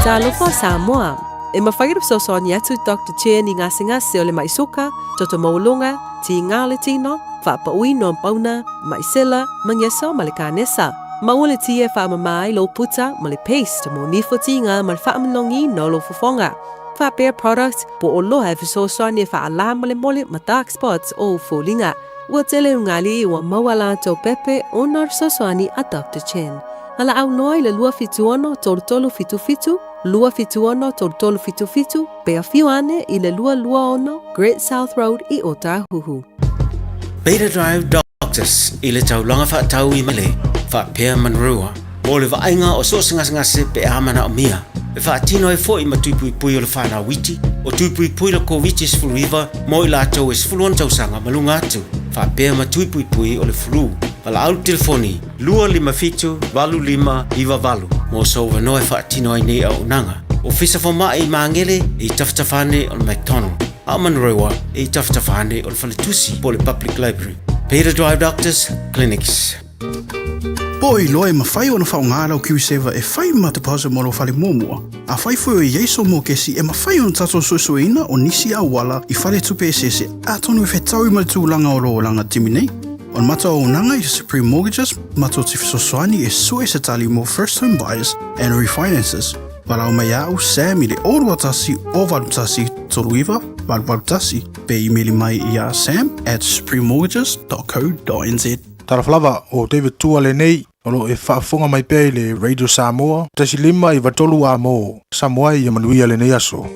Talo po Samoa. E mawhairu so ni atu Dr. Chen i ngasi o le maisuka, toto maulunga, ti ngā le tino, whaapa ui no pauna, maisela, mangyeso ma le kānesa. Maua le tia whaamamai lo puta ma le paste mo nifo ti ngā ma le whaamanongi no lo fufonga. Whaapea product po o loha e so ni e whaala ma le mole ma dark spots o fulinga. Ua tele ungali ua maua lato pepe o nar sosoani a Dr. Chen. Ala au noi le lua fituono tolu fitu fitu, lua fituono tolu fitu fitu, pea fiuane i le lua ono, Great South Road i Otahuhu. Beta Drive Doctors i le taulanga whaatau i male, whaapea manrua, mo le vaenga o so ngase pe amana o mia. E whaatino e fo i matuipui pui o le whanau witi, o tuipui pui la COVID is full river, mo i lātou is full on tausanga malunga atu, whaapea matuipui pui o le flu. Ala au telefoni, lua lima fitu, valu lima, iwa valu. Mo so wanoe whaatino ai nei au nanga. O fisa whama i maangele i taftafane o le McDonald. A manrewa i taftafane o le whaletusi po le Public Library. Peter Drive Doctors Clinics. Poi loe mawhai o na whaongara o Q7 e whai matapause mo lo whale momua. A whai fwoi o Yeso mo kesi e mawhai o na tato suisuina o nisi a wala i whale tupe esese a tonu e whetau i maltūlanga o roolanga timinei. On mata o nanga i Supreme Mortgages, mata o tifisoswani e sue se tali mo first home buyers and refinances. Walau mai au Sam i le orua tasi o valutasi toluiva, valutasi, pe emaili mai i a sam@suprememortgages.co.nz. Taraflava o David Tua le nei, olo e whaafonga mai pei le Radio Samoa, tasi lima i vatolu a mo, Samoa i amanuia le nei aso.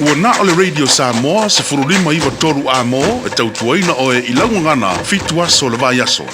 Ua na o le Radio Samoa se furulima iwa toru a mo e tautuaina o e ilangu ngana fitu aso le vai aso.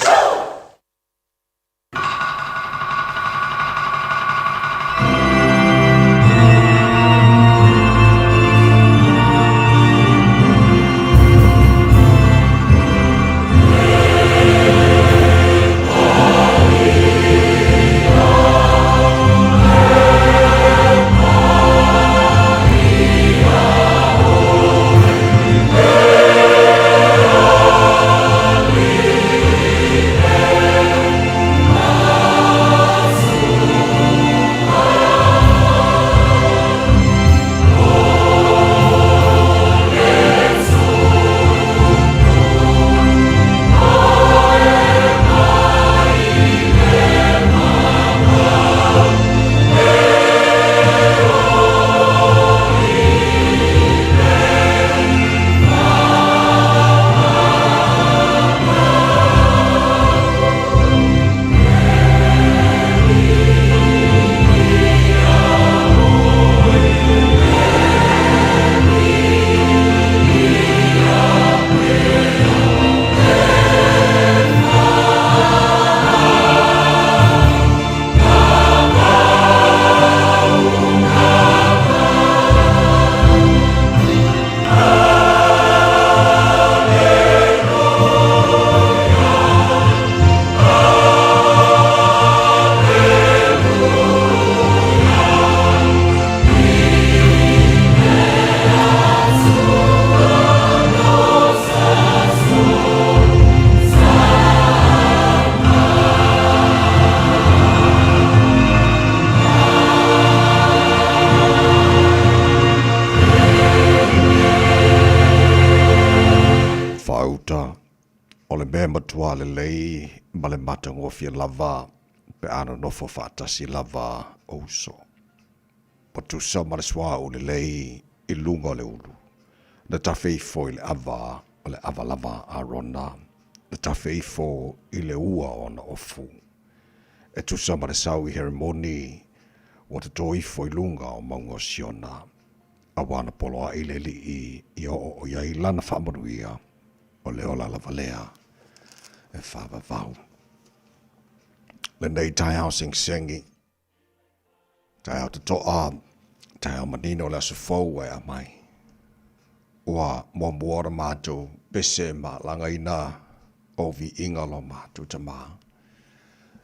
matua le lei ma le matangofia lava pe ano nofo fatasi lava ouso. Patu sa mareswa o le lei i lunga le ulu. Le tafe fo i le ava, o le ava lava a rona. Le tafe fo i le ua o na ofu. E tu sama le sau i heremoni, o te toi fo i lunga o maunga siona. A wana poloa i le li i o iai lana whamaruia, o le ola lava lea, e whawa vau. Le nei Taeao sing sengi, Taeao te toa, Taeao manino le aso fau e a mai. Ua mua muara mātou pese ma langa ina o vi inga lo mātou ta maa.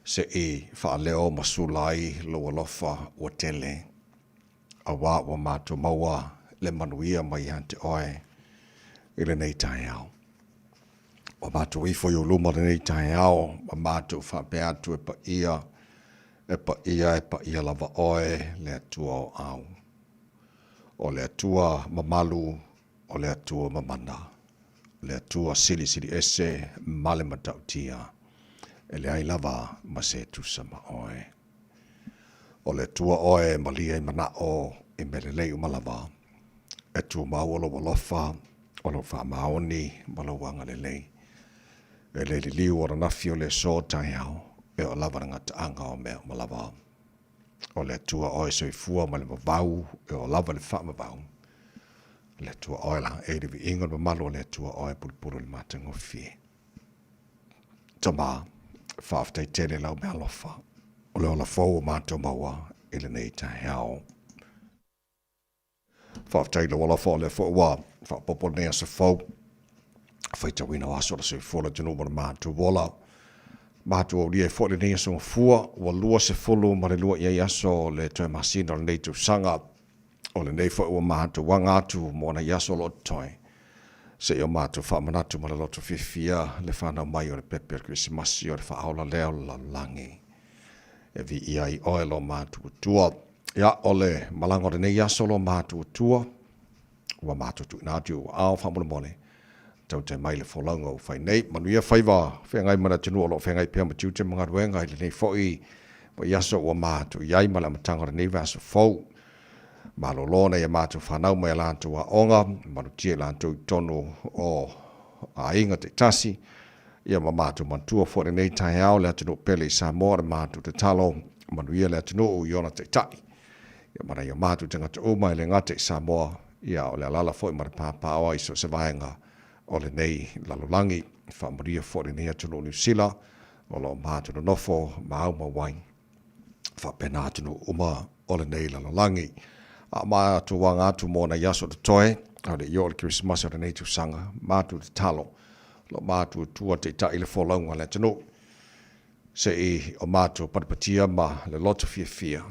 Se i wha leo masulai lo alofa ua tele. A wā wa mātou maua le manuia mai ante oe i le nei Taeao. O mātou ifo i uluma le nei Taeao, ma mātou wha pe atu e pa ia lava oe le atua o au. O le atua ma Malu, o le atua ma mana. Le atua sili ese male matautia. E le ai lava ma se tusa ma oe. O le atua oe ma lia i mana o i mele leu malava. E tu mau o lo walofa, o lo wha maoni ma lo wanga le lei. E le li liu o ranafi o le so Taeao, e o lava nga ta anga o mea malava. O le atua oe soifua ma le mavau, e o lava le wha mavau. Le atua oe la e le vi ingon ma malo le atua oe pulpulu le matango fie. Tama, whaaftai tele lau mea lofa. O le ola fau o mātou maua, i le nei Taeao. Whaaftai le ola fau le fau wa, whaapopo nea sa fau. Whaita wina aso la soifua la tunu mara mātou wola. Mātou au lia fau le nea sa fua, wa lua se fulu ma le lua iai aso le toi masina le nei tu sanga. O le nei fau o mātou wangatu mo na iaso lo toi. Se o mātou whaamanatu ma le loto Fiafia le whanau mai o le pepe o Krisimasi o le whaaola leo la langi. E vi iai oe lo mātou tua. Ia ole malango le nei iaso lo mātou tua. Ua mātou tu inatu o ao whamuna mone. Tau te mai le wholanga o whai nei. Manuia whaiva, whengai mana tinu o lo whengai pia matiu te mga ruenga i le nei fhoi. Wa iaso o mātou iai mala matanga le nei vaso fau. Malo lona ia mātou whanau mai lantou a onga, manu tia lantou tonu o a inga te tasi, ia ma mātou mantua fore nei Taeao le atunu pele i Samoa le mātou te talo, manu ia le atunu o iona te tai. Ia mana ia mātou te ngata umai le ngate i Samoa, ia o le alala fo i mara pāpāoa iso se vaenga o le nei lalolangi, whamaria fore nei atunu New Zealand, o lo mātou no nofo, mau ma wain, whapena atunu uma o le nei lalolangi. A mai atu wanga atu mo na yaso te toe, au le iol Christmas o le nei tu sanga, mātu te talo, lo mātu tua te ta i le wholaunga le tanu. Se i o mātu paripatia ma le loto Fiafia,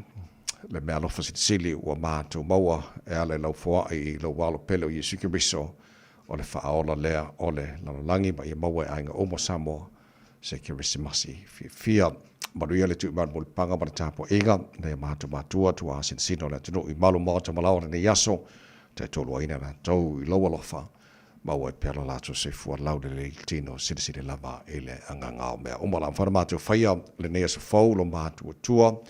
le mea lofa sili ua mātu maua e ale lau fua i lau walo pele o Yesu Kiriso, o le whaaola lea o le lalolangi ma i maua e ainga omo Samoa, se Kirisimasi Fiafia. Maruia le tu man mo panga ma tapo inga nei mātua tua sino le tunu i malu mata malawa nei yaso te tolu ina na tau i lowa lofa ma wa pela lato se fu lau le tino siri lava ele anganga o mea umala fara matu faia le nei so fau lo tua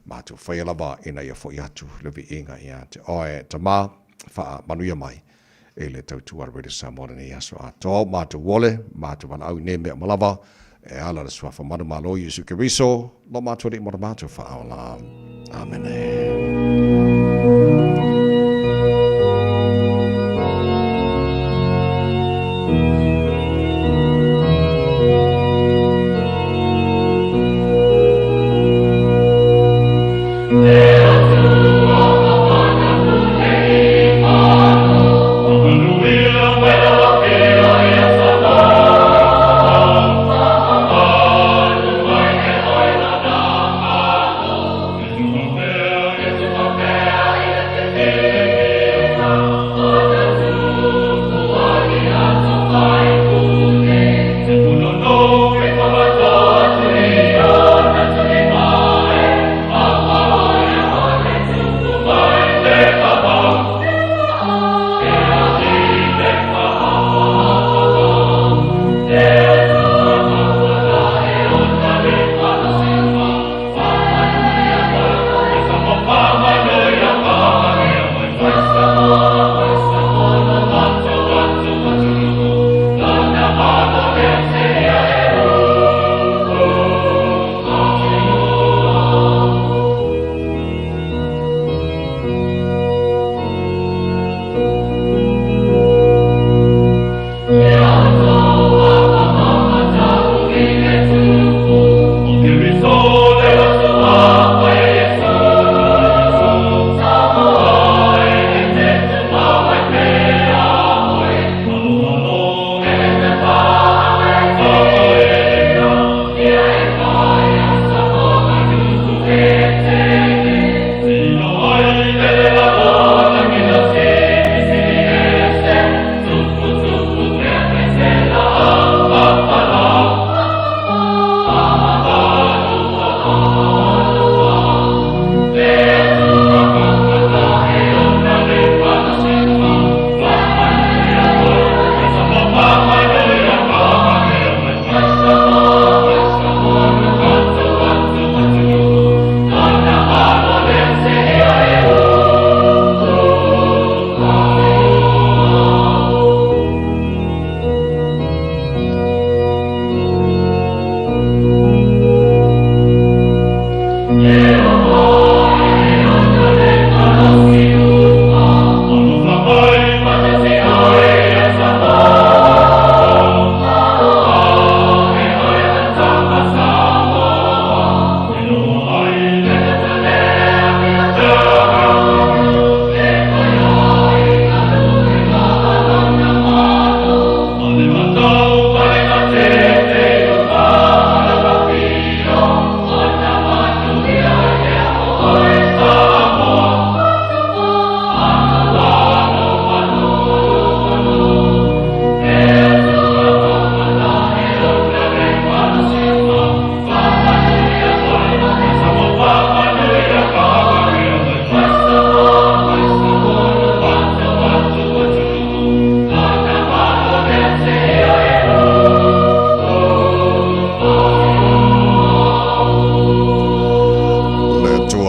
matu faia lava ina ia fo yatu le vi inga ia te oe tama fa manuia mai ele tau tua re Samoa nei yaso a to matu wole matu man au nei mea malava e ala le swafa manu malo Yesu Kiriso lo mātua di mora mātua whaaola. Amen. Amen.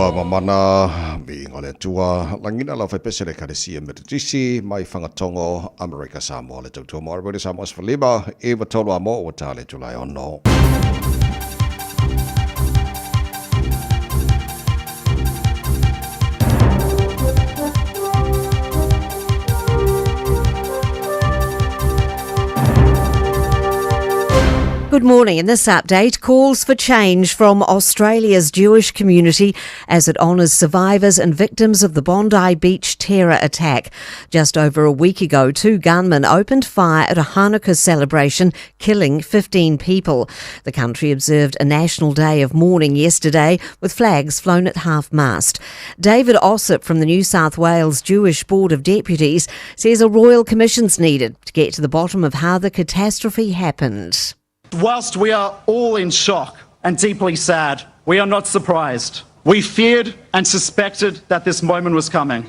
tua mamana mi ngale tua langina la fai pese le karesia me te tisi mai whangatongo Amerika Samoa le tautua mo arabere Samoa Sfaliba e watolo amo o tale July ono. Good morning. In this update, calls for change from Australia's Jewish community as it honours survivors and victims of the Bondi Beach terror attack. Just over a week ago, 2 gunmen opened fire at a Hanukkah celebration, killing 15 people. The country observed a national day of mourning yesterday with flags flown at half-mast. David Ossip from the New South Wales Jewish Board of Deputies says a royal commission's needed to get to the bottom of how the catastrophe happened. Whilst we are all in shock and deeply sad, we are not surprised. We feared and suspected that this moment was coming.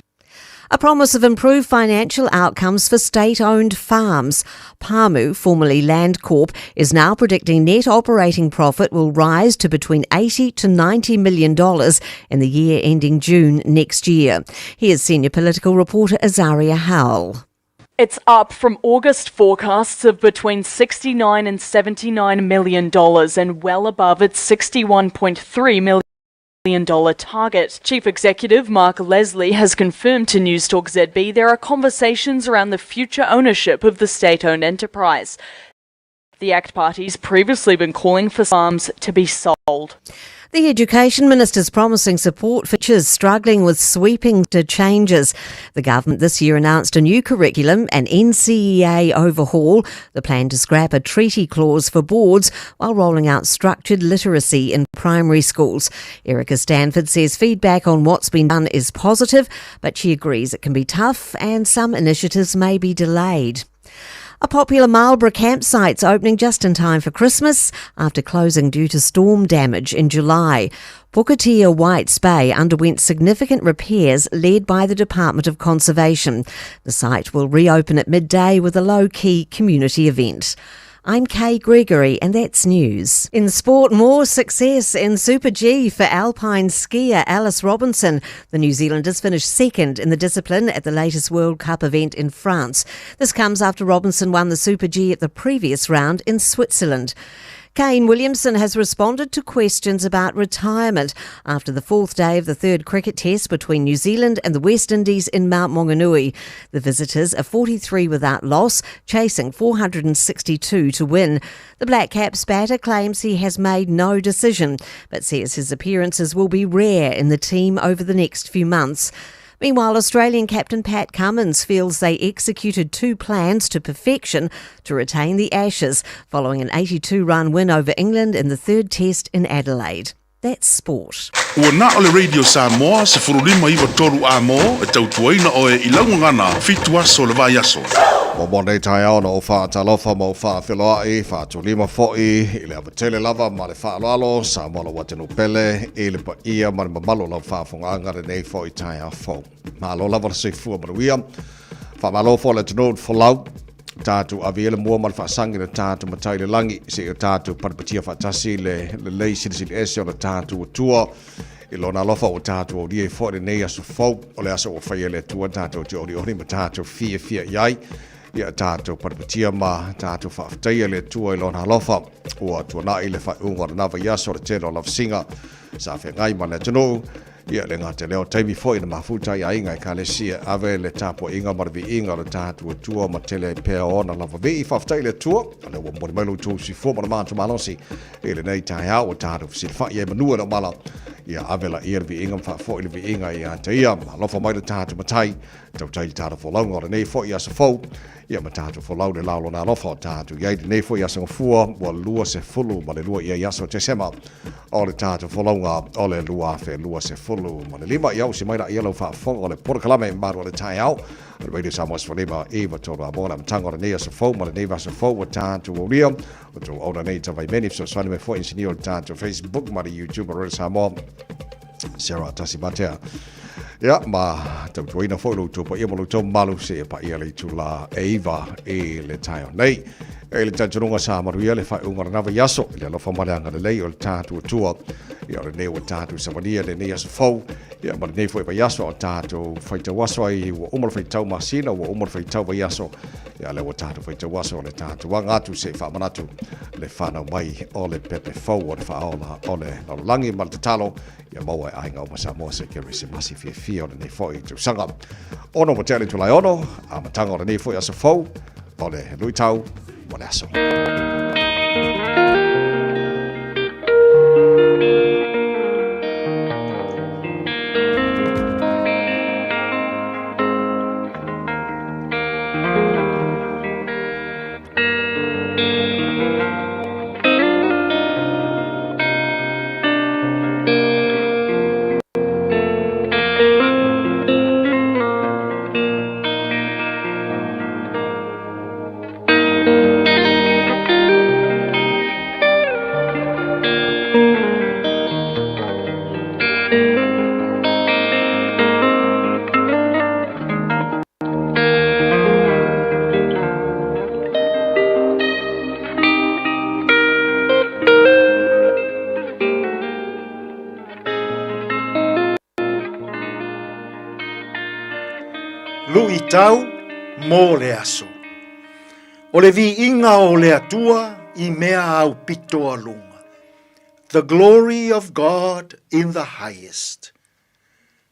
A promise of improved financial outcomes for state-owned farms. Pamu, formerly Landcorp, is now predicting net operating profit will rise to between $80 to $90 million in the year ending June next year. Here's senior political reporter Azaria Howell. It's up from August forecasts of between $69 and $79 million and well above its $61.3 million target. Chief Executive Mark Leslie has confirmed to Newstalk ZB there are conversations around the future ownership of the state-owned enterprise. The ACT Party's previously been calling for farms to be sold. The Education Minister's promising support for teachers struggling with sweeping changes. The government this year announced a new curriculum, an NCEA overhaul, the plan to scrap a treaty clause for boards while rolling out structured literacy in primary schools. Erica Stanford says feedback on what's been done is positive, but she agrees it can be tough and some initiatives may be delayed. A popular Marlborough campsite's opening just in time for Christmas after closing due to storm damage in July. Pukatia Whites Bay underwent significant repairs led by the Department of Conservation. The site will reopen at midday with a low-key community event. I'm Kay Gregory and that's news. In sport, more success in Super G for alpine skier Alice Robinson. The New Zealanders finished second in the discipline at the latest World Cup event in France. This comes after Robinson won the Super G at the previous round in Switzerland. Kane Williamson has responded to questions about retirement after the 4th day of the 3rd cricket test between New Zealand and the West Indies in Mount Maunganui. The visitors are 43 without loss, chasing 462 to win. The Black Caps batter claims he has made no decision, but says his appearances will be rare in the team over the next few months. Meanwhile, Australian captain Pat Cummins feels they executed 2 plans to perfection to retain the Ashes following an 82-run win over England in the 3rd test in Adelaide. That's sport. Ua na ole Radio Samoa se furulima iwa toru amo e tautuaina o e ilaungangana fitu aso le vai aso. Mo Bondi Taeao na o whaatalofa mo whaawhiloa i whaatulima fo'i i le avatele lava ma le whaaloalo sa mola watenu pele i le pa ia ma le mamalo lau whaafonga le nei fo'i Taeao fo. Malo lava le seifua maruia. Whaamalo fo le tenu folau. Tātu aviele mua ma le whaasangi na tātu matai le langi se o tātu paripatia whaatasi le lei sirisiri ese o le tātu o tua. I lona alofa o tātu o rie fo le nei aso fau o le aso o whaia le tua tātu o te ori ma tātu Fiafia iai. Ia tātou paripatia ma tātou whaaftaia le tua I lona alofa ua tuana I le whaiunga na nawa iaso le tēro lafsinga sa whengai ma le tunu ia le ngā te leo taimi fo I na mafutai a inga I ka le sia ave le tāpo inga marvi inga le tātou tua ma tele pēa o na lava vei whaaftai le tua le ua mori mailu tū si fo ma mātu malosi I le nei Taeao o tātou silfa ia manua na mala ia ave la ia vi inga mfa fo I le vi inga I a te ia alofa mai le tātou matai tau tai tātou fo launga o le nei fo I asa fau ia ma tātou fo lau le laulo na alofa o tātou iai le nei fo I asa ngafua ua lua se fulu ma le lua ia iaso te sema o le tātou fo launga o le lua fe lua se fulu ma le lima iau si maila ia lau whaafonga o le porakalame maru o le Taeao o le Radio Samoa Sfalima Eva tōra abona mtanga o le nei asa fau ma le nei vasa fau o tātou o ria o tō auna nei tawai meni so swani me fo insini o tātou Facebook ma le YouTube o Radio Samoa Sarah Tasi Matea ia ma tautuaina fo lo tupa ia mo lo Malu se pa ia le tula Eva e le Taeao nei e le tantunga sa maruia le whaiunga na yaso le alofa maleanga le lei o le tātua tua ia o le nei ua tātou samalia le nei aso fau, ia ma le nei fwoi vai aso o tātou whaitau aso ai ua umar whaitau masina, ua umar whaitau vai aso, ia le ua tātou whaitau aso o le tātou angatu se whaamanatu le whanau mai o le pepe fau o le whaola o le laulangi ma le tatalo, ia maua e ainga o ma Samoa se kere se masi Fiafia o le nei fwoi tu sanga. Ono mo tele tu lai ono, a matanga o le nei fwoi aso fau, o le lui tau, mo le aso. Lui tau mō le aso. O le vi inga o le atua I mea au pito alunga. The glory of God in the highest.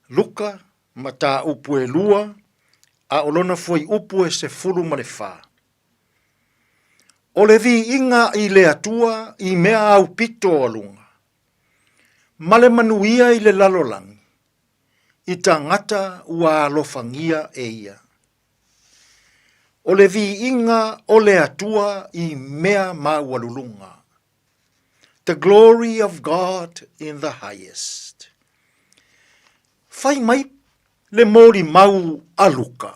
Luka mata upu e lua, a olona foi upu e se fulu ma le wha. O le vi inga I le atua I mea au pito alunga. Ma le manuia I le lalolangi. I tangata ua alofangia e ia. O le vi inga o le atua I mea maualulunga. The glory of God in the highest. Fai mai le mori mau aluka.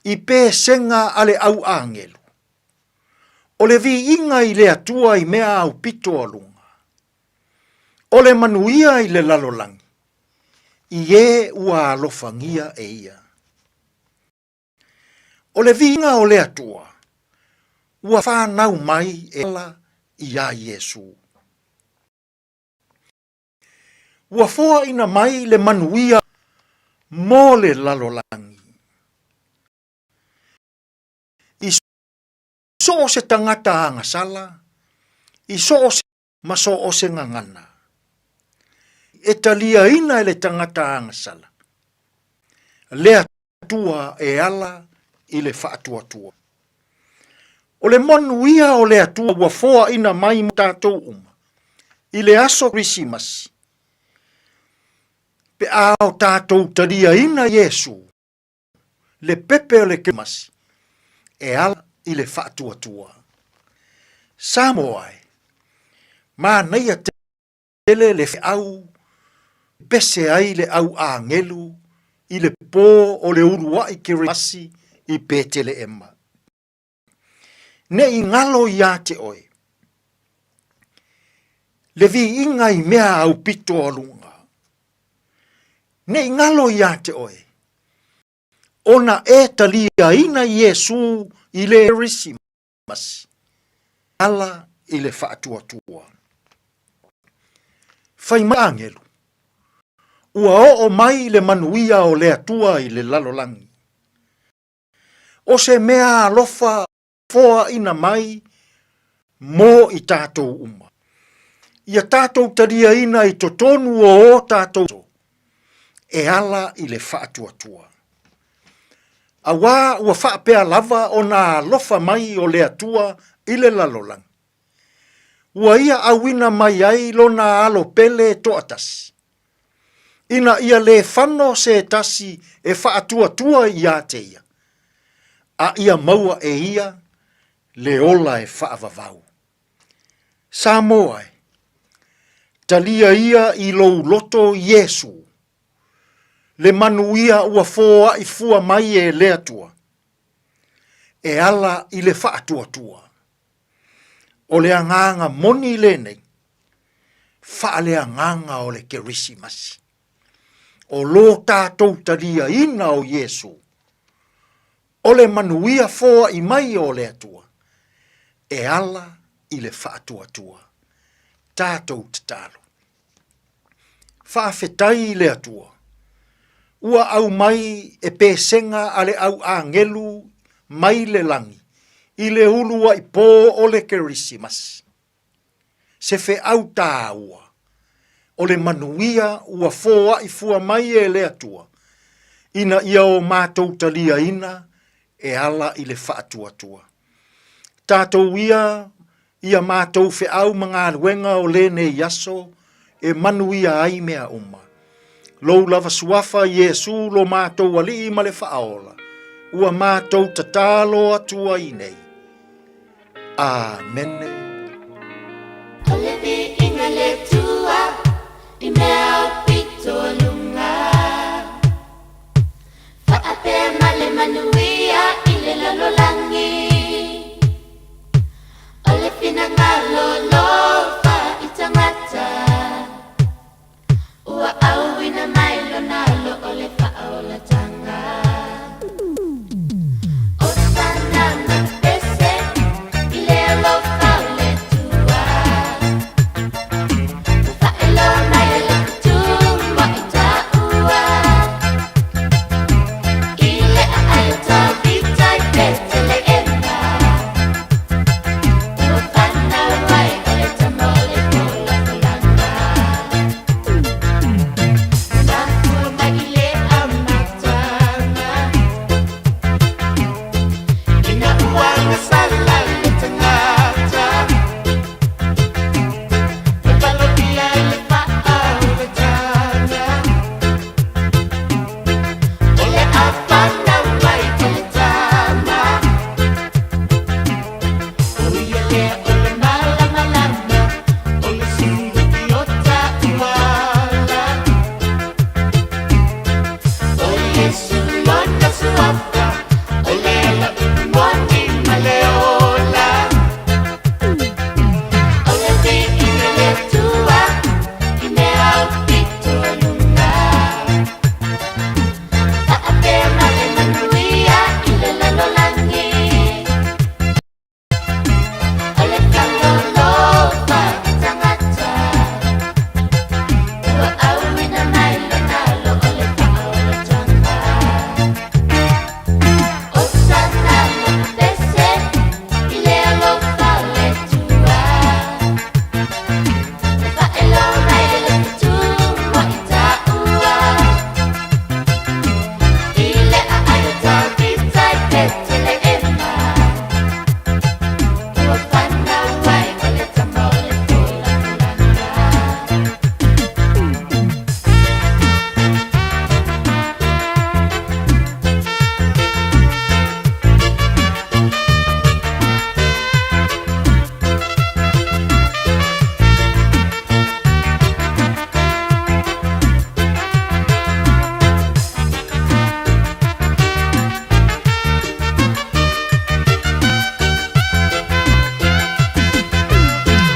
I pē senga ale au angelu. O le vi inga I le atua I mea au pito alunga. O le manuia I le lalolangi. I e ua alofangia e ia. O le vinga o le atua, ua whanau mai e la I a Yesu. Ua foa ina mai le manuia mō le lalolangi. I so se tangata angasala, I so se maso o se ngangana. E talia ina le tangata angasala. Le atua e ala I le whaatuatua. O le manuia o le atua ua foa ina mai tātou uma. I le aso Christmas. Pe ao tātou talia ina Yesu. Le pepe o le Christmas. E ala I le whaatuatua. Samoa. Ma neia tele le au. Pese ai le au angelu. I le pō o le urua I kirimasi. I pētele emma. Ne I ngalo ia te oe. Le vi inga I mea au pito alunga. Ne I ngalo ia te oe. Ona e talia ina Yesu I le risimas. Ala I le whaatuatua. Fai maangelu. Ua o mai le manuia o le atua I le lalolangi. O se mea alofa foa ina mai mō I tātou uma. Ia tātou taria ina I totonu o tātou. E ala I le whaatuatua. A wā ua whaapea lava o nā alofa mai o le atua I le lalolang. Ua ia awina mai ai lo nā alo pele toatasi. Ina ia le whano se tasi e whaatuatua I a teia. A ia maua e ia, le ola e whaavavau. Samoa, talia ia I lou loto Yesu. Le manuia ua foa I fua mai e le atua. E ala I le whaatuatua. O le anganga moni le nei. Wha le anganga o le kerisimasi. O lo tātou talia ina o Yesu. O le manuia foa I mai o le atua. E ala I le whaatuatua. Tātou te talo. whaafetai le atua. Ua au mai e pesenga ale au angelu mai le langi. I le hulua i pō o le kerisimas. Se fe au tā ua. O le manuia ua fōa i fua mai e le atua. Ina ia o mātou talia ina e ala i le whaatua-tua. Tātou ia mātou fe au mga luenga o le ne yaso e manuia ai mea uma. Lou lava suafa Yesu lo mātou ali i male whaola. Ua mātou tatalo atua i nei. Amene. Olevi ingale tua i mea pito lunga. Whaape male manuia i le lalolangi. Ole pinangalo lofa i tangata. Ua auina mailo nalo ole whaola tanga. O sana mapese i le alofa ole tua. Whaelo mai ele kutua i ta ua. I le aio ta vita i pete le ema. Ua whana wai ole tamole kola kolanga. Nakua mai i le amatanga. Ina uanga sala le tangata. Palotia le whaauretanga. Ole awhana mai ole tama. Uia lea ole malamalama. Ole sungu i o ta uala. Ole Yesu lona suafa. Ole ala Bondi maleola. Ole vi ingale tua i mea upito lunga. Taape male manuia i le lalolangi. Ole kalo lofa i tangata. Ua auina mailo nalo ole whaola tanga. O sana mapese i le alofa le tua. Whaelo mai ele kutua i ta ua. I le aio ta vita i pete le ema. Ua whana wai ole tamole kola kolanga.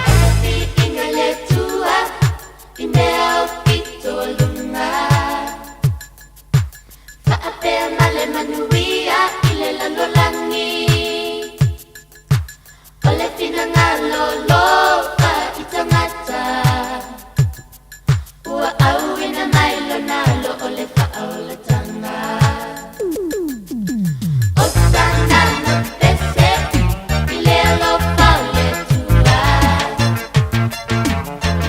Olevi ingale tua i mea upito lunga. Whaape male manuia i le lalolangi. Ole pinangalo lofa i tangata. Ua auina mailo nalo ole whaola tanga. O sana mapese i le alofa ole tua.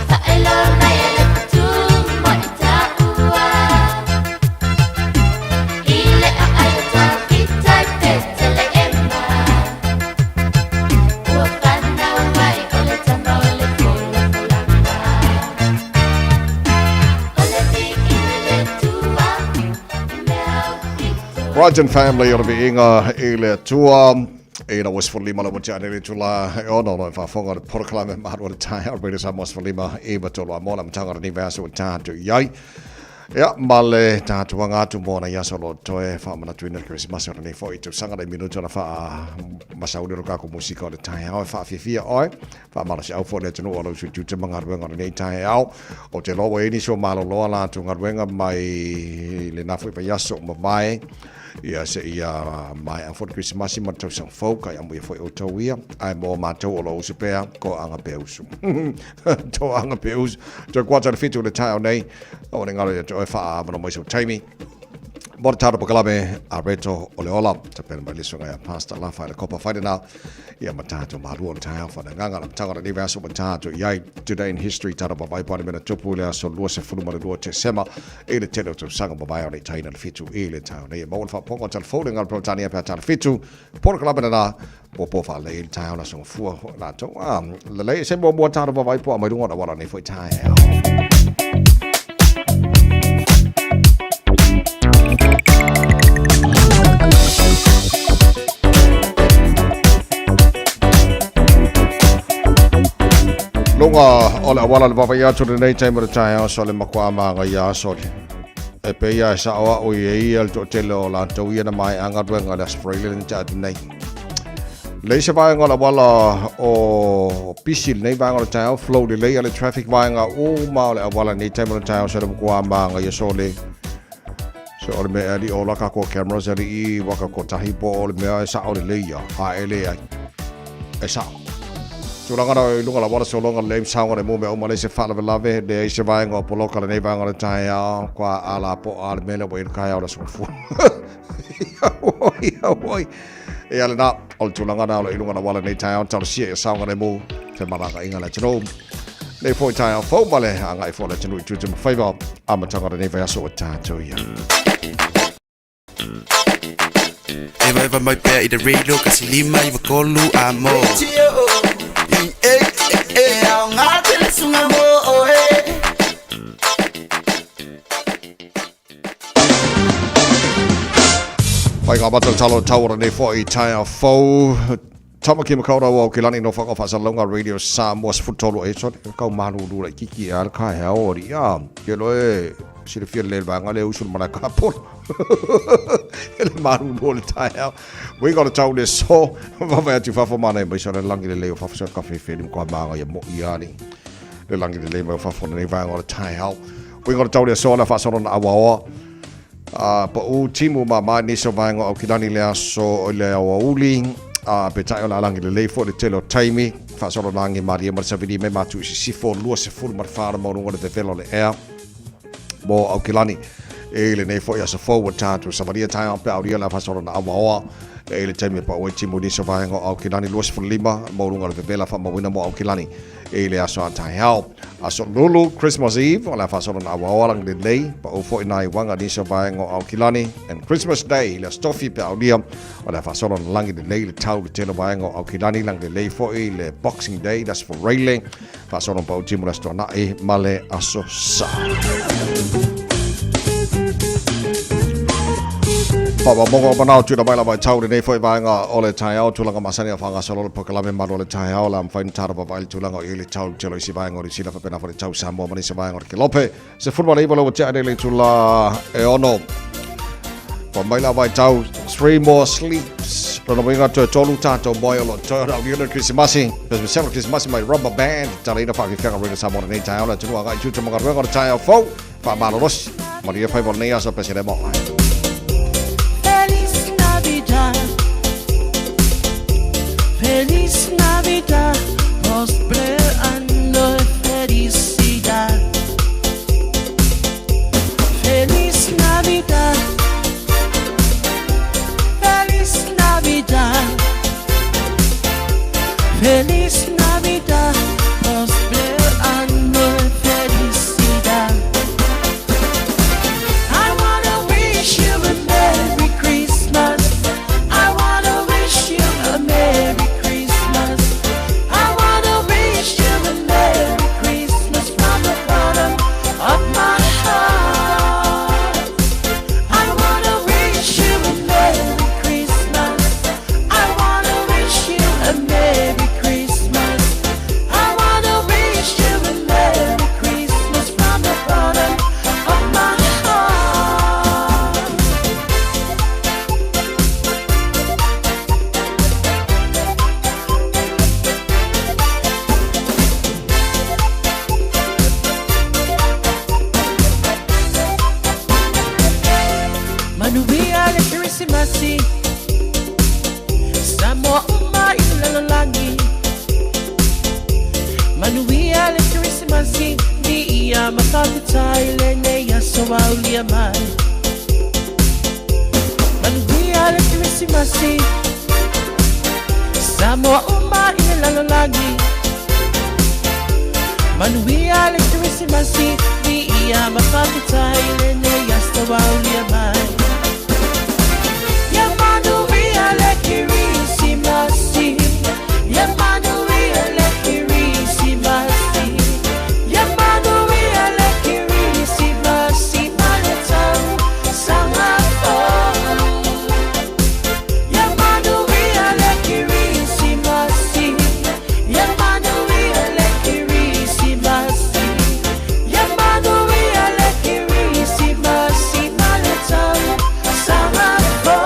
Whaelo mai ele kutua i ta ua. I le aio ta vita i pete le ema. Ua whana wai ole tamole kola kolanga. Ole vi ingale tua i mea upito. Rajan family ora be inga i le tua. Ina was for lima la wajane le tula. Ono no fa fonga porklame maharo le Taeao be sa mos for lima e batolo mola mtanga ni vaso tatu yai. Ja, male tatu wanga tu mona ya solo toe fa mana tu ina Christmas ora ni fo itu sanga de minuto na fa masaudi ro ka ko musika le Taeao fa Fiafia oi fa mala si au fo le tunu olo su tu te mangar wenga ni Taeao o te lo we ni so malo lo la tu ngar wenga mai le na fo pa yaso mo mai Ia se ia mai a fot Christmas ma tau sang fau kai amu ia foi o tau ia ai mo ma tau o lo se pea ko anga peusu to anga peus to kwata le fitu le Taeao nei o le ngalo to fa ma mo so taimi Mor taro pakalabe a reto o le ola ta pena mai liso ngai pasta la fa le copa fa na ia matato Malu o Taeao fa nganga la tanga ni vaso matato iai today in history taro ba vai pone mena tupu le so lua se fulu ma lua te sema e le tele to sanga ba vai o le taina le fitu e le Taeao nei mo fa pongo tal folding al protania pa tal fitu por kalaba na po fa le Taeao na so fu na to le se mo taro ba vai po mai dunga na wala nei foi Taeao Lunga ole awala le baba ya tu nei time le Taeao so le makwa manga ya so e pe ya sa o ye el to telo la to ia na mai anga wenga le Australian chat nei le se vai ngola wala o pisil nei vai ngola Taeao flow le le traffic vai nga o ma le awala nei time le Taeao so le makwa manga ya so le so ole me ali ola ka ko cameras ali waka ko tahi po ole me sa o le ya a ele ai sa Tulanga lunga la wala so longa le saunga le mo me o male se fala lave de se vai ngo polo kala nei vai ngo Taeao kwa ala po al mele bo kai ala so fu oi e ala na ol tulanga na lunga la wala nei Taeao tal sia saunga le mo se malaka inga la tro nei foi Taeao fo male anga i fo le tunu tu tu favor ama tanga nei vai so tato ya Eva mai pe i de radio kasi lima i kolu amo Pai ngā batal talo tawara nei fo i Taeao fau Tamaki makaura wa kilani no whaka whasalonga radio Samoa futolo e sot kau manu lura kiki al kai haori ya ke loe sira fia le vanga le usul mana ka por ele manu no le Taeao we got to tell this so va tu fa mana mai sora langi le leo fa fa cafe film ko manga ya mo iani le langi le leo fa fa nei vanga le Taeao we got to tell this so la fa sora na awa pa u timu ma ni so vanga o kilani le aso le awa uli pe Taeao la langi le fo le telo taimi fa sora langi maria mar savidi me matu si fo lua se ful mar fa mo ngona de velo le air mo au kilani e le nei fo ya se forward tatu samaria Taeao pe auria la fa sora na awa e le taimi pa o timu ni so vanga au kilani lua se ful lima mo ngona de vela fa mo wina mo au kilani e le aso Taeao aso lulu Christmas Eve o la fa sora na awa lang de lei pa o 49 wanga ni so vanga au kilani and Christmas Day le stofi pe auria o la fa sora na langi de lei le tau le telo vanga au kilani lang de lei fo le Boxing Day that's for railing fa sora pa o timu la sto na e male aso sa Papa mongo manau tu da baila mai tau nei foi vanga o le Taeao tulanga masani a fanga solo pokalame maro le Taeao la mfain tara ba baila tulanga i le tau telo si vanga o sila fa pena fa le tau Samoa mani se vanga o ke lope se football i bolo te ane le tula e ono pa baila mai tau 3 more sleeps Rono winga to tolu tato boy o lo to ra uni Christmasi pes me sempre Christmasi mai rubber band tala fa ke fanga re Samoa nei Taeao la tulu aga tu mo ga re Taeao fo fa malos maria fa bol nei aso pes le mo Feliz Navidad, prospero año de felicidad. Feliz Navidad, feliz Navidad, feliz Navidad, prospero año de felicidad. I wanna wish you a Merry Christmas. I wanna wish you a Merry Christmas. I wanna wish you a Krismasi Samoa ilalangi Manuia le Krismasi Ni ia makakutai le ne ya sawaulia mai Manuia le Krismasi Samoa ilalangi Manuia le Krismasi Ni ia makakutai le ne ya sawaulia mai Manuia le Krismasi Manuia le Krismasi Manuia le Krismasi Maletau Sangako Manuia le Krismasi Manuia le Krismasi Manuia le Krismasi Maletau Sangako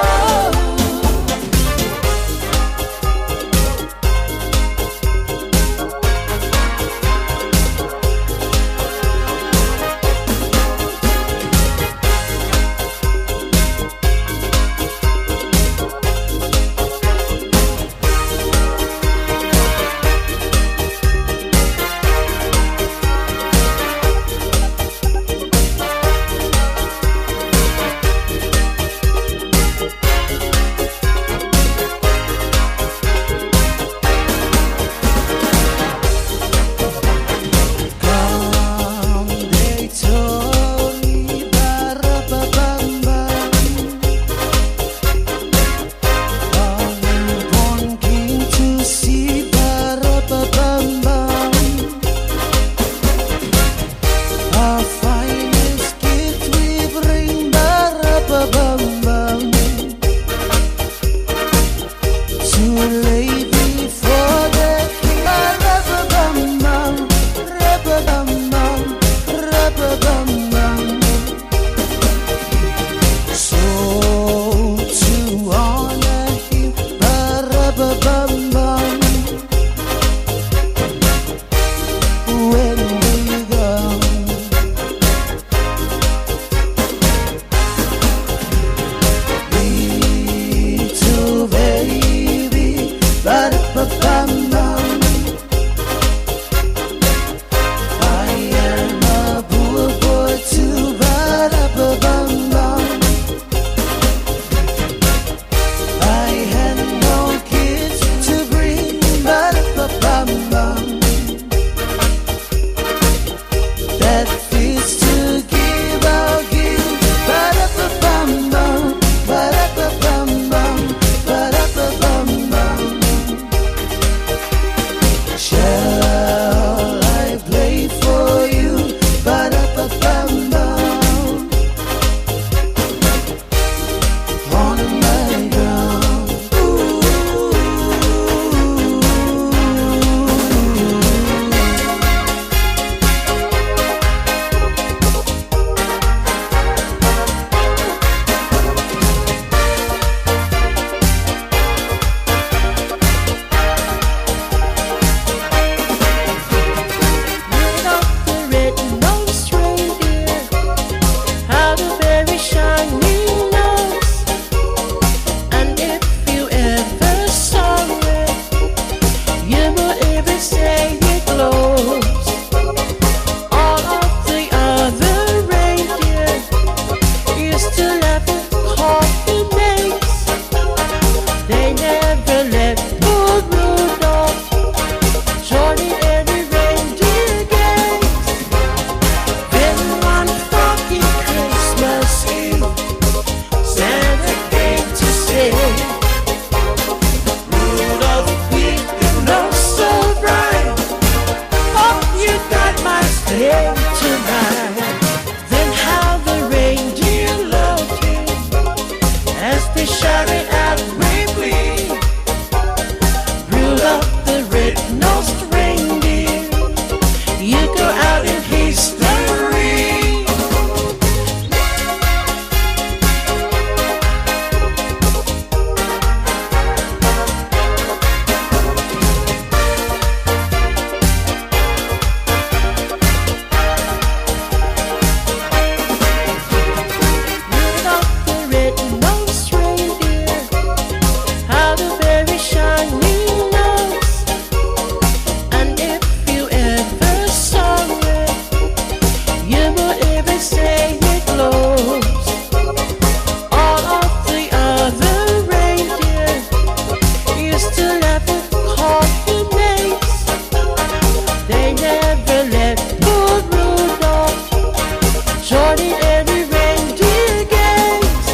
the every reindeer gaze.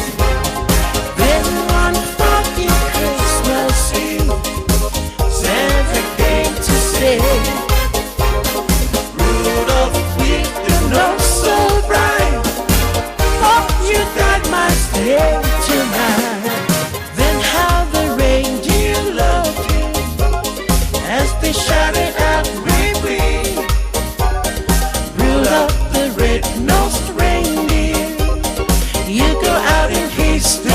Then one foggy Christmas Eve, Santa came to say, Rudolph, with the nose so bright, hope you got my sleigh tonight. Then how the reindeer loved him as they shouted out, wee wee. Rudolph the red-nosed reindeer, you go out in history.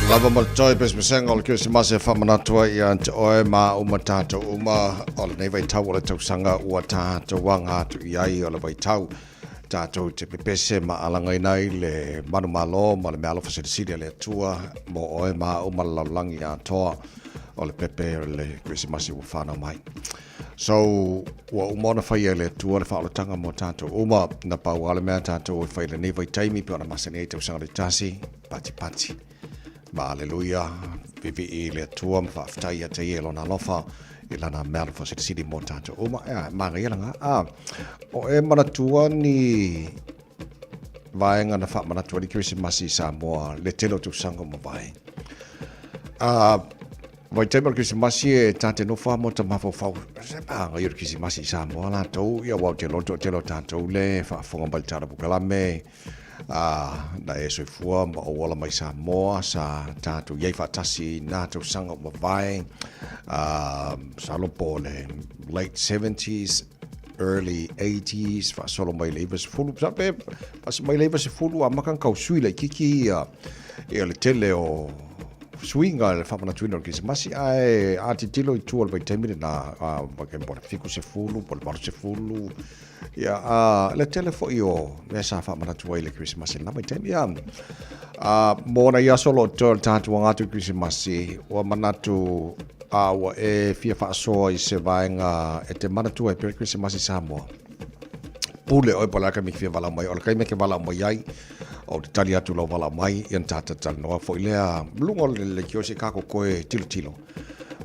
Lava mal joy bes mesenga o kio se mase whamanatua i ante oe ma uma tātou uma o le nei vai tau o le tausanga ua tātou wanga atu i ai o le vai tau tātou te pepese ma alangai nei le manu malo ma le mealo fasedisiri le atua mo oe ma uma le laulangi a toa o le pepe o le Christmas ua whanau mai. So, ua umona whai e le atua le whaolotanga mo tātou uma na pau ale mea tātou o whai le nei vai taimi pe ona masani e tausanga le tasi pati pati. Ma aleluia, vivi i le atua ma whaaftai a te i elona alofa i lana mea fa sidi mo tātou uma manga i langa o e manatua ni vaenga na wha manatua ni Christmasi Samoa le telo tu sanga mo vai vai teima le Christmasi e tate no wha mo ta mawhau se panga i le Christmasi Samoa la tau ia wau te loto telo tātou le wha whonga bali tāra bukalame na e soifua ma o wala mai Samoa sa tātou iei whatasi nā tau sanga ma vai sa lopo le late 70s early 80s fa solo mai leiva se fulu sa pe pas mai leiva se fulu a makan kau sui le kiki e le tele o swinga le fa na twino ki se masi ai ati tilo i tu al temine na ba ke por fiku se fulu por bar se fulu ya le telefo io me sa fa na tu le Christmas na mai tem ya mo na ya solo to tatu ngatu Christmas o manatu wa e Fiafia so i se vaenga e te manatu e per Christmas Samoa pule o pola ka mi fia vala mai o kai me ke vala mai ai o te tali atu lo vala mai i tata tal no fo ilea lungo le kiosi kako koe tilo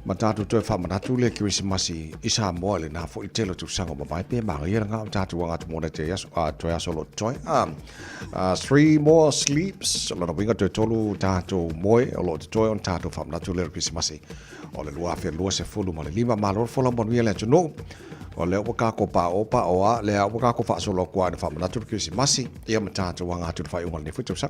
ma tatu to fa manatu le Christmas i Samoa le na fo i telo tu sanga ma vai pe ma ia nga tatu wanga tu mona te yaso to yaso lo toy 3 more sleeps lo no winga to tolu tatu moi o lo toy on tatu fa manatu le Christmas o le lua fe lua se fulu ma le lima ma lo fo lo mon wiele no o le o kako pa o a le o kako fa solo kwa fa manatu Christmas ia ma tatu wanga tu fa unga ni futu sa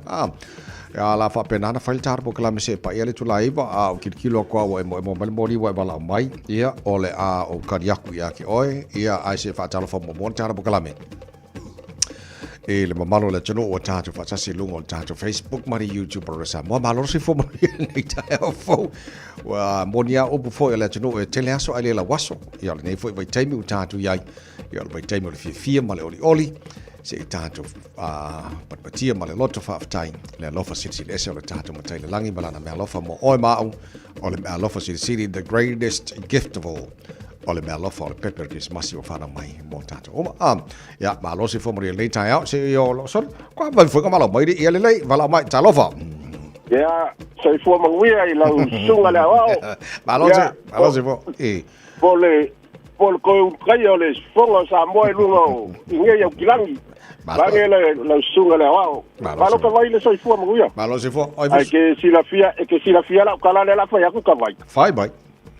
ya la fa pena na fa tar po kala me se pa ele tu laiva o kilo kwa o mo mori wa bala mai ia o le o kariaku ia ki oi ia ai se fa talo fa mo mon tar po kala me e le mamalo le tino o tatu fa tasi lungo o tatu Facebook mari YouTube o sa mo malo si fo nei Taeao fo wa monia o fo le tino e tele aso ale la waso ia le nei fo vai taimi o tatu ia ia le vai taimi o Fiafia ma le oli se tatu patia ma le loto fa aftai le lofa city le se o le tatu ma le langi balana me lofa mo oi ma o le me lofa city the greatest gift of all o le mea lofa o le pepe ki se masi o whana mai mo tātou oma ia ma lo se fomori le Taeao se o lo son kwa vai fuka malo mai ia le lei vala mai ta lofa ia se fo manguia i lau sunga le ao ma lo se fo Pol ko kai ole fonga sa mo e lungo inge ya kilangi ba le sunga le ao ma lo ka vai le se fo manguia ma lo se fo ai ke si la fia la kala le la fa ya ku ka vai fai bai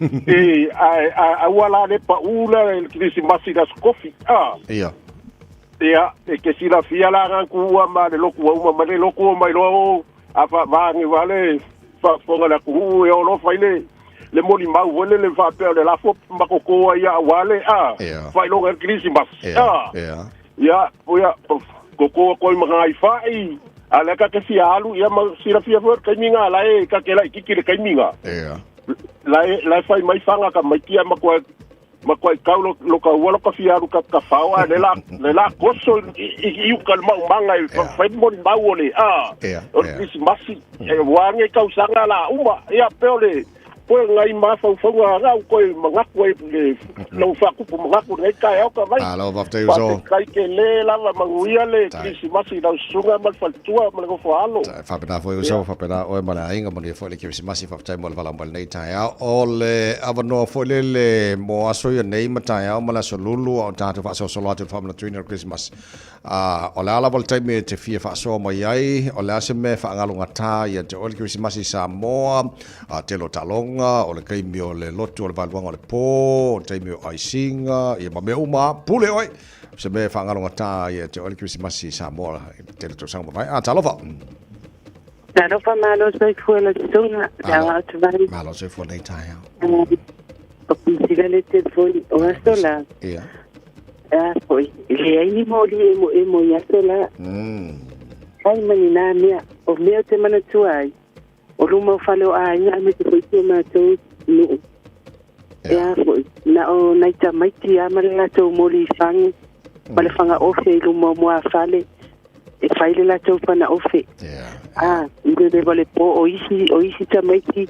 a wala le pa ula el Christmas da skofi ia e ke si la fia la ran ku ma le loku uma ma le loku mai lo a fa va ni vale fa fonga la ku e o lo fa le moli mau vole le fa pe le la fo ma ko ia wale fa lo el Christmas ia ko ma ngai fa ala ka ke si alu ia ma si la fia for ka minga la e ka ke la ki le ka minga la fai mai fanga ka mai kia ma kwa kaulo lo ka wala ka fiaru ka fawa le la koso i ka ma manga i fai mo ba wole o is masi e wange ka usanga la uma ia peole poe ngai mafaufaua agau koe magaku ai le lau whakupu magaku nei kai au ka vai. Alo, wafte uso. Kai ke le lava manguia le Krisimasi lau sunga mal faltua mal go falo. Whapena foi uso, whapena oe mana ainga mani foi le Krisimasi whaptai mo le wala mo le nei Taeao. O le avanoa foi le mo aso ia nei ma Taeao ma la solulu o tātou whaaso solo atu whamana tuina Christmas. O le ala wal taime te fia whaaso mai ai, o le ase me whaangalunga tā ia te ole Krisimasi Samoa, te lo talonga, o le kaimi o le lotu o le valuanga o le pō, o taimi o aisinga, ia ma mea uma, pule oi, se me whaangalunga tā ia te ole Krisimasi Samoa, te lo tosanga mai. Talofa. Talofa malo soi fuela tunga, tawa tuvari. Malo soi fuela nei Taeao. O pisira le telefoni, o asola. Ia. Foi, le ai ni mo li mo ya sola. Ai mani na mea, o mea te mana tuai. O luma fale o ai me te foi ma to no. Ya foi, na o naita maiti amala to moli fang. Pale fanga ofe luma mo fale. E faile la to pana ofe. Inde de vale po o isi ta maiti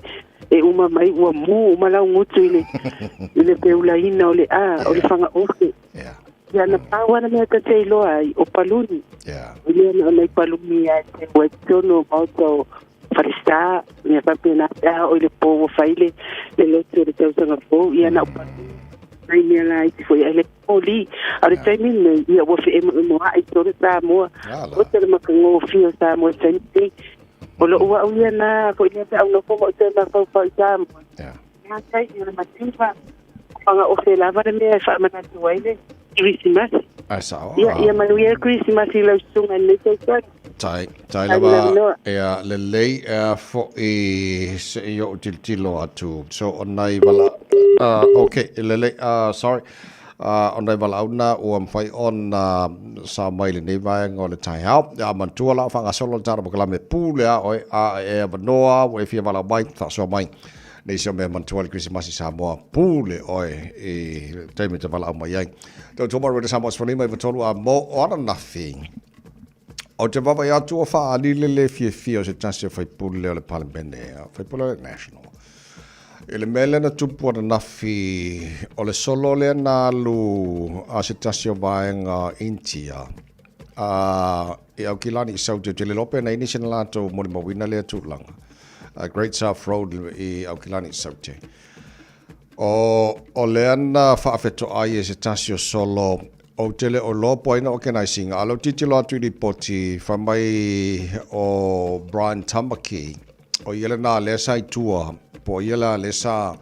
e uma mai ua mu uma la ngutu ile peula ina ole o le fanga ofe. Ya na pawana me ta te loa o paluni. Ile na mai paluni ya te wetono auto farista me pa pena o le po faile le lotu de tau sanga fo ya na ai me la i foi ele poli ari taimi ia wo fe mo ai tore ta mo o te ma ko fio ta mo senti o lo wa uia na ko ia ta no ko te na ko fa ta mo na sai ni na matimba panga o fe lava me fa mana tuaile Christmas sao ia manuia Christmas i lo sunga ne te Tai lava le lei fo se io tilo atu so onai wala okay le lei sorry onai wala una o am fai on sa mai le nei vai ngole Taeao ya man tu la fa solo tara bokala me pule o e vanoa o e fia wala mai fa so mai nei so me man tu le Christmas Samoa pule o e taimi te wala mai ai to mo re Samoa so mai tolu a mo on nothing. O te wawa ia tua wha alile le Fiafia o se tasi o whaipule o le Parliament whaipule o le National. E le mele na tupu o na nafi o le solo le nalu a se tasi o vaenga Intia. E au kilani i saute te le lope na inisi na lato mori mawina le atulanga. Great South Road i au kilani i saute. O le ana whaafeto ai e se tasi o solo o tele o lopo ina organizing alo titilo atu i poti whamai o Brian Tamaki o iela na lesa i tua po iela lesa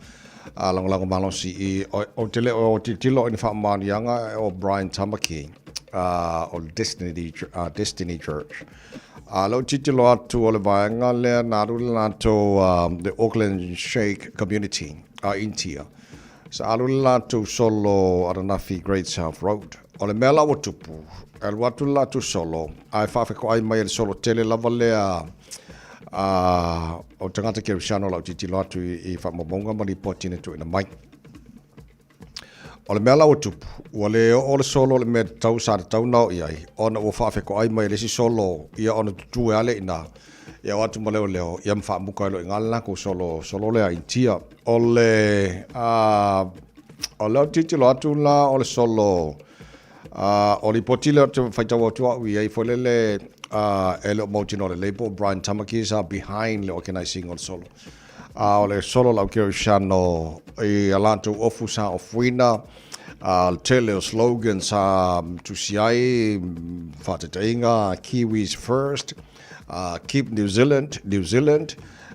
langolango malosi i o tele o titilo ina whamanianga o Brian Tamaki o Destiny Church alo titilo atu o le vaenga lea narule nato the Auckland Sheikh Community Intia sa alula tu solo aranafi Great South Road. O le mea lawa tupu, el watu la tu solo, ai whawheko ai mai el solo tele lava lea o tangata ke Rishano lau titi latu i whamamonga mani potine tu ina mai. O le mea lawa tupu, ua le o le solo le mea tau sa tau nao i ai, ona ua whawheko ai mai lesi solo, ia ona tutu e ale ina, ia watu ma leo, ia mwha muka ilo ingala ko solo lea intia. O leo titi lo atu la o le solo, o li potile te whaitau atua ui ei folele ele o mautino le label, Brian Tamaki is behind le organizing o le solo. O le solo lau kero shano i alanto ofu sa ofuina, tele o slogans tusiai, whatatainga, Kiwis first, keep New Zealand,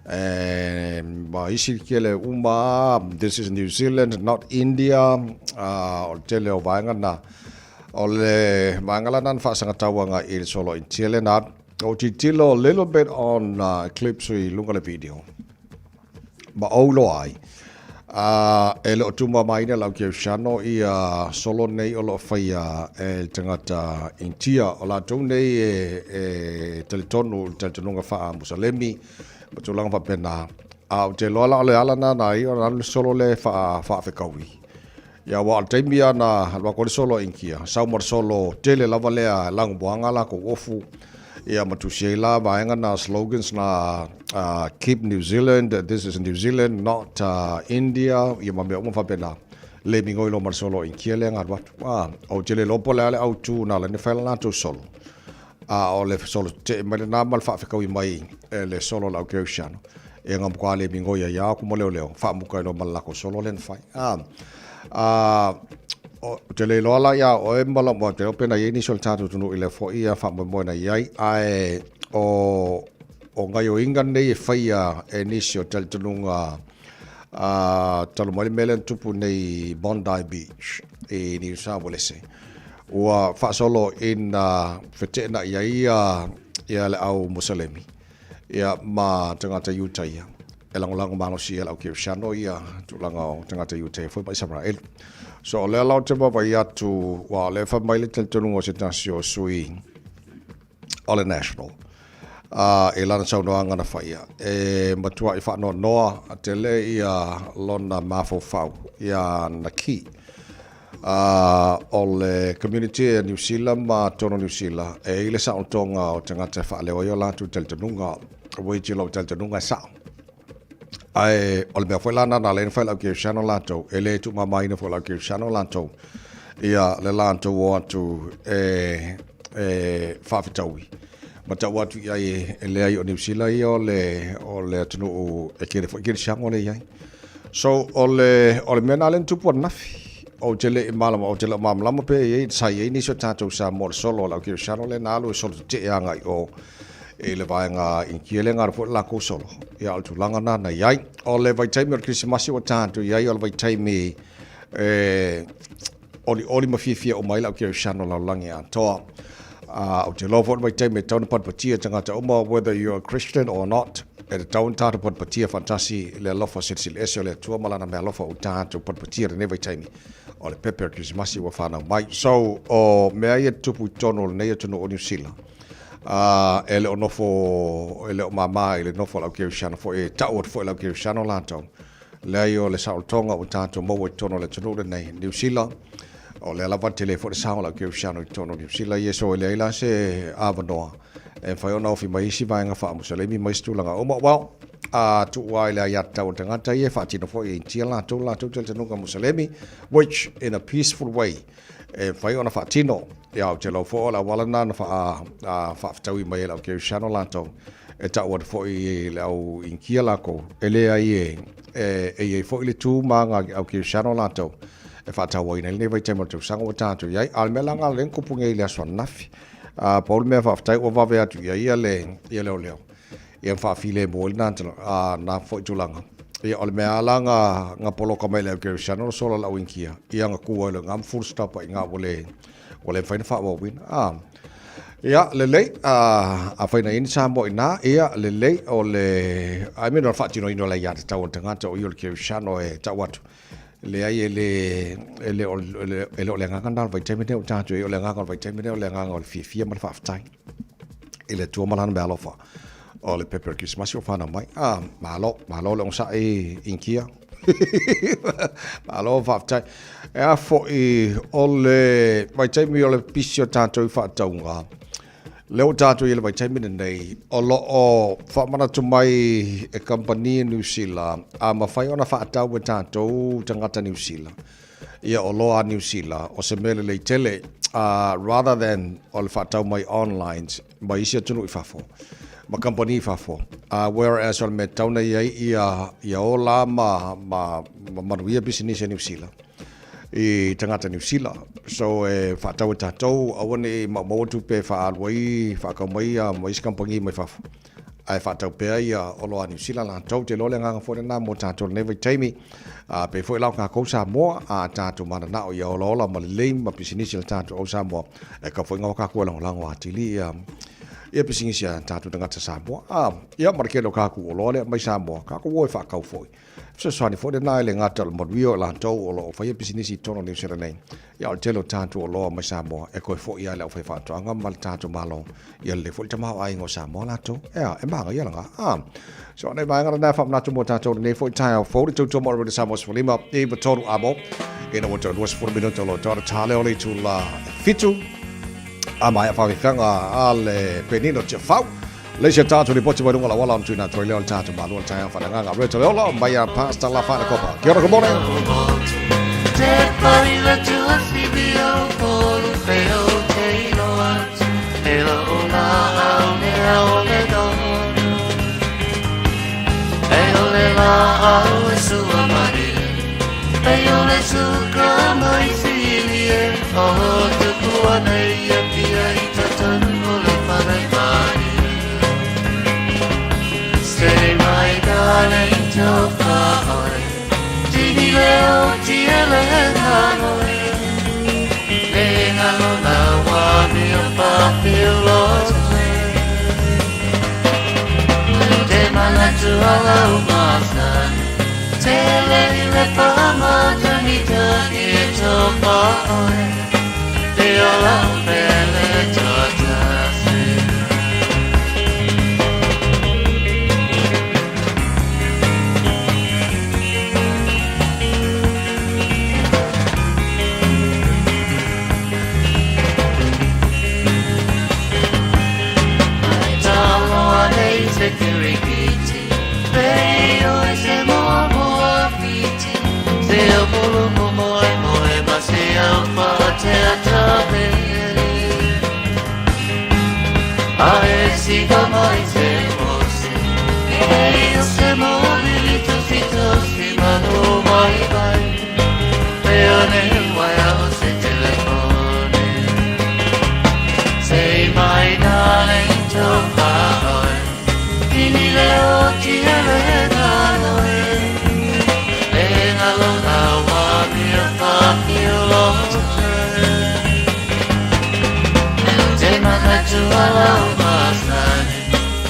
and isi kele uma, this is New Zealand, not India, o tele o vaenga na, o le mangala nan whasangatawanga i solo in tele na, o titilo a little bit on clips i lunga le video. Ma aulo ai, e le o tuma maina lau kia shano i solo nei o lo whaia e tangata intia o la tau nei e teletonunga wha Musalemi ma tulanga wha pena o te loala o le alana na i o na solo le wha whikaui ia wa al taimia na halwa kore solo inkia saumar solo tele lava lea langu buanga la ko ofu Ia matusiela vaenga na slogans na keep New Zealand, this is New Zealand, not India. Ia mamea umafapena le mingoi lo marsolo in kiele ngarwa. O jele lo polale au tu na le nefela na tu solo. O le solo te mele na mal fa fika mai le solo la ke ushano. E ngam kwa le mingoi ya ku mo leo fa mu ka no malako solo len fai. Jele lo ala ya o e mala mo te opena ye ni sol tatu tunu ile fo ia fa mo na yai ai o ngai o inga nei e fai e nisio tel tununga talo mali melen tupu nei Bondi Beach e New South Wales. Ua fa solo in fetena ia le au Musalemi. Ia ma tangata Utah ia. E langolango malo si e lau ke shano ia tulanga tangata Utah foi mai Israel. So le lau te baba ia tu wa le fa mai le tel tununga se tasio sui All National. E lana sau noa ngana whaia. E matua i whanau noa a te le ia lona mafo whau ia na ki. O le community e New Zealand ma tono New Zealand. E ile sao tonga o te ngata whaaleo i o latu teltanunga. Wai jilo teltanunga sao. Ai o le mea whailana na lena whailau ki shano lato. E le tu mamaina whailau ki shano lato. Ia le lanto o atu whawhitaui. Mata watu ia e lea i o New Zealand ia o le tunu e kere siango le iai. So o le mena len tupu nafi. O jele i malama o jele mamalama pe i sai e niso tātou sa mo le solo la kere siango le nalo e solo te anga i o e le vaenga in kiele ngara po la ko solo. Ia al tulanga na iai. O le vaitaimi o Krismasi o tātou iai o le vaitaimi oli mafifia o mai la kere siango la langi a toa. O te lovo mai te me tauna patpatia tangata uma whether you're a Christian or not. E te taun tātou patpatia fantasi le lofa sirsil ese o le tua malana mea lofa o tātou patpatia re nevai taimi. O le pepe Krismasi wa whanau mai. So o mea ia tupu tono le neia tunu o New Zealand. E le o nofo, e le o mama e le nofo lau keu shano fo e tau at fo e lau keu shano lantou. Lei o le saoltonga o tātou mau e tono le tunu le nei New Zealand. O le ala vantele fo le sao la ke usiano i tono ni sila yeso le ila se avanoa e fai ona ofi mai si vaenga fa musalemi mai stulanga o well tu wai le ya tau tangata ye fa tino fo i tia la tu tel nunga musalemi which in a peaceful way e fai ona fa tino ya te lo fo la wala na fa tau i mai la ke usiano la to e tau wa fo i le au in kia la ko ele ai e fo i le tu manga au ke usiano la to e whātawa ina nei vai taimau tau sanga o tātou iai al mea langa len kupunga i lea swan nafi paul mea whaafitai o wawe atu ia leo ia whaafile mo ili nātana nā whaitulanga ia al mea langa ngā poloka mai leo kere siano sola lau inkia ia ngā kua ilo ngam full stop i ngā wale whaina whaawa wina ia lelei a whaina ini Samoa ina ia lelei o le ai mena whaatino ino la ia te tau o tangata o i o le kere siano e tau atu le ai ele o le nganga vai taimi o tātou o le nganga vai taimi o le nganga o le Fiafia ma le whaafitai ele tua malana me alofa o le pepe Krismasi o whana mai malo le onsa e inkia malo whaafitai e a fo i o le vai taimi o le pisi o tātou i whaataunga leo tātou i le vai taimi nei o lo o whamana tu mai e company New Zealand a mawhai ona whaatau e tātou tangata New Zealand ia o loa New Zealand o se mele lei tele rather than o le whaatau mai online mai isia tunu i whafo ma company i whafo whereas o le me tauna iai ia o la ma manuia business e New Zealand i tangata New Zealand. So whaatau e tātou, awane mawatu pe whaaluai, whaakau mai mai iskampangi mai whafu. Ai whaatau pēa ia oloa New Zealand, la tau te lole nganga fōre nā mō tātou never taimi, pe fōi lau ngā kou Samoa, tātou mana nao ia ola ma lelei, ma pisinisi la tātou o Samoa, ka fōi ngā waka kua lango atili, ia pisinisi a tātou tangata Samoa. Ia marakelo kāku o lole mai Samoa, kāku oi whaakau fōi. So swani fo de na le ngata le modwio la to o lo fa ye business tono ni sera nei ya o telo tanto o lo ma Samoa e ko fo ia le fa fa to anga mal tanto malo ya le fo te ma ai ngo Samoa la to e ma ga ya nga so nei ba nga na fa na to mo tanto nei fo Taeao fo to mo ro de Samoa fo lima e ba toru abo e no to was for minuto lo to tale o le tu la fitu a mai whakikanga a le penino te whau. Le se tātou ni poti mai runga la wala on tuna toi leo le tātou malu on taia whananga. Reto le ola, mai a pastor la whana kopa. Kia ora, good morning. Te paila tua whiwio polu wheo te iloat. E la o la au mea o le dono. E o le la au e sua mari. E o le suka mai filie. O te kua nei e pia i tatanu o le whanai mari. Stay my darling, tau whaoi. Tini leo tia le hanoi. Le ngalo na wami o papi o lote. Te manatu ala o masan. Te lehi le pamata ni tani e tau whaoi. Te ola o pele tau tasi. Te kirikiti, peo e se moa moa fiti. Se o pulu mo moe moe ma se au wha te atape. A e si ka mai te mose. E o se moa milito fito si manu mai mai. Peo ne wai au se telefone. Say my darling to whaoi. Tini leo tia le ngaloe. Le ngalo na wami o papi o lote. Te manatu ala o masane.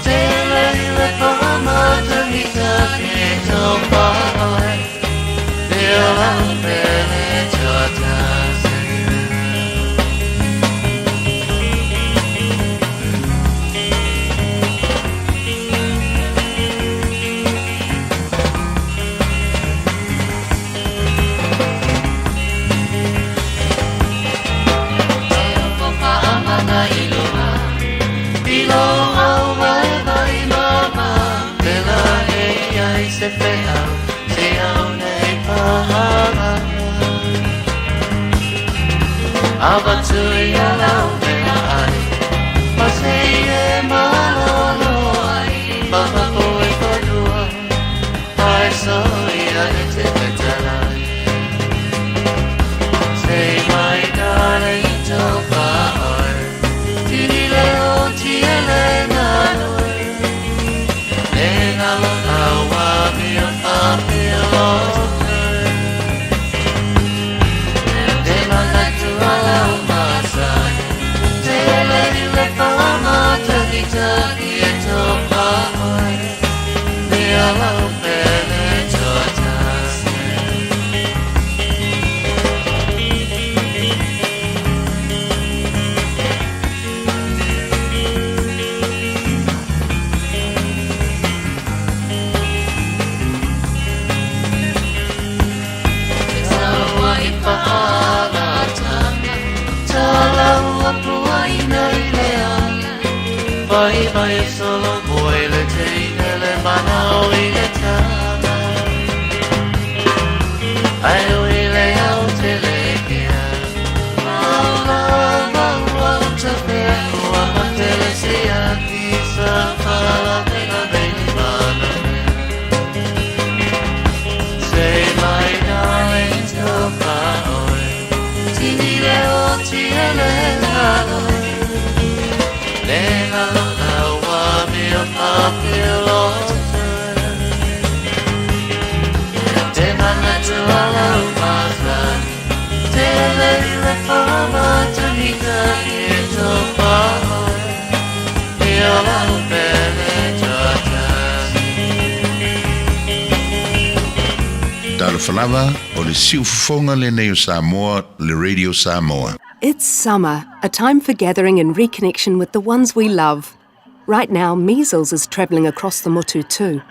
Te lehi le pamata ni take to whaoi. Te ola pele tua tase. Ilo au mai mai mama. Te la e ai se wheau. Se au nei pahama. Awa tui alau mea ai. Ma se e malolo ai. Mama koe whanua. Ai so ia e te petalai. Say my darling to whaoi. Tini leo tia le ngaloe. Le ngalo na wami o papi o lote. Te manatu ala o masane. Te lehi le pamata ni taki e to whaoi. Me ala o pele toa tase. Vai vai solo vuoi le teine le manao i le tama. Ai ui le au te le kia. Maula maua te pekua ma te le sia ki sa pala te na beni mana. Say my darling to whaoi. Tini leo tia le ngaloe. Le ngalo na wami o papi o lote. Te manatu ala o masani. Te lehi le pamata ni taki e to whaoi. Te ola o pele toa tasi. Talo whanawa o le siufonga le neo Samoa, le Radio Samoa. It's summer, a time for gathering and reconnection with the ones we love. Right now, measles is travelling across the motu too.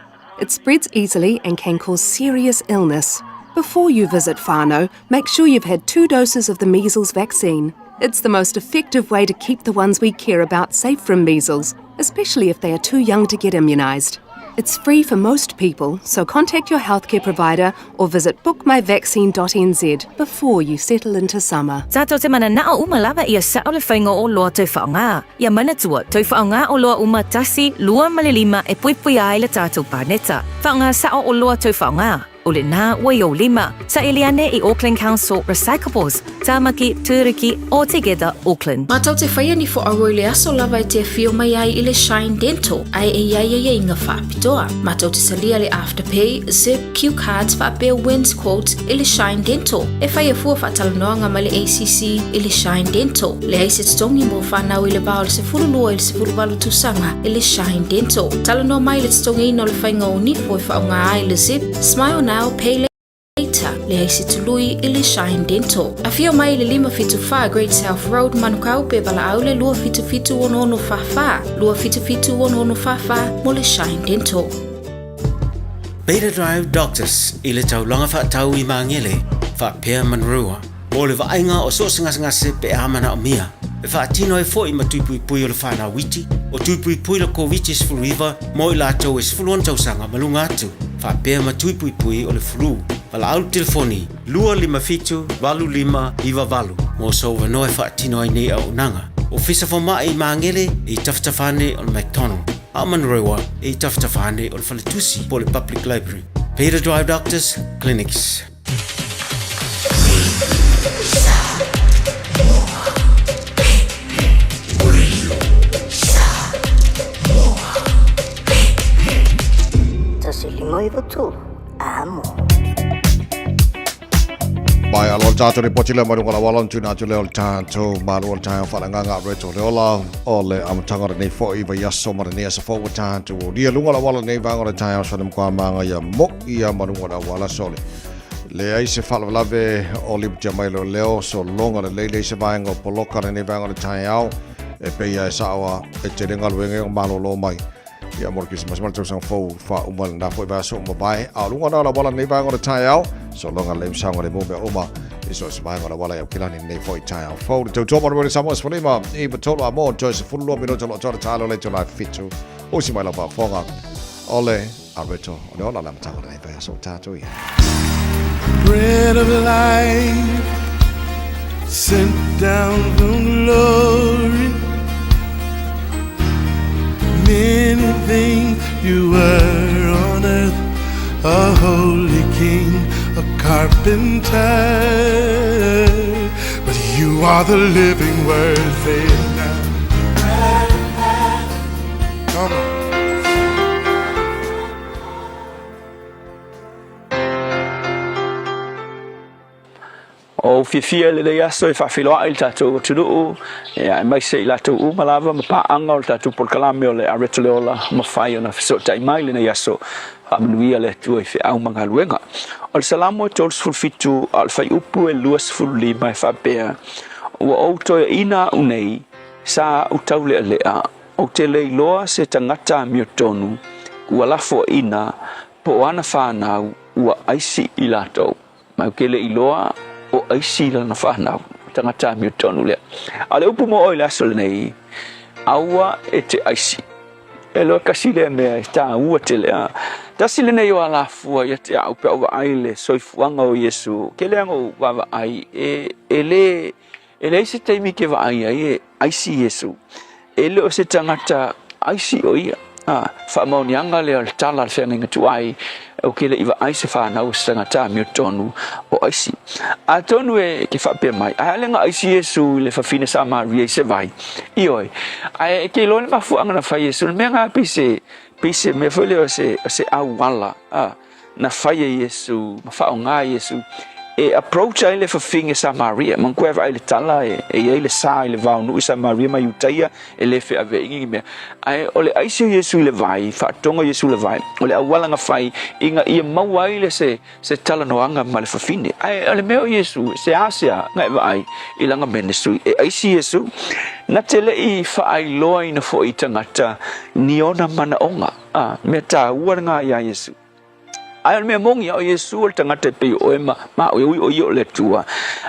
It spreads easily and can cause serious illness. Before you visit whānau, make sure you've had 2 doses of the measles vaccine. It's the most effective way to keep the ones we care about safe from measles, especially if they are too young to get immunised. It's free for most people, so contact your healthcare provider or visit bookmyvaccine.nz before you settle into summer. Zato te mana nao umalawa ia sao le whainga o loa tau whaonga. Ia mana tua, tau whaonga o loa umatasi, lua malilima e puipui ai le tātou pāneta. Whaonga sao o loa tau whaonga. O le nā wai o lima, sa Eliane i Auckland Council Recyclables, Tāmaki, Tūriki, o Together Auckland. Mātau te whaia ni fo aroi le aso lava e te whio mai ai i le Shine Dental, ai e iai e inga whapitoa. Mātau te salia le Afterpay, Zip, Q Cards, whapea Wins Quotes i le Shine Dental. E whaia fua whatalanoanga ma le ACC i le Shine Dental. Le aise tongi mo whanau i le bao le se furulua i le se furuwalu tusanga i le Shine Dental. Talanoa mai le tongi ino le whainga o nifo i whaonga ai le Zip, Smile Now, Pay Later, le aise tului i le Shine Dental. A whio mai le 575 Great South Road, Manukau pe bala au le lua fitu ono whawha. Lua fitu ono whawha mo le Shine Dental. Beta Drive Doctors i le taulanga whaatau i maangele, whaapea manrua, o le vaenga o so ngase pe amana o mia. E whaatino e fo i matuipui pui o le whana witi, o tuipui pui la COVID is furiva, mo i lātou es fuluan tausanga malunga atu. Whaapea matuipui pui o le flu. Wala au telefoni, 255-25 mo so wanoe whaatino ai nei au nanga. O fisa whama i maangele i taftafane o le McDonald. A manrewa i taftafane o le whaletusi po le Public Library. Beta Drive Doctors Clinics. Mai alon tātou ni potile mai ngala walon tuna tu leo tātou malu al tātou whananganga reto leola o le amatangara nei fo iwa yaso mara nei asa fo wa tātou o ria lunga la wala nei vangora tātou sanam kwa manga ya mok ia marunga la wala sole. Le ai se whalawalawe o liputia mai leo so longa le leile se vaenga o poloka nei vangora Taeao e peia e sawa e te renga luenge o malo lo mai. Ia morkis mas mal sang fo fa umal na fo ba so mabai a lunga na la wala nei vangora Taeao so longa le sanga le mo be uma iso se vai ngora wala ya kilani nei foi Taeao fo to to mo Samoa sfolima e betolo amo Joseph fullo mi no to to talo le to la fitu o si mai la ba fonga ole areto no la lam tanga nei ba so tato ya Bread of life sent down from glory. Many things you were on earth, a holy king, a carpenter, but you are the living word. Say it now. Come on. O Fiafia le aso e whawhiloa il tātou o turu e mai se i lātou u malawa ma paanga o le tātou polkalame o le areto leola ma whai o na fiso tai mai le nei aso whamanuia le tua i whiau manga luenga. O le salamo e tōru sfulfitu al whai upu e luas fulima e whapea ua outo e ina unei sa utau lea lea o te leiloa se tangata mio tonu ua lafo ina po ana whanau ua aisi i lātou mai ke le iloa o aisi la na whanau tangata mi tonu lea. A le upu mo oi la sole nei aua e te aisi. E loa kasi lea mea e tā ua te lea. Tasi le nei o ala fua ia te au pe au ai le soifuanga o Yesu. Ke lea ngau wawa ai e le se teimi ke wa ai ai e aisi Yesu. E le o se tangata aisi o ia. Whamaunianga lea le tala le whenga tu ai o ke le iwa aise whanau tangata mi tonu o aisi. A tonu e ke whapea mai. A lenga aisi Yesu le whawhine sa Maria se vai. Ioi. A ke lo le mafuanga na whai Yesu. Mea ngā pise me whele o se au wala. Na whai Yesu, ma whao ngā Yesu. E approach ai le whawhinge sa Maria. Man koe ai le tala e ei le sa i le vaunu i sa Maria mai utaia e le whea veingi mea. Ai o le aisi Yesu i le vai, whaatonga Yesu le vai. O le awalanga whai inga ia mau ai le se tala noanga ma le whawhine. Ai o le meo Yesu se asea ngai vai i langa menesu. E aisi Yesu na te le i whaai loa ina fo i tangata ni ona mana onga. Me tā ua ngā ia Yesu. Ai me mongi o Yesu o tangata pe o ema ma o i o le tua.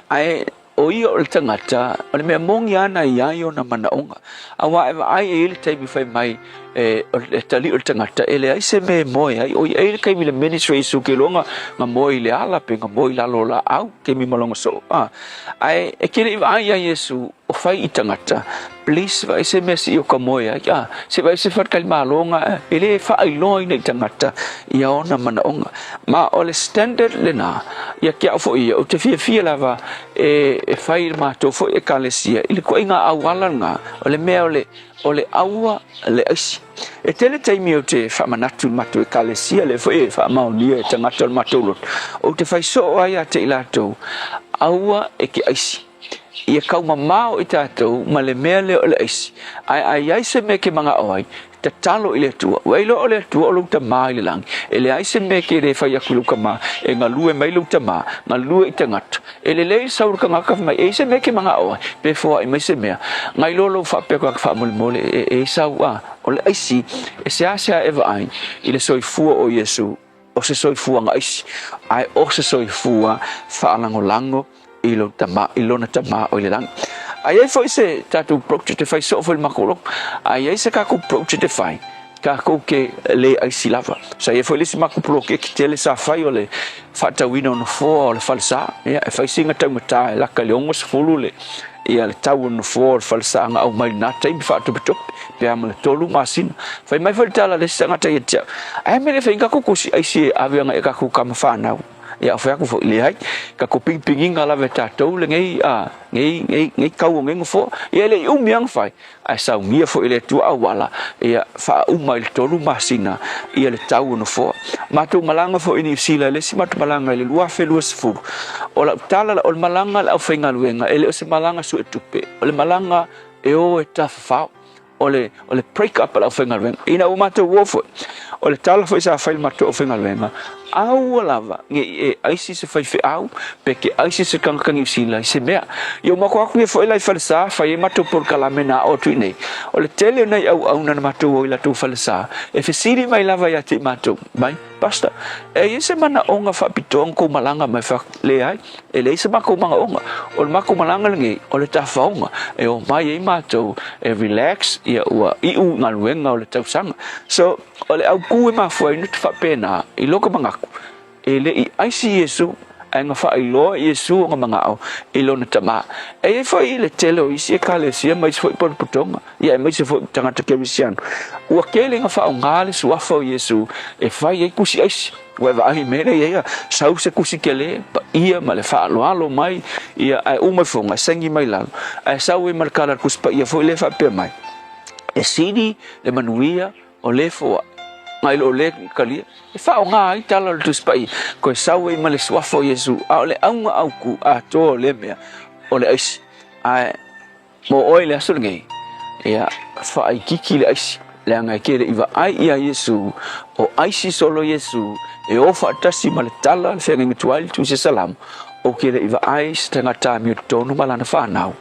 Ai o o ia o le tangata o le mea mongi ana ia i o na manaonga a wa eva ai e le taimi fai mai o le tali o le tangata e le ai se me moe ai o ia e le kaimi le ministry su ke longa nga moe le ala pe nga moe la lola au ke mi malonga so ai e kere iwa ai a Yesu o fai i tangata please vai se me si o ka moe ai se vai se fat kali malonga e le fa ai loi nei tangata ia o na manaonga ma o le standard le na ia kia fo ia o te fia lava e fai matou fo e kalesia ile ko inga awala nga o le mea o le aua le aisi e tele taimi o te whamanatu matou e kalesia le fo e whamaunia e tangata o matou o te fai so ai a te ilatou aua e ke aisi ia kauma mao i tātou ma le mea le o le aisi ai se me ke mga oai ta talo i le tua wailo o le tua o luta maa i le langi e le aise me ke re fai aku luka maa e ngā lue mai luta maa ngā lue i te ngata e le lei sauru ka ngaka mai e se me ke mga oai pe fua i mai se mea ngai lolo whapea kwa ka whamole mole e sau o le aisi e se asea eva ain i le soifua o Yesu o se soifua ngā aisi ai o se soifua whaalango lango i lona tama o le langi ai ai foi se tatu approach te fai so foi makolo ai se ka ko approach te fai ka ko ke le ai silava sa ai foi le si makolo ke tele sa fai ole fata wino no fo le falsa ia e fai singa tangata la ka le ongos fulule ia le tau no fo falsa nga au mai na tai fata betok pe am le tolu masin fai mai fai tala le sanga tai tia ai me le fai ka ko si ai si avia nga ka ko kam fa na ia fa ko fo le ai ka ko ping pinginga la veta to le ngai kau ngai ngofo ia le umiang fai ai sa ngia fo ile tu awala ia fa umai le tolu masina ia le tau no fo matu malanga fo ini sila le si matu malanga le lua fe lua fu o la tala o malanga la fenga luenga ele o se malanga su etupe o le malanga e o e tafa o le break up la fenga luenga ina o matu wo fo o le tala fo sa fai matu o fenga luenga au lava nge e aisi se fai fe au peke aisi se kankangi sila se mea yo mako aku e foi lai falsa fai mato por kalamena o tuine o le tele nei au na mato o ila tu falsa e fe siri mai lava ya te mato mai basta e se mana onga fa pitong ko malanga mai fa le ai e le se mako manga onga o mako malanga nge o le ta faunga e o mai e mato e relax ia ua i u ngaluenga o le tau sanga so o le au ku e ma foi no fa pena i loko manga ele i aisi Yesu ai nga fa ilo Yesu nga mga au ilo na tama e foi le telo i se kale sia mai foi por putonga ia mai se foi tanga te kerisian o kele nga fa ngale su afo Yesu e fai e kusi aisi wa ai mele ia sau se kusi kele ia ma le fa alo mai ia ai uma fonga sengi mai lan ai sau e markala kuspa ia foi le fa pe mai e sidi le manuia o le fo mai lo le kalia e fa o nga i tala tu spai ko sau e male swafo Yesu a le anga au ku a to le mea o le ais ai mo oi le asul ngai ia fa ai kiki le ais le anga ke le iwa ai ia Yesu o aisi solo Yesu e o fa tasi male tala le fenga ngitual tu se salam o ke le iwa ai stanga ta mi tonu malana fa nau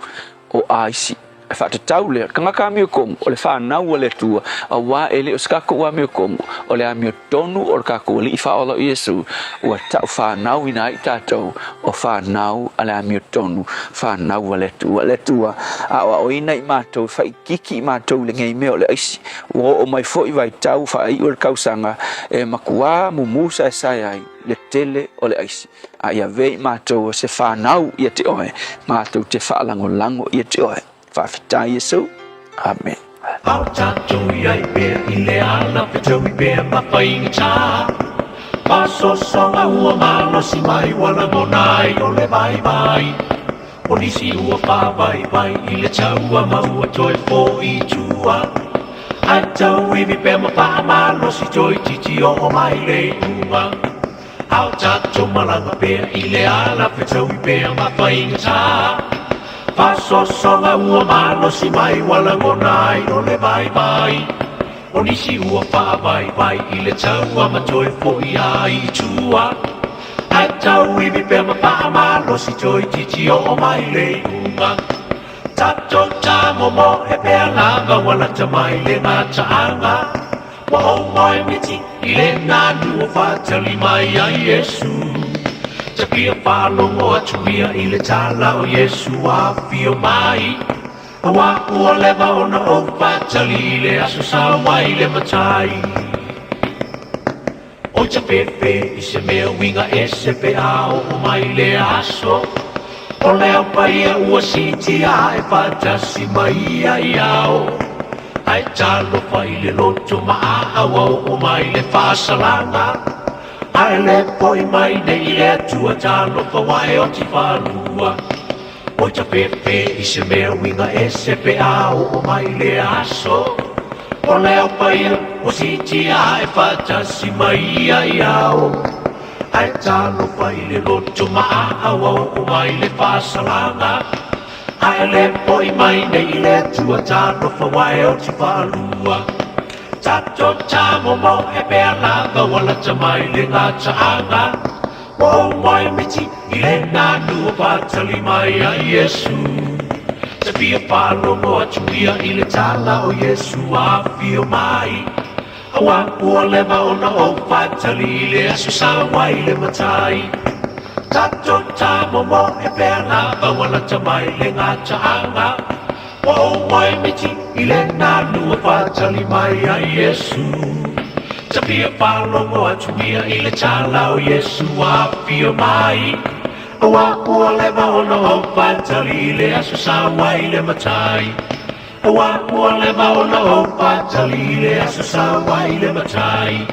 o aisi fa te tau le kanga ka mi kom o le fa na o le tua a wa ele o ska ko wa mi kom o le ami tonu o ka ko li fa o Yesu o ta fa na ina i tatou o fa na o le ami tonu fa na o le tua a o ina i matou fa kiki matou le ngai me o le isi o mai fo i vai tau fa i o kausanga e makua mu musa sai ai le tele o le isi a ia ve matou se fa na ia te oe matou te fa lango ia te oe Fiafia Yesu. Amen. Au tato iai pea I le ala pe tau I pea mapainga tā Paso songa ua malo si mai wala monai o le vai vai O nisi ua pa vai vai I le taua maua toi po I tua Ai tau I mi pea mapa malo si toi titi o mai le ua Au tato malanga pea I le ala pe tau I pea mapainga tā Paso songa ua malo si mai wala ngonai o le vai vai O nisi ua pa vai vai I le taua matoe po I ai tua Ai tau I mi pema pa malo si toi titi o mai le unga Tato ta momo e pea langa wala ta mai le ngā taanga Wa o mai miti I le ngā nua fatali mai ai Yesu Te pia whalongo atuia I le tala o Yesu a fio mai. Awa ua lewa ona o patali le aso sawa I le matai. O te pepe I se mea winga e se pe ao o mai le aso. O leo paia ua siti a e patasi mai ai ao. Ai talo fai le loto maa awau o mai le whasalanga. Ai le poi mai nei le atua talo whawai o ti whanua. O te pepe I se mea winga e se pe ao o mai le aso. O leo paia o siti a e patasi mai ai ao. Ai talo fai le loto maa awau o mai le whasalanga. Ai le poi mai nei le tua tano whawai o ti whalua. Tato tamo mo e pēr langa wala ta mai le ngā taanga. O mai miti I le ngā nua patali mai a Yesu. Te pia palo mo atuia I le tala o Yesu a fio mai. Awa ua lewa ona o patali le asu sawa I le matai. Tato tamo mo e pēr langa wala ta mai le ngā taanga. O mai miti I le ngā nua patali mai a Yesu. Te pia whalongo atuia I le tala o Yesu a fio mai. Awa ua lewa ona o patali le asu sawa I le matai. Awa ua lewa ona o patali le asu sawa I le matai.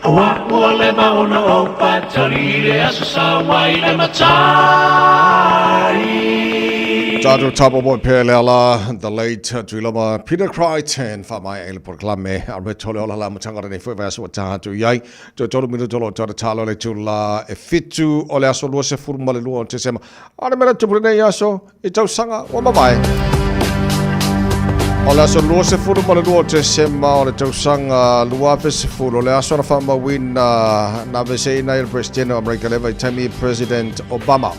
Awa ua lewa ona o patali le asu sawa I le matai. Tatu tapo mo Pelela, the late Tuilama Peter Crichton, Famai El Proclame, Arbetole Ola Mutanga de Fuvas, what Tatu Yai, to Tolu to Talo Tula, a fitu, Oleaso Lose Furmalu, Tisem, Armera to Bruneaso, Ito Sanga, or Mamai. Oleaso Lose Furmalu, Tisem, or Ito Sanga, Luapis Fur, Oleaso Fama win Navese Nail President America Leva Temi President Obama.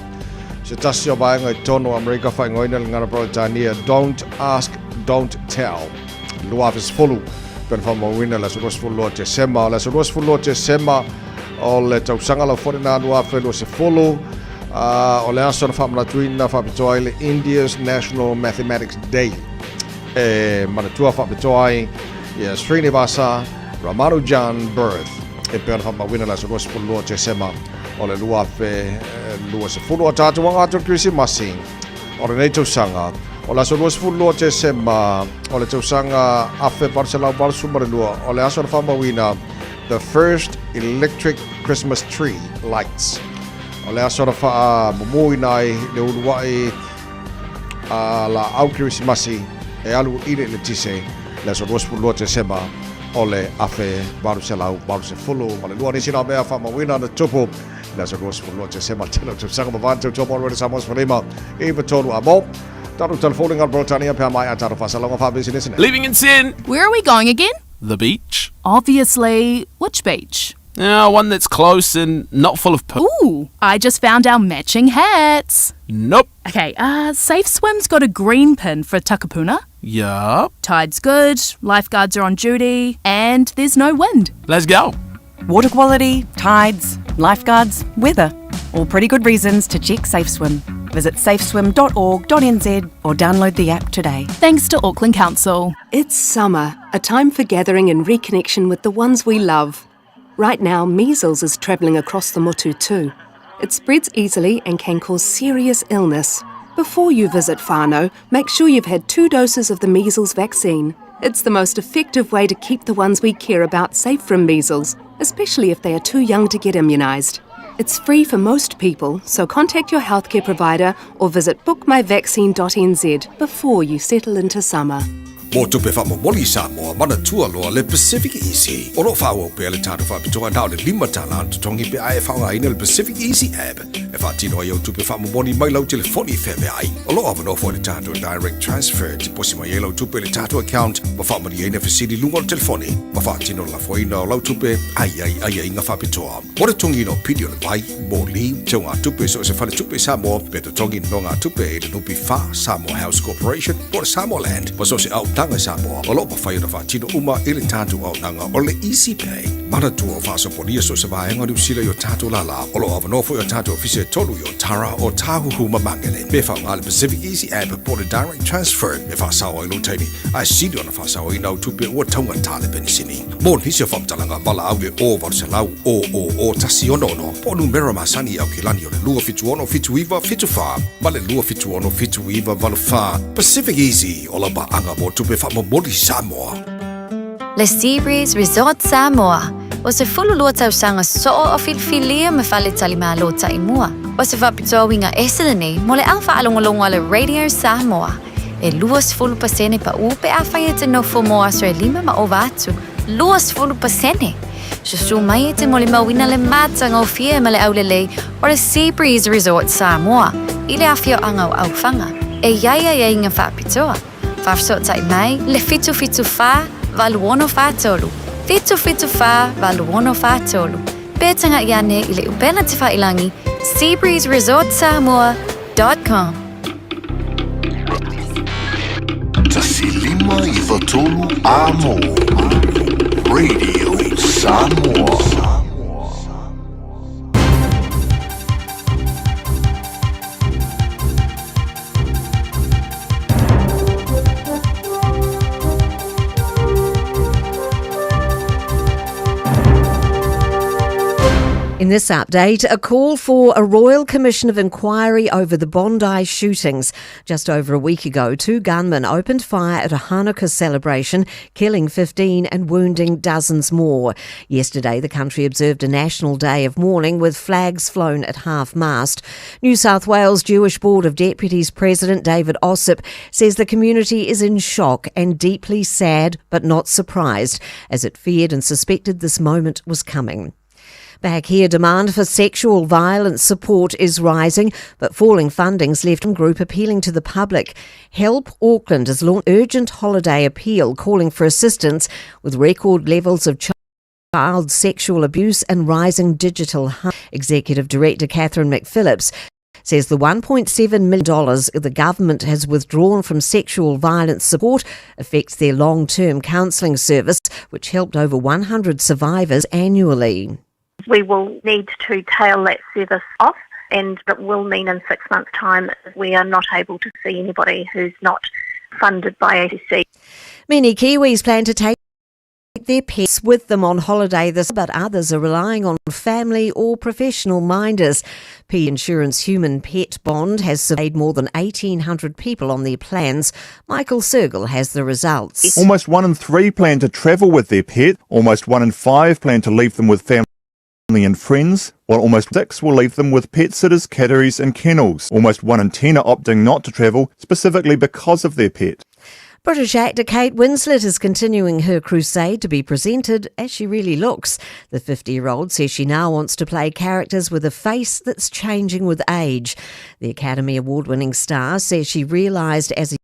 Se tasio baenga I tono Amerika whaingoina ngana Britania, don't ask, don't tell. Luafis fulu, pen whamawina la suros fulu te sema, la suros fulu te sema, o le tausanga la whorina luafe lo se fulu, o le aso na whamanatuina whapitoai le India's National Mathematics Day. Manatua whapitoai, Srinivasa Ramanujan birth. E pen whamawina la suros fulu te sema, o le luafe lua se fulu a tātua ngātou Krisimasi o le nei tausanga o la solua se fulu te sema o le tausanga afe parselau balsu marelua o le aso na whamawina the first electric Christmas tree lights o le aso na wha mumui nai le uluwai la au Krisimasi e alu ine le tise le solua se fulu te sema o le afe parselau balsu fulu ma le lua nisi na mea whamawina na tupu Nasa Rose for Lodge Sema Tino to Sangamavanto to Morris Samos for Lima, Eva Tolu Amo, Taru telefoning on Brotania Pamai at Tarafasa Long of our business. Leaving in sin. Where are we going again? The beach. Obviously. Which beach? One that's close and not full of Ooh, I just found our matching hats. Nope. Okay, Safe Swim's got a green pin for Takapuna. Yup. Tide's good, lifeguards are on duty, and there's no wind. Let's go. Water quality, tides, lifeguards, weather. All pretty good reasons to check SafeSwim. Visit safeswim.org.nz or download the app today. Thanks to Auckland Council. It's summer, a time for gathering and reconnection with the ones we love. Right now, measles is travelling across the motu too. It spreads easily and can cause serious illness. Before you visit whānau, make sure you've had 2 doses of the measles vaccine. It's the most effective way to keep the ones we care about safe from measles, especially if they are too young to get immunised. It's free for most people, so contact your healthcare provider or visit bookmyvaccine.nz before you settle into summer. Mo tupe whamomoli Samoa, mana tua loa le Pacific Easy. Oro whaua pe le tātu whapitoa nao le 5 tala tongi pe ai whaunga ina le Pacific Easy app. E whaatino au tupe whamomoli mai lau telefoni wheme ai. Olo awano fo le tātu direct transfer, ti posi mai lau tupe le tātu account, ma whamari aina fasiri lunga o telefoni. Ma whaatino la foina o lau tupe, ai inga whapitoa. Mo le tongi no pidio le vai, mo li, te ngā tupe so se whale tupe Samoa, pe to tongi no ngā tupe e le nupi wha Samoa House Corporation, mo le Samoa Land, ma so se au langa Samoa o lo pa fai na fa tino uma ile tatu au nanga o le easy pay mana tu o fa so polia so se vai ngari usila yo tatu lala o lo avano fo yo tatu office tolu yo tara o tahu huma mangele be fa ngal Pacific Easy app for the direct transfer be fa sa o lo tani I see you na fa sa o ina tu pe o tonga tale ben sini mo hisi fam talanga bala au o va se lau o tasiono no ponu mera masani au kilani o le lua fitu ono fitu iva fitu fa male lua fitu ono fitu iva valu fa Pacific Easy o la ba anga mo tu pe fa mo modi Samoa Le Seabreeze Resort Samoa o se fulu lua tausanga so o filfilia me fale talima lota i mua o se whapitoa winga eselene mo le alfa alongolongo le Radio Samoa e luas fulu pasene pa upe a whaiete no fomo asre lima ma o vatu luas fulu pasene Susu mai te mo le mawina le matanga o fie ma le aulele o le Seabreeze Resort Samoa i le afio anga o aufanga e iaia inga whapitoa whafsota i mai le fitu wha valuono whātolu fitu wha valuono whātolu pētanga iane i le upena te whailangi seabreezeresortsamoa.com Tasilima i Vatolu Amo Radio Samoa. In this update, a call for a Royal Commission of Inquiry over the Bondi shootings. Just over a week ago, 2 gunmen opened fire at a Hanukkah celebration, killing 15 and wounding dozens more. Yesterday, the country observed a national day of mourning with flags flown at half-mast. New South Wales Jewish Board of Deputies President David Ossip says the community is in shock and deeply sad but not surprised, as it feared and suspected this moment was coming. Back here, demand for sexual violence support is rising, but falling funding's left a group appealing to the public. Help Auckland has launched an urgent holiday appeal calling for assistance with record levels of child sexual abuse and rising digital harm. Executive Director Catherine McPhillips says the $1.7 million the government has withdrawn from sexual violence support affects their long-term counselling service, which helped over 100 survivors annually. We will need to tail that service off, and it will mean in 6 months' time we are not able to see anybody who's not funded by DEC. Many Kiwis plan to take their pets with them on holiday but others are relying on family or professional minders. P Insurance Human Pet Bond has surveyed more than 1,800 people on their plans. Michael Sergel has the results. Almost 1 in 3 plan to travel with their pet. Almost 1 in 5 plan to leave them with family and friends, while almost 6 will leave them with pet sitters, catteries and kennels. Almost 1 in 10 are opting not to travel, specifically because of their pet. British actor Kate Winslet is continuing her crusade to be presented as she really looks. The 50-year-old says she now wants to play characters with a face that's changing with age. The Academy Award-winning star says she realised as a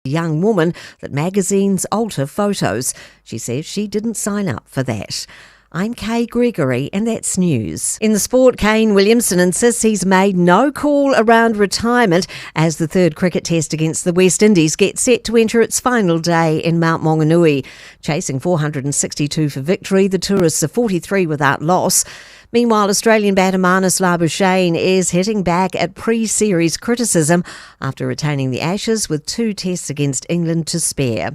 young woman that magazines alter photos. She says she didn't sign up for that. I'm Kay Gregory and that's news. In the sport, Kane Williamson insists he's made no call around retirement as the 3rd cricket test against the West Indies gets set to enter its final day in Mount Maunganui. Chasing 462 for victory, the tourists are 43 without loss. Meanwhile, Australian batter Marnus Labuschagne is hitting back at pre-series criticism after retaining the Ashes with 2 tests against England to spare.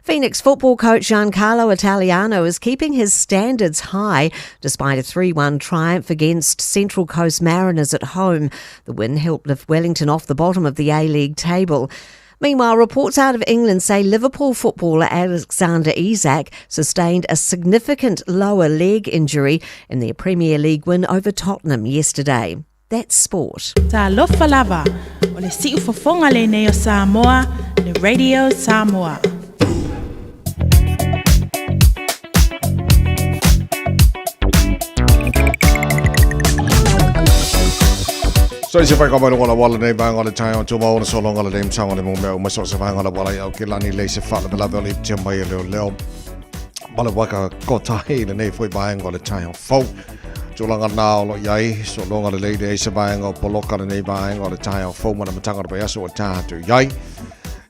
Phoenix football coach Giancarlo Italiano is keeping his standards high despite a 3-1 triumph against Central Coast Mariners at home. The win helped lift Wellington off the bottom of the A-League table. Meanwhile, reports out of England say Liverpool footballer Alexander Isak sustained a significant lower leg injury in their Premier League win over Tottenham yesterday. That's sport. Talofa lava, o le si'u fofonga le nei o Samoa, le Radio Samoa. So se vai kamai ngola wala nei bang ngola Taeao tu mau so long ngola dem sang ngola mo me mo so se vai ngola wala au kilani le se fa la veli te mai leo mala waka ko tai le nei foi bang ngola Taeao fo Chulanga now lo yai so long le le se vai ngo poloka le nei bang ngola Taeao fo mana matanga ba so ta tu yai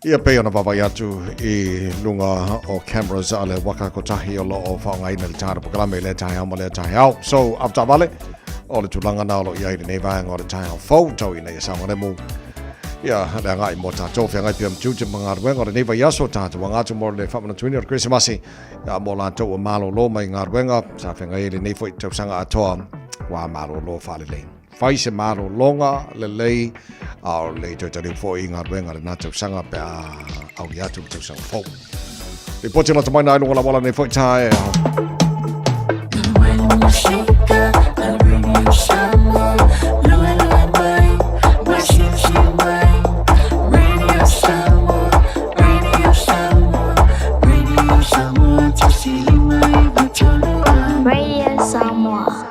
Ia pe ona baba yatu I lunga o cameras ale waka kotahi o lo o whaongai na le tāra pakalame le Taeao ma le Taeao. So, after vale, o le tūlanga na o lo iai nei vanga o le Taeao fau, tau I nei sanga le mu. Ia, le ngai mo tātou whiangai pia mtūte mga ruenga o le neiva yaso tātou wa ngātu mo le whamana tuini o le Christmasi. Ia mo la tau o malo lo mai ngā ruenga, sa whiangai le neifo I tau sanga atoa, wa malo lo whale le. Whai se maro longa le lei au le tau tari fo I ngā ruenga le nātou sanga pe au li atu tau sanga fau. Le pote la tamai nai lunga la wala nei fo I tae. When you shake up and bring you some more, Lua mai, washing she mai, radio Samoa, radio Samoa, radio Samoa, Tasili mai, Vatulu, radio Samoa.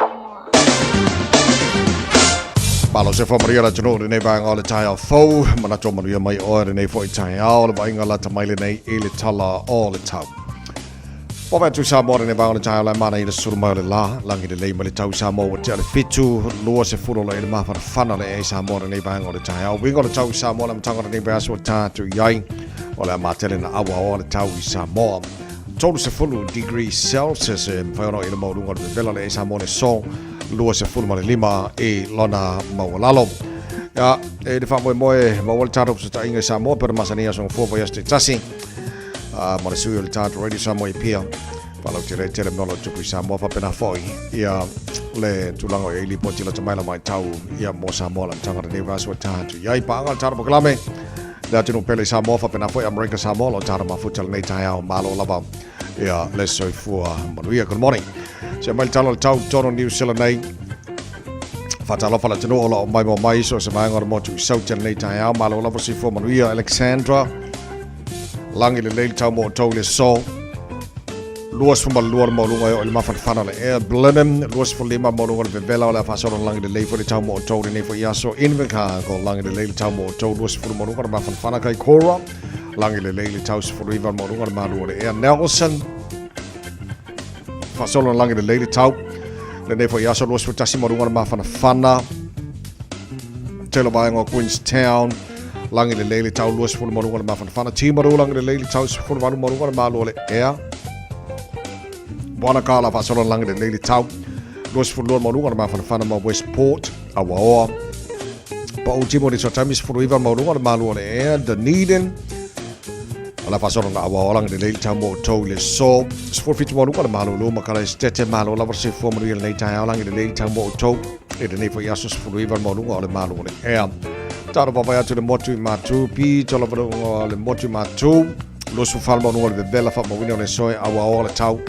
Malo se fa Maria la tino le nei vanga o le Taeao fau, mana tō manuia mai o le nei fo I Taeao, le vainga la tamaile nei I le tala o le tau. Pōpea tu Samoa nei vanga o le Taeao lai mana I le suru mai o le la, langi le lei ma le tau Samoa wa te ale fitu, lua se furo la I le mawhara whana le e Samoa nei vanga o le Taeao. Winga o le tau Samoa la matanga nei beaso o tātu iai, o le amatele na awa o le tau I Samoa. Tolu se fulu degree Celsius e mwhaono I le maurunga le vela le e Samoa le so, lua se fulu ma le lima I lona mawalalo. Ia, e le wha moe mawale tātou sa ta inga Samoa, pero masania song fōpa yaste tasi. Ma le sui o le tātou radio Samoa I pia. Whalau te re tere molo tupu I Samoa whapena foi. Ia, le tulango e ili poti la tamaila mai tau. Ia mo Samoa la mtangara ne vasu o tātou. Ia I paanga le tātou pakalame. Lea tino pele Samoa whapena foi Amerika Samoa lo tātou mafuta le nei Taeao malo lava. Ia, le soifua manuia. Good morning. Se mai talo le tau tono New Zealand nei. Whatalofa la tino ola o mai mo mai so se mai ngora mo tu sautel nei Taeao malo lava soifua manuia Alexandra. Langi le leili tau mo tau le so. Luas fuma luar mo lunga o le mawhanwhana le Air Blenheim. Luas fuma lima mo lunga le vevela o le whasoro langi le leifo le tau mo tau le neifo iaso. Invenka ko langi le leili tau mo tau. Luas fuma mo lunga le mawhanwhana kai Cora. Langi le leili tau se furu iwan mo lunga le malu o le Air Nelson. Whasoro langi le leili tau. Le neifo iaso luas fuma tasi mo lunga le mawhanwhana. Telo vaenga o Queenstown. Langi le leili tau luas fulu marunga le mawhanwhana. Timaru langi le leili tau se fulu marunga le malu o le Air. Wanakala whasoro langi le leili tau. Luas fulu marunga le mawhanwhana ma Westport. Awaoa. Pa o timo ni so tamis fulu iwan marunga le malu o le Air. Dunedin. Ala whasoro na awaoa langi le leili tau mo tau le so. Sfuru fitu marunga le malu lo makala estete malu la warse fu maruia le nei Taeao langi le leili tau mo tau. E de neifo iaso sfulu iwan marunga o le malu o le Air. Taro papa atu le motu I matu pi tola vadonga le motu matu losu falma nunga le vela fa mawina le soe awa o le tau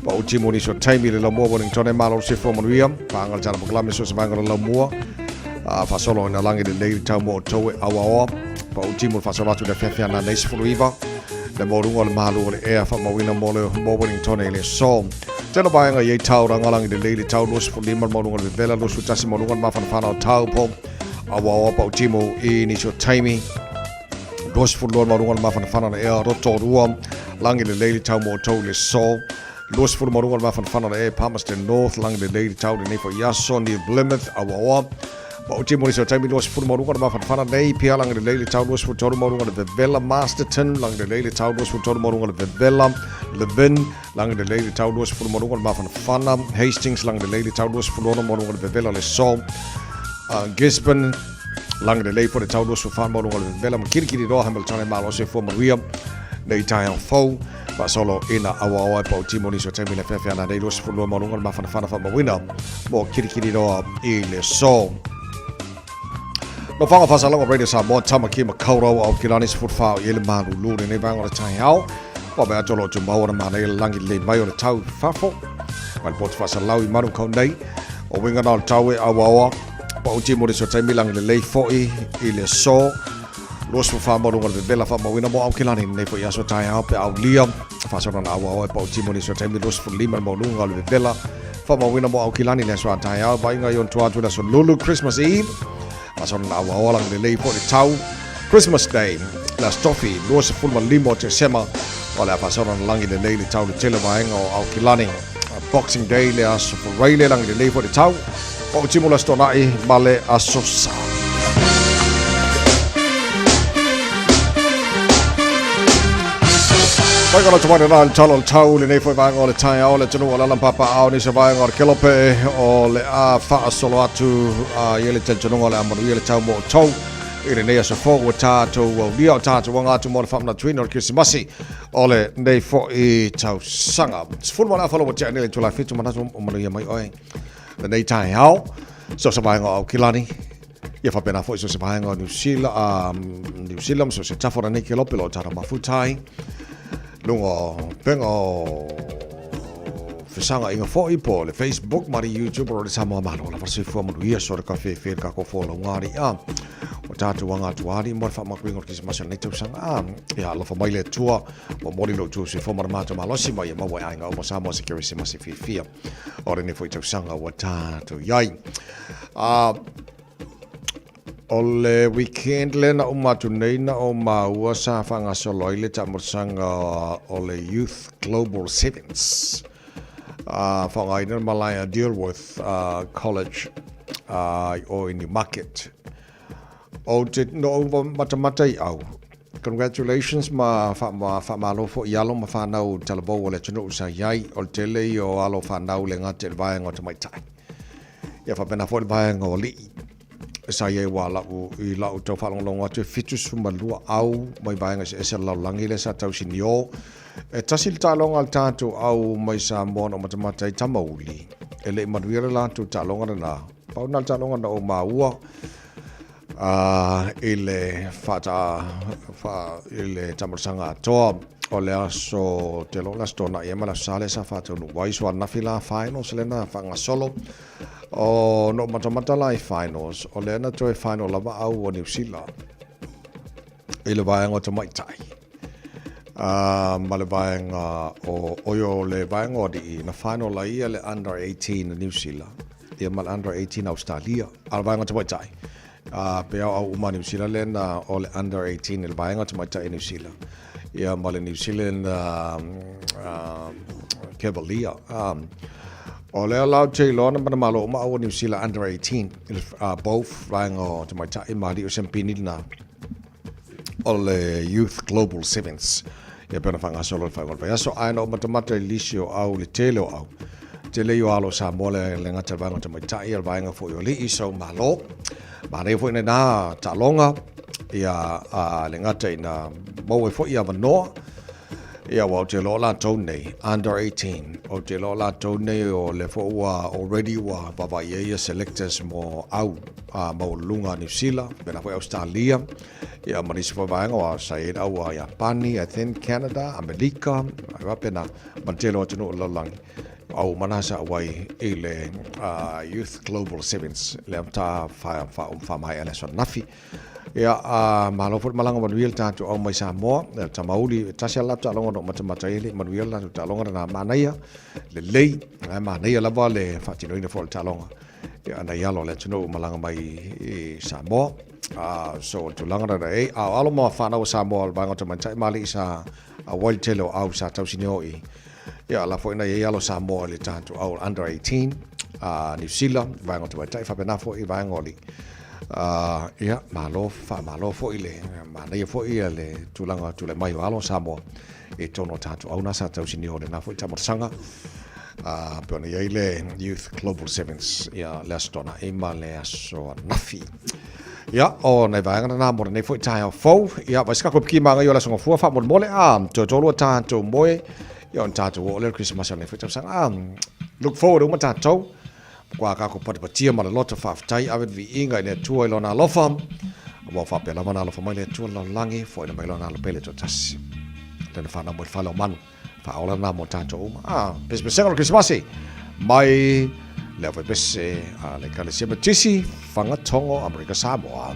pa utimo ni so taimi le lamua Wellington e malo se fo manuia pa angal tara paklame so se vanga le lamua fa solo na langi le leili tau mo toe awa o pa utimo fa solo atu le Fiafia na nei se fuluiva le morunga le malu o le Air fa mawina mo Wellington e le so telo baenga ye tau ranga langi le leili tau losu fulima morunga le vela losu tasi morunga mafana o tau po awa pa utimo I ni so taimi dos fulor marunga mafana na Air roto rua langi le leili tau mo tau le so dos fulor marunga mafana na Air Palmerston North langi le leili tau le nefo yaso ni Plymouth awa pa utimo ni so taimi dos fulor marunga mafana nei pia langi le leili tau dos fulor marunga le Vella Masterton langi le leili tau dos fulor marunga le Vella Levin langi le leili tau dos fulor marunga mafana Hastings langi le leili tau dos fulor marunga le Vella le so Gisborne langi le lei for the tau dosu fan mo le vela mo kirikiri ro Hamilton e malo se fo Maria nei Taeao fau pa solo ina awa pa utimo ni so temi le Fiafia na dei dosu fo mo lunga ma fana fa mawina mo kirikiri ro I le so no fanga fa salonga radio Samoa tama ki makauro au kilani se fa I le malu lu nei vanga o Taeao pa ba tolo tu maura ma nei langi le mai o le tau fafo mal pot fa salau I maru kau nei o winga na tau e awa pa utimo le so taimi langi le lei foi I le so los fa marunga le vela fa mawina mo au kilani nei foi aso Taeao pe au lia fa sona na awa pa utimo le so taimi los fu lima marunga le vela fa mawina mo au kilani le so Taeao ba inga yon tua tula so lulu Christmas Eve fa sona na awa langi le lei foi tau Christmas Day la stofi los fu limo te sema wala fa sona langi le lei le tau le tele ba inga au kilani Boxing Day le aso fu raile langi le lei foi tau pa utimo la stonai male asosa Paikalla tumainen näin talon tauli, niin voi vähän olla Taeao, ole tunu olla lampapa au, niin se vähän olla kelope, ole faasolo atu, jelitel tunu olla amor jelitel mo tau, ili ne so forward tato, dio tato, wanga atu mo famna twin or kisimasi, ole ne fo I tau sanga. Full mo follow what channel to life to manasu mo ya mai oi. Ne Taeao, so se vähän au kilani. Ja fa pena fo so se vähän au New Zealand, so se tafora ne kelope lo tara mafutai. Lungo pengo fisanga inga foi po le Facebook mari YouTube o le Samoa Malu la fasi fo mo ia so ka fe ka ko fo lo ngari a o tatu wanga tuari mo fa ma kwingo kis masha ne tusanga ya lo fa maile tua mo mori lo tu se fo mar ma to malosi mai ma wa ainga o Samoa security masi Fiafia o ne foi tusanga o tatu yai ole weekend le na umatu nei na o maua sa fanga soloi le tamorsanga ole Youth Global Sevens. Fanga ina malaya deal with college or in the market. O te no matamatai au. Congratulations ma lo fo yalo ma fa nau talabo ole tunu sa yai o tele o alo fa nau le ngate vai ngota mai tai. Ya fa pena fo vai ngoli. Sa ye wala u I la u tau whalonglonga te fitu sumalua au mai vaenga se lau langi le sa tau sinio e tasil talonga al tātou au mai sa mona o matamata I tamauli e le manuira la tu talonga na pau na talonga na o maua ile fata ile tamarsanga atoa o le aso te lo la stona e mala sale sa fata no waiso na fila finals le na fanga solo o no matamata lai finals o le na toi final lava au o New Zealand ile vaenga to mai tai male vaenga o yo le vaenga o di na final la ia le under 18 in New Zealand ia mal under 18 Australia al vaenga to mai tai pe au New Zealand le na o le under 18 ile vaenga to mai tai New Zealand ia male New Zealand Cavalier o le lau te lona mana malo ma o New Zealand under 18 both vaenga to mai tai mali o sempini na o le Youth Global Sevens ia pena fanga solo fa gol fa so ai no matamata lisio au le telo au tele yo alo sa mole le ngata vanga to mai tai ia vaenga fo yo li so malo ma re fo na talonga ia le ngata ina mo fo ia vano ia wa te lo la tone under 18 o te lo la tone o le fo wa already wa baba ye selectors mo au mo lunga New Zealand pena fo Australia ia manis fo vaenga wa sai au wa Japani I think Canada America wa pena mantelo tunu lo lang au manasa wai ile Youth Global Sevens le ta fa mai ala so nafi ia malo fo malanga manuel ta to au mai Samoa ta mauli ta sia la ta longa no matamata ile manuel la ta longa na manaya le lei manaya la vale fatino ina fo ta longa ia na yalo le tunu malanga mai Samoa so to longa na alo mo fa na Samoa banga to mantai mali sa wal telo au sa tau sinio ia la fo ina yalo Samoa le ta to au under 18 New Zealand banga to mantai fa pena fo I banga oli ia malo fo ile mana fo ile tulanga tule mai walo Samoa e tono tatu au nasa tau sini o na fo tamorsanga pona ile Youth Global Sevens ia lastona e male aso nafi ia o nei vanga na mo nei fo Taeao fo ia vai ska ko ki manga yo la songo fu fa mo mole to lo tatu moe ia tatu o le Christmas nei fo tamorsanga look forward to tatu kwa ka ko patia ma lot of tai avet vi inga ne tuai lona lofam mo fa pela mana lofa mai le tu lo langi fo ina mai lona lo pele to tas ten fa na mo fa lo manu fa ola na mo tanto pes sengo Christmas mai le fa pes le kale se betisi fanga tongo America Samoa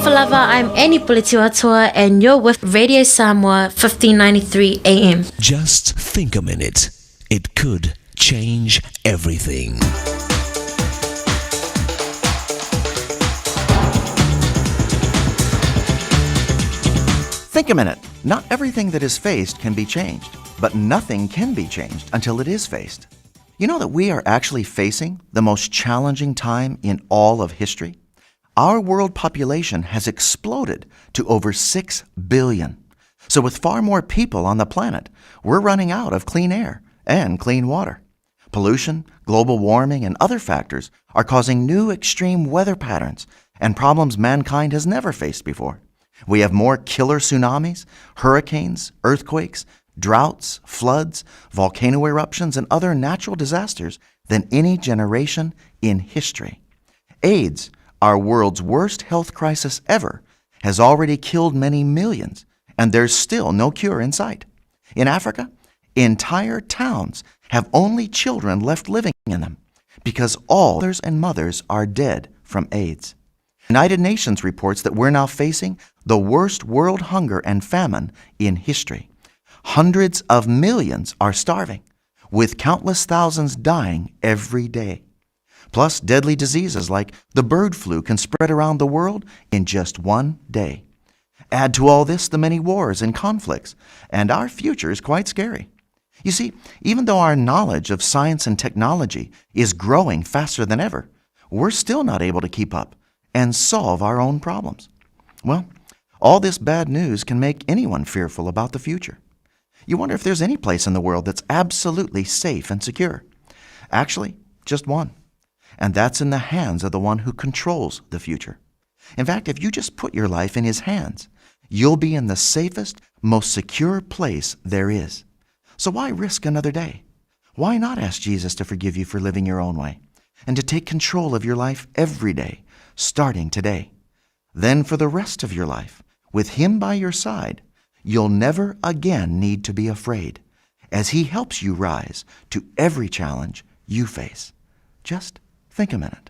Falava, I'm Annie Pulitiwatua, and you're with Radio Samoa 1593 AM. Just think a minute. It could change everything. Think a minute. Not everything that is faced can be changed, but nothing can be changed until it is faced. You know that we are actually facing the most challenging time in all of history? Our world population has exploded to over 6 billion. So with far more people on the planet, we're running out of clean air and clean water. Pollution, global warming, and other factors are causing new extreme weather patterns and problems mankind has never faced before. We have more killer tsunamis, hurricanes, earthquakes, droughts, floods, volcano eruptions, and other natural disasters than any generation in history. AIDS, our world's worst health crisis ever, has already killed many millions, and there's still no cure in sight. In Africa, entire towns have only children left living in them because all fathers and mothers are dead from AIDS. United Nations reports that we're now facing the worst world hunger and famine in history. Hundreds of millions are starving, with countless thousands dying every day. Plus, deadly diseases like the bird flu can spread around the world in just one day. Add to all this the many wars and conflicts, and our future is quite scary. You see, even though our knowledge of science and technology is growing faster than ever, we're still not able to keep up and solve our own problems. Well, All this bad news can make anyone fearful about the future. You wonder if there's any place in the world that's absolutely safe and secure. Actually, just one. And that's in the hands of the one who controls the future. In fact, if you just put your life in his hands, you'll be in the safest, most secure place there is. So why risk another day? Why not ask Jesus to forgive you for living your own way and to take control of your life every day, starting today? Then for the rest of your life, with him by your side, you'll never again need to be afraid as he helps you rise to every challenge you face. Just think a minute.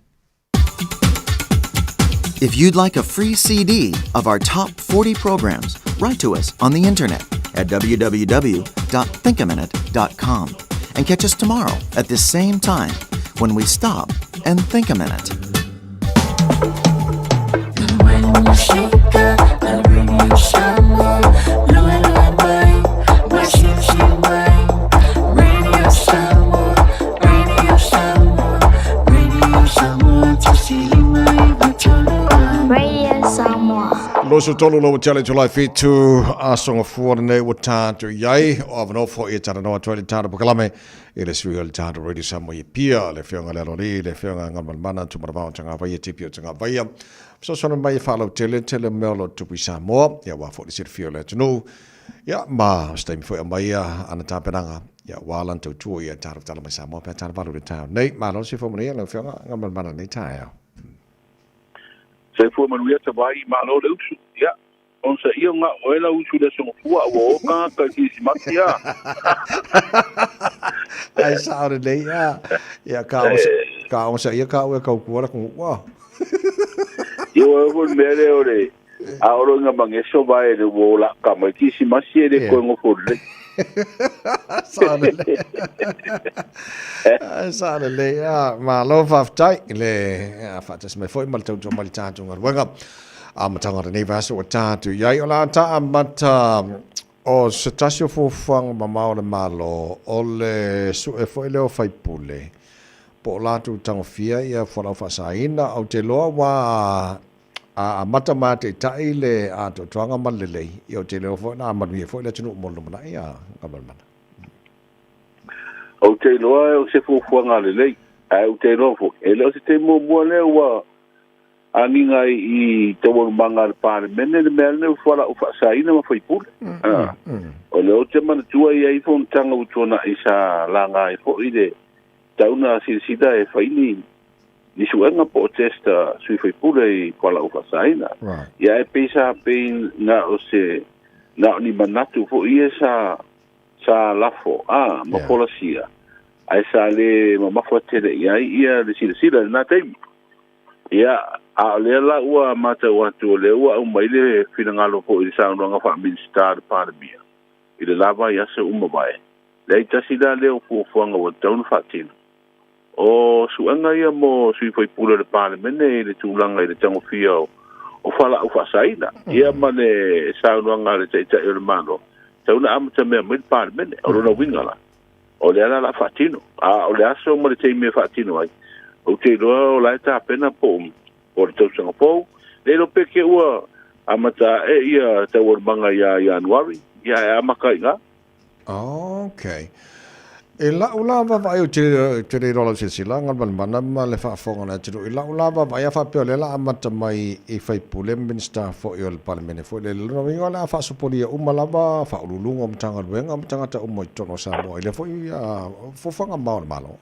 If you'd like a free CD of our top 40 programs, write to us on the internet at www.thinkaminute.com and catch us tomorrow at this same time when we stop and think a minute. Radio Samoa. Losu tolu lo challenge July fitu asonga fuara nei wa tātu iai o avano fo i tana noa tuali tātu pakalame i le sui le tātu Radio Samoa i pia le whionga le rori le whionga ngamal mana tumarabao tanga vai tipi o tanga vai so sona mai whalo tele melo tupi Samoa ia wa fo i sir whio le tunu ia ma stai fo mai ana tāpenanga ia walan tau tua ia tātu tala mai Samoa pe tātu valu le tāu nei ma lo si fo mani le whionga ngamal mana nei Taeao. Sai fu manuia te vai malo le usu. Ya. On sa ia nga oela usu le so fua o ka ki si matia. Ai saure nei ya. Ya ka on sa ia ka o ka kuara ku wa. Yo o mele ore. A oro nga bangeso vai le wola ka mai ki si masia de ko ngo fodle. Sāne le ma lo whaftai le whatas mai foi mal tau mal tātu ngar wanga a matanga nei vaso o tātu iai o la ta amata o se tasio fofang ma maore malo o le su e foi leo fai pule po la tu tango fia ia whalau whasaina au te loa wa a mata mate tai le a to tuanga malele i o te leo foi na manu ia foi le tunu molo mana ia ngamal mana. O te loa o se fuanga le lei. Ai o te loa fo. E leo se te mo le wa aninga i te wonu manga le pare mene le mele ne fala o fasaina ma foi pule. O leo te mana tua i ai fo tanga u tona i sa langa i fo i de tauna silsida e faini ni suenga protesta sui foi pule i fala o fasaina. Ia e pesa pe na o se na ni manatu fo i esa sa lafo ma policia ai sa le ma fotere ia le sila na tem ia a le la ua mata watu le ua o mai le finangalo fo i sa nga fa minister parmia i le lava ia se uma vai le tasida le o fuanga o town fatin o suanga ia mo sui foi pula le parmene le tulanga le tango fio o fala o fasaina ia ma le sa nga le tita e mano tauna amata me mil parmene o no wingala o le ala fatino o le aso mo le te me fatino ai o te lo la ta pena po to sanga po le lo peke ua amata ia te wor manga ya January ya amaka inga. Okay. E la ulava vai o te rola sila ngal mana ma le fa fonga na te la ulava vai fa pe le la amata mai e fai pule minister fo i le parliament fo le no vinga la fa supolia umalava fa ulunga mtanga wenga mtanga ta umo tono sa mo le fo ia fo fonga malo.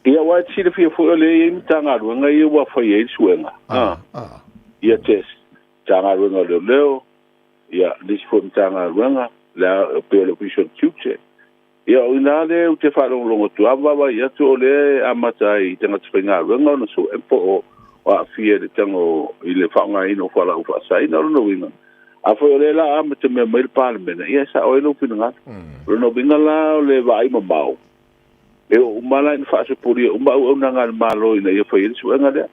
Ia wa tsi le fo le mtanga wenga ia wa fa ye suenga. Ia tes tanga wenga le leo ia dis fo mtanga wenga la pe le vision future. Ia o ina le o te whalong longo tu awawa ia tu o le amata i tanga tspinga runga no so empo o a fia de tango i le whaonga ino whala u whaasai na rono winga. A fo o le la amata mea mail parmena ia sa o ino whina ngata. Rono winga la o le vai mamau. E o umala ina whaasapuri umba u nanga malo ina ia whairi suenga lea.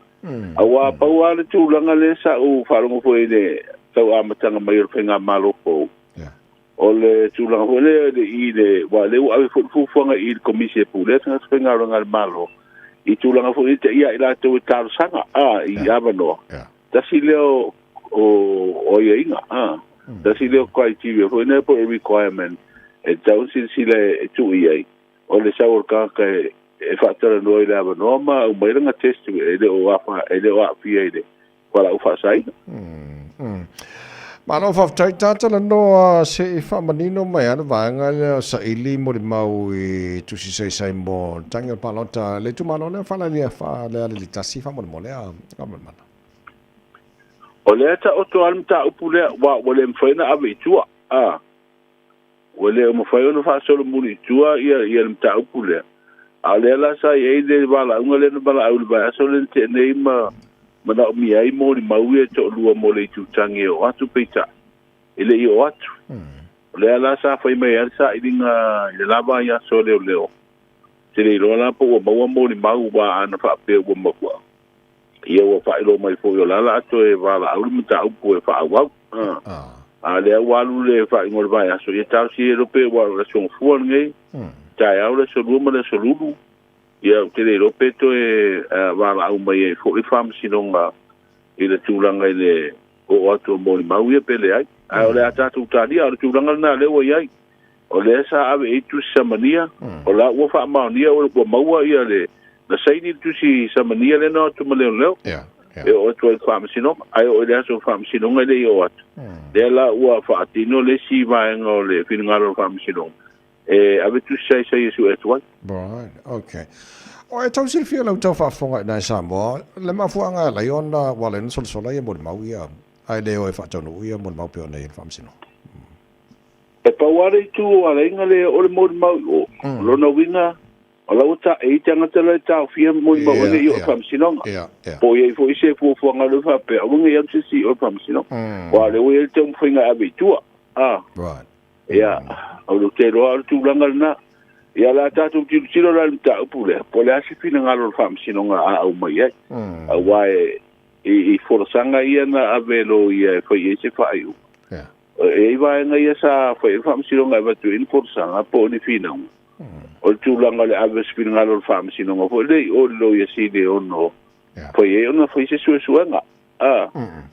A wa paua le tūlanga le sa u whalongo fo i le tau amatanga mai o whenga malo po. O le tūlanga hole i le wa le ua fuanga i le komisie pule tanga spenga ranga malo i tūlanga hole te ia i la tau tāru sanga i avanoa tasi leo o ia inga da si leo criteria for ne po requirement e tau si le tu ia o le sa ka e fatara no ile ava no ma o mai nga test e le o afa e le o afia ile para o fa sai ma no fa tai tata no se fa manino mai ana vanga sa ili mo mau e tu si sai mo tanga palota le tu mano ne fa la fa le tasi fa mo le a o le ta o to alm ta upule wa le mfaina ave tua wale mo fa no fa solo muni tua ia mta upule ale la sa ye de bala ngale no bala au ba so le te nei ma na mi ai mo ni mau e to lua mo le tu tangi o atu peita ele i o atu le la sa fa me ya sa idinga le lava ya so le leo te le rola po mo ni mau ba ana fa pe o mo kwa ia o fa ilo mai fo yo la to e bala au mta upu e fa au ale walu le fa ngol ba ya so ye ta si europe wa la so fu ngai Taeao le solu le solu ia te le rope to e wala au mai e fo i fam sinonga i le tūlanga i le o atu mo ni mau ia pele ai o le atatu tani o le tūlanga na le o iai o le sa ave e tu samania o la ua wha maonia o le kua maua ia le na saini tu si samania le no tu maleo leo e o atu e fam sinonga ai o le aso fam sinonga le i o atu le la ua wha atino le si vaenga o le finangaro fam sinonga ave tu sai su etwa right okay o e tau sil fia lau tau whaafonga i nai Samoa le mafuanga lai ona wale na sola ia mo mau ia ai leo e whaatonu ia mo mau peo nei whamsino e paware tu ala inga le o le mo mau o lona winga o lau ta e tanga tala tau fia mo mau ne i o whamsino po i fo i se fuanga le whape a wunga i si o whamsino wa le o e tau mwhinga ave tua right o lo te roa tu langa na ia la tatu tilo la ta upule po le asi fina ngalo fam sinonga au mai ai wa e forsanga ia na avelo ia foi ese fai e vai nga ia sa foi fam sinonga va tu in forsanga po ni fina o tu langa le aves fina ngalo fam sinonga po le o lo ia si de ono foi e ona foi se suenga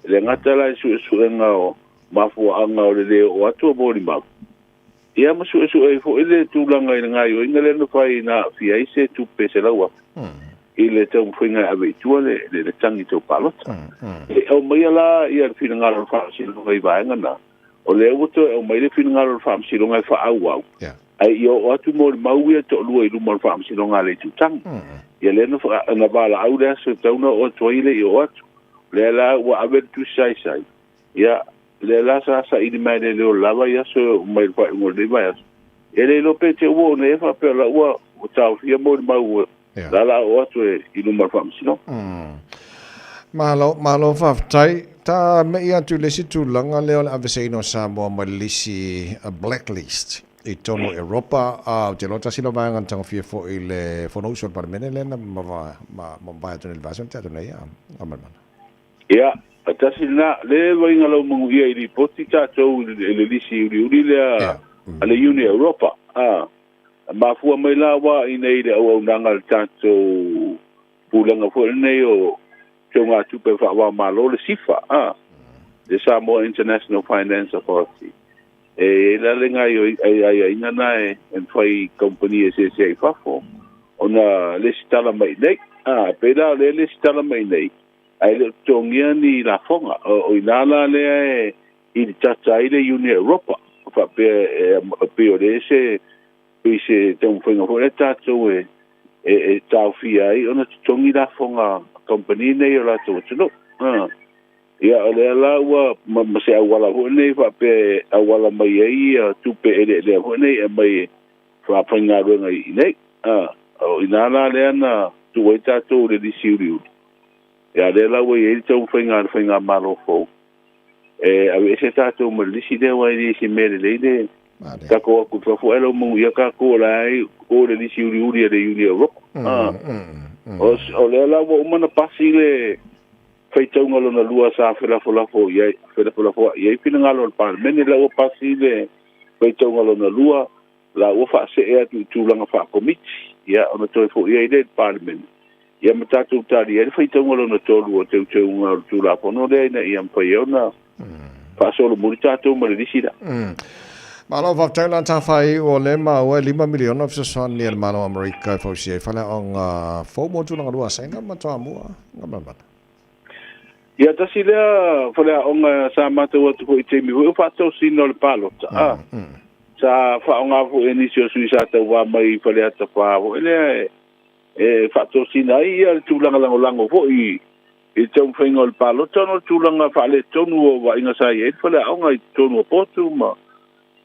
le ngata la suenga o mafu anga o le o atu bo ni ma ia masu e fo ele tūlanga i ngai o inga lena whai na fia i se tu pese laua i le tau mwhinga ave tua le tangi tau palota e au mai ala ia le whina ngaro whaamsilonga i vaenga na o le auto au mai le whina ngaro whaamsilonga i wha au ai i o atu mo le mau ia to lua i luma le whaamsilonga le tutangi ia lena na wala au lea so tauna o toile i o atu le la ua ave tu sai ia le la sa i mai le lava ia so mai pa ngol de vai ele lo pete wo ne fa pe la wa o tau fia mo mau la o to i no mar fam sino malo fa tai ta me ia tu le situ langa le ala avesino Samoa ma lisi a blacklist i tono Europa a te lota sino vai ngan tang fia fo i le fo no so par menele na ma vai to le vason ta to nei ia atasi na le wainga lau mungu ia i li poti tātou le lisi uri le ale Uni Europa mafua mai la wa i nei le au nanga le tātou pulanga fo nei o teo ngā tupe wha malo le sifa le Samoa International Finance Authority la le ngai ai inga nai en whai company e se fafo ona le sitala mai nei pera le sitala mai nei ai le tongia ni la fonga o inala le i tata ile Uni Europa fa pe o le se tão foi no le tata e tau fia ai ona tongi la fonga company nei o la to no ia le la wa ma se awala ho nei fa pe awala mai ai tu pe le ho nei mai fa panga ro nei o inala le na tu e tata le di siu ya le la we e tau whainga malo fo ave se tātou malisi de wai di si mere le ka ko ku fo elo mu ya ka ko lai o le disi uri de Uni Europa o le la wo mana pasi le feitau ngalo na lua sa fela fo ye pina ngalo pa meni la o pasi le feitau ngalo na lua la o fa se e tu langa fa komiti ya ona to fo ye de parliament ia matatu tali e fai tonga lona tolu o teu ngā tu la pono le na ia mpai ona whaasolo muri tātou maririsi da. Malo va Thailand ta fai o le ma o 5 miliona of so ni malo America fo si fa la on fo mo tu na lua senga ma to mo ngam. Ia tasi lea whalea onga sa mātou atu po I te mihu. E whātou sino le pālo. Sa whaonga po e nisi o sui sa tau wā mai whalea ta whāwo. E lea e whātou sino ai ia le tūlanga lango po I tau whainga le pālo. Tono tūlanga whaale tonu o wa inga sa i e whalea onga I tonu o potu ma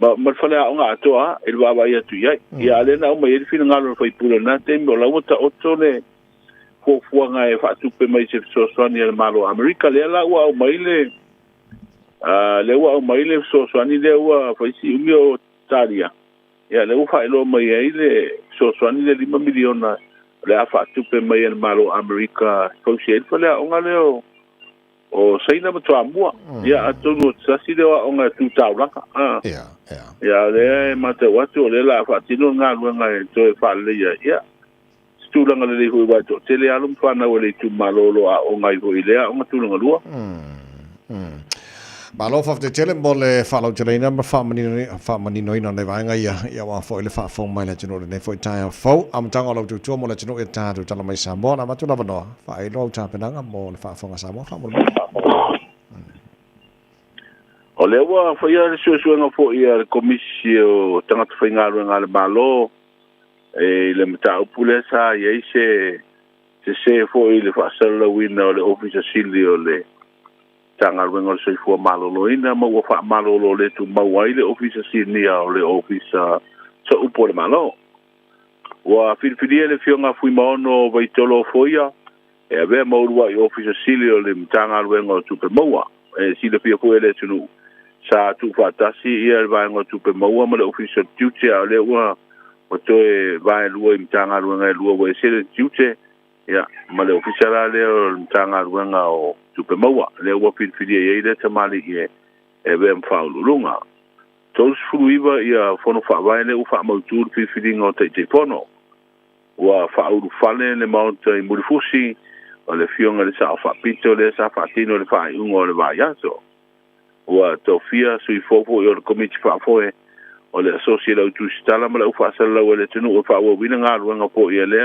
whalea onga atoa e le wawa I atu iai. Ia alena o mai e le whina ngalo whaipura na te mi o lauta o tone fuanga e whaatupe mai se sosoani e le malo Amerika lea la ua au maile le ua au maile sosoani le ua whaisi umi o Talia ia le ufa ilo mai e le sosoani le 5 miliona le a whaatupe mai e le malo Amerika kausi e lea onga leo o saina matua mua ia atonu o sasi le ua onga tutau laka ia le mate watu o le la whaatino ngā luenga e toe whaale ia tulanga le hui wato tele alum fana wale tu malolo a o ngai ho ilea o tulanga lua Malo of the tele mole follow Jelena ma famani no ina le vanga ia wa fo ile fa fo mai le tino ne fo Taeao fo am tanga lo tu mo le tino e ta tu tala mai Samoa na matu lava no fa I lo ta penanga mo le fa fo nga Samoa fa mo o le wa fo ia le so nga fo ia komisio tanga tu fainga lo nga le malo e le mata upule sa ye se fo ile fa sala wina le office silio le tanga wengo se fo malolo ina ma fa malolo le tu mawai le office silia le office so upole malo wa filfilia le fionga fui maono vai tolo foia e ave mo wa office silio le tanga wengo tu pe mawa e si le pia fo ele tunu sa tu fa tasi ia va ngo tu pe mawa ma le office duty le wa o toe vai lua I mtanga ruanga lua wa sele tiute ya ma le officiala le mtanga ruanga o tupe maua le wa filfilia ye le tamali ye e be mfaulunga tos fruiva ia fono fa vai le ufa mautur filfilinga o te fono wa faulu fale le mount I murifusi o le fionga le sa fa pito le sa fa tino le fa ungo le va yaso wa tofia sui fofo yo le komiti fa foe o le associate au tu stala ma le ufa sala o le tunu o fa o wina nga ruanga po ia le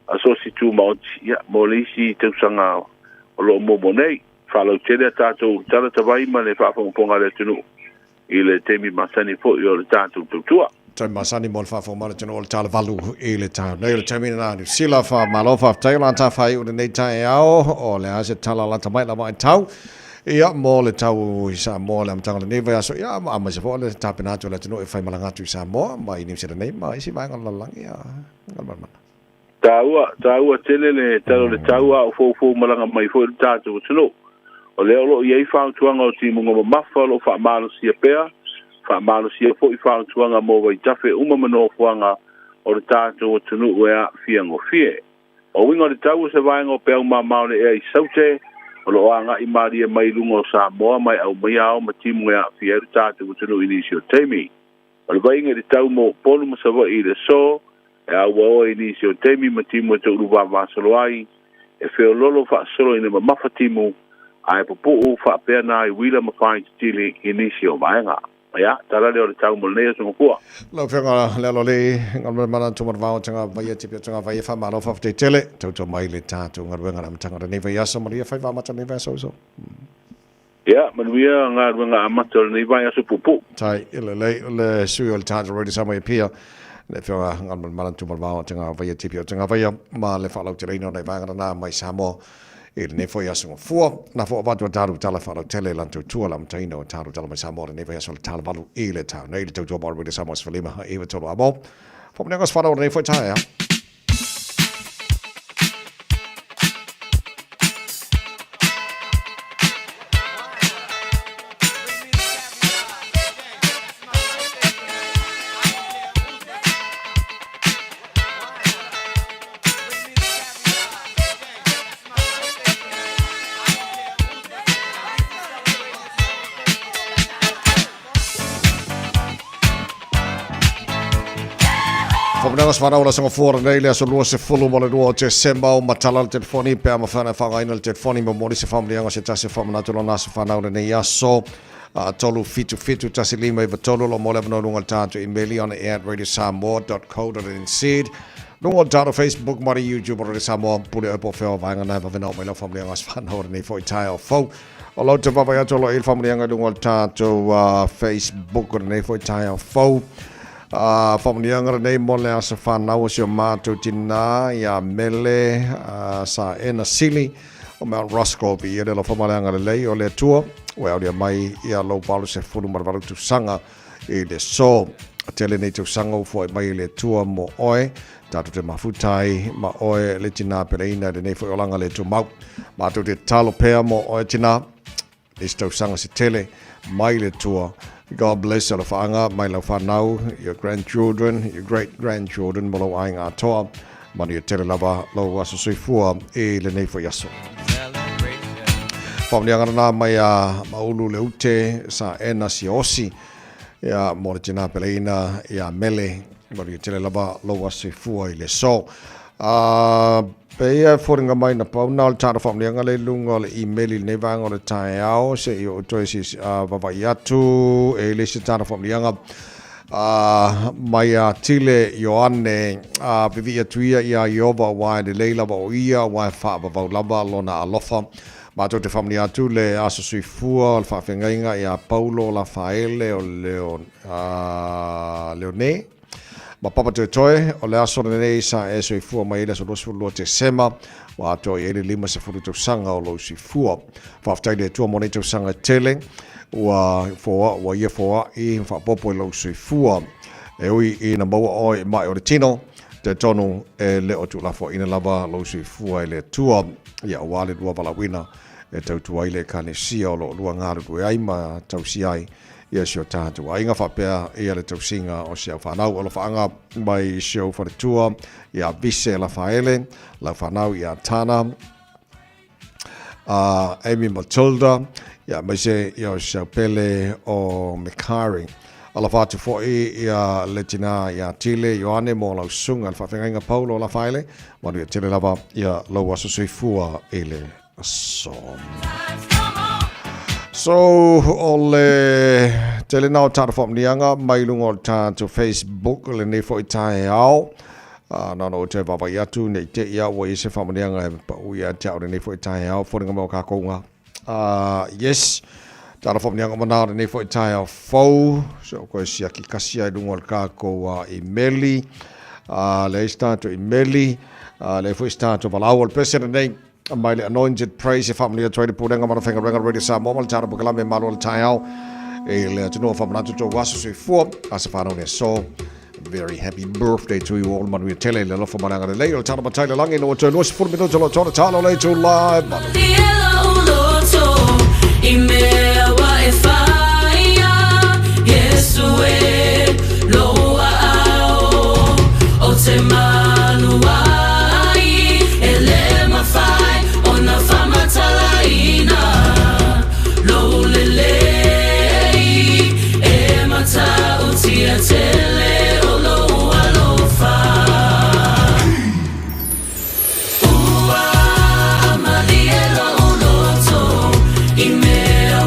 associate tu mount ia molisi te sanga o lo momo nei fa lo tele tato tala tavai ma le fa fo ponga le tunu I le temi masani po yo le tato tutua Tai masani mo fa fo ma le tunu o le tala valu I le ta nei le temi na ni sila fa malofa Thailand ta fai o le nei Taeao o le ase tala la tamai la mai tau ia mo le tau I Samoa le amtanga le neva aso ia ma se fo le tapenato le tino e fai malanga tu I Samoa ma I ni se nei ma isi vai ngala langi ia ngala taua tele le talo le taua o fo malanga mai fo tato tino o le olo ia I fa tuanga o timu ngoma mafa lo fa malo sia pea fa malo sia fo I fa tuanga mo vai tafe uma mano fuanga o le tato tino ua fiango fie o winga le tau se vai ngo pea uma maole e I saute o lo anga I maria mai lungo Samoa mai au mai ao ma timu ya fier tatu tunu inisio temi o le vai nge tau mo polu ma sava I le so e au o inisio temi ma timu te uruva vasalo ai e feo lolo fa solo ina ma mafa timu ai popo fa pena I wila ma fai tili inisio vaenga ya tala le o le tau mo le so ko lo fenga le lo le ngal mana tu marva tanga vai tipi tanga vai fa malo fa te tele to mai le tatu ngal wenga am tanga ne vai aso maria fa va mata ne vai so ya manuia ngal wenga amata ne vai aso pupu tai le sui o tatu already somewhere pia le fenga ngal mana tu marva tanga vai tipi tanga vai ma le fa lo tele no ne vai na mai Samoa il ne foi aso fu na fo va tu taru tala fa tele lan tu tu lam taino taru tala mai Samoa ne vai aso tala valu ile ta nei le tu bar with Samoa Falima e to abo fo ne gos fa ne foi taia Whatever swana wala sanga fora nei le so lua se fulu mo le lua te semba o matala le telefoni pe ama fana whangaina le telefoni mo mori se whamlianga se tase whamanato lo nasa whanau le nei aso tolu fitu tase lima iwa tolu lo mo le vano lunga tātu emaili on air at radiosamoa.co.nz lunga tātu Facebook mari YouTube Radio Samoa pule upo whea vainga nai wawina o mai lau whamlianga se whanau le nei fo i Taeao fau o lau te papa yato lo il whamlianga lunga tātu Facebook o le nei fo i Taeao fau whamnianga nei mo le asa whanau si o mātou tina ia mele sa ena sili o Mount Roscoe i ere lo whamaleanga le lei o le tua o au lia mai ia lau palu se furu marwaru tu sanga i le so tele nei tu sanga u fo mai le tua mo oe tātou te mafutai ma oe le tina pereina le nei fo olanga le tu mau mātou te talo pea mo oe tina le tau sanga se tele mai le tua. God bless all of anga, my love now, your grandchildren, your great-grandchildren, molo ainga atoa, mani o tele lava, lo waso soifua, e le nei fo yaso. Whamnianga na mai a maulu le ute, sa ena si osi, ia mole tina peleina, ia mele, mani o tele lava, lo waso soifua i le so. Pea fōringa mai na pauna o le tāra whamlianga le lunga o le emaili le nevanga o le Taeao se i o toi si wawai atu e le se tāra whamlianga mai a tile Ioane vivi atuia ia Iova wai le leila wa o ia wai wha wawau lava lona alofa mātou te whamli atu le aso sui fua o le whawhengainga ia Paulo la whaele o Leone ma papa te toe o le aso nei sa e soi fua mai le so lo te sema wa to e le lima se furu to sanga o lo si fua fa aftai le to mo to sanga tele wa ia fo i fa popo lo si fua e ui i na mo o mai o le tino te tonu e le o tu la fo ina lava lo si fua le tua ia wale dua bala wina e tau tuai le kanesia o lo luanga lu ai ma tau si ai ia sio tātou. Inga whapea ia le tausinga o sia whanau o la whaanga mai sio wharetua ia vise la whaele, la whanau ia Tana, Amy Matilda, ia mai se ia sia pele o Mekari. Ala whatu fōi ia letina ia tile, Ioane mo lau sunga, la whawhengainga Paulo la whaele, manu ia tile lava ia lau aso soifua ele so. So, ole tele nao tāra whamnianga, mai lunga o tātou Facebook, le nei fo i Taeao. Nana o te wawai atu, nei te ia o i se whamnianga e pa ui a te au le nei fo i Taeao, wharinga mau ka kounga. Yes, tāra whamnianga manao le nei fo i Taeao fau, so koe sia ki kasia i lunga o ka koua i meli, le tātou i meli, le fo i tātou walau o le president nei, mai le anointed praise family o toile purenga mana whenga renga Radio Samoa mal tāra pukalame Malu le Taeao e le atunua whamanatu tō waso sui fua asa whanau ne so very happy birthday to you all manu i tele le lofa mananga le lei o tāra matai le langi no o tō nuasi furu minuto lo tōra tālo le tō live manu i mea wa e whaia Yesu e loa ao o te manu ai e le mawhai tele o lo alofa ua malielo loto i mea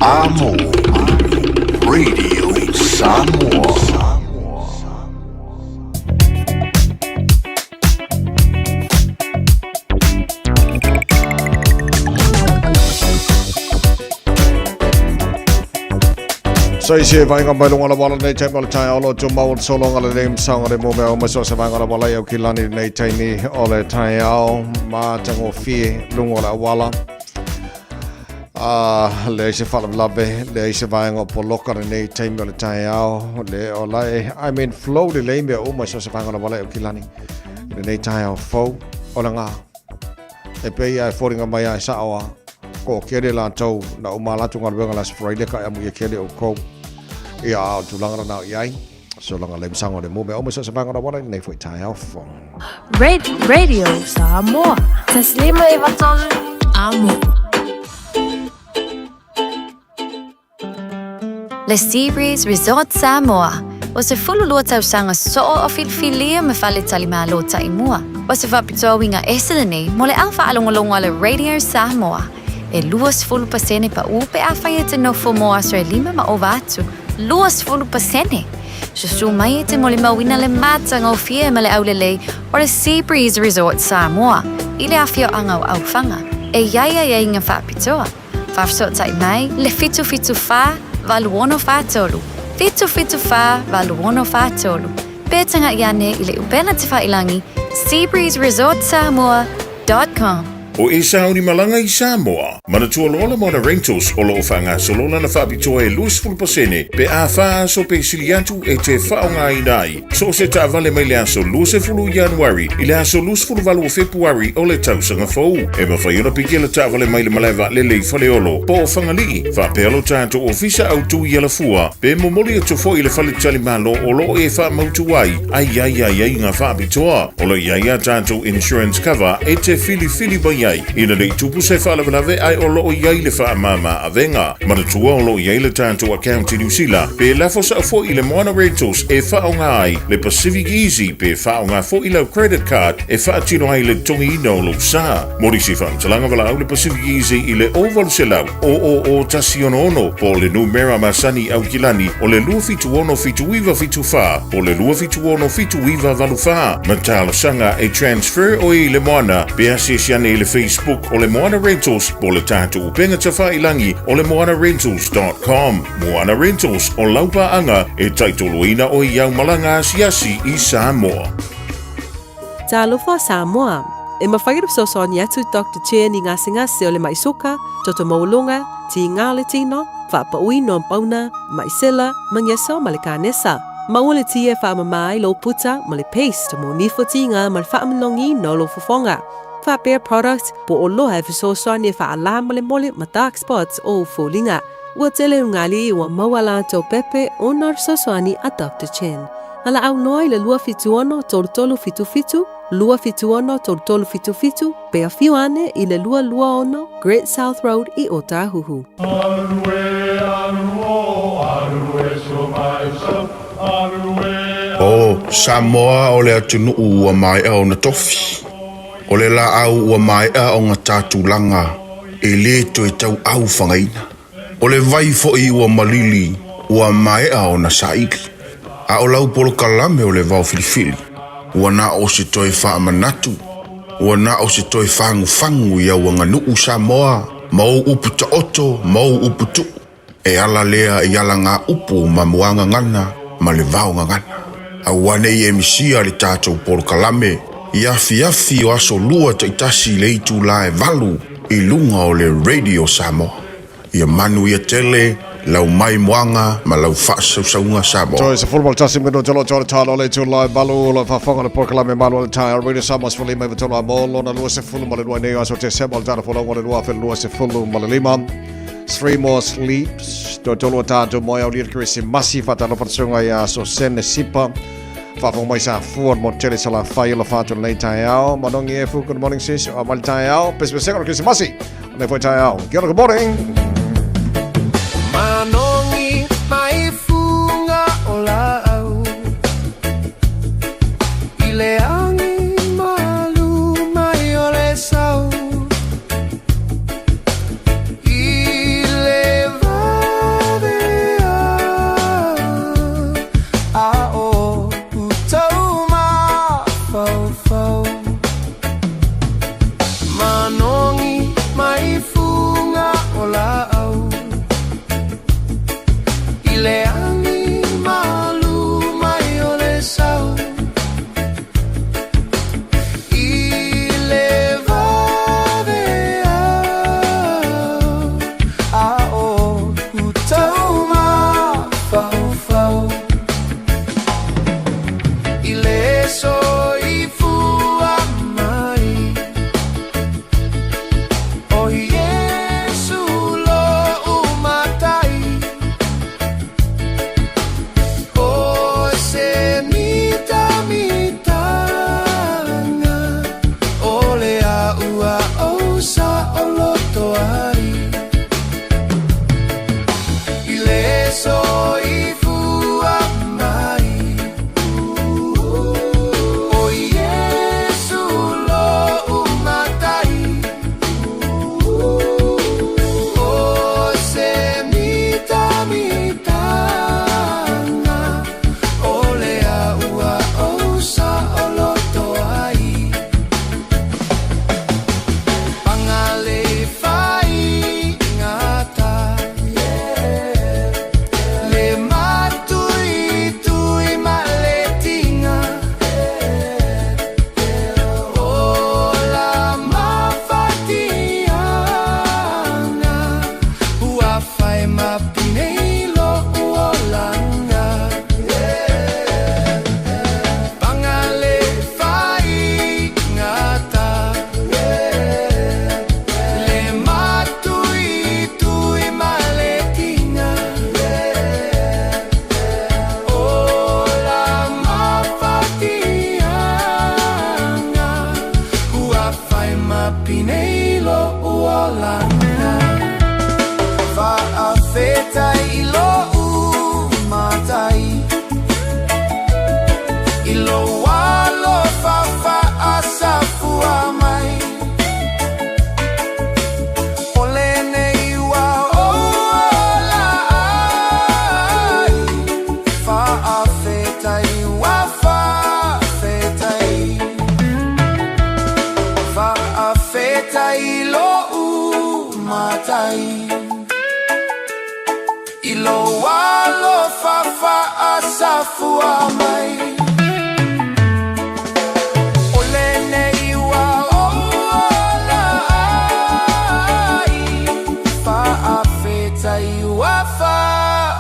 Amo. Radio Samoa. So isi vai ngambai lunga la wala nei tai mal tai olo tu mau solo ngala nem sang le mo me o maso sa vai ngala wala yo kilani nei tai ni ole Taeao ma tango fi lunga la wala le se fala labe le se vai ngo poloka nei tai mal Taeao le olai I mean flow le me o maso sa vai ngala wala yo kilani nei Taeao fo ola nga e pe ia foringa mai ai sa oa ko kere la tau na o mala tu ngal ngala Friday ka amu ye kere o ko ia tu langa na iai so langa lem sango de mo me o mo sa banga na wala nei foi Taeao fo Radio Samoa. Taslima ivatol amo. Festive Resort Samoa. Was e fulu lota usanga so o filfilia me fale talima lota imua. Was e vapito winga esedene mole alfa alongolongo le Radio Samoa. E luas fulu pasene pa upe afayete no fomo asre lima ma ovatu. Luas fulu pasene. Susu maite mole mawina le mata ngau fie male aulele or a Sea Breeze Resort Samoa. Ile afio angau au fanga. E yaya ya inga vapitoa. Fafso tai mai le fitu fa valuono fatolu. Fitu fa valuono fatolu. Betanga yane ile upena tifa ilangi seabreezeresortsamoa.com. O e sauni malanga I Samoa. Mana tua lola mona rentals o loo whanga so lola na whabitoa e luas fulpasene pe a wha so pe siliatu e te whaonga inai. So se ta vale mai le aso luas e fulu Januari i le aso luas fulu valu o Februari o le tausanga fau. E ma whaiona piki le ta vale mai le maleva le lei whaleolo. Po o whangali, wha pealo tato o visa au tu i ala fua. Pe momoli a tofo I le whale talimalo o loo e wha mautu ai. Ai ngā whabitoa. O le iaia tato insurance cover e te fili bai ina nei tupu se whalawanave ai o loo iai le wha mama a venga. Manatua o loo iai le tātou account I New Zealand. Pe lafo sa fo I le Moana Rentals e whaonga ai. Le Pacific Easy pe whaonga fo I lau credit card e whaatino ai le tongi ina o lo sa. Mori si whamtalanga wala au le Pacific Easy I le oval se lau. O tasi ono po le numera masani au kilani o le lua fitu ono fitu iwa fitu wha. Po le lua fitu ono fitu iwa valu wha. Matalo sanga e transfer o I le Moana. Pe asiasiane I le Facebook o le Moana Rentals po le tātou upenga ta whailangi o le moanarentals.com. Moana Rentals o laupa anga e taitoloina o iau malanga asiasi I Samoa. Talofa Samoa. E mawhairup sosoni atu Dr. Chen I ngasi o le maisoka, toto maulunga, ti ngale tino, whapaui no pauna, maisela, mangeso malikanesa. Maule tie whamamai lo puta male paste mo nifotinga mal whamalongi no lo fufonga. Bare products po o loha fisosoni alam mole ma dark spots o fulinga. Ua tele ngali ua mawala to pepe o nar sosoni a Dr. Chen. Ala au noi le lua fituono tolu fitu, lua fituono tolu fitu, pe a fiuane I le lua ono, Great South Road I Otahuhu. O Samoa o le atunu ua mai au na tofi. O le la au ua mai o ngā tātulanga e le to e tau au whangaina. O le vai fo I ua malili ua mai o na saiki. A o lau polo kalame o le vau filifili. Ua na o se toi wha manatu. Ua na o se toi whangu ia ua nganu Samoa. Mau upu ta oto, mau upu tu. E ala lea I ala ngā upu ma muanga ngana, ma le vau ngana. A wane I emisia le tātou polo kalame. Fiafia o aso lua taitasi le itu la e valu I lunga o le Radio Samoa. Ia manu ia tele, lau mai moanga, ma lau whaasaunga Samoa. So it's a football tassim gano tolo tolo talo le tu la valu la whafonga le porkalame malu le Taeao Radio Samoa sfuli mai vatola molo na lua se fulu ma le lua neo aso te sebal tana fola ngone lua fe lua se fulu ma le lima. 3 more sleeps. Do tolo tato moia o lirkiri si masi fatalo fatsunga ia so sene sipa. Whafong mai sa fuan mo tele sa la whai la whātua nei Taeao. Manongi e fu, good morning sis. Mali Taeao. Pespe sekoro kisi masi. Nei foi Taeao. Kia ora, good morning. Manongi mai funga o la au. Ile angi malu mai o le sau. Ile vai Faafetai wafafetai Faafetai lo umatai Ilo walo fafa asafu amai Olene iwa olai Faafetai wafafetai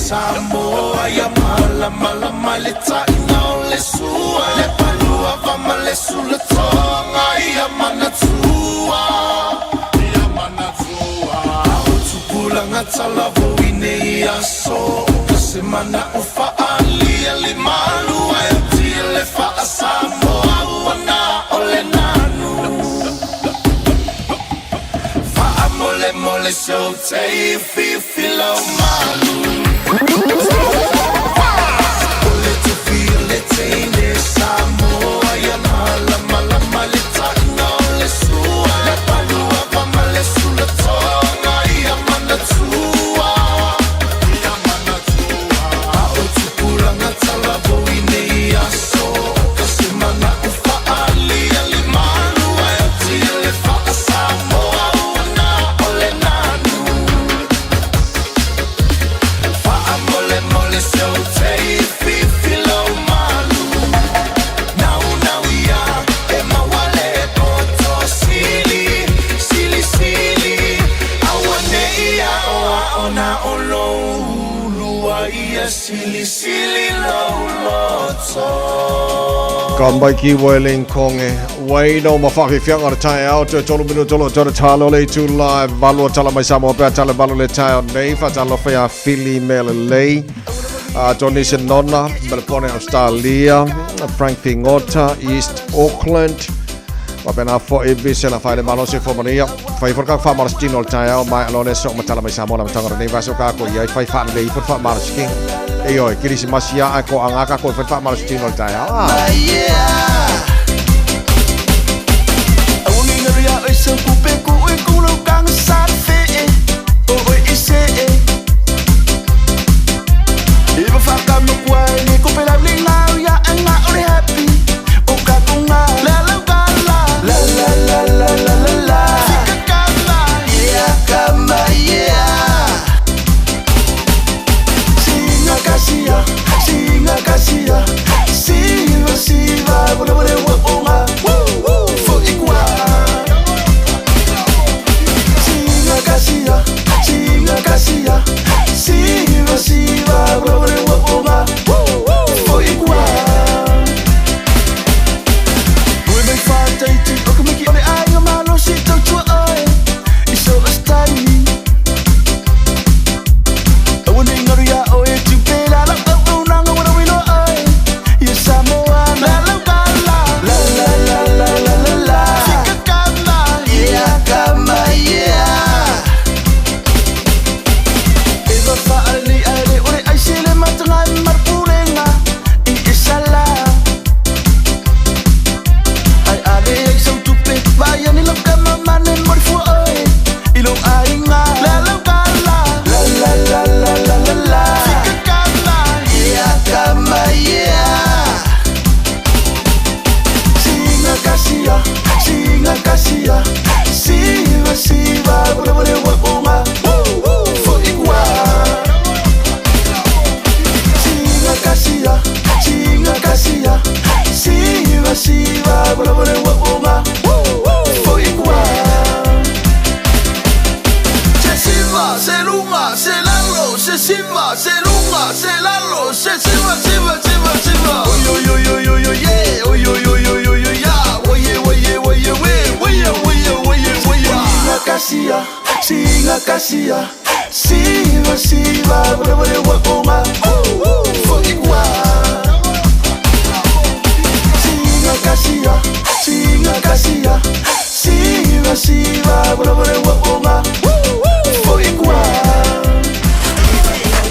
Samoa ya mala mala malita ina le sua le palua vama le sula tonga ya manatua utupula ngatala voine ya so semana ufa ali ali malu ya tile fa Samoa wana ole nanu fa amole mole so te fi filo malu. Kambai ki weling konge wai no mafaki fianga Taeao to tolu minu tolo to talo le tu live valo tala mai Samoa pe tala valo le Taeao nei fa tala Fiafia mele lei donation nonna Melbourne Australia Frank Ngota East Auckland wa pena fo e visela fa le malo se fo mania fa for ka fa Marstino Taeao mai alone so matala mai Samoa na tanga nei va so ka ko ia fa le fa Marsking e oi kirisi masia ko anga ko fa Marstino Taeao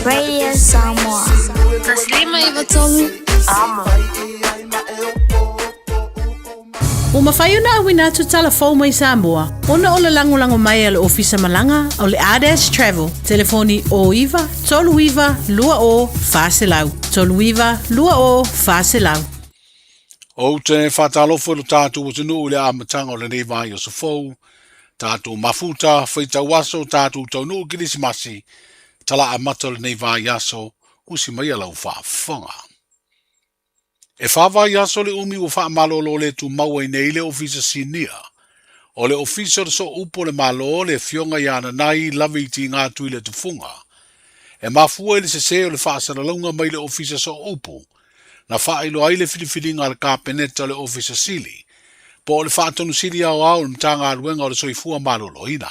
Radio Samoa. O mawhai una awina tu telefon mai Samoa. Ona o le lango mai ale ofisa malanga o le ADES Travel. Telefoni o iwa, tolu iwa, lua o, faselau. Tolu iwa, lua o, faselau. O te whatalofo lo tātou o tunu o le amatanga o le nei vai o sa fau. Tātou mafuta, whaita waso, tātou taunu o kirisimasi. Tala amata le nei vai aso, usi mai alau whaafonga. E whawai aso le umi o whaamalolo le tu maua i nei le ofisa sinia. O le ofisa so upo le malo le fionga iana nai lawe i ti ngā tui le tufunga. E mafua le se o le whaasaralunga mai le ofisa so upo. Na whailo ai le whiriwhiringa le kāpeneta le ofisa sili. Po le whaatonu sili au au le mtanga aluenga o le soifua malolo ina.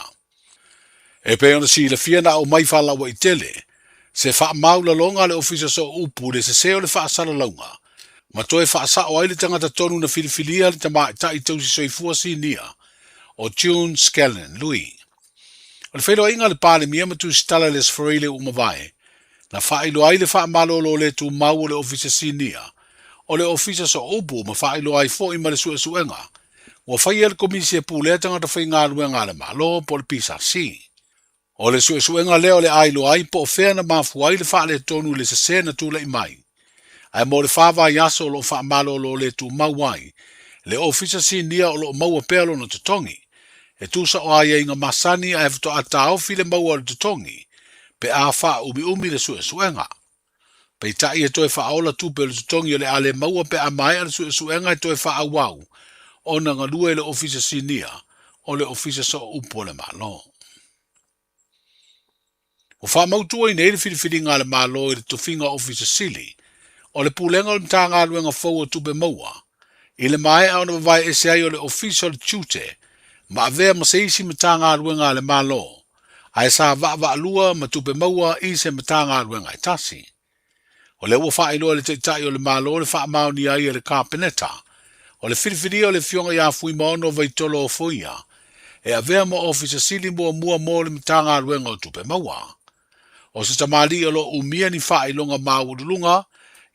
E pe ona si le fiana o mai whalawa i tele. Se wha maula longa le ofisa so upo le se o le whaasaralunga. Ma toe whaasa o ai le tangata tonu na whiriwhiria le tama i tausi soifua sinia. O June Scallon, Louis. O le whailo inga le pāle mia matu stala le sforile umawai. Na whailo ai le wha malolo le tu mau o le ofisa sinia. O le ofisa so upu ma whailo ai fo i ma le sua suenga. Wa whai el komisi e pūlea tangata whai ngā luenga le malo po le pisa si. O le sua suenga leo le ailo ai po o whea na mafu ai le wha le tonu le se sena tu le imai. Ai mo le whawa yaso lo wha malolo le tu mau ai. Le ofisa sinia o lo maua pelo no tutongi. E tusa o ai inga masani a efto a tau file maua le tutongi. Pe a wha umi le sua suenga. Pe tai e toi wha aola tupe le tutongi o le ale maua pe a mai le sua suenga e toi wha awau. O na ngalua le ofisa sinia. O le ofisa so upo le malo. O wha mautua i nei le whiriwhiri ngā le malo i le tuwhinga ofisa sili, o le pulenga o le mta ngā luenga fau o tupe maua, i le mae au na wawai ese ai o le official tute, ma avea ma se isi mta ngā luenga le malo, ai sa va lua ma tupe maua i se mta ngā luenga i tasi. O le ua wha iloa le teitai o le malo le wha mauni ai le kāpeneta, o le whiriwhiri o le fionga ia fui maono vai tolo o fuia, e avea ma ofisa sili mua mo le mta ngā luenga o tupe maua. O se tamali o lo umia ni wha ilonga maurulunga,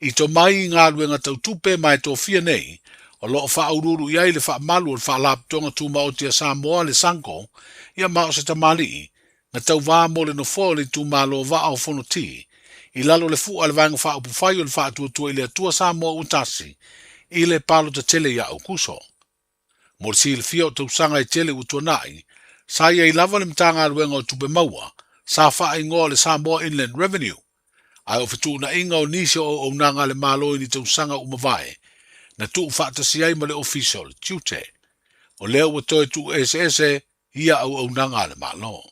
i to mai ngā luenga tau tupe mai tō fia nei, o lo wha aururu iai le wha malu o le wha laptonga tū maotia Samoa le sanko, ia ma o se tamali, na tau wā mo le no fōle tū malo wa au fono ti, i lalo le fu ale vanga wha upu whai o le wha atua i le atua Samoa utasi, i le palo ta tele ia au kuso. Mo le si le fia o tau sanga i tele utua nai, sa ia i lava le mtanga luenga o tupe maua, sa wha ingoa le Samoa Inland Revenue, ai o fitu na inga o nisi o nanga le malo ni tau sanga umawai, na tu whaatasi ai ma le official tute, o leo wa toi tu SS ia au nanga le malo.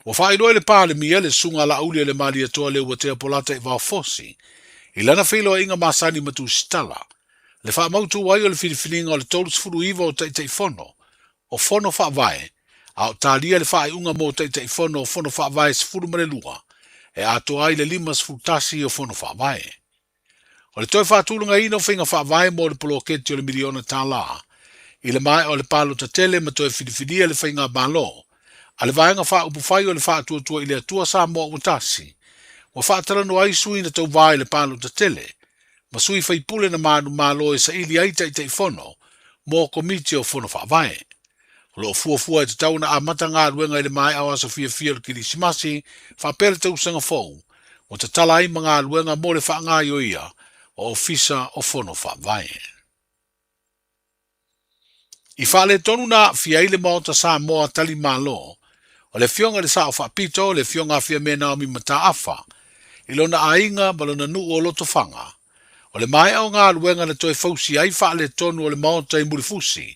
Wa whaidoi le pāle mia le sunga la aulia le mali atoa leo wa tea polata i wao fosi, i lana whilo inga masani matu stala, le wha mautu wai o le whiriwhininga o le tolus furu iwa o tei fono, o fono wha vai, a o tālia le whae unga mō tei fono o fono wha vai se furu mare lua, e ato ai le limas futasi o fono wha vai. O le toi whaatulunga ino whinga wha vai mō le poloketi o le miliona tā la, i le mai o le palo ta tele ma toi whiriwhinia le whinga malo, a le vaenga wha upu whai o le wha atua i le atua Samoa utasi, wa wha atarano ai sui na tau vai le palo ta tele, ma sui whai pule na manu malo e sa ili ai tei fono, mō komiti o fono wha vai. Lo fuafua e te tauna a mata ngā ruenga i le mai awa sa Fiafia le kirisimasi, wha pere tau sanga fau, o te tala ai ma ngā ruenga mo le wha ngā yo ia, o ofisa o fono wha vai. I wha le tonu na fia ile maota Samoa tali malo, o le fionga le sao wha pito, le fionga fia mena o mi mata afa, i lona ainga ma lona nu o loto whanga, o le mai au ngā ruenga na toi fausi ai wha le tonu o le maota i murifusi,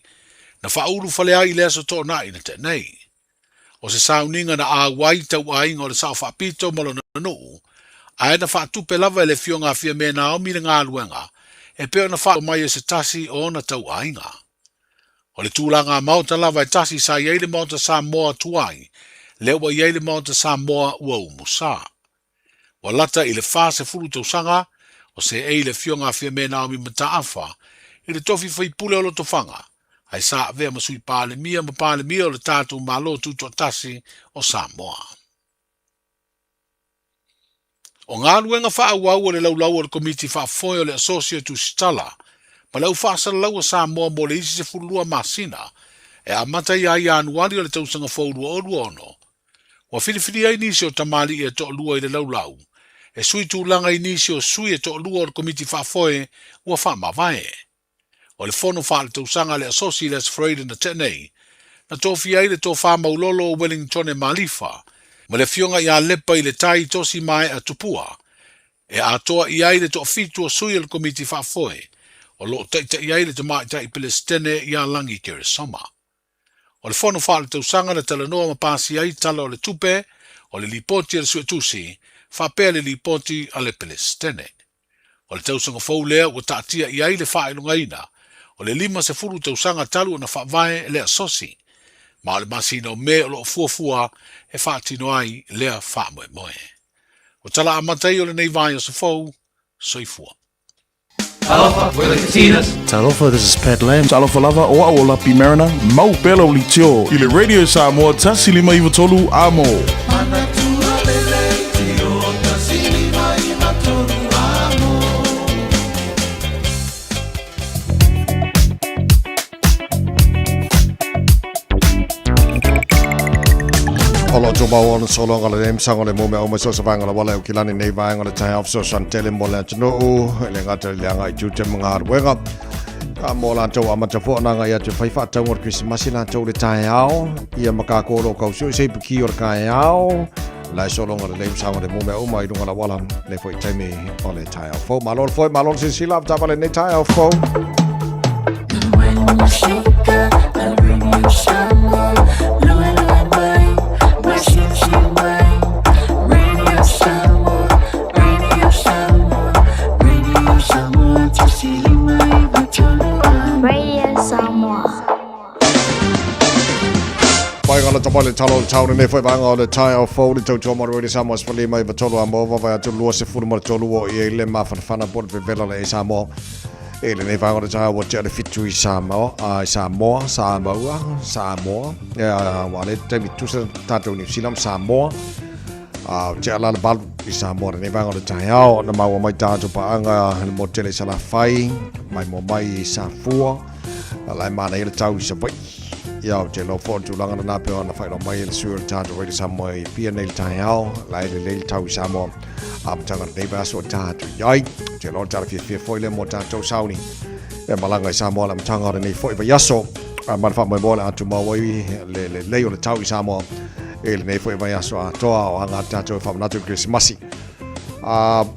na whauru whale ai lea so tō nai na te nei. O se sauninga na āwai tau ainga o le sao whapito malo na nuu, ai na whaatupe lava e le fionga fia me na omi ngā luenga, e peo na whaatu mai e se tasi o na tau ainga. O le tūlanga mauta lava e tasi sa iei le mauta Samoa tuai, lewa iei le mauta Samoa ua umusa. Wa lata i le whase furu tau sanga, o se ei le fionga fia me na omi mata afa, i le tofi whaipule o loto whanga, ai sa vea masui pāle mia o le tātou malo tuto tasi o Samoa. O ngā luenga whaauau o le laulau o le komiti whaafoe o le Associate Stala, ma lau whaasara lau a Samoa mo le isi se furulua masina, e a mata ia i anuari o le tausanga whaurua o luono. Wa whiriwhiri ai nisi o tamali e to lua i le laulau, e sui tūlanga i nisi o sui e to lua o le komiti whaafoe ua whaamawai. O le fono wha le tausanga le Associate Freire na tenei, na tofi ai le tō wha maulolo o Wellington e Malifa, ma le fionga i a lepa i le tai tosi mai a tupua, e a toa i ai le tō fitu o sui le komiti whaafoe, o lo teita i ai le te mai tai Palestine i a langi kere soma. O le fono wha le tausanga le talanoa ma pasi ai tala o le tupe, o le lipoti le suetusi, whapea le lipoti a le Palestine. O le tausanga fau lea ua taatia i ai le whaelunga ina, o le lima se furu tausanga talu na whaavae lea sosi, ma o le masina o me o lo fuafua e whaatino ai lea whaamoe moe. O tala amatai o le nei vai o se fau, soifua. Talofa, we're the Casinas. Talofa, this is Pat Lam. Talofa lava o a lapi marina. Mau pela o litio. I le Radio Samoa tasi lima iwa tolu amo. Olo joba ona solo ngala nem sango le mome o mo so savanga la wala o kilani nei vai ngala Taeao so santele mo le tno le ngata le anga i tute mga wenga ka mo la to ama tafo na nga ya te fai fa tawor Christmas na to le Taeao ia maka ko lo ka so se piki or Taeao la solo ngala nem sango le mome o mai ngala wala le foi teme o le Taeao fo malol se sila ta vale ne Taeao fo When you shake up, I bring you shampoo. Mole talo town ne foi banga le Taeao fo le tau mo re Samoa for le mai batolo amo va tu lo se fu mo tolo o e le ma fana por pe vela le Samoa e le ne va o Taeao o te fitu Samoa ya wale te bitu se tato ni silam Samoa te la bal i Samoa ne va o Taeao na ma mai tato pa anga le mo tele sala fai mai mo mai sa fua la ma le tau se vai ya te lo fo tu langa na pe ona fai lo mai le sur tato re Samoa i pia nei Taeao lai le tau Samoa tanga nei ba so tato yai te lo tara fia foi le mo tato sauni e malanga i Samoa la tanga nei foi va yaso ma fa mai bola atu ma wai le o le tau i Samoa e le nei foi va yaso a toa o anga tato fa na tu Christmasi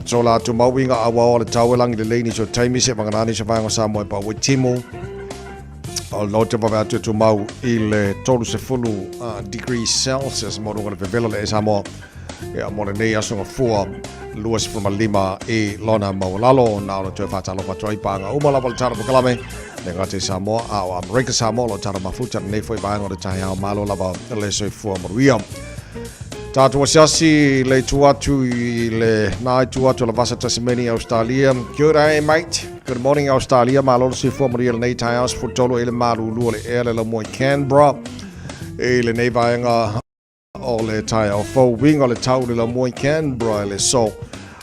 so la tu ma winga a wa le tau lang le ni so taimi se mangana ni se va ngo Samoa pa wi timo o lo te va tu mau il tolu se fulu degrees Celsius mo ngol ve vela le Samoa e mo nei aso fua luas from lima e lona mo lalo na o te fa talo fa troi panga o mala tara kalame le ngate Samoa a America Samoa lo tara mafuta nei foi ba ngo te Taeao malo lava le so fua mo ria Tato wasiasi le tuatu le nai tuatu la vasa Tasmania Australia. Good day mate. Good morning Australia. Malo si formaria le nei Taeao futolo ele Malu lu le ele la mo Canberra. Ele nei vaenga o le Taeao fo winga le tau le mo Canberra le so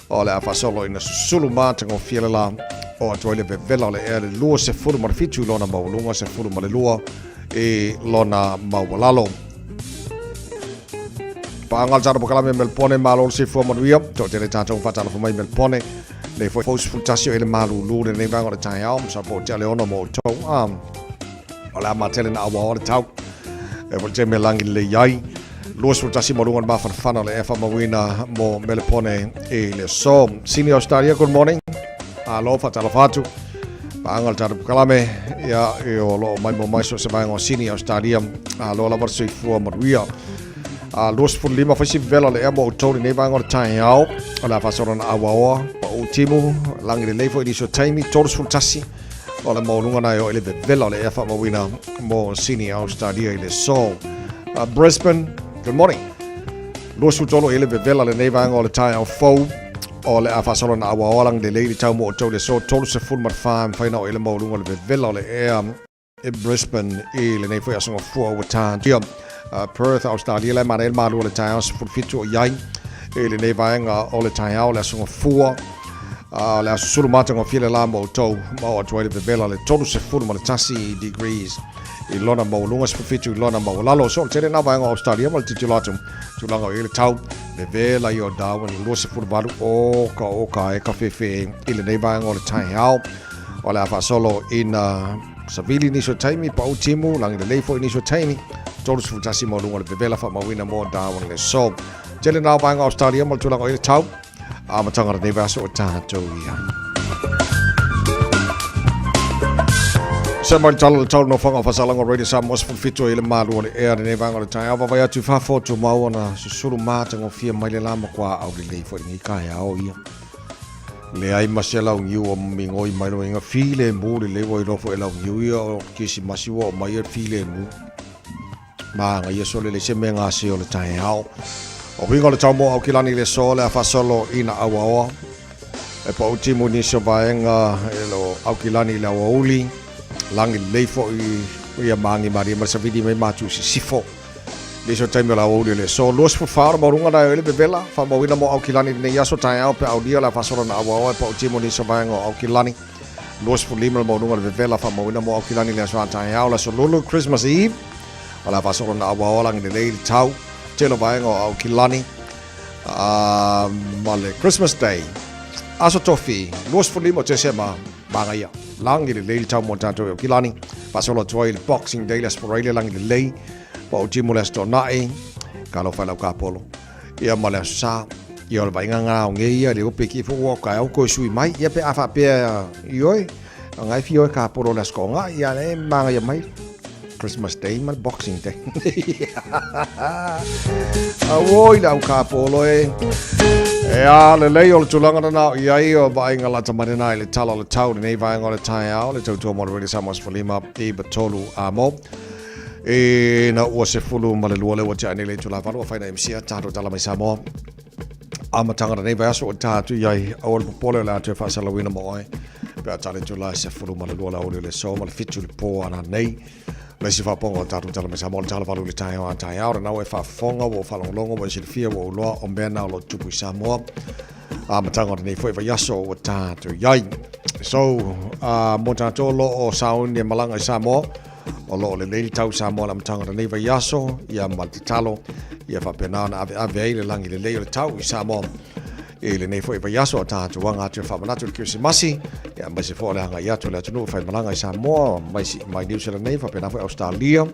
o le afasolo ina sulu mata ngo fiela la o toile vela le ele lu se furu mar fitu lona mo lunga se furu mar lua e lona mo lalo. Pangal cara bukalame melpone malol si fo manuia to tele tato fatala fo mai melpone le fo fos futasio ele malu lu le vango de Taeao sa po tele ono mo to ola matele na awa tau e vo te melangi le yai los futasi mo lungan ba fana le fa mawina mo melpone e le so senior Australia good morning alo fatala fatu pangal cara bukalame ya e lo mai mo mai so se vango senior Australia alo la verso fo manuia los for lima fasi vela le amo toni nei vango Taeao ola fasora na awa pa ultimo langi le leifo iniso taimi todos futasi ola mo lunga na yo ele vela le fa mo wina mo senior Australia ile so Brisbane good morning los futolo ele vela le nei vango le Taeao fo ola fasora na awa lang le le tau mo tole so todos se full mar fam fa no ele mo lunga le vela le e Brisbane ile nei fo aso fo watan Perth Australia le manel malu le Taeao for fitu yai ele nei vaenga o le Taeao le so fua le sulu mata ngo file la mo to mo atwele de vela le todo se fulu mo le tasi degrees i lona mo lunga for fitu lona mo lalo so tele na vaenga Australia mo titulatum tulanga ele tau de vela yo dawn lo se fulu balu o ka e ka fefe ele nei vaenga o le Taeao o le fa solo in Savili ni so taimi pa utimu lang le leifo ni so taimi todos futasi mo lunga le vela fa mawina mo dawn le so tele na vaenga Australia mo tulanga ele tau matanga de vaso o tato ia Samoa talo no fanga fasalanga radio Samoa for fito ile malu le air ne vanga le Taeao va ya tu fa foto mau na susulu mata ngo fia mai le lama kwa au le leifo ni kai au ia le ai masela ngiu o mingoi mai no inga file mu le lewo i rofo ela ngiu ia o kisi masiwa o mai file mu ma nga ia sole le semenga se o le Taeao o wingo le tamo au kilani le sole a fasolo ina awa e pa utimu ni so vaenga elo au kilani le auli langi leifo i ia mangi mari ma savidi me matu sifo le so taimi la auli le so los for far mo runga na ele bevela fa mo wina mo au kilani ne ia so Taeao pe audio la fasolo na awa e pa utimu ni so vaenga au kilani los for lima mo runga le bevela fa mo wina mo au kilani le so Taeao la so lulu Christmas Eve ala fasolo na awa langi le tau telo vaenga au kilani male Christmas Day aso tofi los for lima te sema bangaya langi le tau mo tato au kilani pasolo toy Boxing Day les for ile langi le pa utimo les to nai kalo fala ka polo ia male sa ia le vaenga nga ngeia le opeki fo ka au ko sui mai ia pe afa pe ioi ngai fio ka polo les ko nga ia le mangaya mai Christmas Day mal Boxing Day awoi la ka polo e le leo le tulanga na ia io vaenga la tamane na le talo le tau nei vaenga le Taeao le tau mo le Samoa for lima e batolu amo E na ua se fulu ma le lua le ua tia ni le tula valu a whaina MCA tātou tala mai Samoa. Amatanga nei vai aso o tātou iai au le popole la te whaasalawina mo ai. Pea tale tula se fulu ma le lua la ole le so ma le fitu le po ana nei. Mai si whaponga o tātou tala mai Samoa le tala valu le Taeao a Taeao nau e whafonga wo whalongolongo wa Fiafia wo uloa o mena o lo tupu i Samoa. Amatanga nei foi vai aso o tātou iai. So, mo tātou lo o saun e malanga i Samoa. O lo le leili tau Samoa la matanga nei vai aso ia maltitalo ia whapenana ave ai le langi le lei o le tau i Samoa e le nei foi vai aso o tātou wanga atu whamanatu le Kirsimasi ia mai se fōle hanga i atu le atunu whai malanga i Samoa mai New Zealand nei whapena foi Australia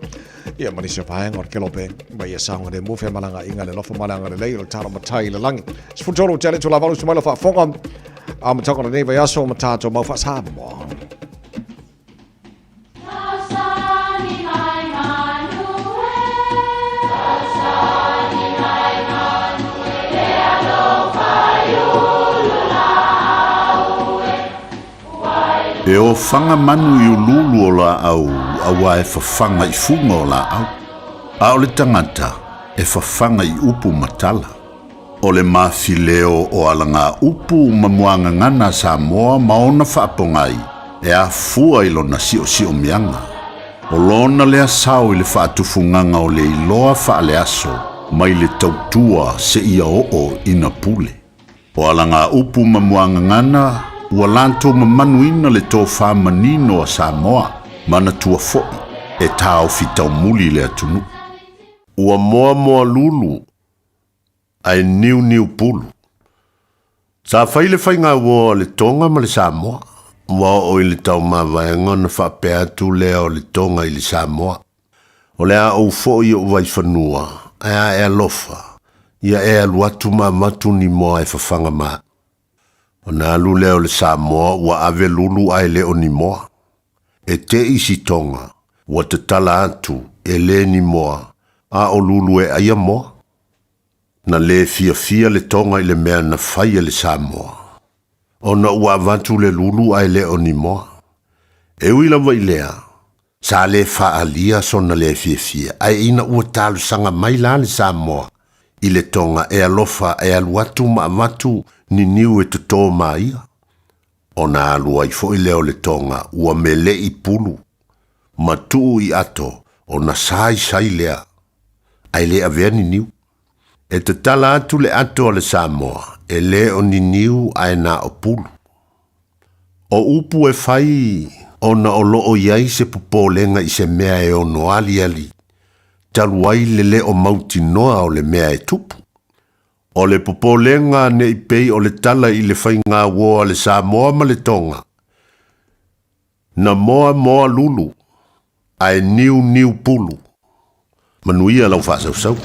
ia mani se whaenga o le kelope mai ia saunga le muwhe malanga inga le lofa malanga le lei o le talo matai le langi sifutolo tele tu la valu sumaila whafonga a matanga nei vai aso ma tātou mau Samoa. E o whanga manu I ululu o la au, awa e whawhanga I funga o la au. A o le tangata, e whawhanga I upu matala. O le mawhileo o alanga upu mamuanga ngana Samoa maona whaapongai, e a fua I lona sio mianga. O lona lea sao I le whaatufunganga o le iloa whaale aso, mai le tautua se ia o ina pule. O alanga upu mamuanga ngana, ua lanto mamanuina le tō whamanino a Samoa, mana tua fo'i, e tāo fitau muli le atunu. Ua moa lulu, ai niu pulu. Sa whaile whainga ua le tonga ma le Samoa, ua o I le tau mawaenga na whapea tu lea o le tonga I le Samoa. O lea au fo'i o vai whanua, ea e alofa, ia e aluatu matu ni moa e whawhanga maa. O nā alu leo le Samoa ua ave lulu ai leo ni moa. E te isi tonga, ua te tala atu e le ni moa, a o lulu e aia moa. Na le Fiafia le tonga I le mea na whaia le Samoa. O na ua avantu le lulu ai leo ni moa. E uila wa ilea, sa le whaalia so na le Fiafia, ai ina ua talu sanga mai la le Samoa. I le tonga e alofa e aluatu maamatu ni niu e tuto maia. O na alua I fo I leo le tonga ua mele I pulu. Matu I ato o na sai lea. Ai lea vea ni niu. E te tala atu le ato o le Samoa e le o ni niu ai na o pulu. O upu e fai o na o loo iai se pupolenga I se mea e o noali. Taluai le o mauti noa o le mea e tupu. O le popolenga ne I pei o le tala I le whainga woa le Samoa ma le tonga. Na moa lulu, ai niu pulu. Manuia lau whaasau.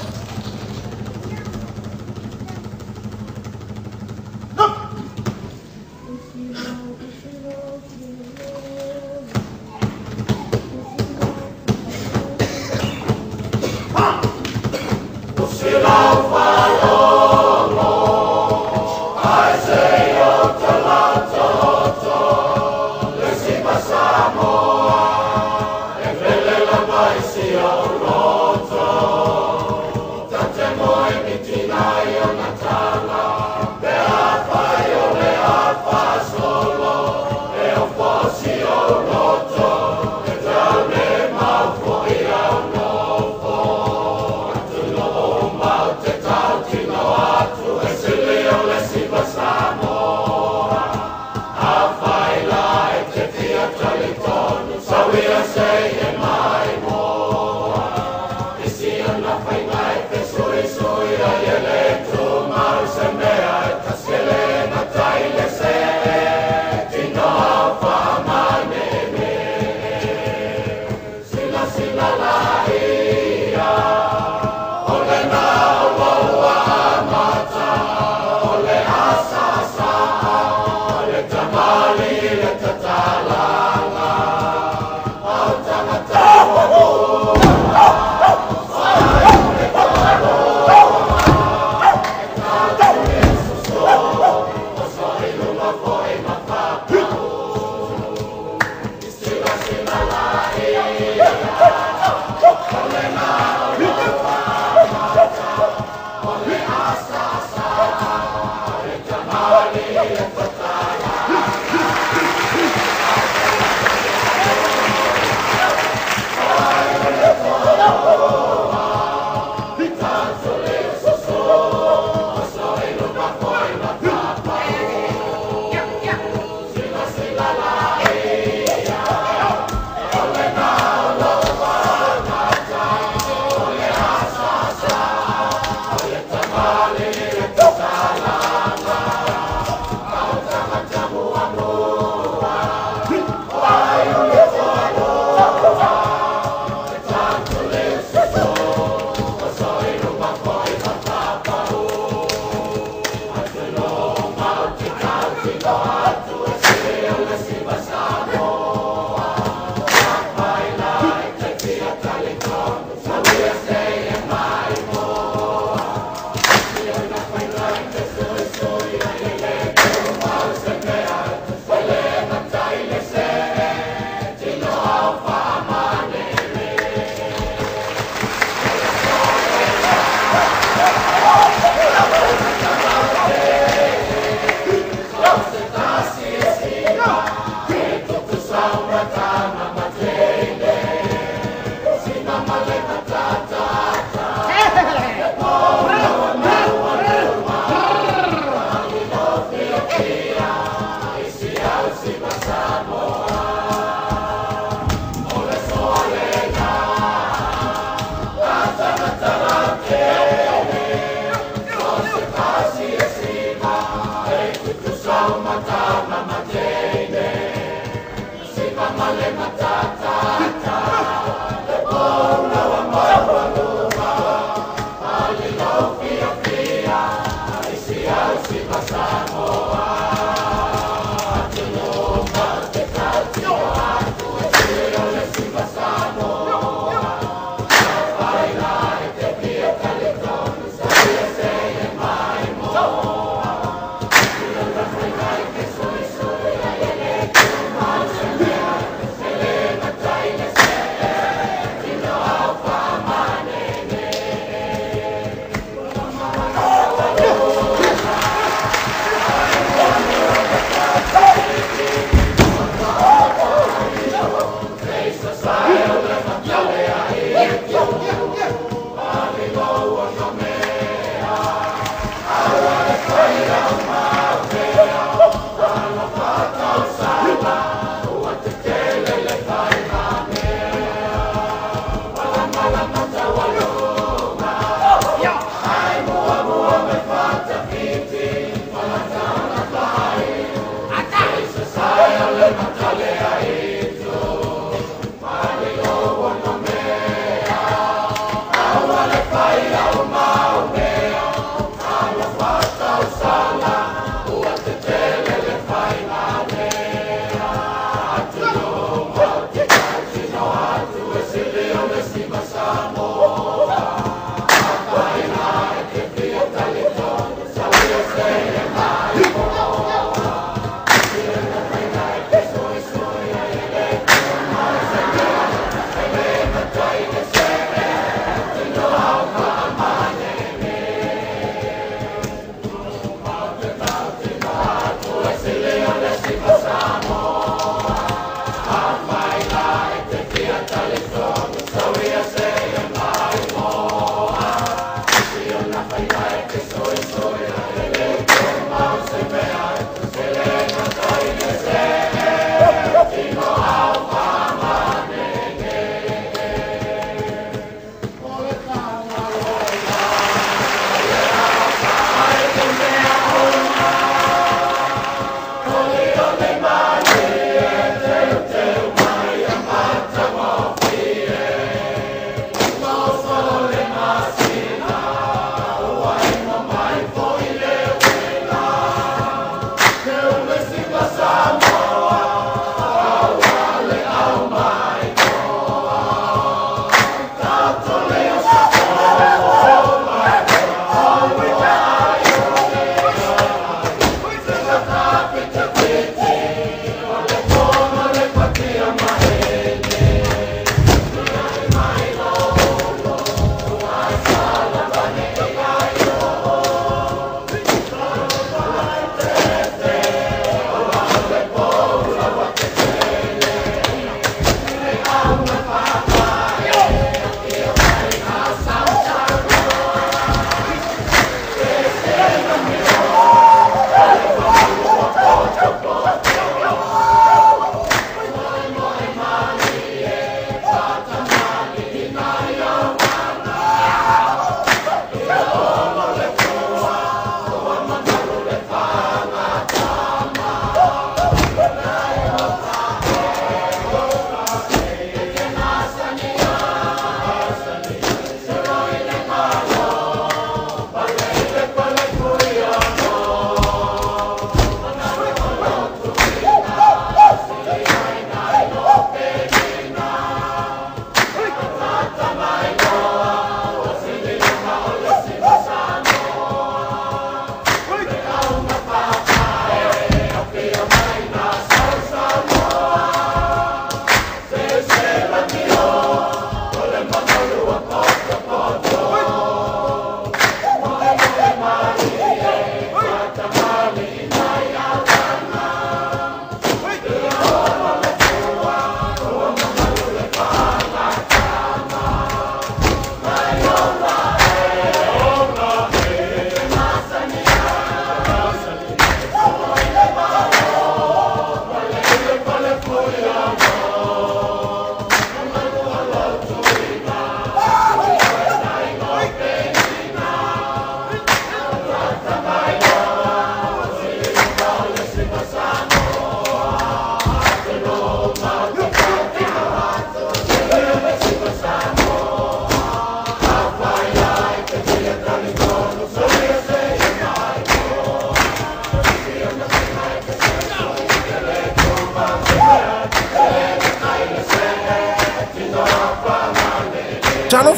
Sui sui a yele tu maru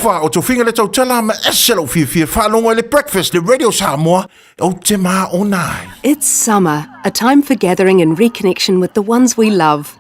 fa o to finga le tau tala ma eselo Fiafia whanonga le breakfast le Radio Samoa o te mā o nai. It's summer, a time for gathering and reconnection with the ones we love.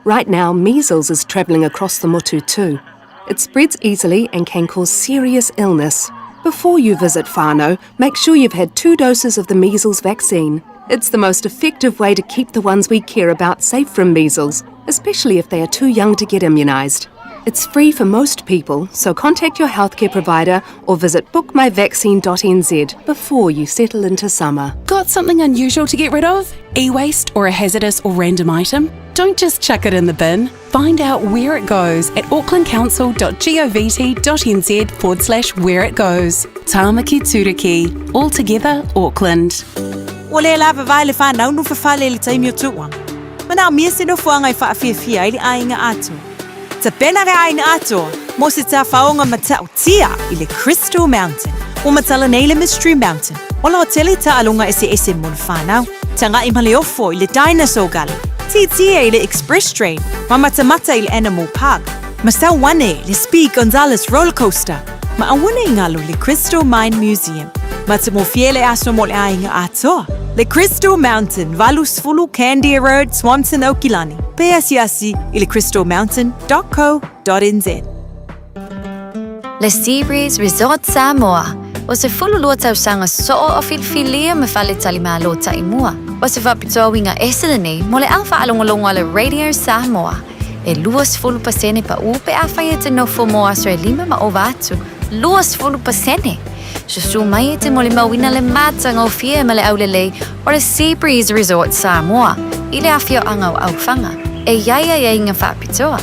Right now, measles is travelling across the motu too. It spreads easily and can cause serious illness. Before you visit whānau, make sure you've had 2 doses of the measles vaccine. It's the most effective way to keep the ones we care about safe from measles, especially if they are too young to get immunised. It's free for most people, so contact your healthcare provider or visit bookmyvaccine.nz before you settle into summer. Got something unusual to get rid of? E-waste or a hazardous or random item? Don't just chuck it in the bin. Find out where it goes at aucklandcouncil.govt.nz/where it goes. Tāmaki Turiki. All together, Auckland. O le lava vai le whanau no whawhale le taimi o tuwa. Mana mia se no fuanga I Fiafia I le ainga ato. Ta pena re ainga ato, mo se ta whaonga mata o tia I le Crystal Mountain. O matala nei le Mystery Mountain. O la hoteli ta alunga ese mo le whanau. Tanga I maleofo I le Dinosaur Gully. Titia I le Express Train. Mamatamata I le Animal Park. Masau wane le Speed Gonzales Roller Coaster. Ma awane ingalo le Crystal Mine Museum. Mata mo fiele aso mo le ainga atoa. Le Crystal Mountain, Valusfulu, Candia Road, Swanson, Okilani. Peasiasi I le crystalmountain.co.nz. Le Seabreeze Resort Samoa. O se fululua tausanga so'o o filfilia me whale tali Malu ta imua. O se whapitoa winga esele nei mo le alfa alongolongo le Radio Samoa. E luas fulu pasene pa upe a whaia te no fumo asre lima ma o vatu. Luas fulu pasene. Susu mai te mo le mawina le matanga o fia me le aulelei o le Seabreeze Resort Samoa. I le afio angau au whanga. E iaia inga whapitoa.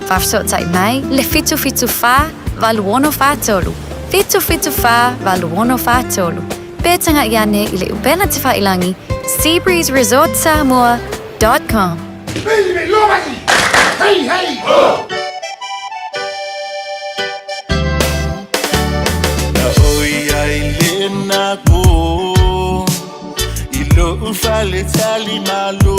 Whafsot tai mai le fitu wha valuono whatolu. Fitu wha valuono whatolu. Pētanga iane I le upena te whailangi SeabreezeResortSamoa.com. Baby, lomaki! Hey, hey! Oh! Ufale tali Malu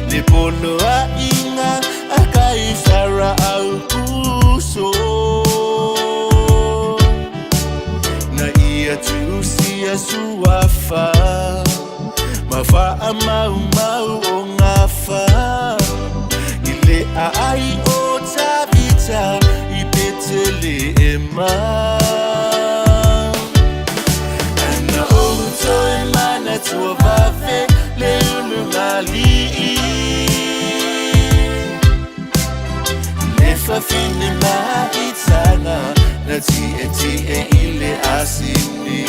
le polo a inga akai sara au kuso na ia tu sia suafa mafa amau o ngafa ile ai o tabita I betele ema to vave le unali le fafine ma itana na ti ile asini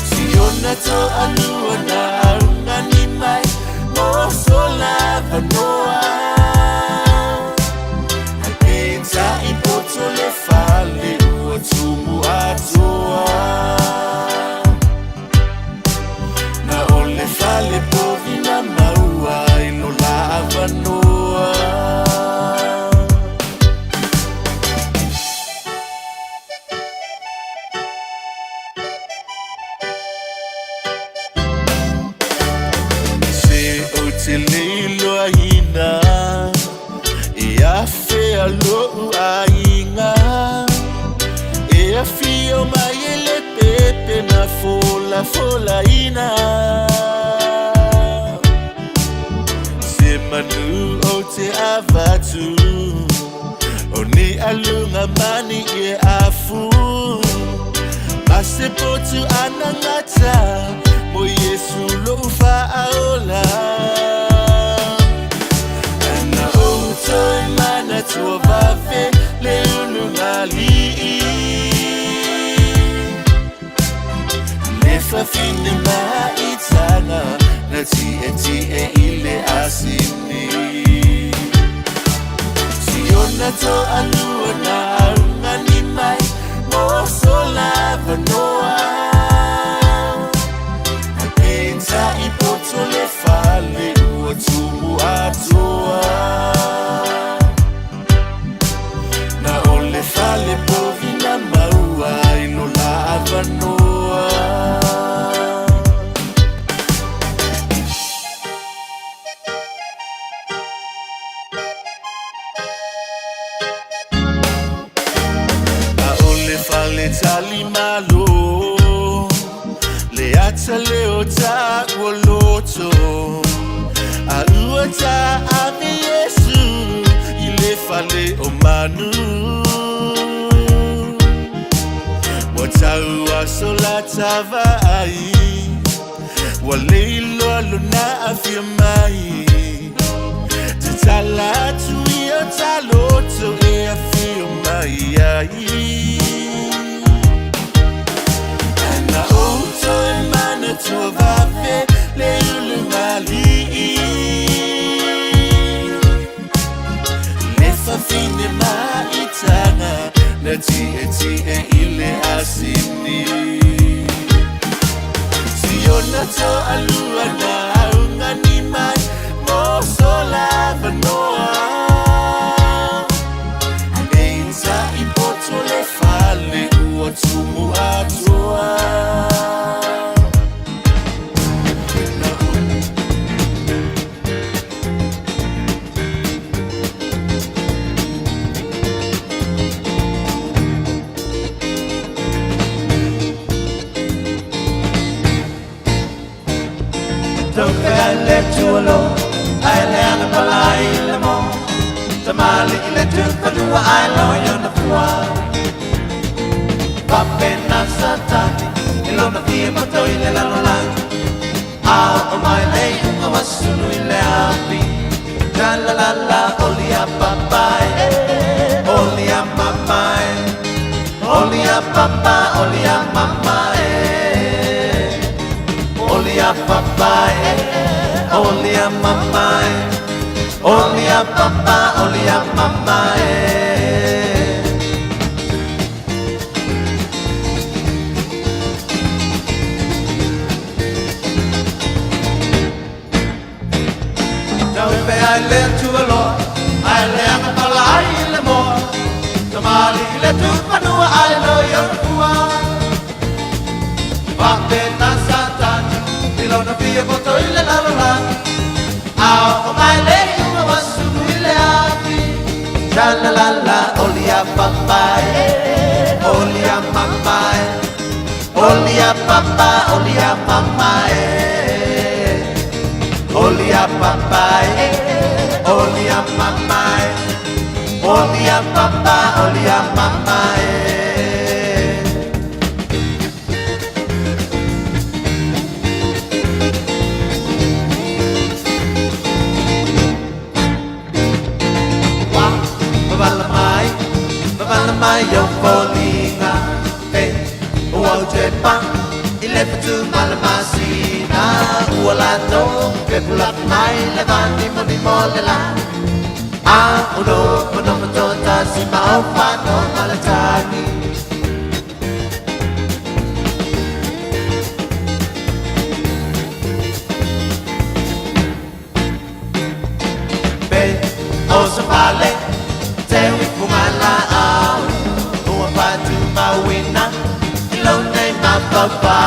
siona to aluana ngani mai mo sola vanoa pensa ipoto le fale o tumu atoa fale povina maua I no lava noa se o te leilo ahina E a fea lo ainga E a fio mai ele pepe na fola ina Manu o te avatu O ni alunga mani e afu Mase potu anangata Mo Yesu lo faaola Ana o toi mana tua vave le unungali Le fafine ma itana Na ti ile asini Siona to aluana ngani mai Mo sola vanoa Pensa ipoto le fale Ua tumu atoa Na ole fale povina maua Ino la avanoa ata leo ta woloto a uata ave Yesu ile fale o manu watau asola tava ai waleilo aluna afia mai tala tu io taloto e afia mai ai na auto e mana tua vafe le ulumali le fa fine ma itana na ti e ile asini siona to alua na ungani mai mo sola vanoa enza ipoto le fale uotumu atoa Don't I let you alone? I let a palai le mo. Tamali le tu padua I know you're the one. Papena satani, ilona pia mato ile la la. Out of my lane, I was soon ile happy. La la la la, only a papa, only a mama, only a papa, only a mama. Only a papa, only a mama, only a papa, only a mama. Don't be I let to a Lord, I let a palai le more. Tamali le tu panua, I know you're one. Papena satani. Ilona pia boto ile la la la. Out of my lane, I was soon ile happy. La la la la, only a papa, only a mama, only a papa, only a mama, only a papa, only a mama, only a papa, only a mama. Babalamai yo polinga pe uau jepa ilefa tu malamasina ualato pe pulak mai levandi moni molela a uno uno matota si mau fano malatani pe osa vale te wifumala Wina, ilone mapapa.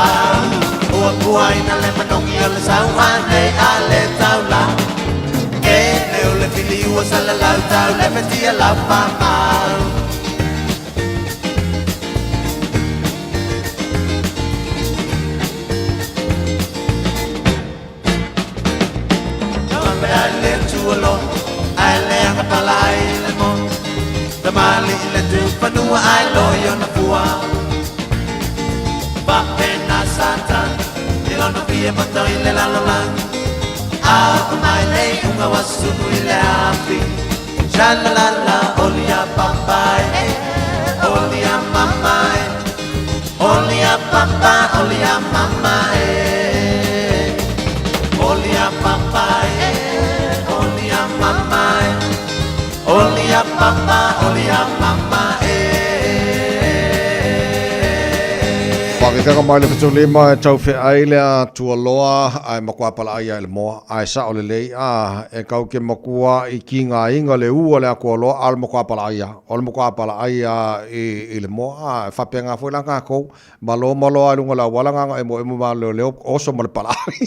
Ua puaina le manongi o le sauane a le taula. E leo le fili ua sala lau tau le fetia lau mamau. Tambe a le tuolo, a le anga palai le mo. Tamali le tu panua ai loyo na pua. Papena satan, ilona pia mato ile la la la. Out of my lane, unga wasunu ile happy. Sha la la la, only a papa, only a mama, only a papa, only a mama, only a papa, only a mama. Only a papa, only a mama. Whakitaka mai le whatu lima e tau whi aile a tua loa ai makua pala ai ai le moa ai sa o le lei a e kau ke makua I ki ngā inga le ua le a kua loa al makua pala ai a o le makua pala ai a I le moa a e whapea ngā fwoi langa kou malo ai lunga la walanga e mo ma leo oso ma le pala ai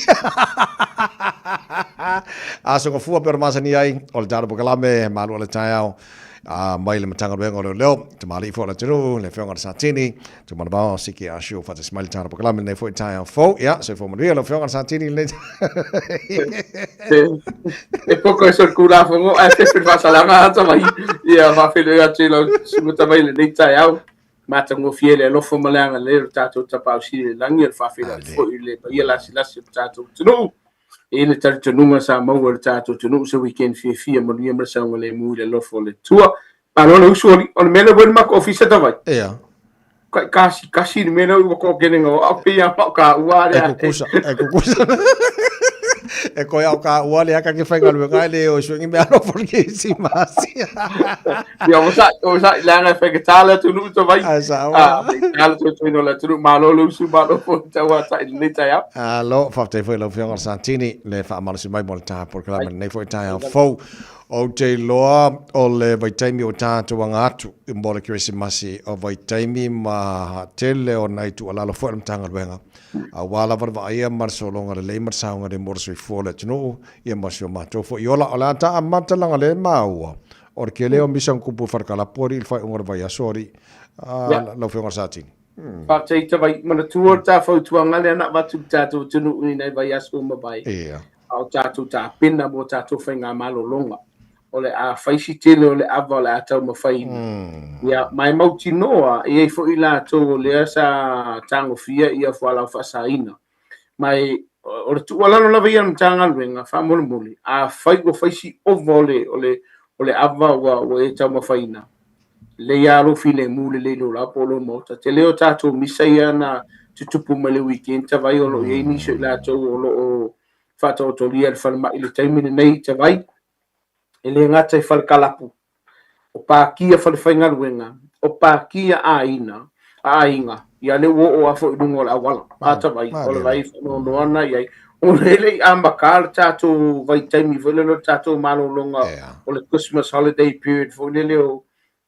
a so ngā fua pera masani ai o le tara pukalame malu o le Taeao mai le matanga wenga leo te mali fo la tru le fionga sa tini te mana ba siki a show fa te smile tana pakala me ne fo Taeao fo ya se fo mo le fionga sa tini le e poco eso el cura fongo a se fa sala ma ta mai ia va fe le atelo su ta mai le dei Taeao mata ngo fiele lo fo malanga le tato ta pa si le langi fa fe fo le ia la si tato no e le tato nunga sa mo le tato no so weekend Fiafia mo ni sa ngole mu le lo fo le tua pa no lo soli on me le bon ma ko office ta vai ia kasi ni me no ko getting o pia ka wa e kukusa e ko ya ka wale aka ke fainga lu ngale o shwingi me ano porque si masi ya o sa la nga fe tala tu nu to vai tala tu no la tu malo lu su malo fo ta wa ta ni ta ya lo fa te foi lo fianga santini le fa mal si mai molta porque la ne foi Taeao fo o te loa o le vaitaimi o tātou angatu i mbole Christmasi o vaitaimi ma tele o nai tu alalo fo tanga luenga a wala varva ia marsolonga le leimar saunga de morso i fole tino ia masio mato fo iola ola ta amata langa le maua o ke leo misan kupu farkala pori il fai ungar vai asori lo fianga satin pa te te vai mana tuor ta fo tuanga le na watu tātou tunu ni nei vai aso ma vai au tātou ta pina mo tātou whainga malo longa ole a faisi tele ole ava le atau mawhaini. Ia, mai mauti noa, i fo i la tō lea sa tango fia ia fo ala whasaina. Mai, ole tu walano lava ia mtanga luenga, wha mole mole, a fai go faisi ova ole ava wa e tau mawhaina. Le ia lo file mule le lo la polo mota. Te leo tato misa ia na tutupu mele weekend, ta vai olo i nisho i la tō o whata o tolia le whanama i le taimine nei ta vai. Ele ngata i whalkalapu. O pākia whalewhainga ruenga. O pākia aina. Ainga. Ia le o afo i dungo la awala. Ata vai. O le vai no ana iai. O le ambakar tātou vai taimi. Vole lo tātou malo longa. O le Christmas holiday period. Fo le leo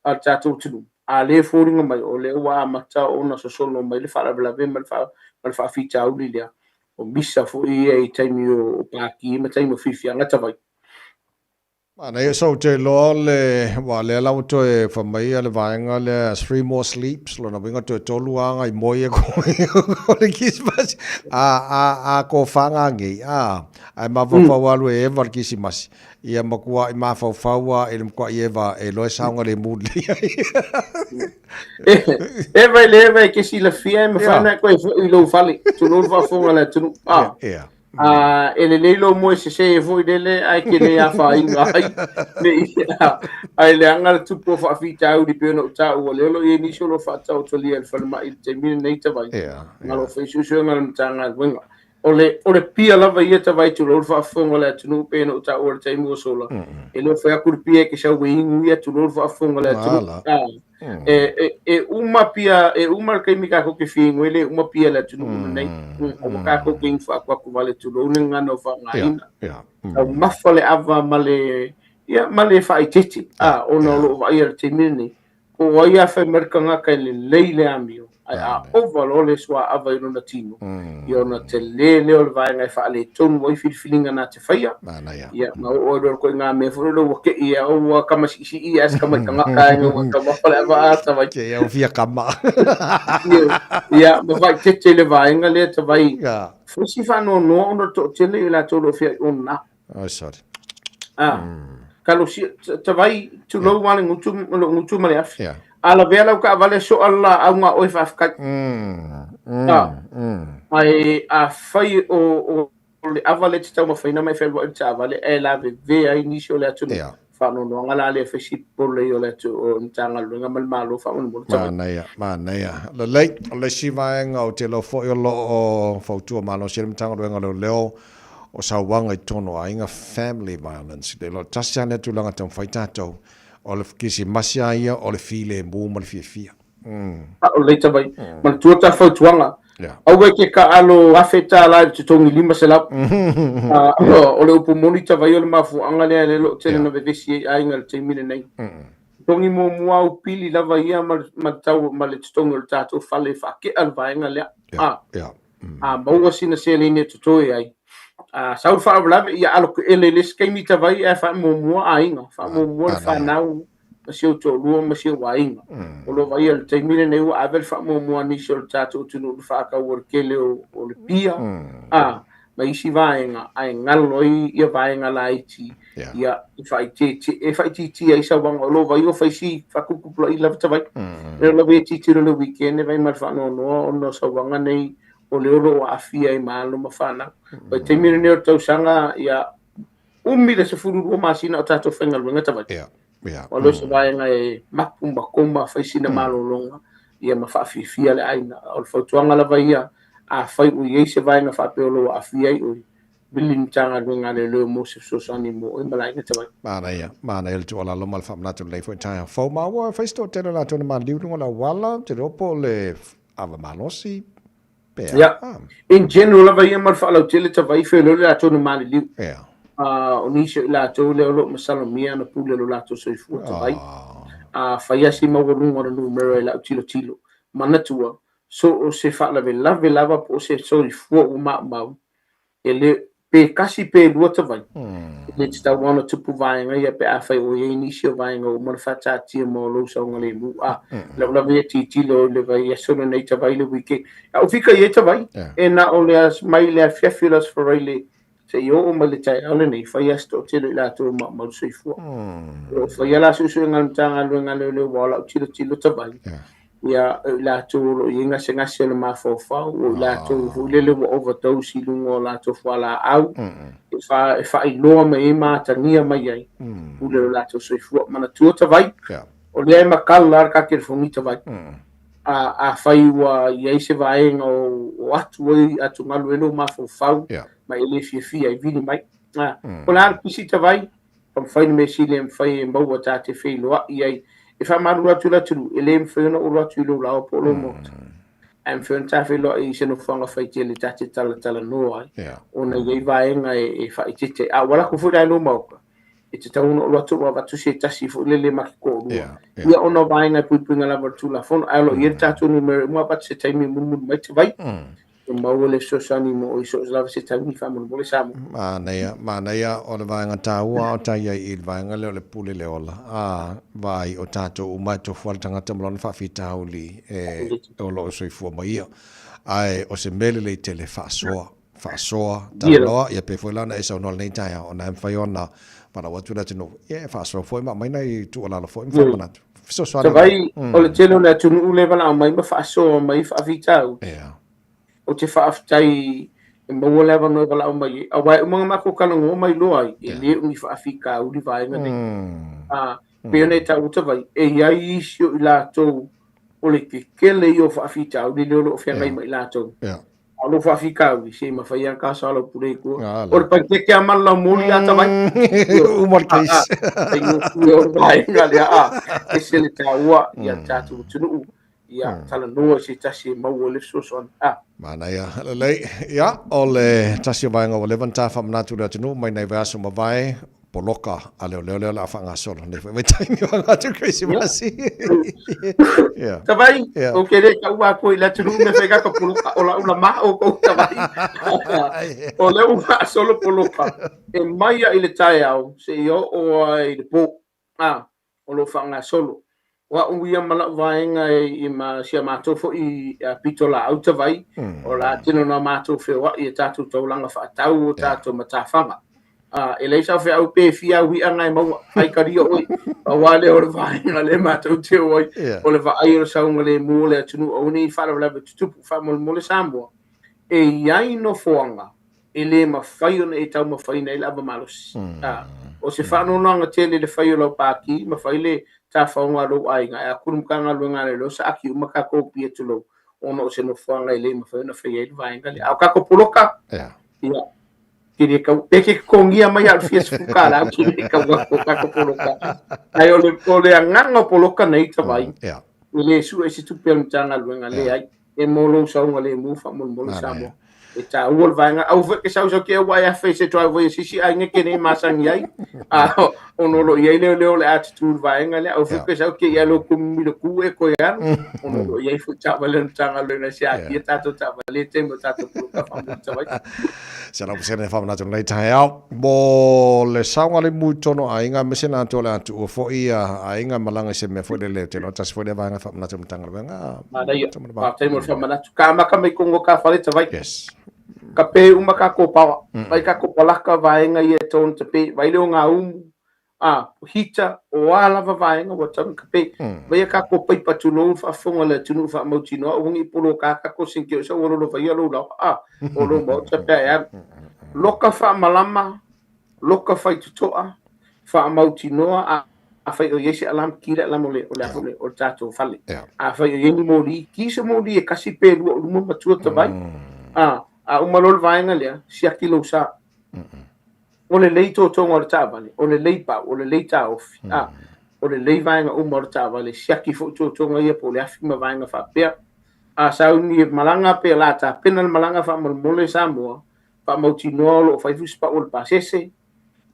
a tātou tunu. A le fōringa mai. O le ua amata o na sosolo mai. Le whalablave mai le whawhita uli lea. O misa fo i taimi o pākia. Ma taimi o Fiafia. Ngata vai. Ana e so te lo le wa le la to e fa mai le vaenga le 3 more sleeps lo na vinga to toluanga I moi e ko le Christmas a ko fanga ngi ai ma fa wa lu e var Christmas ia makua I ma fa wa e ko eva e lo saunga le mood e vai ke si la fia me fa na ko I lo fali tu no fa fonga le tu ele leilo mo se foi dele ai que le afa inga ai le anga tu po fa fita u di peno ta o le lo e ni solo fa ta o toli el falma il termine nei ta vai ngalo fe su ngal tanga wenga ole pia lava ia ta vai tu lo fa fonga le tu peno ta o te mo solo e lo fa ku pia que sa wing ia tu lo fa fonga le tu uma pia uma kai mika ko ke fingo ele uma pia la tu nei o ka ko king fa ko vale tu lo ninga no fa ngaina ma fale ava male fa ititi ono lo va ir timini o ia fa merkanga kai le leile amio overall swa ava no natino io na te le o vai ngai fa le ton voi filinga na te faia ia ma o do ko nga me fo lo ke ia o kama si as kama kanga kai no kama fale ava ta vai ke o fia kama ia ma vai te le vai nga le te vai fo si fa no to te le la to lo fia ona sorry kalau si te vai tu lo wale ngutu male af ala vela ka vale so alla nga o fa ka ai a fai o le avale tsa mo faina mai fel tsa vale e la ve ai ni so le tu fa no ngala le fa si por le yo le tu o ntanga lo ngamal malo fa un bol tsa mana ya le si va nga o te lo fo yo lo o fo tu malo si ntanga lo ngalo leo o sa wanga tono ainga family violence de lo tasane tu langa tam faita to o le kisi masia ia o le file mo le Fiafia o le tabai man tu ta fo tuanga au ke ka alo afeta la tu tongi lima sela o le upo monita vai o le mafu anga le lo tele no vesi ainga le temine nei tongi mo au pili lava ia ma tau ma le tongi le tato fale fa ke al vainga le mo sina seline tu toi ai sau fa blave ia alo ele le skemi ta vai fa mo ainga fa mo fa nau masio to lua masio wainga o lo vai al taimile nei wa avel fa mo mo ni sio tato tunu fa ka workele o le pia ma isi vaenga ai ngalo ia vaenga la iti ia fa iti ai sa wanga lo vai o fa si fa kupula i lava tavai lo vai iti le weekend vai mal fa no sa wanga nei o le oro afia i Malu ma fana pa taimile nei o tau sanga ia umi le se furu masina o tato fenga luenga tavai o lo se vaenga e mapumba komba fa sina malolonga ia ma fa Fiafia le aina o le fautuanga lava ia a fai o ye se vaenga fa peolo a fia o bilin tanga luenga le mo se sosani mo e malaina tavai mana el tu ala lo mal fa na tu le foi taia fo ma wa fa sto tele la tu ma liu ngola wala te ropo le ava malosi pe in general lava ia mal fa la tele tavai fe lo la tu ma liu o nisi la tu le lo masalo mia na pule lo la tu so fu tavai fa ia si mo ngora numero la tilo manatua so o se fa lava po se so fu o ma ele pe kasi pe lua tavai le sta wana tupu vaenga ia pe a fai o ye nisi o vaenga o mana fa tia mo lo sa ngale mu la ve tilo le vai ia so nei tavai le wiki o fika ia tavai e na o le as mai le fiafilas for ele se yo o male Taeao le nei fai asto tilo la to ma so fu o fai la so ngal tanga le wala tilo tavai ia la to lo inga senga le mafofa o la to le overdose lungo la to fala au fa i lo me ma tania mai ai o le la to so fu mana tu tavai o le ma kala ka ke fu mi tavai a fai wa ia se vai o atu ngalu no mafofa mai le Fiafia i vini mai o la pisi tavai o fai me sile fai mo wa ta te fe lo ia if I'm out of la tu ele mfeno o la tu la po lo mo am fen ta fe lo i se no fanga fa tele ta tala no ai ona ye vai nga e fa tete a wala ku fu dai no mo e te tau no lo tu va tu se ta si fu le ma ko ia ona vai nga pu pinga la tu la fon a lo ye ta tu no mo pa se tai mi mun mai te vai ma wole so sani mo i so la se tai mi fa mo le sa mo mana ia o le vaenga taua o tai ai il vaenga le pule le ola vai o tato o mai to fual tanga tamlon fa fitauli o lo so fu mai ai o se mele le tele fa soa talo ia pe foi lana esa no nei tai o na fa yona para watu la tino fa so foi ma mai nei tu ola foi fa mana so so vai o le tele na tu nu le vala mai ma fa so mai fa vitau o te whaafitai e maua lewa noi wala o mai a wai umanga mako kala ngō mai loa e le ungi whaafika uri vaenga nei peo nei ta uta vai e iai isio i lātou o le kele i o whaafita uri leo o whiangai mai lātou a lo whaafika uri se ma whai an kāsa alo pure i kua o le paiteke a mala mōri ata vai umar kais e ngō o vaenga lea e se le tā ua i a tātou tunu ia tala noa se tasi mau le soson mana ia lei ia o le tasi vaenga o le vanta fa manatu le tunu mai nei vaso ma vai poloka a le la fanga solo nei vai tai mi nga tu crazy masi ia tavai o ke le ka wa ko la tunu me fega ka poloka o la ma o ko tavai o le wa solo poloka e mai ia ile Taeao se yo o ai le po o lo fanga solo wa uia mala vaenga i ma sia mato fo i pitola auta vai o la tino na mato fe wa i tatu taulanga fa tau tatu matafanga ele sa fe au pe fia wi anga mo ai kari o wa le o vaenga le mato te o o le va ai o sa ngale mo le tunu o ni fa la tupu fa mo le sambo e yai no foanga ele ma fai ona e tau ma fai nei lava malos o se fa no nga tele le fai o lo paki ma fai le ta faunga lo ai nga a kurumkanga lo ngale lo sa aki umaka ko pietulo ono se no fanga ile ma fa na fa ye vai ngale a ka ko poloka ia kiri ka ke ko ngia mai al fies fukala kiri ka ko poloka ai ole nganga poloka nei ta vai ile su e si tu pel tanga lo ngale ai e molo sa ngale mu fa mo sa mo e ta ul vai nga au ke sa ke wa ya fe se to ai si ai ngeke nei masang ai ono lo ia le attitude vaenga le au fuke sa ke ia lo kumi lo ku e ko ia ono lo ia fu cha vale tanga lo na sia ki tato cha vale te mo tato pu ka fa mo cha vai se na puse ne fa na tona Taeao bo le saunga le mutono ainga mesena to la tu fo ia ainga malanga se me fo le te no tas fo le vaenga fa na tona tanga venga ma dai pa te mo fa mana ka ma ka me kongo ka fa le cha vai yes ka pe uma ka ko pa vai ka ko palaka vaenga ia ton te pe vai le nga hita o ala vaenga wa tam ka pe vai ka ko pe patulo fa fonga le tunu fa mo tino o ngi polo ka ko sinke so lo vai lo la o lo mo cha pe ya loka fa malama loka fa tutoa fa mo tino a fa o yesi alam kira la mo le o tato fale a fa yo ni mo li ki se mo li ka si pe lo mo matu ta vai a umalol vaenga le sia kilo sa o le leito tonga o tavale o le leipa o le leita ofi o le lei vaenga umor tavale sia ki fo tonga ia po le afima vaenga fa pe sa uni malanga pe lata penal malanga fa mole Samoa fa motinolo fa fus pa o pasese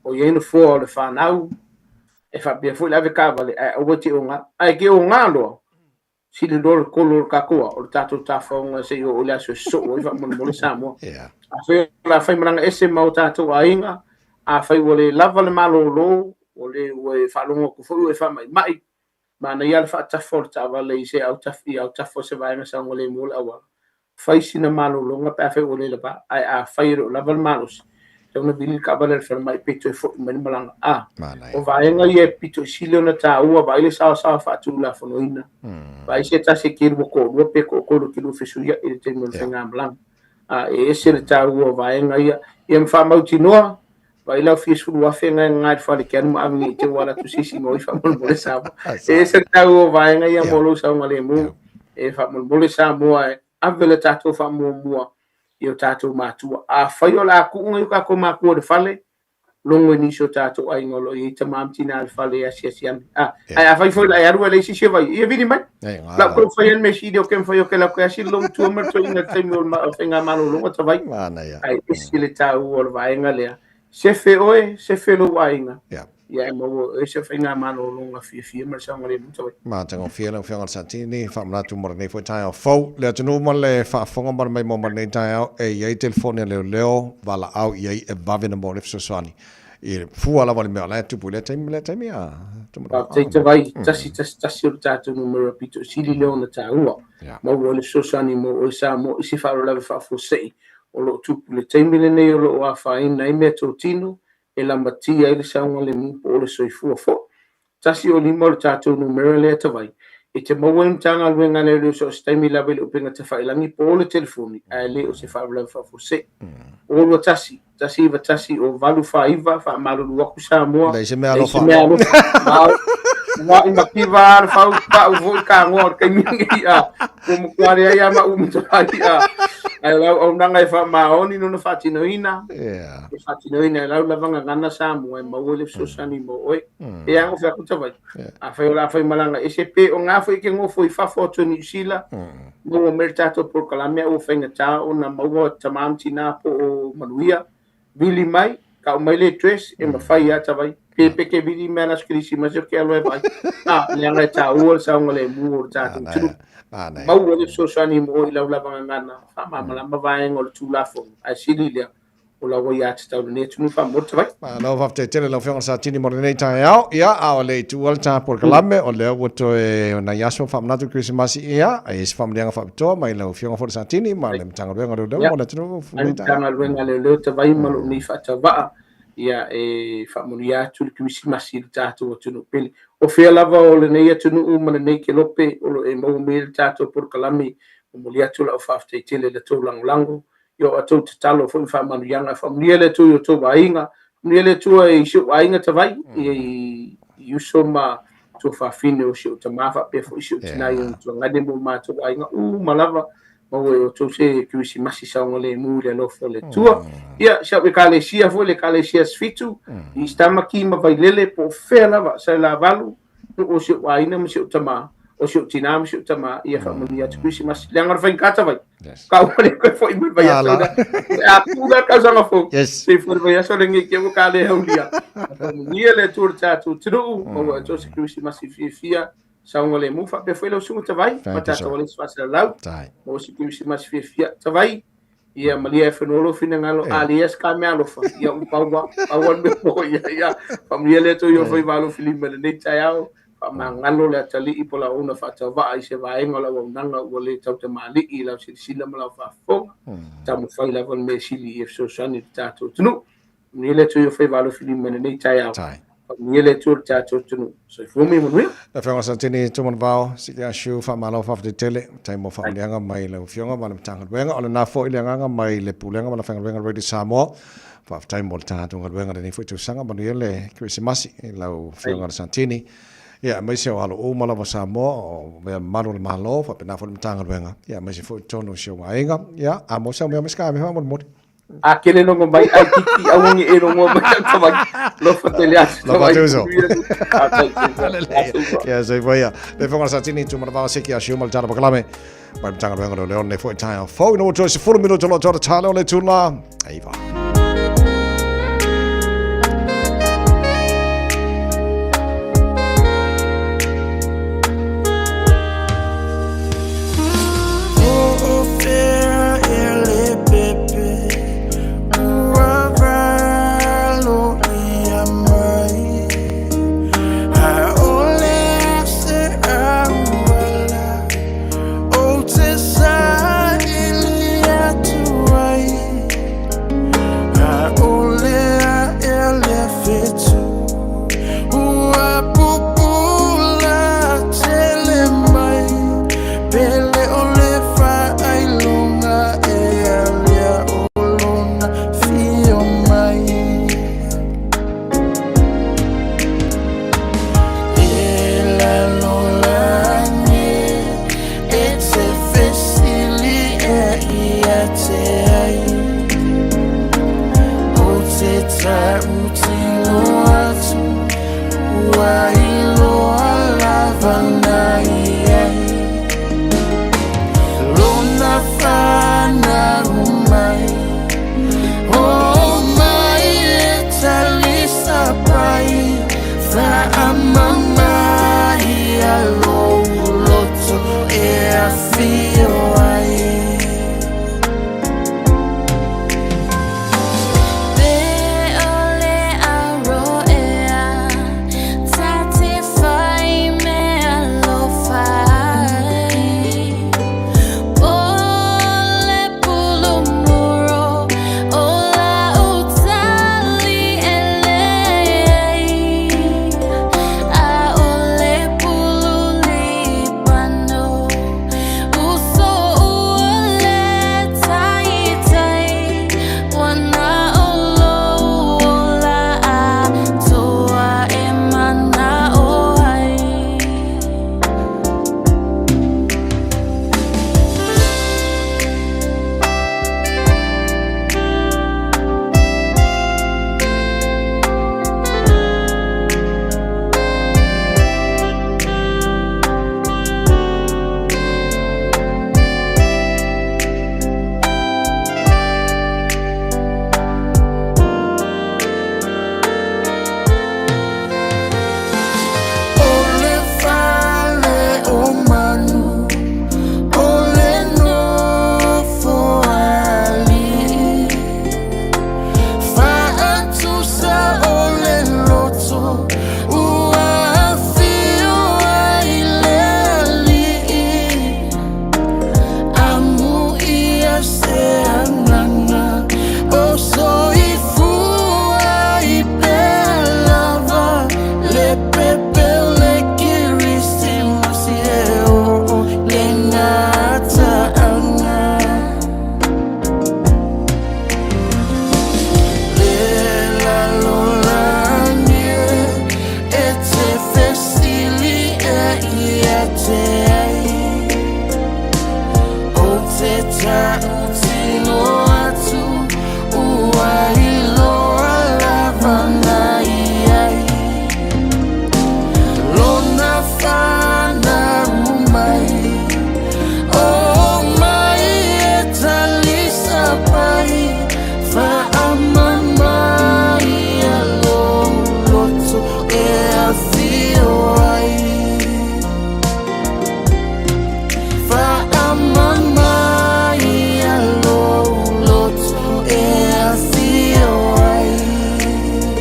o yeno fo le fa nau e fa be fo la ve cavale o woti onga ai ke onga lo si le dor color kakua o tato tafonga se o le aso so o fa mole Samoa a fe la fa malanga ese mau tato ainga a fai wole lava le malolo o le fa longo ko fo e fa mai ma na ia fa tafo ta vale se au tafo se vai na sa ngole mul awa fai sina malolo nga pa fai wole le ba a fai ro lava le malos te una bili ka vale fer mai pito fo mai malanga o vai nga ia pito silo na ta ua vai le sa fa tu la fo noina vai se ta se kirbo ko do pe ko ki lu fisu ia e te mo fenga blanc e se ta ua vai nga ia fa mau tinoa vai la fisu wa fenga nga fa le kan ma mi te wala tu sisi mo fa mo le sa e se ta ua vai nga ia mo lo sa ngale mo e fa mo le sa mo a vele tato fa mo io tato matua a faio la ku ngai ka ko ma ko de fale longo ni so tato ai ngolo i tamam tina al fale asiasian ai fai foi ai aru le si se vai e vini mai la ko fai en mesidio ken fai o ke la ko asi long tu mer to ina temo ma fenga malo longo ta vai ai isile ta o vai ngale se fe oe se fe lo vai nga ya mo se fenga malo longo Fiafia mer sa ngale mo ta vai ma tanga fia la fenga sa tini fa mna tu morne foi Taeao fo le tunu mo le fa fonga mar mai mo morne Taeao e ye telefone leo vala au ye e bavena mo le sosani e fu ala vale me ala tu pule te a te vai tasi o tato numero pito sili leo na taua mo wole sosani mo o sa mo isi fa la fa fo sei o lo tu pule te mile nei o lo a fa ina i metro tino e la matia ile sa ngale mo o le soifua fo tasi o limo le tato numero le te vai e te mawen tanga luenga le so stemi la bele upenga te fa ilangi po le telefoni a le o se fa la fa fo sei o lo tasi va tasi o valu fa iva fa malu waku Samoa le se me alo fa ma kiva fa pa vo ka ngor ke mingi como kware ya ma to ai o nanga fa ma oni no fa tinoina fa tinoina la vanga ngana Samoa ma wole so sani mo oi e ang fa ku tawai a fa la fa malanga sp o nga fa ke ngo foi fa foto ni sila mo mertato por kalamia o fenga ta o na mo tamam tina po manuia Billy mai ka mai le tres e ma fai ata vai pe ke Billy mana skrisi ma jo ke alo vai le nga ta o sa ngole mu ta tu ma o le so sani mo ila la ngana fa ma ma vai ngol tu la fo a sililia o la wo ya ta ne tu fa mo ta vai no va te tele la fiona sa tini morne Taeao ya a le tu al ta por kalame o le o to e na yaso fa na tu Christmas ya e se family nga fa to mai la fiona for sa tini ma le tanga lo ngado mo na tu tanga lo ngale ta vai ma lo ni fa ta va ya e fa mo ya tu Christmas ta to no pele o fe lava o le nei tu no ma nei ke lope o e mo me ta to por kalame o mo ya tu la fa te tele le to lango yo atu talo fo fa manu yanga fa miele tu yo to bainga miele tu e shu bainga te vai e yusoma to fa fine o shu te mafa pe fo shu tina yo to ngade mo ma to bainga malava mo yo to se kuisi masi sa ngole mu le lo fo le tu ya sha be kale sia fo le kale sia sfitu i sta makima vai lele po fe lava sa la valu o shu bainga mo shu te ma o siu tina siu tama ia fa mulia tu Christmas lengar fa kata vai ka ole ko foi mo vai aso da a pula ka sanga fo se for vai aso lengi ke mo ka le haulia mulia le tur ta tu tru o to se Christmas Fiafia sa ngole mo fa pe foi lo sunga vai mata to le sfasa lau o se Christmas Fiafia vai ia malia fenolo fina ngalo alias kamelo fa ia upawa awan me po ia familia le to yo foi valo filime le Taeao mangalo le tali ipola una fa tava ai se vai ngola nanga o le tau te mali I la sila mala fa fo tamu fai la von me sili if so sani tato tunu ni le to yo fai valo filime le Taeao ni le to tato tunu so fo me mo la fa sa tini to mon vao si ya shu fa malo fa de tele tai mo fa le nga mai le fionga ma le tanga wenga o le na fo ile nga mai le pulenga ma la fa wenga ready Samoa fa tai mo tato nga wenga ni fo tu sanga ma le Christmas la fionga santini ia mai se alo o mala Samoa o me Malu le malo fa pena fo tanga wenga ia mai se fo tono se wainga ia a mo sa me ska me mo a kele no mai ai tiki a wongi e no mo mai tama lo fatelia lo fatuzo ia se voia le fonga sa tini tu mara se ki a shuma tara baklame mai tanga wenga le on fo Taeao fo no to se 4 minuto lo tara tale le tula aiva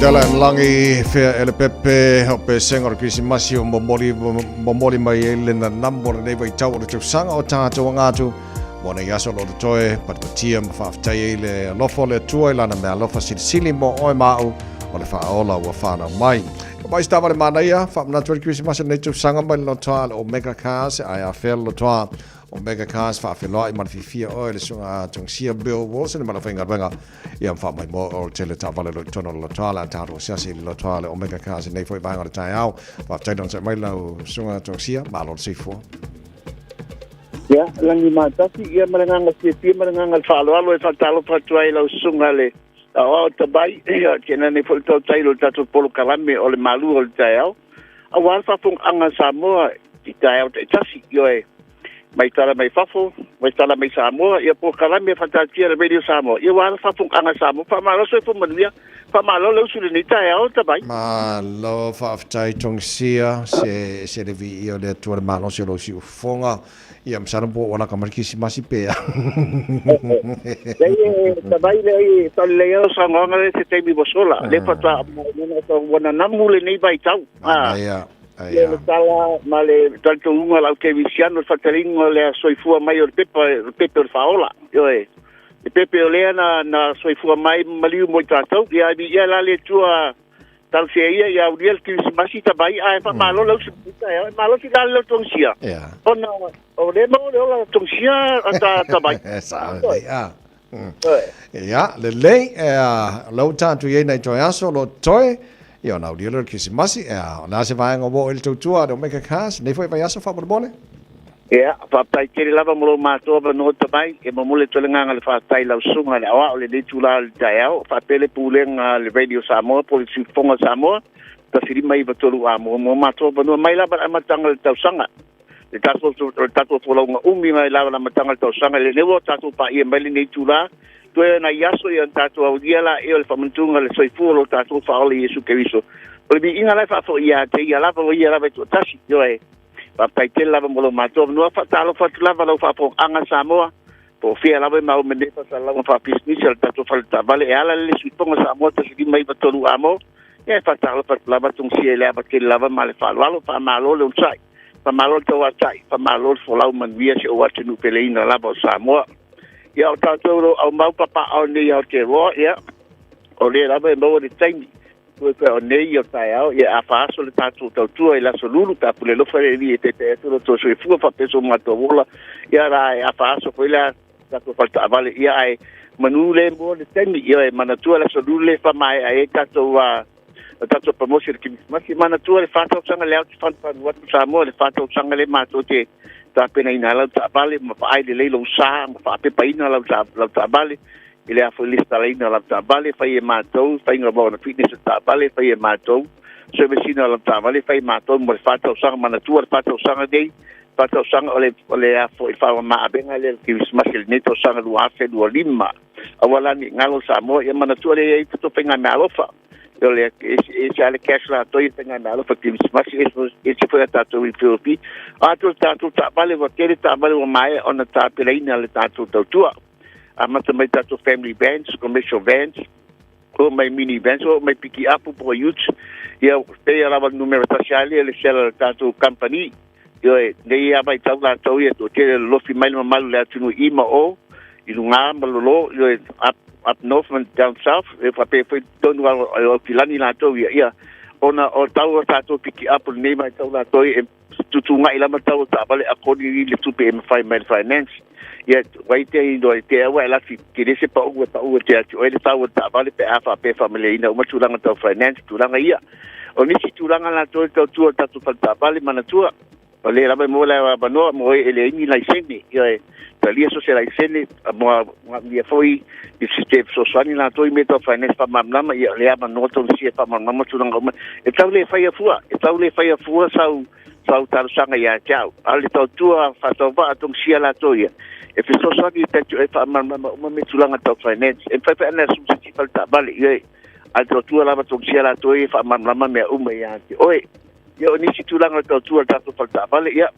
Tela langi fea ele pepe o pe senga Krismasi o momoli mai ele na nambo nei vai tau o te sanga o tātou ngātu mona yaso lo toe patpatia mafaftai ele lofo le tua lana me alofa sili mo oi mau o le faola ua whana mai. Ka mai stawa le manaia whamna tua Krismasi nei tu sanga mai lo toa o Mega Cars ai a fea lo toa o Mega Cars whawhiloa I mana Fiafia o ele sunga tongsia Bill Wilson mana whainga renga ia mwha mai mo o tele ta vale lo tono lo toala tāro siasi lo toale o Mega Cars nei fwoi vanga le Taeao whawtaidon sa mai lau sunga tongsia malo le seifua. Ya, langi matasi ia maranganga Fiafia maranganga whaaloalo e whatalo whatuai lau sunga le o tabai ia kena ne fwoi tau tailo tatu polo kalame o le Malu o le Taeao a wan whafung anga Samoa i Taeao te tasi ioe mai tala mai fafo, mai tala mai Samoa, ia po kalame fantasia le radio Samoa. Ia wana fafung anga Samoa, pa malo so fo manuia, pa malo le usule ni Taeao tabai. Malo whaftai tongsia se le vi ia le tua malo se lo si ufonga. Ia msana po wana kamarikisi masi pea. Lei tabai lei tole leo Samoa le te temi bosola. Le fata wana namu le nei bai tau. Ia. Le tala male tanto unga lau ke visiano fataringo le soifua mai o pepe o faola ioe le pepe o le na soifua mai maliu mo tatau ia ia la le tua tal feia ia uriel ki masi tabai ai fa malo lau se ia malo si la lo tongsia ona o le mo le tongsia ata tabai sa ia ia le lei lau tantu ye nei toyaso lo toi Ia nau dieler Krismasi na se vai ngo el tutua do Mega Cars nei foi vai aso fa bone. Ia, fa tai kiri lava mo mato ba no tabai e mo mole tolenga le fa tai lau sunga le awa le de tula le Taeao fa pele pulenga le radio Samoa po si fonga Samoa ta siri mai ba tolu mo mato ba no mai lava matanga le tausanga. Le tato fola nga umi mai lava la matanga le tausanga le newo tato pa ia mai le nei tula Toe na yaso ia tātou au diala e o le whamantunga le soifua lo tātou whaole Iesu Keriso. O le bi inga lai whafo ia te ia lava o ia lava tu tasi. Ioe, whapai te lava molo mātua. Nua whatalo whatu lava lau whafo anga Samoa. Po whia lava mau menefa sa lau whapisnisa le tātou whalata vale. E ala le suiponga Samoa ta siri mai batonu amo. E whatalo whatu lava tungsia le abake lava ma le whalualo. Whamalo le usai. Whamalo te watai. Whamalo le wholau manuia se o atenu peleina lava o Samoa. Ia o tātou au mau papa au nei au te roa, ia. O le raba e mau le taimi. Kue koe o nei o Taeao, ia a whaaso le tātou tautua e laso lulu, tāpu le lofa re ri e te te atura tō sui fua whapeso mato wola. Ia ra e a whaaso koe lea tātou whalta avale. Ia ai manu le mo le taimi, ia e manatua laso lulu le whamae a e tātou tātou promotion le Krismasi. Manatua le whātau sanga leo te whanpanu watu Samoa, le whātau sanga le mātou te ta pena ina lau ta bale ma ai le leilo sa ma fa pe paina lau ta bale ile a foi lista leina lau ta bale fa e matou fa inga bona fitness ta bale fa e matou se vecino lau ta bale fa e matou mo fa ta usanga mana tu fa ta usanga dei fa ta usanga ole a foi fa ma benga le Christmas le neto usanga lu afe lu lima awala ni ngalo sa mo e mana tu le e to penga na lofa yo le e ale cash la to tenga na lo fa Christmas e se foi tato in Filipi tato ta vale va kere ta vale o mai ona ta peleina le tato tua amata mai tato family vans commercial vans o mai mini vans o mai pick up po youth ia pe la va numero tasciale le sela tato company yo nei ia mai tau la to ia to te lo fi mai malu le tunu ima o i lunga malolo yo up north and down south if I pay for don't o filani la to ia ona o tau tato pick up nei mai tau la to e tutunga ila matau ta vale according le tu PM finance ia wai te indo te wa la fi ke se pa o te o le tau ta vale pe afa pe family ina o tulanga tau finance tulanga ia o ni si tulanga la to tu tatu falta vale mana tua o le rabe mo la bano mo ele ni la sene ia talia so se la sene mo ia foi i sistem so swani la to i meto finance pa mamma ia le ama no to si pa mamma tulanga e tau le fai fua sau taru sanga ia tau ali tau tua fatau va atung sia la toia e fi so swani te e fa mamma me tulanga tau finance e fa na subsidi falta bali ia al tau tua la atung sia la toia fa mamma me ia oi ia ni si tulanga tau tua tatu falta bali ia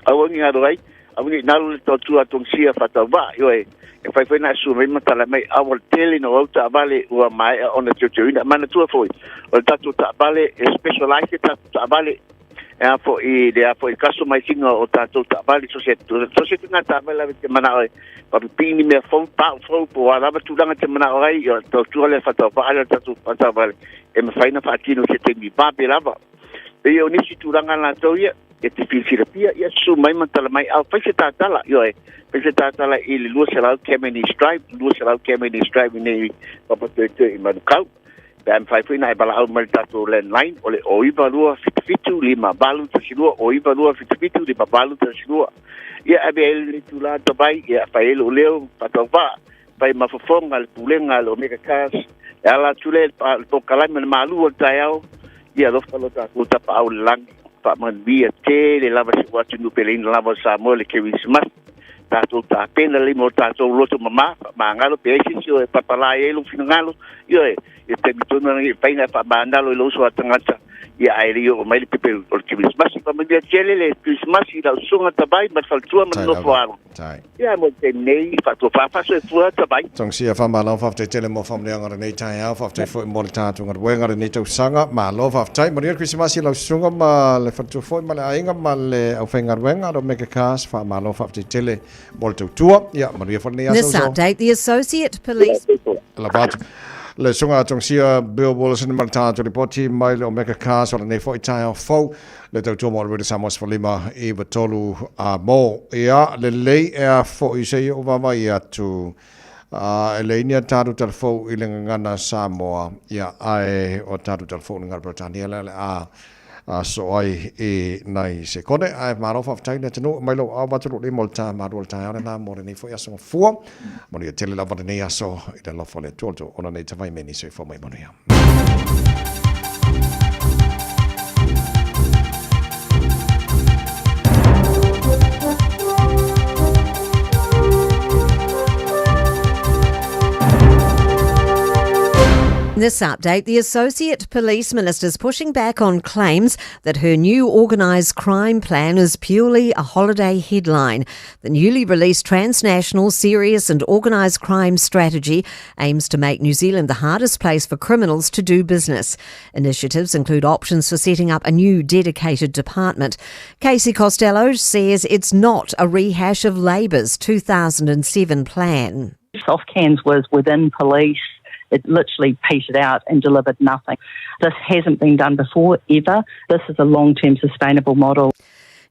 awangi adorai awini nalu le tau tua atung sia fatau va ia e fai fai na su mai matala mai awal tele no auta vale ua mai ona tutuina mana tua foi o tatu ta vale specialized tatu ta vale e fo i de fo i kaso mai singa o tatu ta vale so se tinga ta vale te mana oi pa pini me fo po ala ba tulanga te mana oi o tu le fata pa ala tatu ta vale e me fai na fatino se te mi ba lava e o nisi tulanga na toia e te Fiafia ia su mai matala mai au fai se tatala yo e fai se tatala i le lua se lau Kemeni Stripe nei papa te i manukau pe am fai fai na e bala au mai tatu landline o le oiva lua fitifitu lima balu ta silua oiva lua fitifitu lima balu ta silua ia abe ele tula tabai ia fai ele o leo patova fai mafofonga le pulenga le omega cas e ala tule le pokalai me Malu o Taeao ia lofa lo ta pa au langi pa man bia te le lava se watu nu pele ina lava Samoa le Christmas tato ta pena le mo tato loto mama ma ngalo pe esi o papala e lo finangalo yo e te mitona ngi paina pa bandalo lo so atangata ia ai o mai le pepe o Christmas pa man bia tele le Christmas ila sunga tabai ma faltua man no foaro ia mo te nei fa to fa so fu tabai tong sia fa ma lo fa te tele mo fa mle ngara nei Taeao fa te fo mo tato ngara wenga nei tau sanga ma lo fa tai mo Christmas ila sunga ma le fa to fo ma le ainga ma le au fenga wenga do make a cast fa ma lo fa te tele mo tau tua ia ma ria fa nei This update, the Associate Police la bat le sunga tong sia Bill Wallace ma tato ripoti mai le make a cast o nei fo Taeao fo le tau tua mo le Samoa for lima e batolu a mo ia le lei e fo i se o va mai atu e le inia tatu telefo i le ngana Samoa ia ai o tatu telefo ngana Britania le a so ai e nai se kone ai maro fa tai na tenu mai lo a batulu le molta maro ta na mo ni fo ya so fo mo ni tele la va ni aso i le lo fo le toto ona nei tavai meni se fo mai mo ni This update, the Associate Police Minister is pushing back on claims that her new organised crime plan is purely a holiday headline. The newly released Transnational Serious and Organised Crime Strategy aims to make New Zealand the hardest place for criminals to do business. Initiatives include options for setting up a new dedicated department. Casey Costello says it's not a rehash of Labour's 2007 plan. Soft cans was within police. It literally petered out and delivered nothing. This hasn't been done before, ever. This is a long-term sustainable model.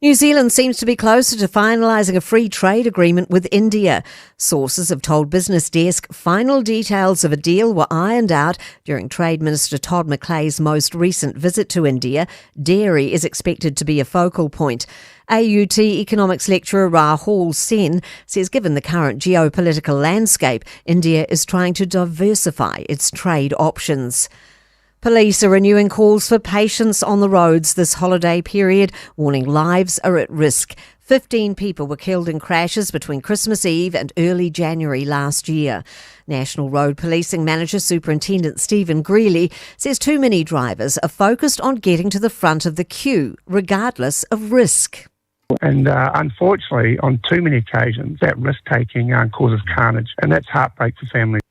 New Zealand seems to be closer to finalising a free trade agreement with India. Sources have told Business Desk final details of a deal were ironed out during Trade Minister Todd McClay's most recent visit to India. Dairy is expected to be a focal point. AUT economics lecturer Rahul Sen says given the current geopolitical landscape, India is trying to diversify its trade options. Police are renewing calls for patience on the roads this holiday period, warning lives are at risk. 15 people were killed in crashes between Christmas Eve and early January last year. National Road Policing Manager Superintendent Stephen Greeley says too many drivers are focused on getting to the front of the queue, regardless of risk. And unfortunately, on too many occasions, that risk-taking causes carnage, and that's heartbreak for families.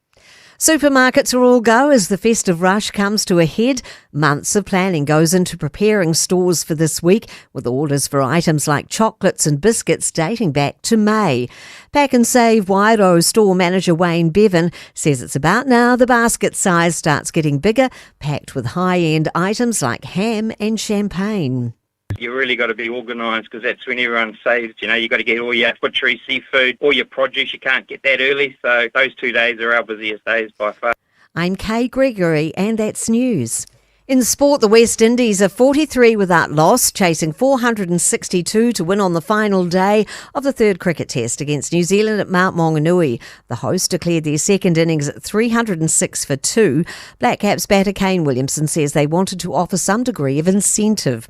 Supermarkets are all go as the festive rush comes to a head. Months of planning goes into preparing stores for this week, with orders for items like chocolates and biscuits dating back to May. Pack and Save Wairo store manager Wayne Bevan says it's about now the basket size starts getting bigger, packed with high-end items like ham and champagne. You really got to be organised because that's when everyone saves. You know, you got to get all your butchery, seafood, all your produce. You can't get that early. So those 2 days are our busiest days by far. I'm Kay Gregory and that's news. In sport, the West Indies are 43 without loss, chasing 462 to win on the final day of the third cricket test against New Zealand at Mount Maunganui. The hosts declared their second innings at 306 for 2. Black Caps batter Kane Williamson says they wanted to offer some degree of incentive.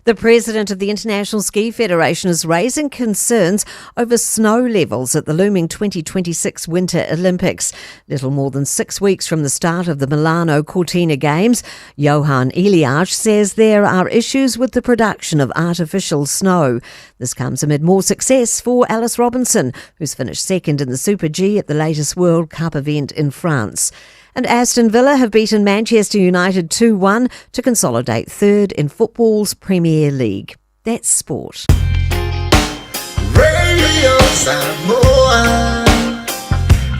The president of the International Ski Federation is raising concerns over snow levels at the looming 2026 Winter Olympics. Little more than 6 weeks from the start of the Milano Cortina Games, Johan Elias says there are issues with the production of artificial snow. This comes amid more success for Alice Robinson, who's finished second in the Super G at the latest World Cup event in France. And Aston Villa have beaten Manchester United 2-1 to consolidate third in football's Premier League. That's sport. Radio Samoa,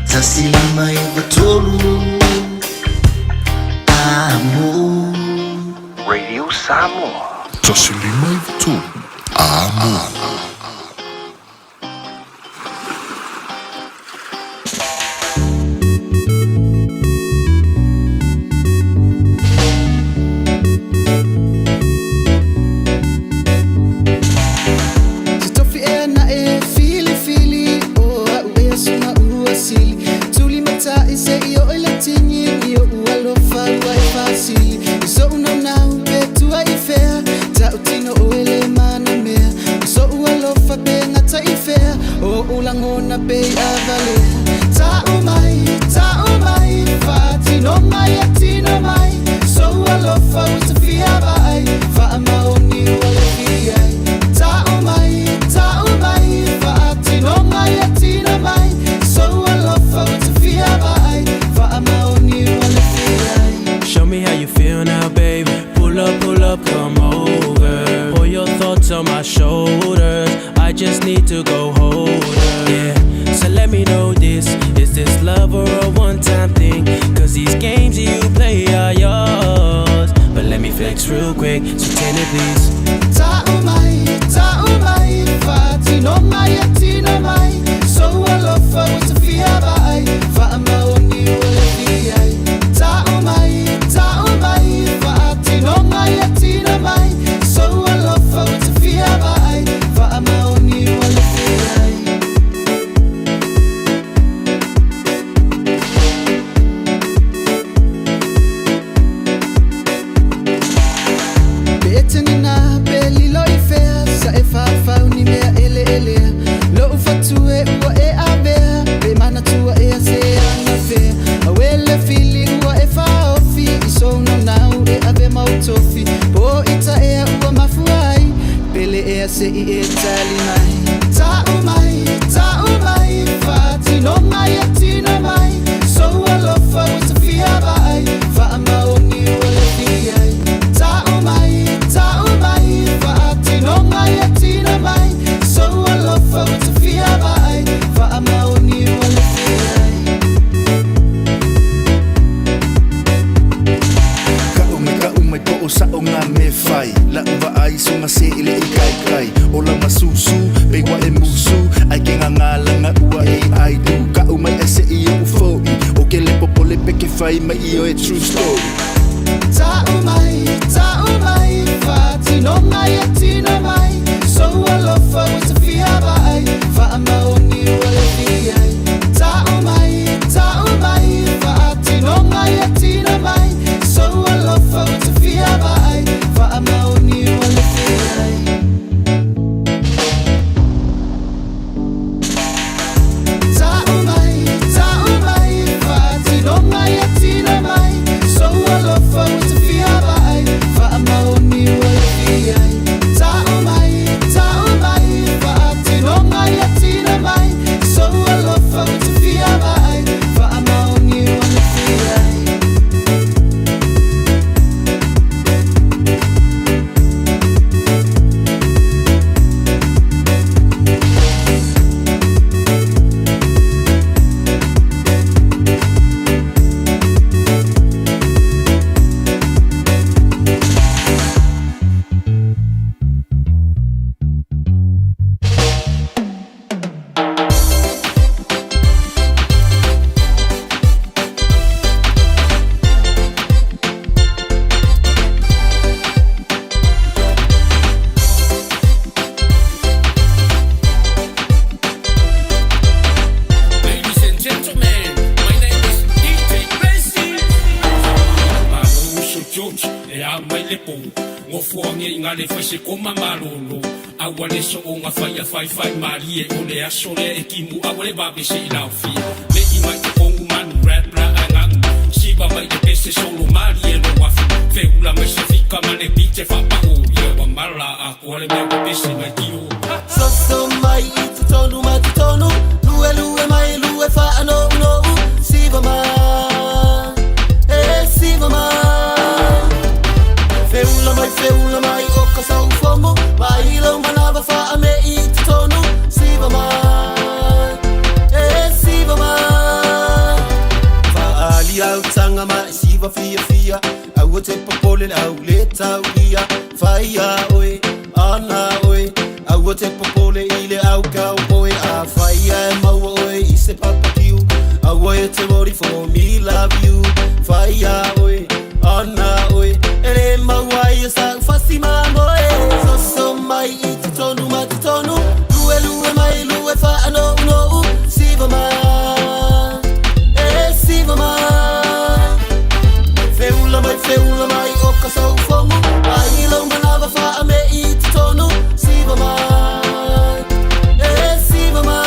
tasimai batolu, amo. Radio Samoa, tasimai batolu, amo. Ulangona bay avale ta umai fati no mai atina mai so alofa with Fiafia fa maoni wala fiai ta umai fati no mai atina mai so alofa with Fiafia fa maoni wala fiai. Show me how you feel now, baby. Pull up, come over. Pour your thoughts on my shoulders. I just need to go hold her, yeah. So let me know this, is this love or a one-time thing? Cause these games you play are yours. But let me flex real quick, so tell it please. Ta umai, fati no mai atina mai. So alofa with Fiafia, fa maoni wala fiai. Ta umai, fati no mai atina mai. So alofa with Fiafia, fa maoni wala fiai. Betenina beli loi fair, sa e fa uni mea ele. Lo fatue ua e avea, be mana tua e se ana fair. Awele feeling ua e fa ofi, so no now e ave mautofi. Po ita e ua mafuai, bele e se I e tali mai. Ta umai, fati no mai atina mai. So alofa with Fiafia, fa maoni wala fiai. Ta umai, fati no mai atina mai. So alofa with Fiafia, fa maoni wala fiai. Ka umai po o sa o ngā me whai. La uwa ai sunga se ile I kai. O la masusu, pe wa e musu. Ai ke ngā ngālanga ua e ai du. Ka umai e se I o ufoi. O ke le popole pe ke whai mai I o e true story. Ta umai, fati no mai atina mai. So alofa with Fiafia, fa maoni wala fiai. Ta umai, fati no mai atina mai. So alofa with Fiafia, fa maoni wala fiai. Ta umai, fati no mai atina mai. So alofa with Fiafia, fa maoni wala fiai. Ta umai, fati no mai atina mai. So alofa with Fiafia, fa maoni wala fiai. le fai se koma malolo awa le so o nga fai mari e o le aso le e kimu awa le babe se ila ofi le I mai te kongu manu rap ra angangu siba mai te pese solo mari e lo wafi fe ula mai se fika mane bite fa pa o ye wa mala a ko le mea pese mai tio tanga ma siva Fiafia au te popole au le taulia faia oi ana oi au te popole ile au cowboy a faia mau oi I se papakiu au te mori for me love you faia oi ana oi ere mau ai sa fasima oi so mai I tonu ma tonu lue mai lue fa no no siva ma siva ma feula mai o ka sau fomu ai lo manava fa me I tonu siva ma siva ma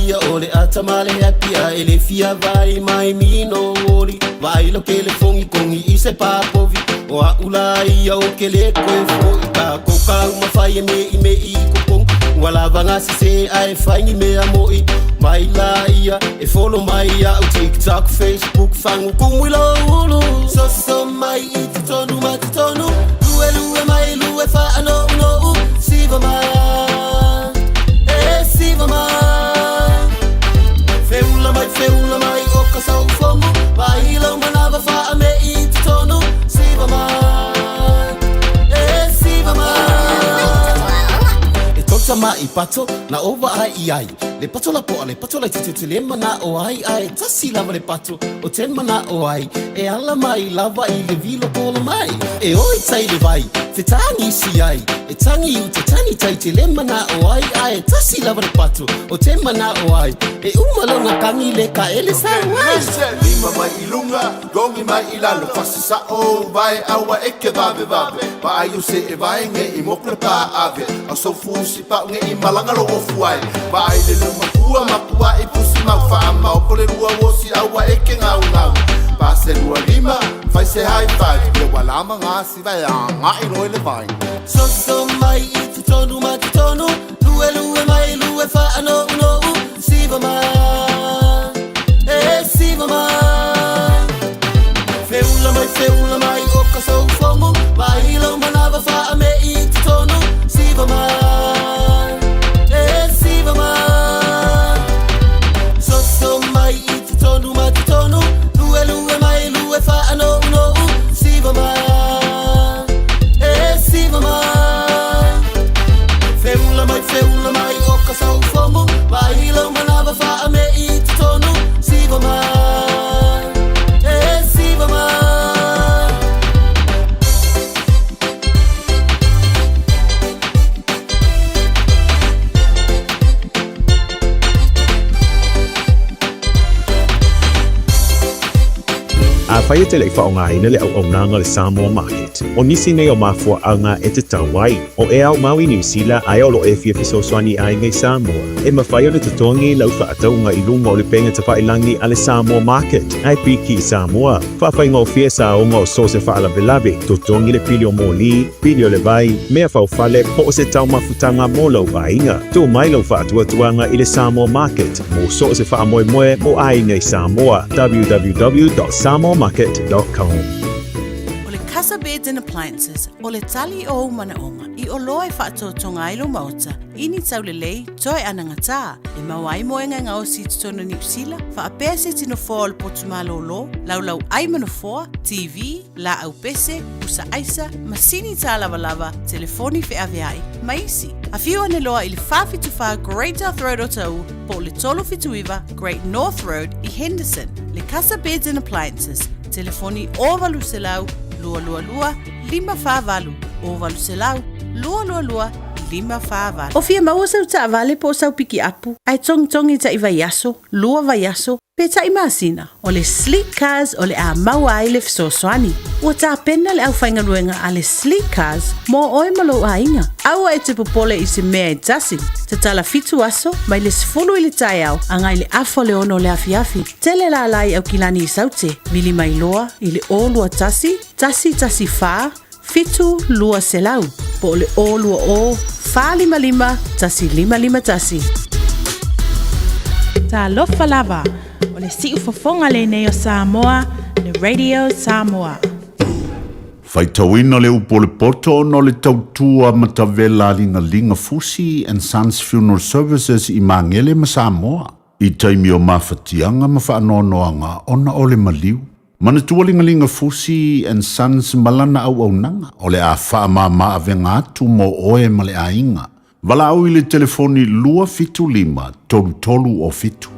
Ia ole atamale happy a ele fia vai mai mino ori vai lo que le fongi kongi I se papovi o a ula ia o que le koe fo ka koka uma fai me I kupong wala vanga se ai fai ni me amoi mai la ia e follow mai ia o TikTok Facebook fangu kumwilo ulu so mai I tonu ma tonu lue mai lue fa no siva ma siva ma feula mai o ka sau fomu vai lo manava fa me I tonu siva ma siva ma e tota mai pato na over ai le pato la po le pato la tete le mana o ai tasi lava le pato o ten mana o ai e ala mai lava I le vilo polo mai e oi tai le vai te tangi si ai e tangi u te tani tai te le mana o ai tasi lava le pato o ten mana o ai e umalonga kangi le ka ele sa lima mai I lunga gongi mai I lalo fasa o vai awa eke vabe pa ayu se e vai nge I mokle pa ave a so fusi pa nge I malanga lo ofuai pa ai le makua I pusi mau fa ma o pole rua wosi awa eke ngau pa se rua lima fai se high five le wala manga si vai nga I no le vai so mai I tonu ma tonu lue mai lue fa no siva ma siva ma feula mai o ka sau fomu vai lo manava fa me I tonu siva ma siva ma so mai I tonu ma tonu lue mai lue fa no siva ma siva ma feula mai o ka sau fomu vai lo manava fa me I tonu siva ma siva ma a whai te lei whaonga ina le au nanga le Samoa Market. O nisi nei o mafua anga e te tawai. O e au Maui New Zealand ai o lo e fia fiso swani ai ngai Samoa. E mawhai o le tutongi lau whaataunga I lunga o le penga te whailangi a le Samoa Market. Ai piki I Samoa. Whawhai ngau fia sa o ngau so se whaalawelawe. Tutongi le pili o moli, pili o le vai, mea whauwhale po o se tau mafutanga mo lau vainga. Tō mai lau whaatuatuanga I le Samoa Market. Mo so se whaamoe mo ai ngai Samoa. www.samoamarket.com. O le Casa Beds and Appliances, o le tali o manaonga, I o loa e whaatotonga ailo mauta, ini tau le lei, toi anangata, e mawai moenga ngao si tutono New Zealand, whaapea se tino fōa o le potumalo lo, lau ai manafoa, TV, la au pese, usa aisa, masini tā lava, telefoni Fiaviai, maisi. A whiu ane loa I le whawhituwha Great North Road o tau, po le tolo whituiwa Great North Road I Henderson. Le Casa Beds and Appliances, telefoni o valu se lau, lua 555, o valu se lau, lua 555. O fia maua sau ta vale po sau piki apu, ai tongi ta iwa yaso, lua va yaso, pe ta imasina, o le sleek cars o le a maua ai le fisosoani. Ua ta pena le au whainga ruenga a le sleek cars, mo oi malo a inga. Aua e te popole I se mea e tasi, te tala fitu aso, mai le sifulu I le Taeao, angai le afo le ono le afiafi. Tele la lai au kilani I saute, mili mai loa, I le o lua tasi fa, fitu lua selau, po le o lua o, fa 55, tasi 55 tasi. Ta lofa lava, o le siu fofonga le nei o Samoa, le Radio Samoa. Faitawina le upo le poto no le tautua matavela linga Fusi and Sons Funeral Services I Mangele ma Samoa. I taimi o mawhatianga ma whaanoanoanga ona o le maliu. Mana tua linga Fusi and Sons malana au nanga o le a wha ma avenga atu mo oe ma le ainga. Wala au I le telefoni lua fitu lima tolu o fitu.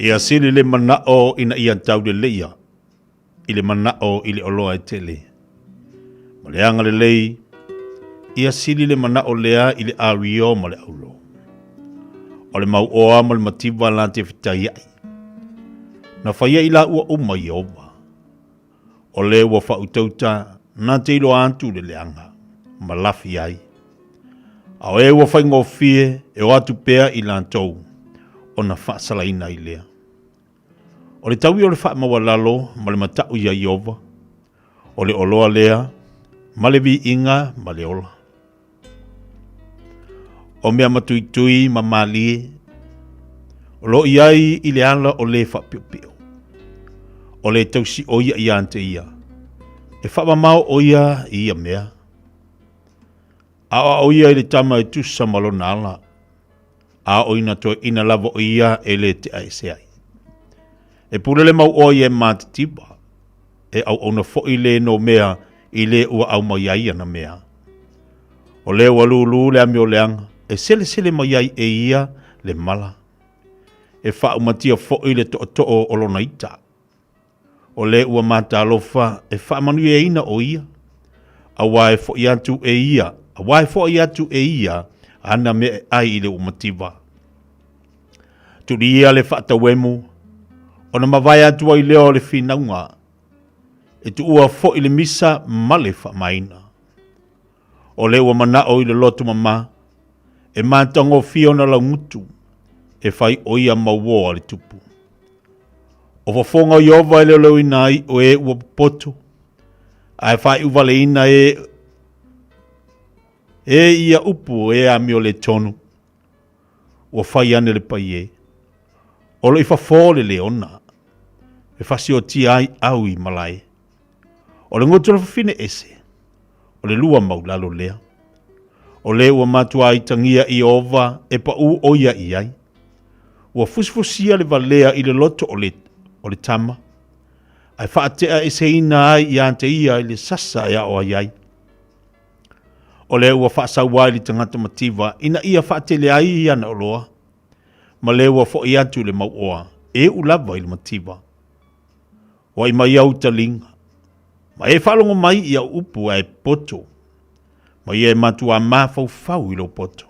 Ia sili le manao ina ia tau le leia. Ile manao ile oloa e tele. Ma le anga le lei. Ia sili le manao lea ile awio ma le aulo. O le mau oa ma le mativa la te fitai ai. Na whaia ila ua uma I oba. O le ua whautauta na te ilo antu le leanga. Ma lafi ai. Ao e ua whaingofie e o atu pea I lantou. O na whaasalaina I lea. O le taui o le wha mawalalo ma le matau ia Iova. O le oloa lea, ma le vi inga ma le ola. O mea matuitui ma malie. O lo iai I le ala o le wha pio pio. O le tausi o ia ia ante ia. E wha mamau o ia ia mea. A o ia I le tama e tusa malo nala. A o ina to ina lava o ia e le te aise ai. E pule le mau o ia matitiba. E au ona fo I le no mea I le ua au maiai ana mea. O le walulu le ami o leanga. E sele maiai e ia le mala. E wha umatia fo I le to o lona ita. O le ua mata alofa e wha manu e ina o ia. A wae fo I atu e ia. A wae fo I atu e ia. Ana me ai I le umativa. Turi ia le wha tawemu. Ona mawai atua I leo le whinaunga. E tu ua fo I le misa male wha maina. O le ua manao I le lotu mama. E mātango fiona la ngutu. E whai oia mawoa le tupu. O wafonga I ova I leo inai o e ua poto. Ai whai uvale ina e ia upu e ami o le tonu. Ua whai ane le pai e. O lo I whafole le ona. E whasi o ti ai au I malai. O le ngotu la whawhine ese. O le lua maulalo lea. O le ua matua I tangia I ova e pa u oia I ai. Ua fusfusia le valea I le loto o le tama. Ai whaatea e se ina ai I ante ia I le sasa ea o ai. O le ua whaasau ai li tangata mativa ina ia whaatele ai I ana oloa. Ma le ua fo I atu le mau oa. E ulava I le mativa. Wa I mai au talinga. Ma e whalongo mai I au upu ai poto. Ma I e matua mawhau I lo poto.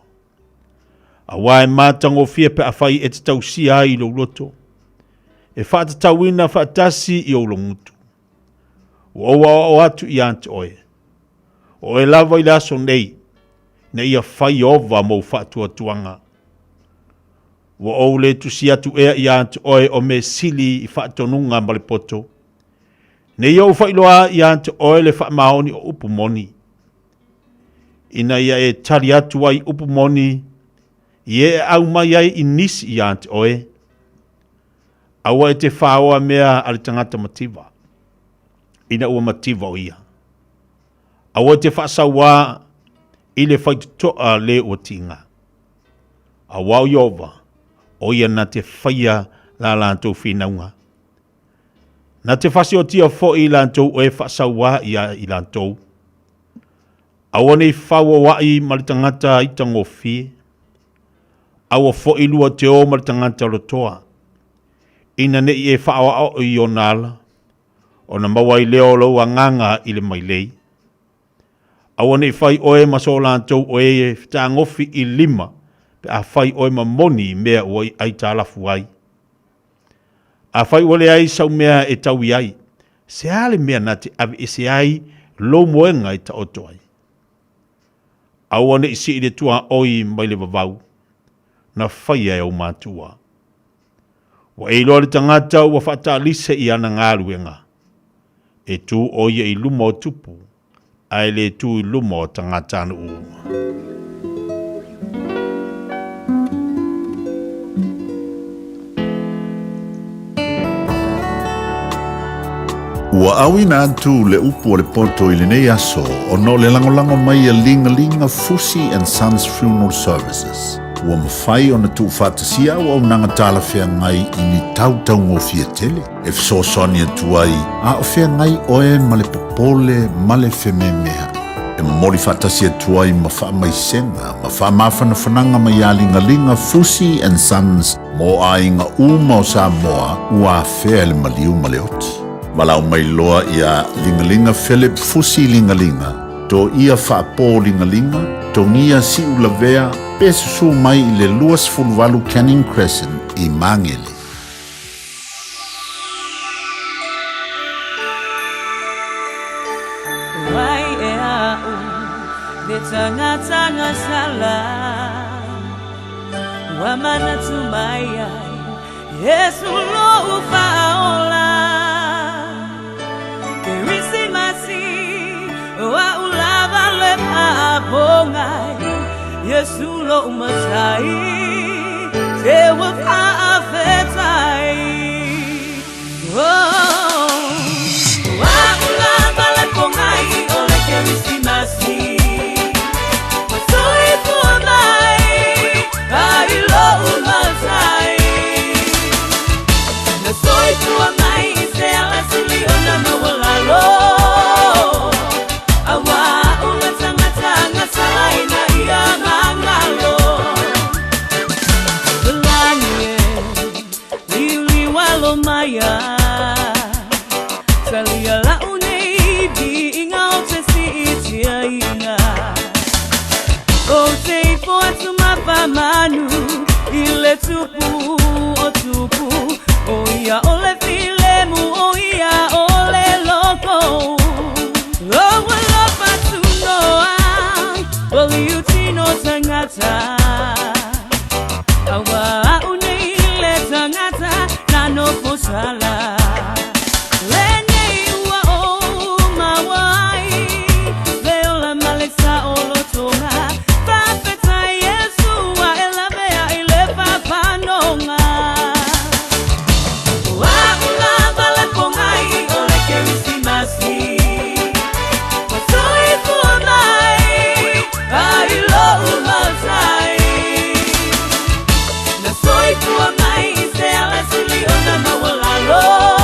A wa e matango fia pe a whai e te tausia ai I lo loto. E whaata tauina whaatasi I o longutu. Ua o atu I ante oe. O e lava I laso nei. Na ia whai ova mo whaatua tuanga. Ua o le tusi atu ea I ante oe o me sili I whaatonunga ma le poto. Ne ia u whailoa I ante oe le whaamaoni o upu moni. Ina ia e tari atu ai upu moni. I e au mai ai I nisi I ante oe. Aua e te whaoa mea ale tangata mativa. Ina ua mativa o ia. Aua te whaasawa I le whaitutoa le ua tinga. Aua o Iova. O ia na te whaia la lantou whinaunga. Na te whasi o tia fo I lantou o e whaasawa I lantou. Aua nei whaua wai malitangata I tangofi. Aua fo I lua te o malitangata rotoa. Ina ne I e whaawa o I o nala. O na mawa I leo lau anganga I le mailei. Aua nei whai oe maso lantou o e whitangofi I lima. Pe a whai oe mamoni mea o ai tālafu ai. A whai ole ai sau mea e tau I ai. Se ale mea na te avi e se ai lo moenga I ta oto ai. Aua ne isi I le tua oi mai le vavau, na whaia e au mātua. Wa e loa le tangata ua whata alise I ana ngāruenga, e tu oia I luma o tupu, ai le tu I luma o tangata anu ua. Ua awina atu le upu o le poto I le nei aso o no le langolango mai a linga Fusi and Sons Funeral Services. Ua mawhai o na tu whatasia o au nanga tala whea ngai I ni tautau ngō fia tele. E fiso soni atu ai, a o whea ngai oe ma le popole ma le wheme mea. E mori whatasia atu ai ma wha mai senga, ma wha mawhana whananga mai a linga Fusi and Sons mo a inga uma o Samoa ua whea le maliu ma le oti. Malau mai loa ia lingalinga Philip Fusi lingalinga, to ia whaapo lingalinga, to ngia si ulavea, pesusu mai I le luas fulvalu Canning Crescent I Mangele. Wai e au, le tanga sala, wamana tumai ai, Yesu lo ufaola. Wa ulava le papongai Yesu lo umasai te wa afetai wa ulava le pongai ole Krismasi soi ponai ai lo umasai na soi ponai se ala sili ona mawalalo Maya Salia la unei di inga o te si itia inga O te ifo atu mapa manu Ile tupu o tupu O ia ole filemu O ia ole loko O wala patu noa Oli utino tangata Awa unei le tangata no posala lenye ua o mawai veo la malesa o lotonga papeta Yesu wa elabea ile papanonga wa ulava le pongai ole Krismasi pasoi ponai ai lo umasai na soi ponai se ala sili ona mawalalo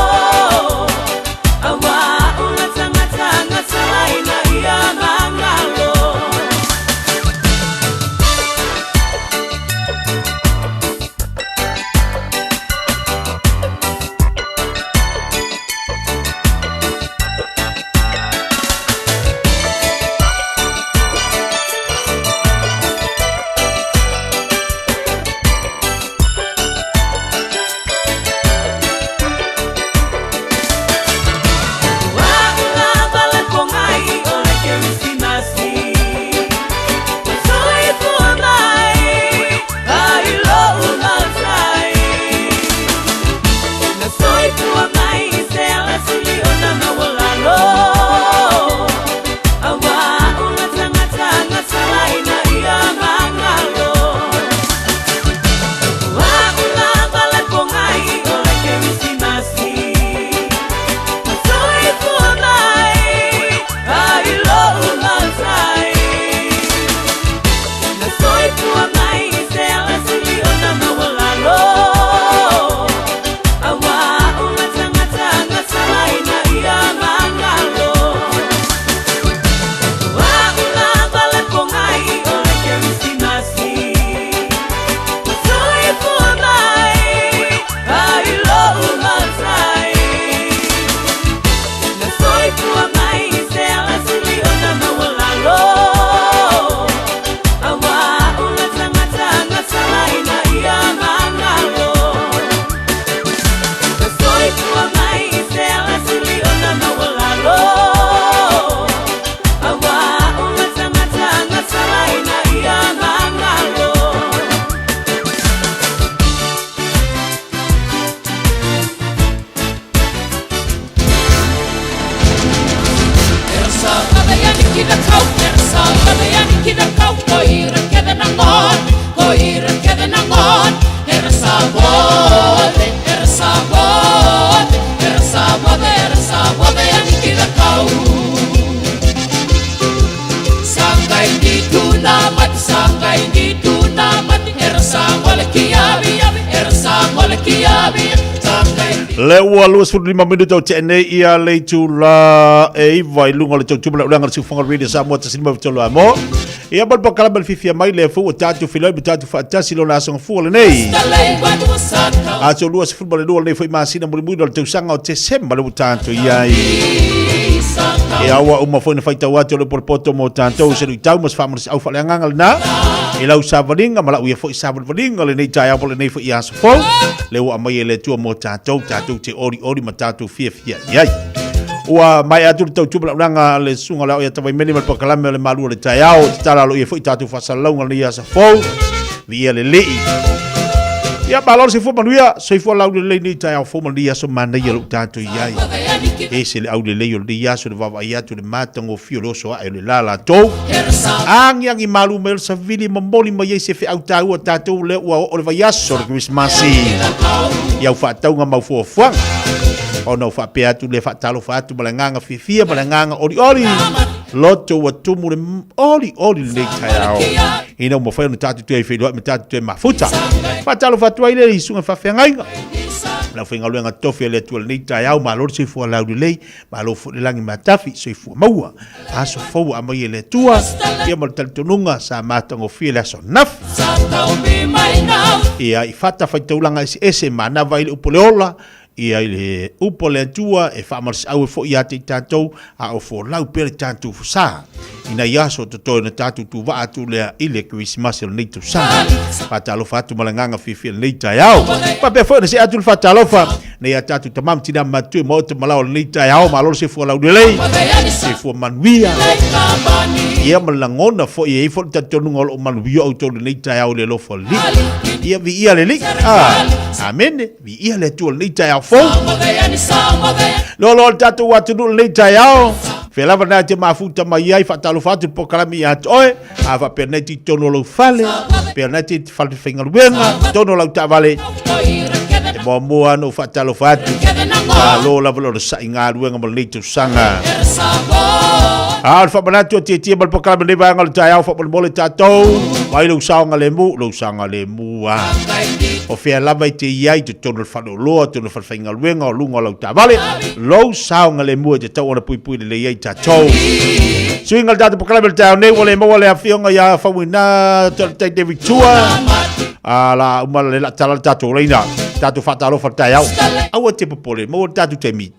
Le ua lua suru 5 minuto te nei ia le tu la e vai lunga le tu tubula ulanga si fonga radio Samoa te sinima vitolo amo. Ia bal pakala bal fifia mai le fu tatu filoi tatu fa tasi lo na song fu le nei. A tu lua suru bal lua le foi masina muri muri te sanga o te semba le tanto ia e awa uma foi na faita watu le porpoto mo tanto se lu tau mas famas au fa le nganga na. E lau savalinga mala uia foi savalinga le nei Taeao le nei foi ia so fo. Le ua mai le tua mo tātou te ori ma tātou Fiafia iai. Ua mai atu tau tubala uranga le sunga lau ia tawai meni malpakalame le Malu le Taeao te tala lo ia foi tātou whasalaunga le ia sa fau via le lei. Ia balor se fo manuia se fo lau le lei ni Taeao fo manuia so mana ia lo tātou iai. E se le au le lei o le ia so le wawa ia tu le matango fio lo so ai le lala tau. Angi Malu mel sa vili mamoli ma ye se fe au tau o tātou le ua o le vaiaso le Christmasi. Iau whaataunga mau fuafuang. O nau whapea atu le whaatalo whaatu malanganga Fiafia malanganga ori. Loto wa tumu le ori le Taeao. Ina uma whai o na tātu tue whaidoa me tātu tue mafuta. Whaatalo whaatu ai le isunga whawhengainga. Lau whenga luenga tofi le tua le nei Taeao ma lor se fua lau lei ma lo fu le langi matafi se fua maua. Aso fau a mai le tua. Ia mal talitonunga sa matango fie le aso naf. Ia I fata whaitaulanga ese mana vai le upoleola. Ia le upole tua e whamars au e fo ia te tātou a o fo lau pere tātou fusa. Ina iaso to toi na tātou tu wa atu lea ile Christmas le nei tu sa. Whatalo whatu malanganga Fiafia le nei Taeao. Pape fo na se atu le whatalo wha. Nei a tātou tamam tina matue mo te malao le nei Taeao ma lor se fo lau lei. Se fo manuia. Ia malangona fo ia fo tatonunga o manuia au tau le nei Taeao le lo fo li. Ia vi ia le li. Amen. Vi ia le tu le nei Taeao fo. Lolo tatu watu le Taeao. Felava na te mafuta mai ai whatalo whatu pokalami a toe. Awa perneti tono lau fale. Perneti fale whengaruenga. Tono lau tavale. Te mua no whatalo whatu. Lola valo sa inga ruenga mo le tu sanga. Al whamanatu te tia mal pokalami le vanga le Taeao whapan mole tatou. Mai lau saonga le mu. O fea lava I te iai te tono le whano loa, tono le whainga luenga o lunga lau ta vale. Lau saonga le mua te tau ana pui le iai tatou. Suinga le tatu pokalami le Taeao nei, wale maua le awhionga ia whawina te David Tua. La umala le la tala le tatu reina. Tatu whatalofa le Taeao. Aua te popole, maua le tatu te mi.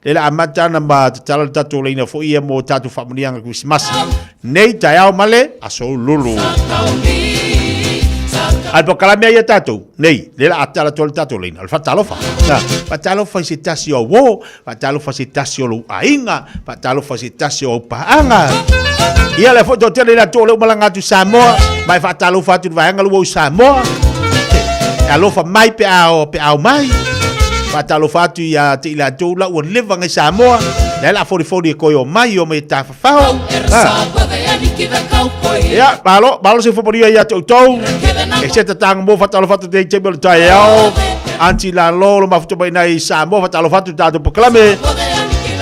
Le la amatana ma te tala le tatu reina fo ia mo tatu whamanianga Christmas. Nei Taeao male, aso lulu. Al pokalame ia tatou nei le la atala tole tatou leina al fatalofa fatalofa se tasi o wo fatalofa se tasi o ainga fatalofa se tasi o paanga ia le foto tele la tole malanga tu Samoa mai fatalofa tu vaanga lu Samoa alofa mai pe ao mai fatalofa tu ia te la tola o leva ngai Samoa le la 44 ko yo mai o me tafao ia balo se foporia ia tau e se tatanga mo fatalo fatu te te bel Taeao anti la lolo mafuto bai nai Samoa fatalo fatu tatu poklame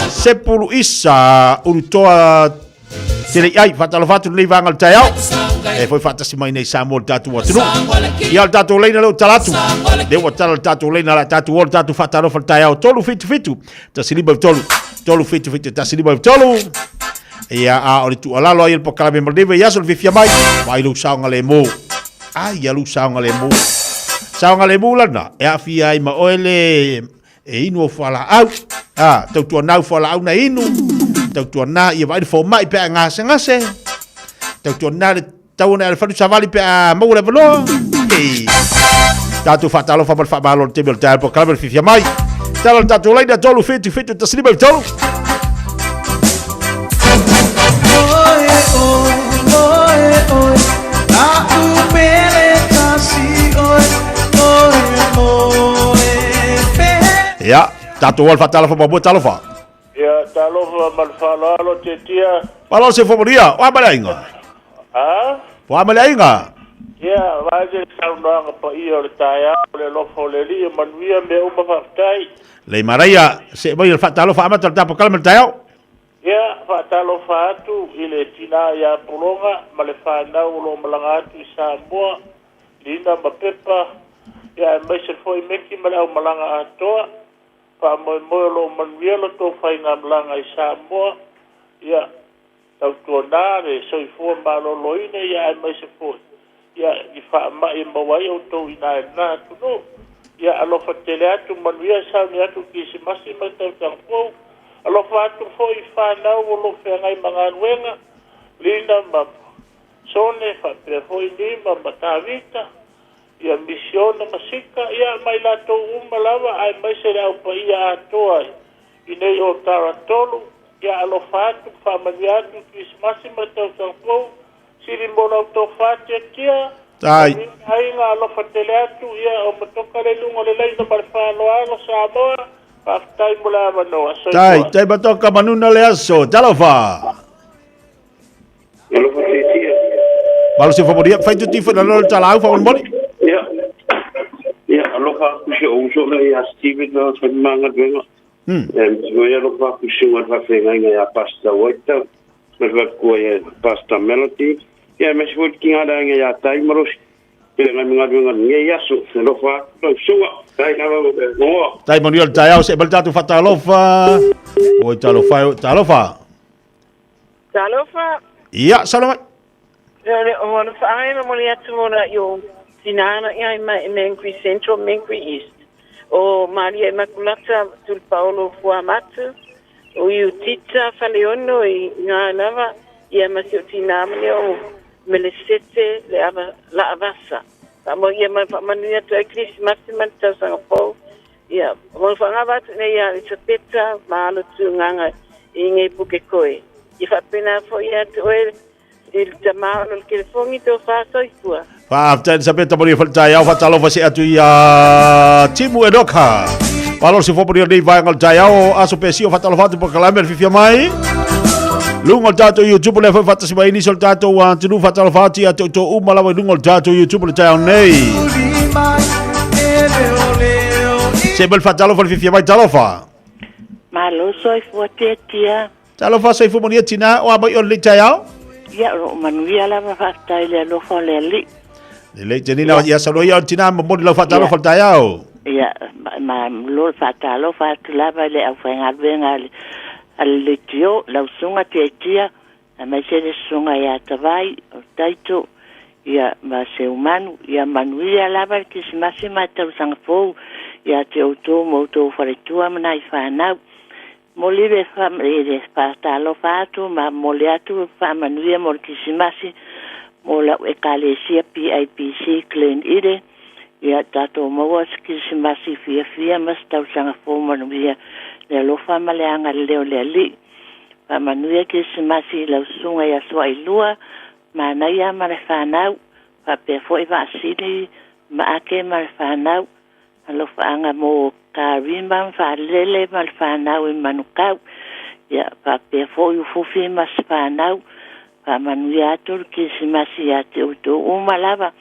se pulu isa urutoa tele ai fatalo fatu le vanga le Taeao e foi fatasi mai nei Samoa tatu watu ia tatu leina lo talatu de wa tatu leina la tatu wol tatu fatalo fatu Taeao tolu fitu tasiliba tolu fitu tasiliba tolu ia a ori tu ala lo il pokalame maldeve ia sol Fiafia mai lu saunga le mo ia lu saunga le mo lana e afia ai ma oele e inu fala au tau tu nau fala au na inu tau tu na ia vai fo mai pe ngase tau tu na tau na fa savali pe mo le velo tatu fatalo fa balon tebel tal pokalame Fiafia mai tatu lai da tolu fitu tasliba tolu Ya, tatu wal fatalo fa babu talofa. Ya, talofa mal falalo tetia. Palo se fomoria, wa malainga. Wa malainga. Ya, vaje saunanga pa ia le Taeao le lofo le li manuia me uma fatai. Le maraya se vai el fatalo fa amatal tapo kalma Taeao. Ya, fatalo fatu ile tina ya pulonga malefana ulo malangatu Samoa. Linda mapepa ya mesel foi meki malau malanga atoa whaamoe lo manuia lo tō whainga mlanga I Samoa. Ia, tau tō nāre, soifua maloloina ia ai mai se fōi. Ia, I whaamai mawai o tō ina e nā tuno. Ia, alofa tele atu manuia sauni atu kisi masi mai tau tang fōu. Alofa atu fōi whanau o lo whengai mga nuenga. Lina ma sone whapea fōi nima ma tāwita. Ia misiona masika, ia mai lato umalawa ai mai se rau pa ia atoa. I nei o taratolu, ia alofa atu whamani atu kisi masi mai tau tang fōu. Siri mona o tō whātia kia. Tai. Ai ngā alofa tele atu, ia o matoka le lungo le leina mara whanoa Samoa. Whaftai mula manoa. Tai matoka manuna le aso. Talofa. Alofa tia. Malu se whamoria, whai tu tifa na lolo talau whamoni. Ia, alofa kusi o uso le ia Steve na whanimanga duenga. Ia alofa kusi ngat whawhenga inga ia pasta waita. Mereka kuai pasta melody. Ya mesut kingada nge ya tai maros. Pila ngai ngadu ngai yasu. Lofa to sunga. Tai kala no. Tai manuel Taeao se beltatu fatalofa. Oi talofa. Talofa. Iya, salamat. Ele ona fai na moli atu mona yo. Sinana ia Menkui Central, Menkui East. O Maria Immaculata tul Paulo Fuamatu. O iu tita faleono I ngā lava ia masio tinamane o melesete le ava la avasa. Tamo ia manuia to Christmas man tau sanga po. Ia mo fanga bat ne ia itapeta malo tu nganga I ngai puke koe. I fa pena fo ia to il tamao no telefongi to fa so ikua. Fa after sapeta mori Taeao fatalofa se atu ia timu edoka. Valor se for poder vai ngal Taeao aso pesio fatalofa tu proclamer Fiafia mai. Lungo tato YouTube le foi fatta si vai inizio tato wa tu fatalofa ti ato to umala wa lungo tato YouTube le Taeao nei. Se bel fatalofa Fiafia mai talofa. Malo soi fuate tia. Talofa soi fu monia tina o abai on le Taeao. Ya ro manuia la fatta ile lo fa le li. Le tenina ya salo ya tina mo lo fatalofa Taeao. Ya ma lo fatalofa tu la va le afenga venga al tio la sunga tia ma se le sunga ya tavai o taito ya ma se umanu ya manuia la va que se masima tau sangfo ya te auto moto faritua mana ifana molive famile fatalofa tu ma moliatu fa manuia morkisimasi mola ekalesia PIPC clean ide ya tato mawas kisimasi Fiafia mas tau sangfo manuia le lofa maleanga leo leli pa manuia kisimasi la sunga ya soa ilua mana ya marfanau pa pe foi va sidi ma ake marfanau alofa anga mo karimba fa lele marfanau manukau ya pa pe foi fufi masfanau pa manuia tur kisimasi ya te uto umalava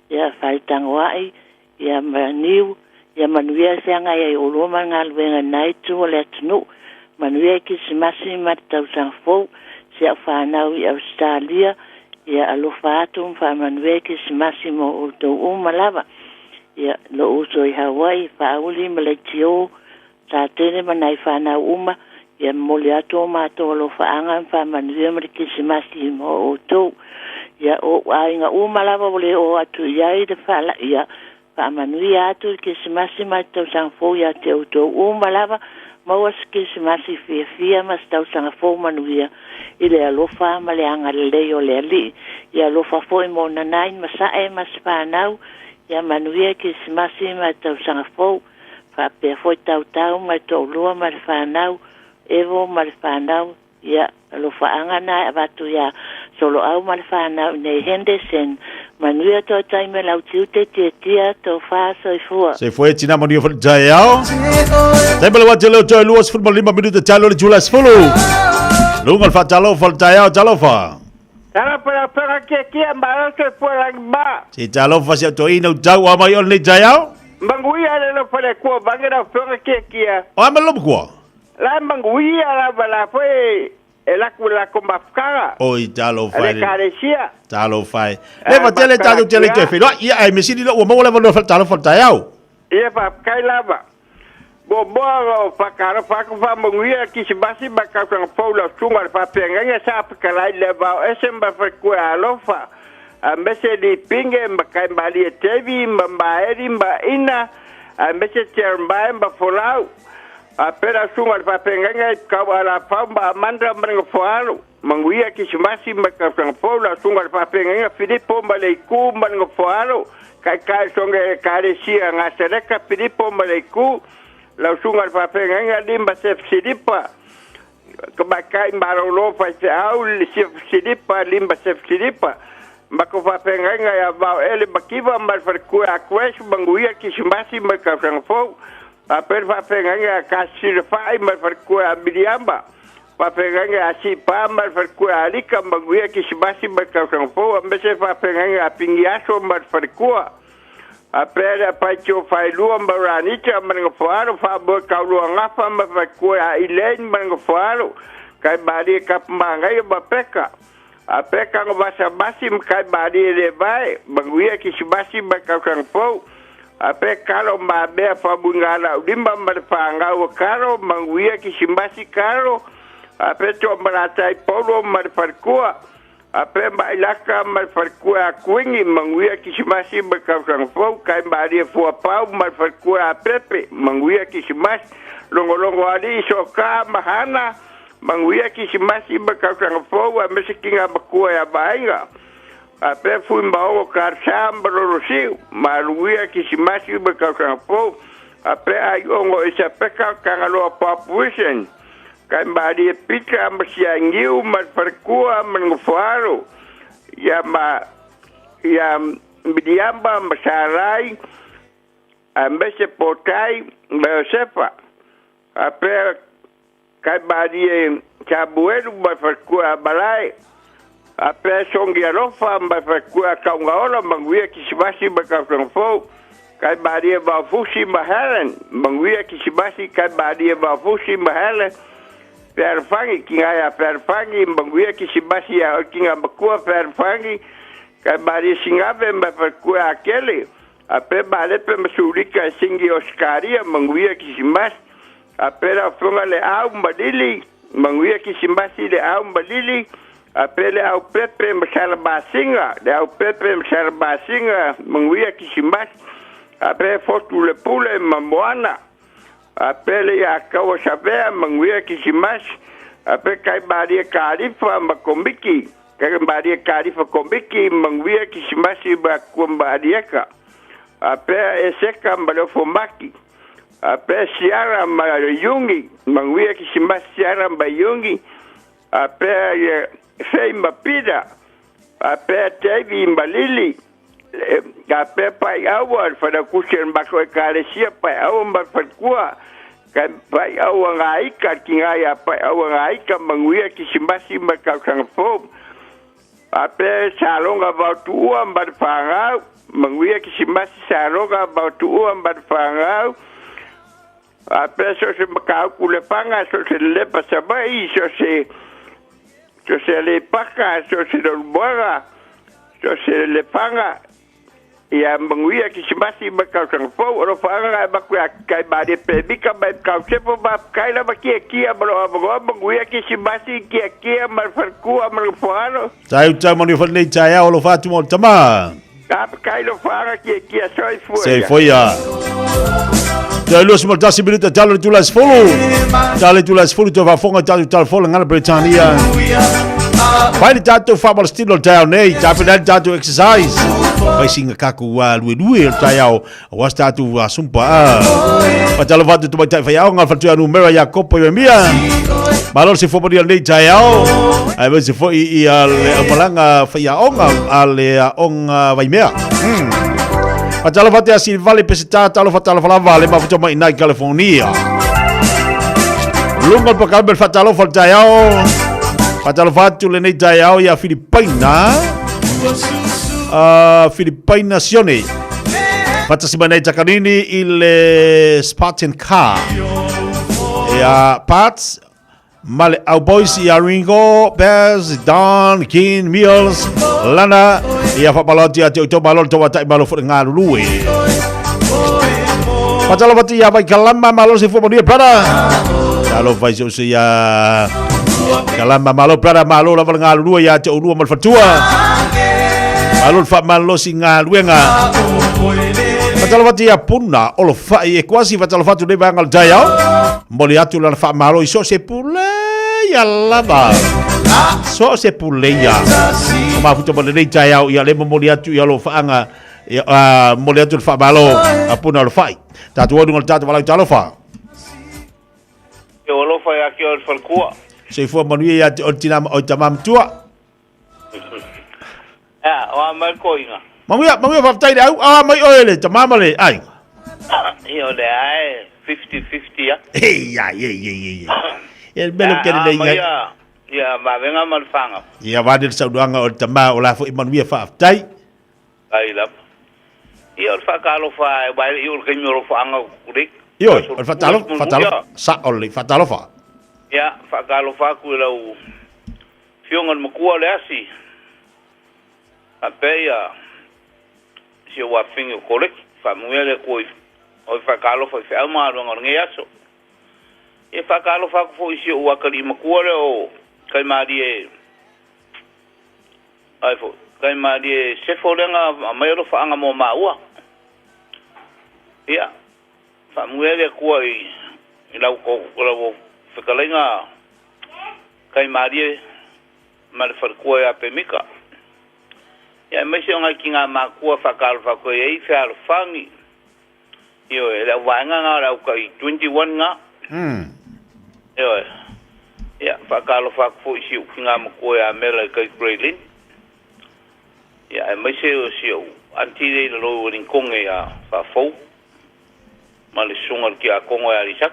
ya faltangwai ya maniu ya manuia sanga ya uloma ngalwenga naitu le tnu manuia kisimasi matau sangfo se fanau ya Australia ya alofatum fa manuia kisimasi mo uto umalava ya lo uso I Hawaii fa uli maletio ta tene manai fanau uma ya moliato ma to lo fa anga fa manuia kisimasi mo uto ya o ainga umalava bole o atu ya de fala ya manuia atu kisimasi matau sangfo ya te uto umalava mawas kisimasi Fiafia mas tau sangfo manuia ile alofa maleanga leo leli ya alofa foi mona nine masae maspanau ya manuia kisimasi matau sangfo fa pe foi tau matau lua marfanau evo marfanau ya alofa angana abatu ya solo au marfanau ne Henderson manuia to taime lau tiute tia to fa soifua. Se foi tina manuia for Taeao. Temple wa tele to luas football 5 minutos talo Julas Fulu. Lungal fa talo for Taeao talofa. Tara para que ambara que por ba. Si talofa se to ina tau wa mai on le Taeao. Banguia le para ko bangera para que O amelo ko. La banguia la bala foi ela kula kombafkara. Oi talo fa. Le carecia. Talo fai. Leva tele talo tele ke filo. Ia ai mesini lo mo leva no talo for Taeao. Ia pa kai lava. Boa fakara fakufa mungia kisibasi bakakang paula sungar papenganga sa pakalai leva esemba fakua alofa ambese di pinge makai bali tevi mbaeri mba ina ambese termbai mba folau apera sungar papenganga kawala pamba mandra mrenga foalu manguia kisibasi bakakang paula sungar papenganga Filipo malaiku mrenga foalu kai songe karesia ngasereka Filipo malaiku la sungar papenganga limba sef sidipa kebakai marolo fa Taeao sef sidipa limba sef sidipa mako papenganga ya ba ele bakiva mal farku akwes banguia kismasi makafang fo paper papenganga kasir fai mal farku abiliamba papenganga asipa mal farku alika banguia kismasi makafang fo ambese papenganga pingiaso mal farku apera pacho failua maranita mangafuaro fabo kaulua ngafa mafakua ilain mangafuaro kai bari kapmangai bapeka apeka ngabasa basim kai bari lebai banguia kisibasi bakakang po apeka lo mabe fabungala limba marfanga wakaro manguia kisibasi karo apeto maratai polo marfarkua ape bailaka malfarkua kuingi manguia kisimasi bakakang fo kai bari fo pau malfarkua pepe manguia kisimas longo ali soka mahana manguia kisimasi bakakang fo amesikinga bakua ya bainga ape fu mbao karsam brorosi manguia kisimasi bakakang fo ape aiongo isapeka kangalo papuisen kai bari pika masiangiu malfarkua mangufuaro ya midiamba masarai ambese potai besefa ape kai bari kabuelu malfarkua balai ape songiarofa malfarkua kaungaola manguia kisibasi bakafrangfo kai bari bafusi mahalen manguia kisibasi kai bari bafusi mahalen perfangi kinga perfangi banguia kisibasi ya kinga bakua perfangi kabari singave mbakua akele ape balepe masulika singi oskaria banguia kisibas apela funga le au mbadili banguia kisibasi le au mbadili apele au pepe msala basinga le au pepe msala basinga banguia kisibas ape fotu le pule mamwana apele ya kawa sabea manguia kisimas ape kai bari karifa makombiki kai bari karifa kombiki manguia kisimasi ba kumbadieka ape eseka mbalofomaki ape siara mayungi manguia kisimas siara bayungi ape fei mapida ape tevi mbalili ape pai awal pada kusen bako karesia pai awal mbalfakua kai pai awal ngaika kingaya pai awal ngaika manguia kisimbasi makakang fom ape salonga bautua mbalfangau manguia kisimbasi salonga bautua mbalfangau ape so se makau kulepanga so se lepa sabai so se lepaka so se dolboga so se lepanga ya manguia kisimasi bakakang fo ro fanga bakua kai bade pebika ba kau sepo ba kai la bakia kia bro manguia kisimasi kia malfarku amalfano tai moni fone Taeao lo fatu mo tama ap kai lo fanga kia sei foi ya Te los mo dasi minuta talo tu las folo to va fonga talo folo ngala Britania Vai de tato fabal stilo Taeao nei tapi dan tato exercise vai singa kaku wa lue Taeao was tato sumpa patalo vatu to tai Fiafia ngal fatu anu mera ya kopo yo mia malor se fo podia nei Taeao ai vai se fo i ale malanga Fiafia ale onga vai mea patalo vatu asi vale pesita talo fatalo fala vale ma fatu mai na California lungo pa kabel fatalo fal Taeao patalo vatu le nei Taeao ya Filipina Sione Patasimane Takanini il Spartan car ya parts male au boys ya Ringo Bears Don Kin Meals Lana ya fa baloti ati to balol to wata balo fu ngalu luwe Patalo pati ya vai kalama malo se fo dia brada. Kalau vai so se ya kalama malo brada malo la ngalu dua ya te ulu mal fatua. Malo fa malo singa luenga. Patalo pati ya punna olo fa e quasi patalo fatu de bangal Taeao. Moli atu la fa malo iso se pule ya lava. So se pule ya. Ma futo mole de Taeao ya le moli atu ya lo fa anga. Moli atu fa malo apuna lo fai. Tatu wadu ngal tatu wala talo fa. Yo lo fa ya ki ol falkua. Se fo manuia ya o tina o tamam tua. Wa mal koinga. Mamuia fa tai au mai oele tamama le ai. Yo le ai 50-50 ya. Ye. El belo que le ngai. Ya ma venga mal fanga. Ya va del sauduanga o tama o la fo manuia fa tai. Ai la. Yo fa kalo fa ba yo ke nyoro fa anga kudik. Yo, o fatalo sa oli fatalo fa. Ya, fa kalo fa ku la u. Fiongan mo ku le asi. Apeya. Si wa fingo korek fa muele ko o fa kalo fa fa ma ro ngi aso. E fa kalo fa ku fo si wa kali mo ku le o kai marie. Ai fo kai marie se fo lenga mai ro fa anga mo maua. Ya. Fa muele ko i lau ko lau fekalenga kai marie mal far ko ya pemika. Ya me se nga kinga ma ko fa kal fa ko e fa al fangi. Yo la wanga nga la ko 21 nga. Yo. Ya fa kal fa ko si kinga ma ko ya mela kai grelin. Ya me se o si anti de lo rin konge ya fa fo. Mali sungal ki a kongo ya risak.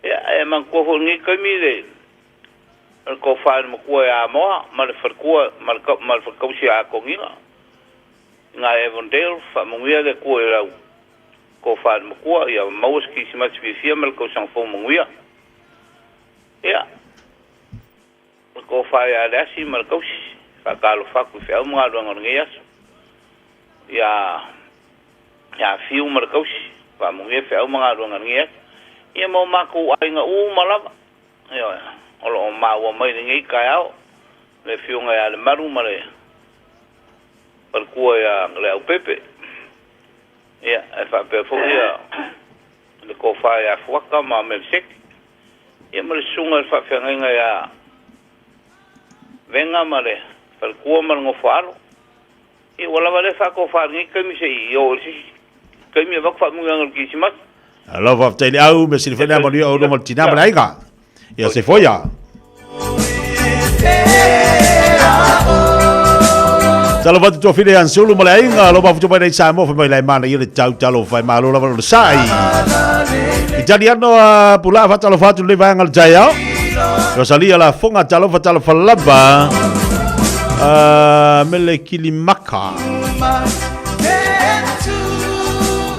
Ya man ko ho ngi kami de. Ko fa mo ko ya mo mal far ko mal far ko si a kongi nga. Nga Evandale fa mo ya de ko ya ko fa mo ko ya mo ski si mat Fiafia mal ko sang fo mo ya. Ya. Ko fa ya da si mal ko si fa kalo fa ku fa mo ga ngi ya. Ya fiu markaus fa mo ye fa mga ro ngan nge ye mo maku ai nga malaba yo olo ma wa mai ngi kaao le fiu nga ya le maru mare per ko ya le pepe ya fa pe fo ya le ko fa ya fuaka ma me sek ye mo le sunga fa fa nga ya venga mare per ko mar ngo falo e wala vale fa ko fa ngi kami se yo si kami vak fa mu ngal ki simat alo va tele au me se fena mo dio no tina braiga ya se foya Talo va tu file an solo mo lainga lo va fu pai Samoa fa mai mana ile tau talo fa malo la lo sai italiano pula fa talo fa tu le va ngal Taeao Rosalia la fonga talo fa laba mele kilimaka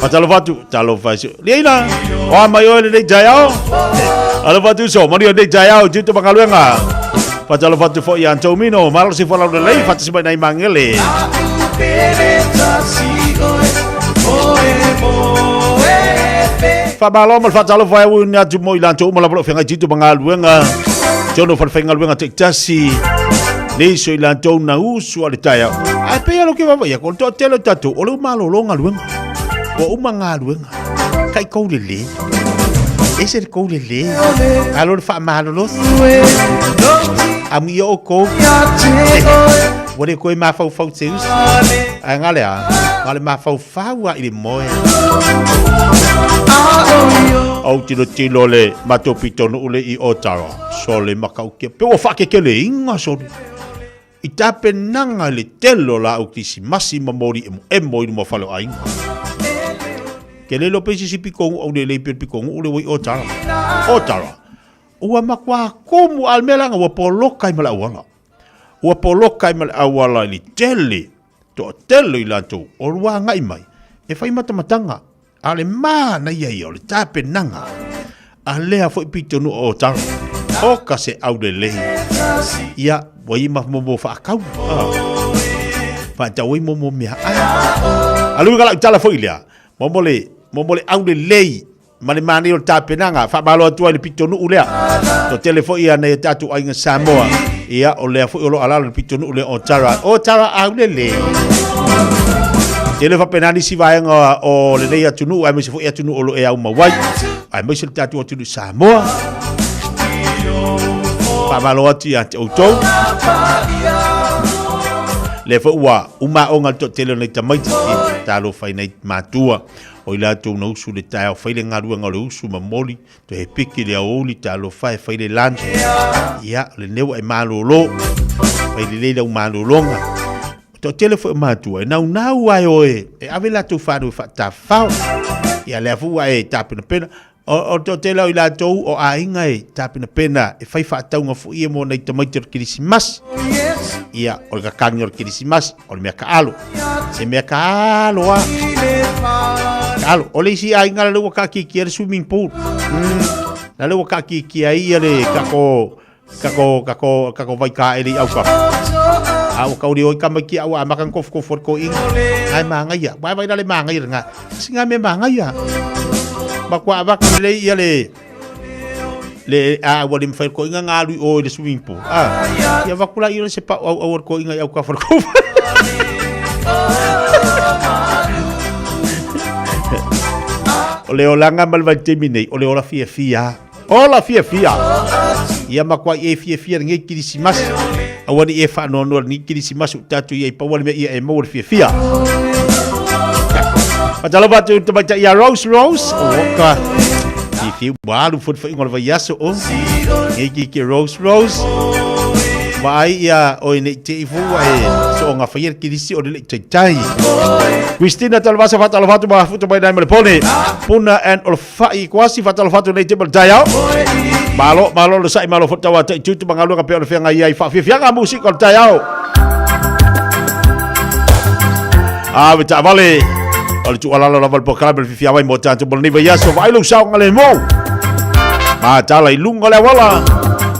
Patalo fatu, talo fasu. Liena, wa mayo le Taeao. Alo fatu so, mario le Taeao jitu bangaluenga. Patalo fatu fo ya Antomino, malo si fo la le fatu si nai mangele. Fa malo mal fatalo fo u na tu mo ilanto mo la blo fenga jitu bangaluenga. Jono fa fenga luenga tektasi. Nei so ilanto na usu ale Taeao. Ai pe lo ke va ya con to telo tatu, o lo malo longa luenga. O umanga luenga kai ko le ese ko le alor fa malo ami o ko wore ko ma fa fa tseus angale ngale ma fa fa wa ile moe au tilo le matopito no le I otara so le makau ke pe o fa ke le inga so ita penanga le telo la utisi massimo mori e mo mo fa lo ainga Kele lo pe si pikong o le pe pikong o le wi otara. Ua makwa komu almelanga wa polokai mala wala. Wa polokai mala awala li tele. To tele ilato o wa ngai mai. E fai matamatanga. Ale mana ia ia o le tape nanga. Ale a foi pito no otara. O kase au de le. Ia wa ima momo fa akau. Fa tawi momo mia. Alu kala tala foi lia. Momo le Momole au le lei. Ma le mani o tapenanga. Whamalo atua le pitonu ulea. To telefo ia nei tatu ainga Samoa. Ia o lea fu olo alalo le pitonu ule o Tara. O Tara au le lei. Telefa penani si vaenga o le lei atunu. Ai mese fu atunu olo e au mawai. Ai mese le tatu atunu Samoa. Whamalo atua te outou. Le fo ua uma onga to tele nei tamaiti talo fai nei matua o ila to no usu le Taeao fai le ngaru ngale usu mamoli to he piki le oli talo fai le lunch ya le neu e malolo fai le le malolonga to tele fo matua na ai oe e avela to fa ta fa ya le fu ai tapina pena o to tele ila to o ainga e tapina pena e fai fa taunga fu ie mo nei tamaiti Christmas. Ia, o le kakangi o le kirisimas, o le mea kaalo. Se mea kaalo a. Kaalo, o le isi a inga la lewa kakiki a le swimming pool. La lewa kakiki a ia le kako vai ka e le au ka. Au kauri oi kamaki au a makan kof ko inga. Ai maanga ia, vai na le maanga ia nga. Singa me maanga ia. Bakwa abak le ia le wale mfai ko inga ngalu o le swimming pool ya vakula ilo se pa o ko inga au ka for ko o le olanga malva temine o le ola fiafia ya makwa e fiafia nge kirisimas awani e fa no ni kirisimas tatu ye pa wale me e mo fiafia patalo batu to baca ya rose o ka Fiu baru fut fa ingol vai yaso o ngeki ki rose vai ia o ne te fu ai so nga fair ki disi o le tai Christina talvasa fatal fatu ba futu bai dai pone puna and ol fai quasi fatal fatu nei te Taeao malo lo sai malo foto wa tu tu bangalu ka pe o fenga ia fa fianga musik ol Taeao bita vale Al tu ala la val pokal bel fifia vai mota tu bol ni vai so vai lu sa ngale mo ma tala i lunga le wala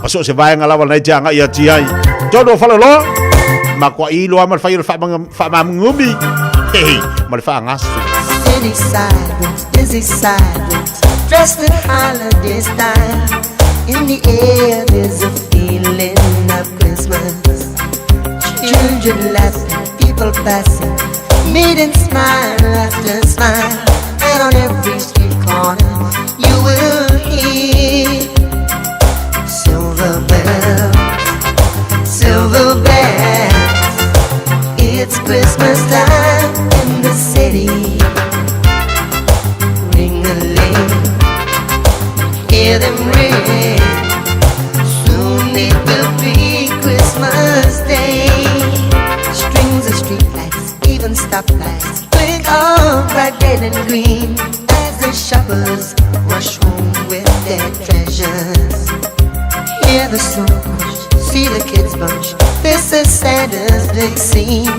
aso se vai ngala wala nei janga ia ti ai todo falo lo ma kwa i lo amal fai fa ngumi mal fa ngas city sidewalks, busy sidewalks, dressed in holiday style. In the air there's a feeling of Christmas. Children laughing, people passing, meet and smile after smile. And on every street corner you will hear silver bells, silver bells. It's Christmas time in the city. Ring-a-ling, hear them ring. Soon it will be Christmas Day. Strings of streetlights, even stoplights, twinkle bright red and green as the shoppers rush home with their treasures. Hear the snow push, see the kids bunch. This is Santa's big scene.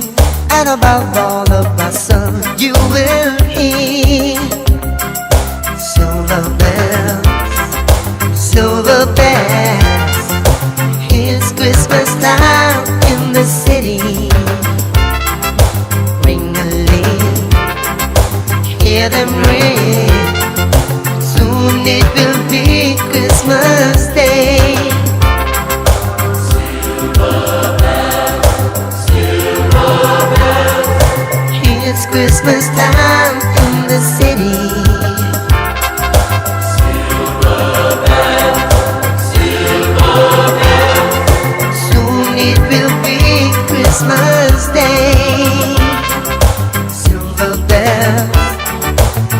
And above all the bustle, you will hear silver bells, silver bells. It's Christmas time in the city. Ring-a-ling, hear them ring. Soon it will be Christmas Day. It's Christmas time in the city. Silver bells, silver bells. Soon it will be Christmas Day. Silver bells,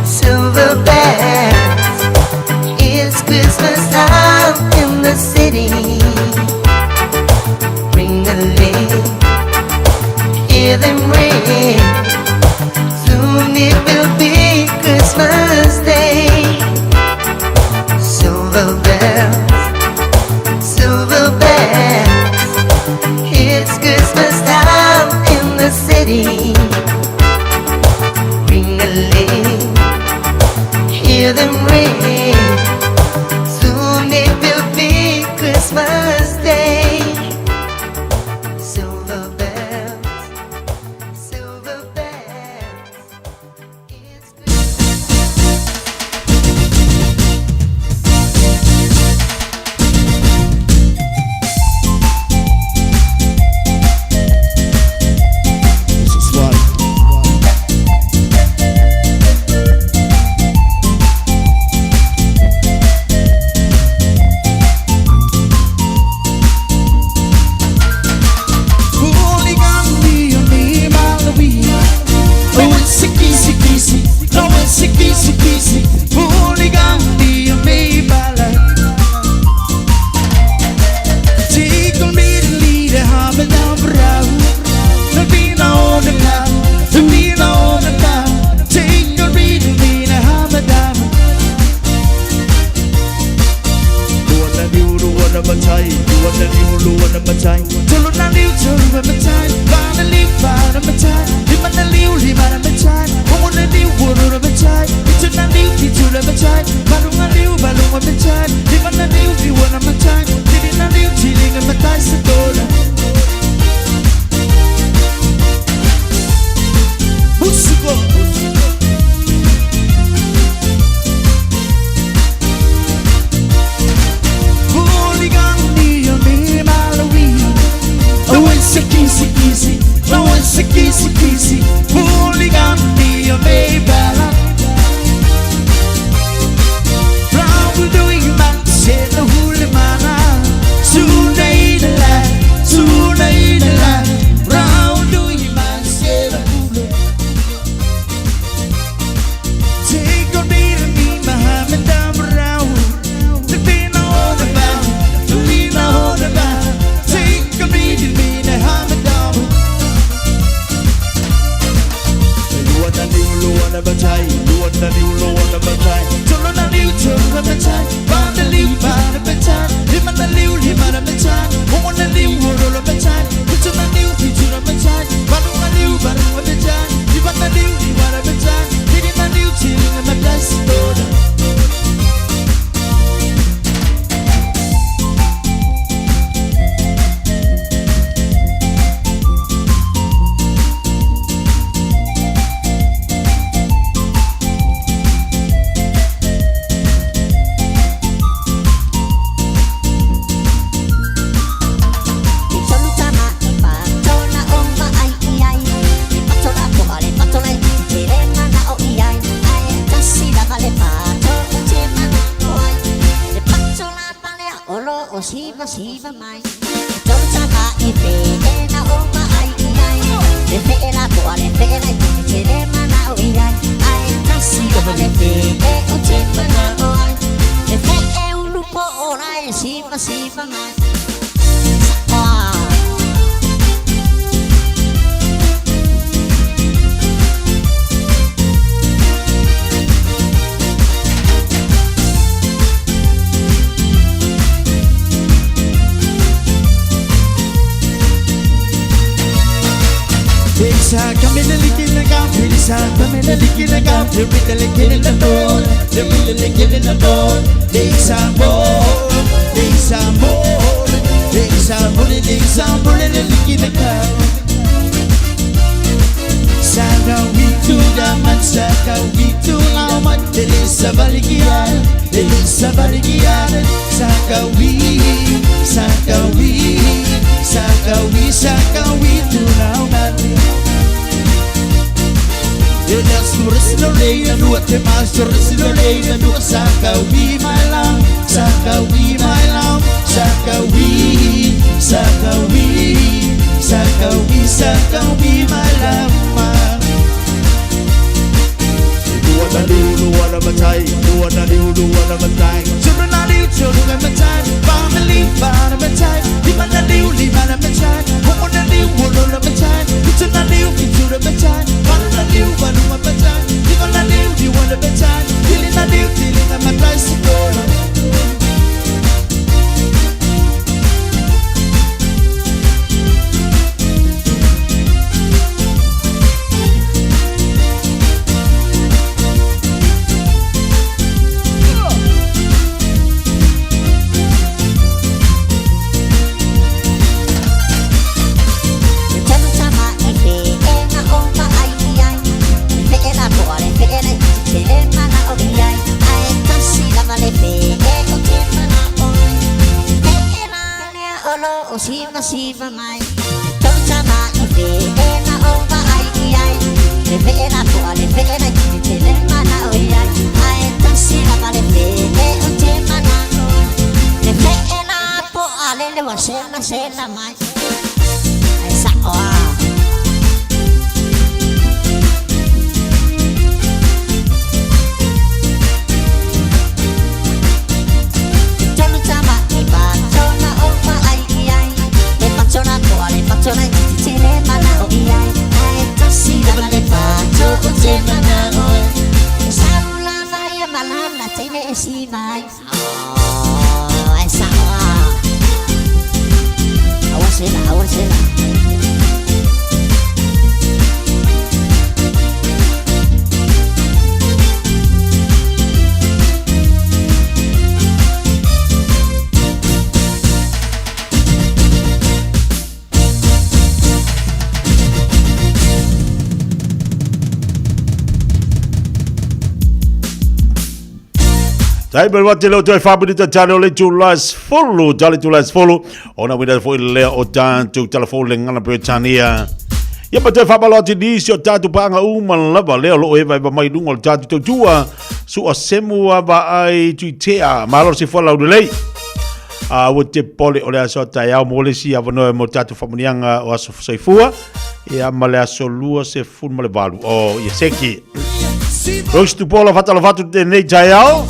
silver bells. It's Christmas time in the city. Ring-a-ling, hear them ring. Soon it will be Christmas Day. Silver bells, silver bells. It's Christmas time in the city. Ring-a-ling, hear them ring. Soon it will be Christmas Day. Silver bells, silver matai tolo na liu matai bana liu matai lima na matai homo na liu matai itu na liu matai balunga matai lima na liu matai tiri na liu tilinga matai setola Musico Kisi, no it's a kisi, hooligan, me a baby. Proud to do you man, said the holy man. Soon they the land. Proud to you man, said the holy. Take on me to me, Muhammad down around. To be no the bound, to be no the bound. Take on me to me. Luana batai, luana batai. Tolo na liu batai, bana batai. Lima na batai, homo na batai. Pitu na batai, balu na batai. Lima na batai, tiri na tilinga batai setoda. Siva mai Tolsa ka ipe na oma ai ai le fela ko ale fela chere mana o ai ai kasi ale fe o che mana o ai le fe e un lupo ora siva mai Camilla licking the gum, Lisa, Camilla licking the gum, the riddle licking in the door, the riddle licking in the door. There's some more, licking the gum. Saka we to the man, Saka we to our man, there is a baligian, Saka we to our man. That's the rest of the day, and what the master is the day, and do Saka we my love, Saka we my love, Saka we my love. Luana batai, luana batai. Children batai, bana batai. Lima batai, homo batai. Pitu batai, bana batai. Lima batai, tilinga batai setola. Siva mai Tolsa ma ife na ova ai le vera po ale vera tele mana o ai tasi la vale fe o te mana le vera po ale le wa sela mai ai sa Tai bel wate lo toi fabrita tano le tulas folo, tali tulas folo. Ona wina fo ile o tantu telefon le ngana Britania. Ia pa toi fabaloti disi o tatu panga uma lava leo lo eva eva mai dungo tatu to tua su o Samoa ba ai tuitea malo se fola udulei. O te pole o le aso Taeao mo le si avano mo tatu famunianga o aso soifua. Ia ma le aso lua se fun ma le valu. O ia seki. Rox tu pola fatalo fatu te nei Taeao.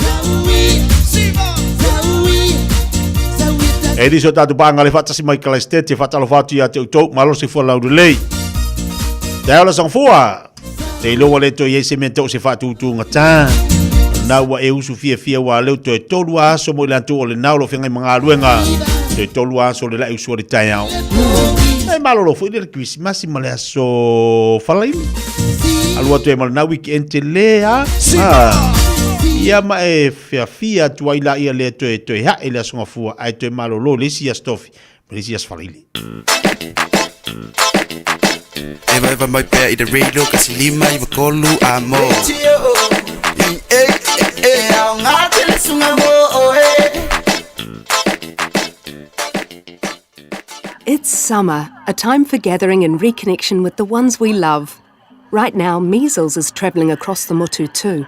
E diso tatu panga le fatasi mai kalestete fatalo fatu ia te utou malo se fola udulei. Taeao la sangfua. Te loa le to yese mento se fatu tu ngata. Na wa e usu Fiafia wa leo to tolu aso mo lantu o le naulo fenga mga luenga. Te tolu aso le la usu le Taeao. E malo lo foi le Christmas ma le aso falaili. Alua to e mal na weekend te lea. Ia ma e Fiafia tua ila ia le to e ha ele aso ngafua ai to malo lo le sia stofi. Le sia falaili. Eva mai pea I the radio kasi lima I vakolu amo. It's summer, a time for gathering and reconnection with the ones we love. Right now, measles is travelling across the Motu too.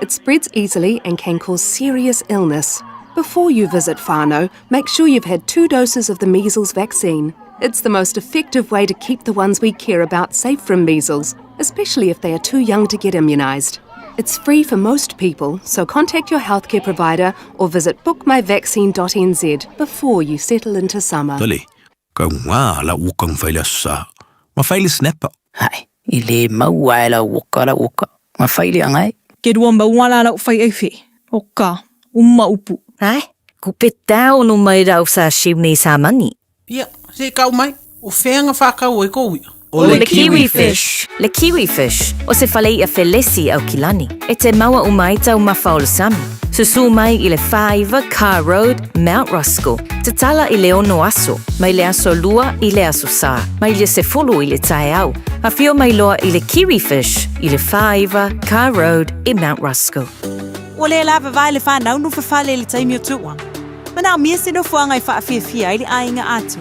It spreads easily and can cause serious illness. Before you visit whānau, make sure you've had 2 doses of the measles vaccine. It's the most effective way to keep the ones we care about safe from measles, especially if they are too young to get immunised. It's free for most people, so contact your healthcare provider or visit bookmyvaccine.nz before you settle into summer. Tole, ka ngā la ukang whaile sa. Ma whaile snapper. Hai, I le maua la uka. Ma whaile angai. Ke rua mauala la whai efe. Oka, upu. Hai, ko pe tau no mai rau sa shimni sa mani. Ia, se kau mai, o whenga whakau e koui. O le kiwi fish. Le kiwi fish. O se whalei a felesi au kilani. E te maua o mai tau mawha o le sami. Susu mai I le Fiafia, Car Road, Mount Ruskell. Te tala I le ono aso. Mai le aso lua I le aso sa. Mai le se fulu I le Taeao. A fio mai loa I le kiwi fish. I le Fiafia, Car Road, I Mount Ruskell. O le lava vai le whanau no whawhale le taimi o tuwang. Mana mia se no fuanga I whaafia I le ainga ato.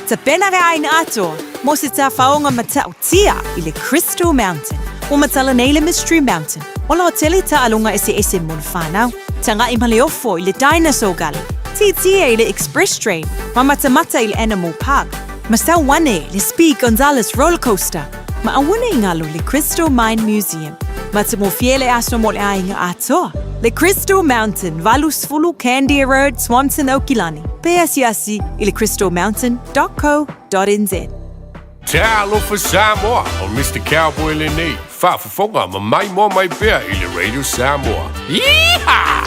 Ta pena re ainga ato. Mo se ta whaonga matau tia I le Crystal Mountain. O matala nei le Mystery Mountain. Ola o tele ta alunga ese mo le whanau. Tanga I maleofo I le Dinosaur Gully. Titia I le Express Train. Ma matamata I le Animal Park. Ma sa wane le Speed Gonzales Roller Coaster. Ma awane ingalo le Crystal Mine Museum. Ma te mo fiele aso mo le ainga atoa. Le Crystal Mountain, Valusfulu, Candia Road, Swanson, Okilani. Peasiasi I le crystalmountain.co.nz. Te alofa Samoa o Mr. Cowboy Lenny. Whaafafonga ma mai mo mai pea I le Radio Samoa. Yeehaw!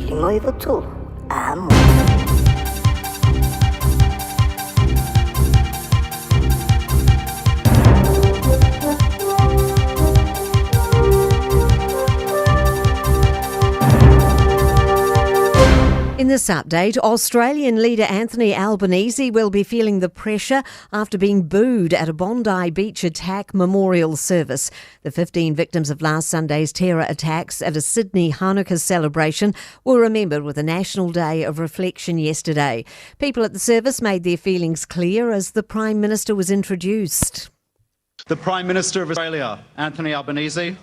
Moi tu, amo. In this update, Australian leader Anthony Albanese will be feeling the pressure after being booed at a Bondi beach attack memorial service. The 15 victims of last Sunday's terror attacks at a Sydney Hanukkah celebration were remembered with a national day of reflection yesterday. People at the service made their feelings clear as the Prime Minister was introduced. The Prime Minister of Australia, Anthony Albanese.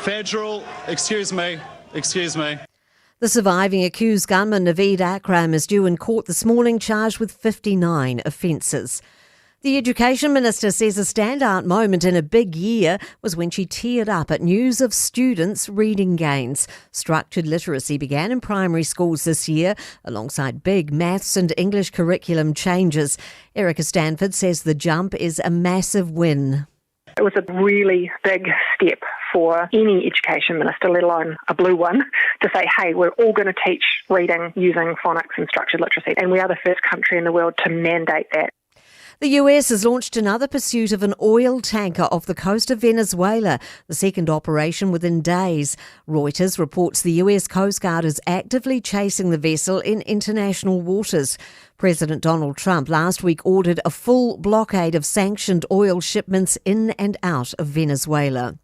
Federal, excuse me. The surviving accused gunman Naveed Akram is due in court this morning charged with 59 offences. The The Education Minister says a standout moment in a big year was when she teared up at news of students' reading gains. Structured literacy began in primary schools this year, alongside big maths and English curriculum changes. Erica Stanford says the jump is a massive win. It was a really big step for any education minister, let alone a blue one, to say, hey, we're all going to teach reading using phonics and structured literacy. And we are the first country in the world to mandate that. The US has launched another pursuit of an oil tanker off the coast of Venezuela, the second operation within days. Reuters reports the US Coast Guard is actively chasing the vessel in international waters. President Donald Trump last week ordered a full blockade of sanctioned oil shipments in and out of Venezuela.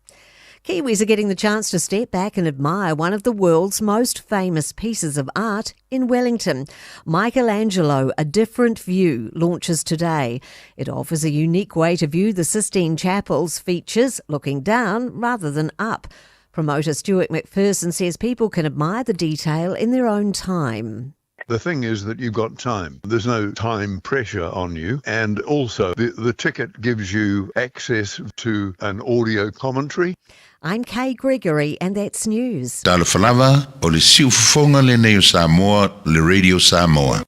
Kiwis are getting the chance to step back and admire one of the world's most famous pieces of art in Wellington. Michelangelo, A Different View, launches today. It offers a unique way to view the Sistine Chapel's features, looking down rather than up. Promoter Stuart McPherson says people can admire the detail in their own time. The thing is that you've got time. There's no time pressure on you. And also, the ticket gives you access to an audio commentary. I'm Kay Gregory, and that's news. Tala falava o le siufonga le neo Samoa, le Radio Samoa.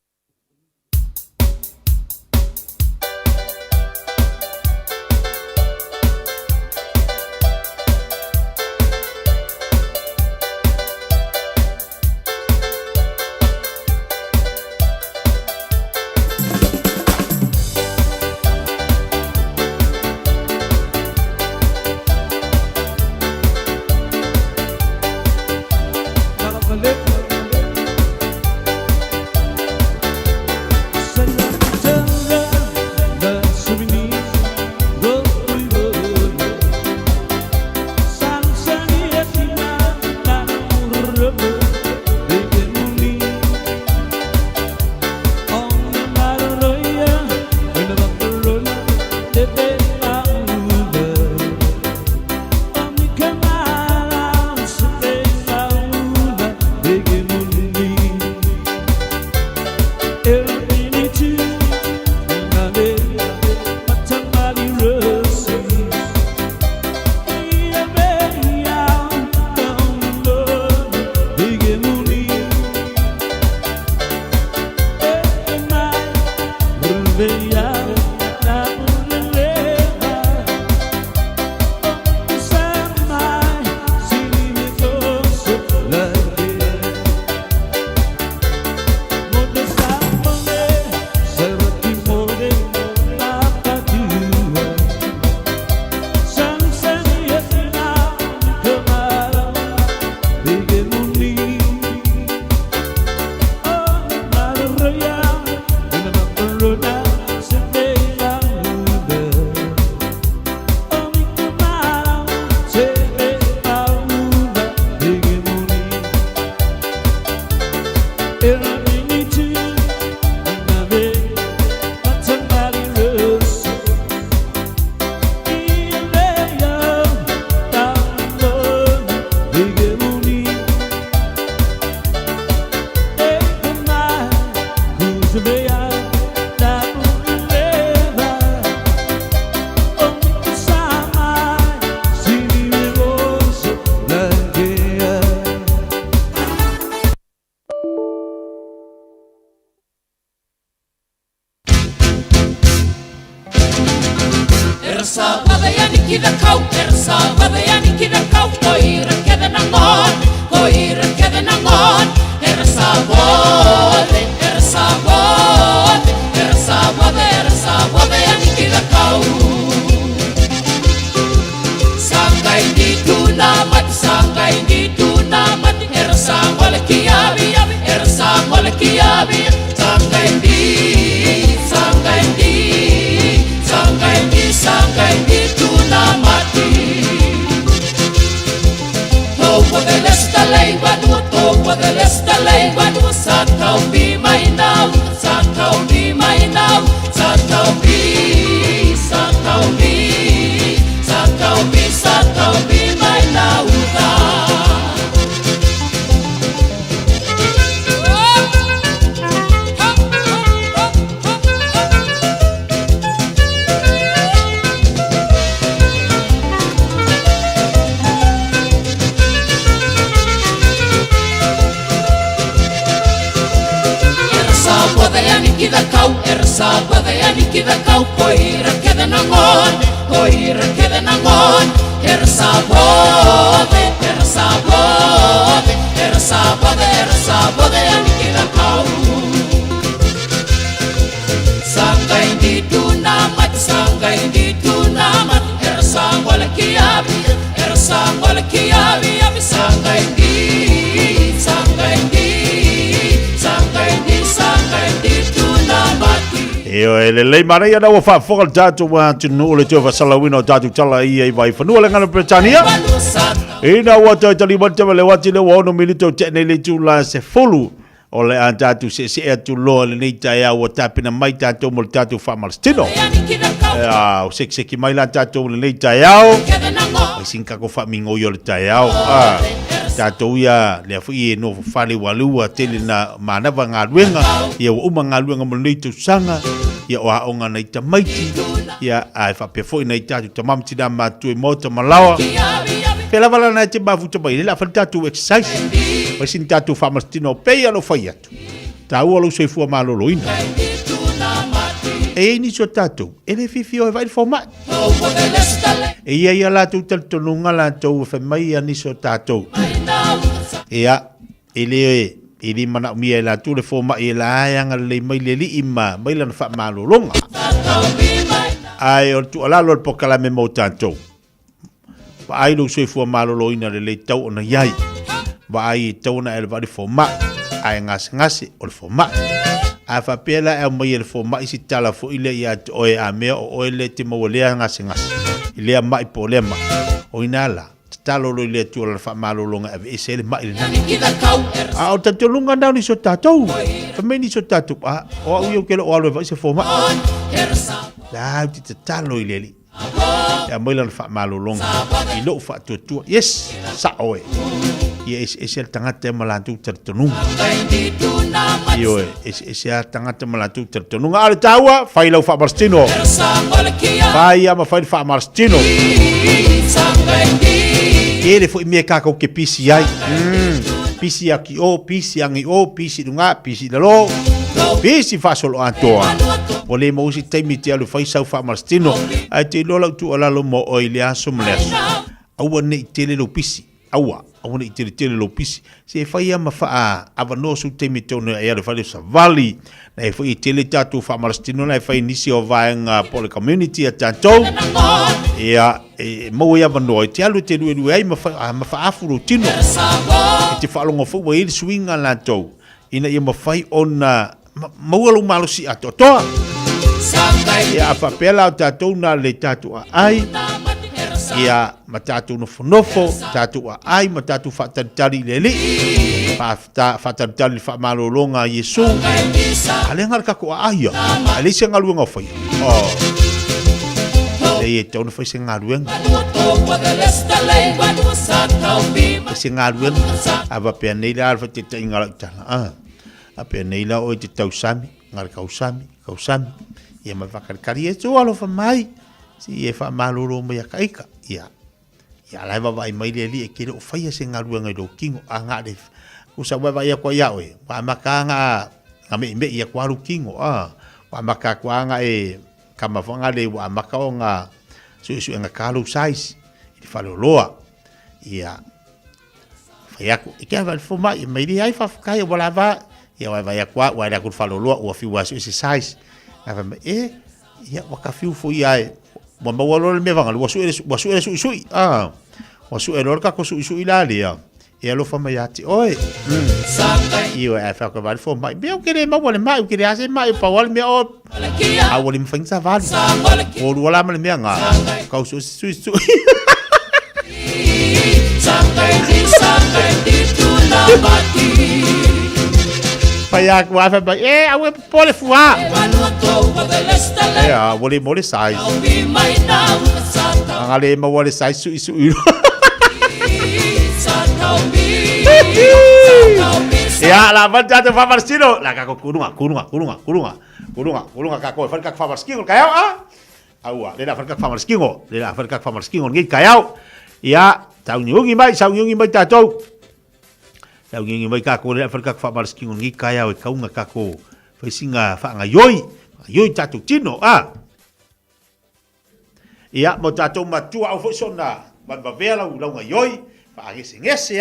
sabode ani kida kau sabode ani kida kau koira keda nangon koira keda nangon sabode sabode ani kida kau sangai di tunamat sabole kiabi abi sangai di Eo e le lei marai ana ua whaafoka tātou wa tunu o le teo whasalawina o tātou tala i ei vai whanua le ngana Britania. Ina ua tau tali wata le wati le wa ono minuto tēnei le tū la se folu o le an tātou se atu loa le nei Taeao ua tāpina mai tātou mo le tātou whamalstino. O seki mai la tātou le nei Taeao. Mai sinkako whamingo i o le Taeao. Tātou ia le afu i no whale walua tele na manawa ngā ruenga ia ua uma ngā ruenga mo nei tau sanga ia o haonga nei tamaiti ia ai whapefoi nei tātou tamamti nā mātue mota malawa pela wala nai te mafuta mai la whale tātou exercise mai sin tātou whamastino pei alo whai atu tāu alo soifua maloloina e ni so tātou e le fifi o e vai format e ia la tu tonunga la tu whamai ani so tātou ia ele mana mia la tu le forma e la yang le mai le li ima mai lan fa malolonga ai o tu ala lo pokala me mo tanto ba ai lo se fu maloloina le tau ona yai ba ai tau na el va di forma ai ngas o le forma a fa pela e mai le forma isi tala fo ile ia o e a me o ele te mo le ngas ile mai problema o inala talo lo le tu la fa malolonga e se le mai a o tanto lunga ndau ni so tatou fa me ni so tatou a o u ke lo o se forma la ti talo ile li ya mai la fa malolonga i lo fa tu yes sa oe ia ese tangata malantu tertonunga io ese tangata malantu tertonunga al taua fai lo fa marstino fai ama fai fa marstino ele foi me kako ke pisi ai pisi aki o pisi angi o pisi dunga pisi dalo pisi fa solo antoa o le mo si taimi te alu fai sa fa marstino ai te lo tu ala lo mo o ile aso mles au ne tele lo pisi aua ona i tele lo pisi se fai ama fa avano su temi tonu e ale fai sa vali na e fai tele tatu fa marstino na e fai nisi o vaenga pole community a tanto ia e mo ia vano e te alu te lu ai ma fa afuro tino te fa longo fo we swinga la to ina ia ma fai ona mo lo malo si atoto ia fa pela tatu na le tatu ai ia matatu no fonofo tatu ai matatu fatantari lele fatantari fa malolonga yesu ale ngal ka ko aia ale se ngaluenga foi e tonu foi se ngaluenga se ngaluenga ava pe neila alfa te ingala tala a pe neila o te tausami ngal kausami ia ma vakarkari e tu alo fa mai si e fa malolo mai kaika ia lai vai mai le li e ke o fai se ngaluenga do kingo anga de usa wa ia ko ia we wa makanga ngame ia kwa ru kingo wa maka kwa nga e kama fanga le wa maka nga su nga kalu size i fa loa ia fa ia ko ke va fo mai mai ai fa kai wala va ia wa ia kwa wa ia ko fa loa o fi wa su size ava ia wa ka fiu fo ia mo walo me vanga wasu ero ka ko su ila le e lo fa mai ati oi io e fa ko va fo mai be o kere ma wala mai o kere ase mai pa wala me o a wala me fanga va o wala me nga ka su Paya ko fa ba awe pole fuwa wole mole size angale ma wole size su ya la banda de famarstino la ka ko kununga ka ko fa ka famarstino kayao awa le la fa ka famarstino ngi kayao ya tau nyungi mai tatou tau ngi mai ka ko le fa ka famarstino ngi kayao e kaunga ka ko Whaisinga whaangaioi tātou tino, Ia, mo tātou matua au whaisona, mawawea lau ngaioi, whaangese-ngese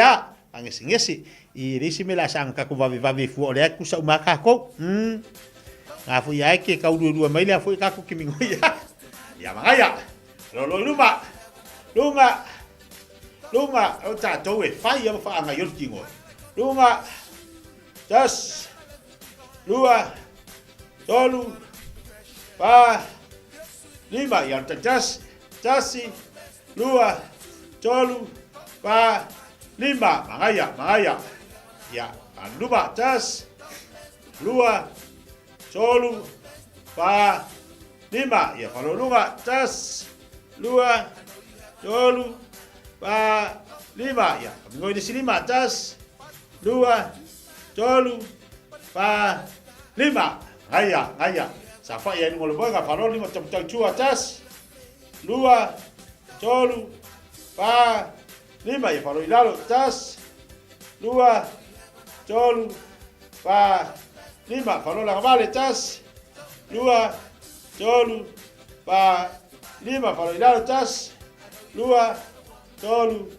angese-ngese, I resi me la sang kako wawe fu ole aku sa umaka ko. Nga fu ya ke ka uru mai la fu kako kimingo ya. Ya mangaya. Lo luma. Lunga o ta to e fai ya fa nga yor kingo. Lunga. Das. Lua. Tolu. Pa. Lima ya das. Dasi. Lua. Tolu. Pa. Lima. Mangaya. Ya, luma, tas, lua, tolu, pa, lima. Ya, kalau luma, tas, lua, tolu, pa, lima. Ya, kami di sini lima, tas, lua, tolu, pa, lima. Ngaya. Safa ya ni ngolo boy kalau lima macam cua tas, lua, tolu, pa, lima. Ya, kalau ilalu tas, lua, tolu, pa, lima. Kalau lang vale tas, lua, tolu, pa, lima. Kalau ilalu tas, lua, tolu,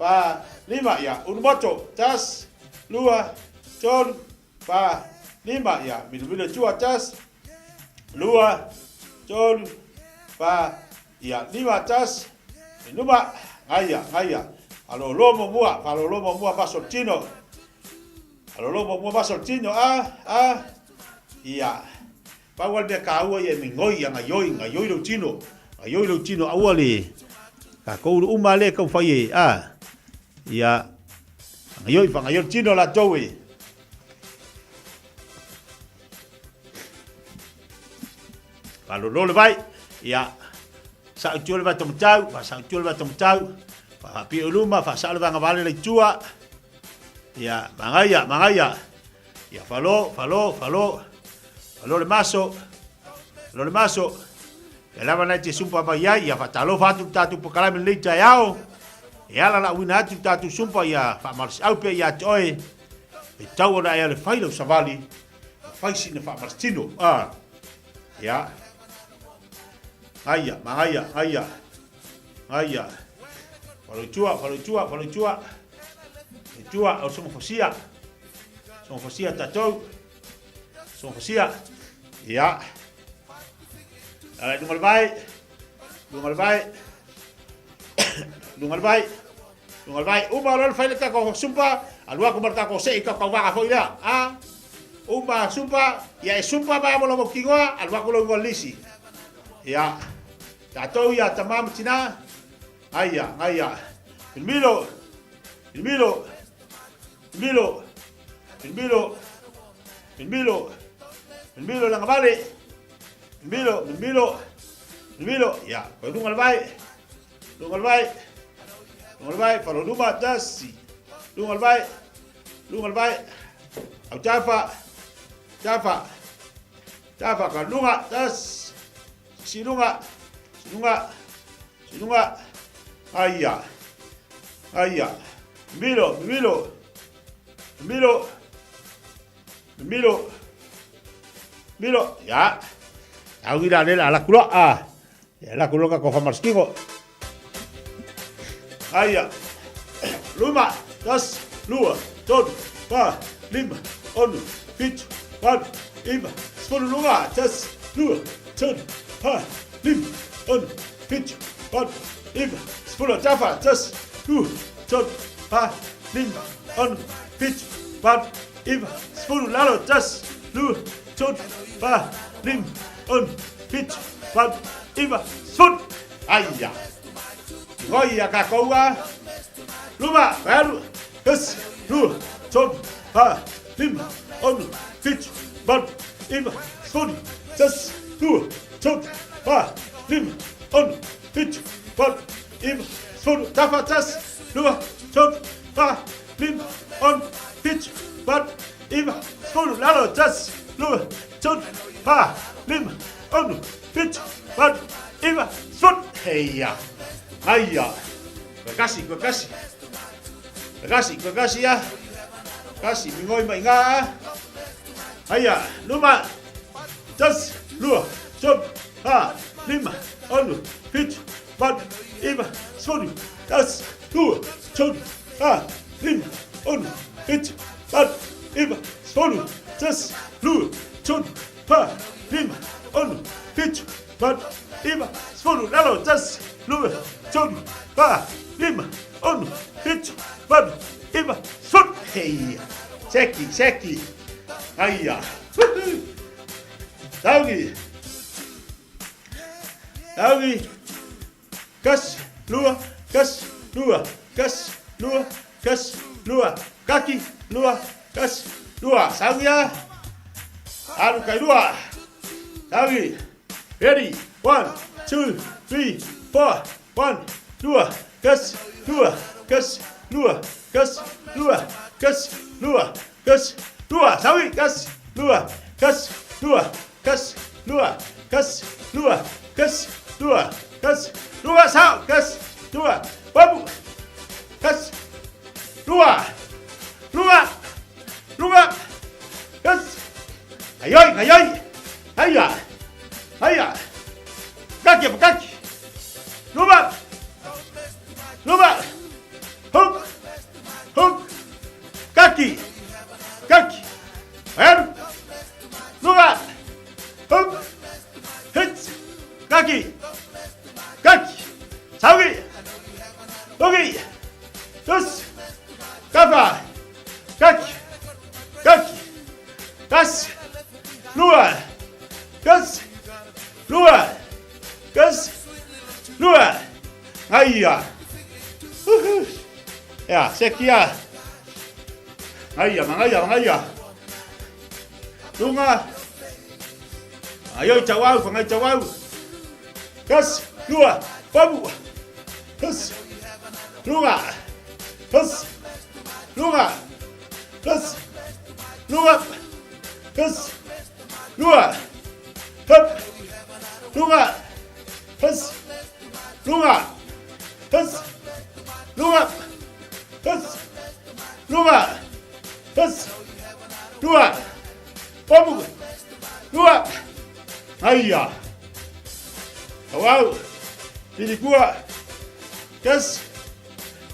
pa, lima. Ya, unboto tas, lua, tolu, pa, lima. Ya, milu cua tas, lua, tolu, pa, ya, lima tas, lima. Ngaya. Kalau lomo mua pasol tino. Kalau lomo mua pasol tino iya. Pawal de kaua ye ngoi ngayoi lo tino. Ngayoi lo tino awale. Ka ko umale ka faye iya. Ngayoi tino la towe. Kalau lo vai iya. Sa utul ba tomtau, Papi uluma fa salva ngavale le tua. Ya, mangaya. Ya falo le maso. Ya lava na te sumpa pa ya fatalo fatu tatu pokala me le Taeao. Ya la wina tatu sumpa ya fa mars au pe ya toy. E tau na ya le failo savali. Fai sine fa marstino. Ya. Ngaya. Kalau cua. Cua au somo fosia tatou. Ya. Dungal bai. Uma lol fai ka ko sumpa, alua ko marta ko sei ka wa foi la. Uma sumpa, ya sumpa ba mo lo kingoa, alua ko lo ngolisi. Ya. Tatou ya tamam tina. Ngaya. Filmilo lang balik. Filmilo. Ya, dungal bai. Kalau rumah dasi. Dungal bai. Au Java kan lunga das. Si lunga. Ayah. Milo. Ya. Aku tidak ada ala kulo Ya la kulo ka ko famarskigo. Ayah. Luma, das, lua, ton, pa, lima, onu, fit, pan, ima. Spolu lunga, das, lua, ton, pa, lima, onu, fit, pan, ima. Spolu Java, das, lua, ton, pa, lima, onu, fit, pan, ima. Spolu lalo, das, lua, ton, pa, lima, onu, fit, pan, ima. Spolu. Ayah. Goia kakoa. Luma, baru, kes, lu, ton, pa, lima, onu, fit, ban, ima, sponi, ses, lu, ton, pa, lima, onu, fit, ban, ima, sponi, tafa, tas, lua, ton, pa, lima, onu, fit, ban, ima, sponi, lalo, tas, lua, ton, pa, lima, onu, fit, ban, ima, sponi, heia, heia, Kasih ya. Kasih mingoi mai nga. Haya, luma, das, lua, chon, ha, lima, onu, fit, bad, iba, sonu, das, lua, chon, ha, lima, onu, fit, bad, iba, sonu, das, lua, chon, ha, lima, onu, fit, bad, iba, sonu, lalo, das, lua, chon, ha, lima, onu, fit, bad, iba, son. Hey, seki. Haya. Daugi. Kas, lua, kas, lua, kas, lua, kas, lua. Kaki, lua, kas, lua. Saugi ya. Alu kai lua. Daugi. Ready. 1, 2, 3, 4. 1, lua, kas, lua, kas, lua, kas, lua, kas, lua, kas, lua. Saugi, kas, lua, kas, lua, kas, lua, kas, lua, kas, lua, kas, lua, sao, kas, lua, babu, kas, lua, kas, ayoi, haya, kaki, lua, hook, kaki, air, lua, hook, hits, kaki, saugi, logi, tus, kafa, kaki, kas, lua, haya, ya, sekia, haya, mangaya, lunga, ayo cawau, kas, lua, babu, kas, lunga, kas, lua, kas, lua, kas, lua, hop, lunga, kas, lua, kas, lua, kas, lua, kas, lua, babu, lua, haya, wow, pilih gua, kas,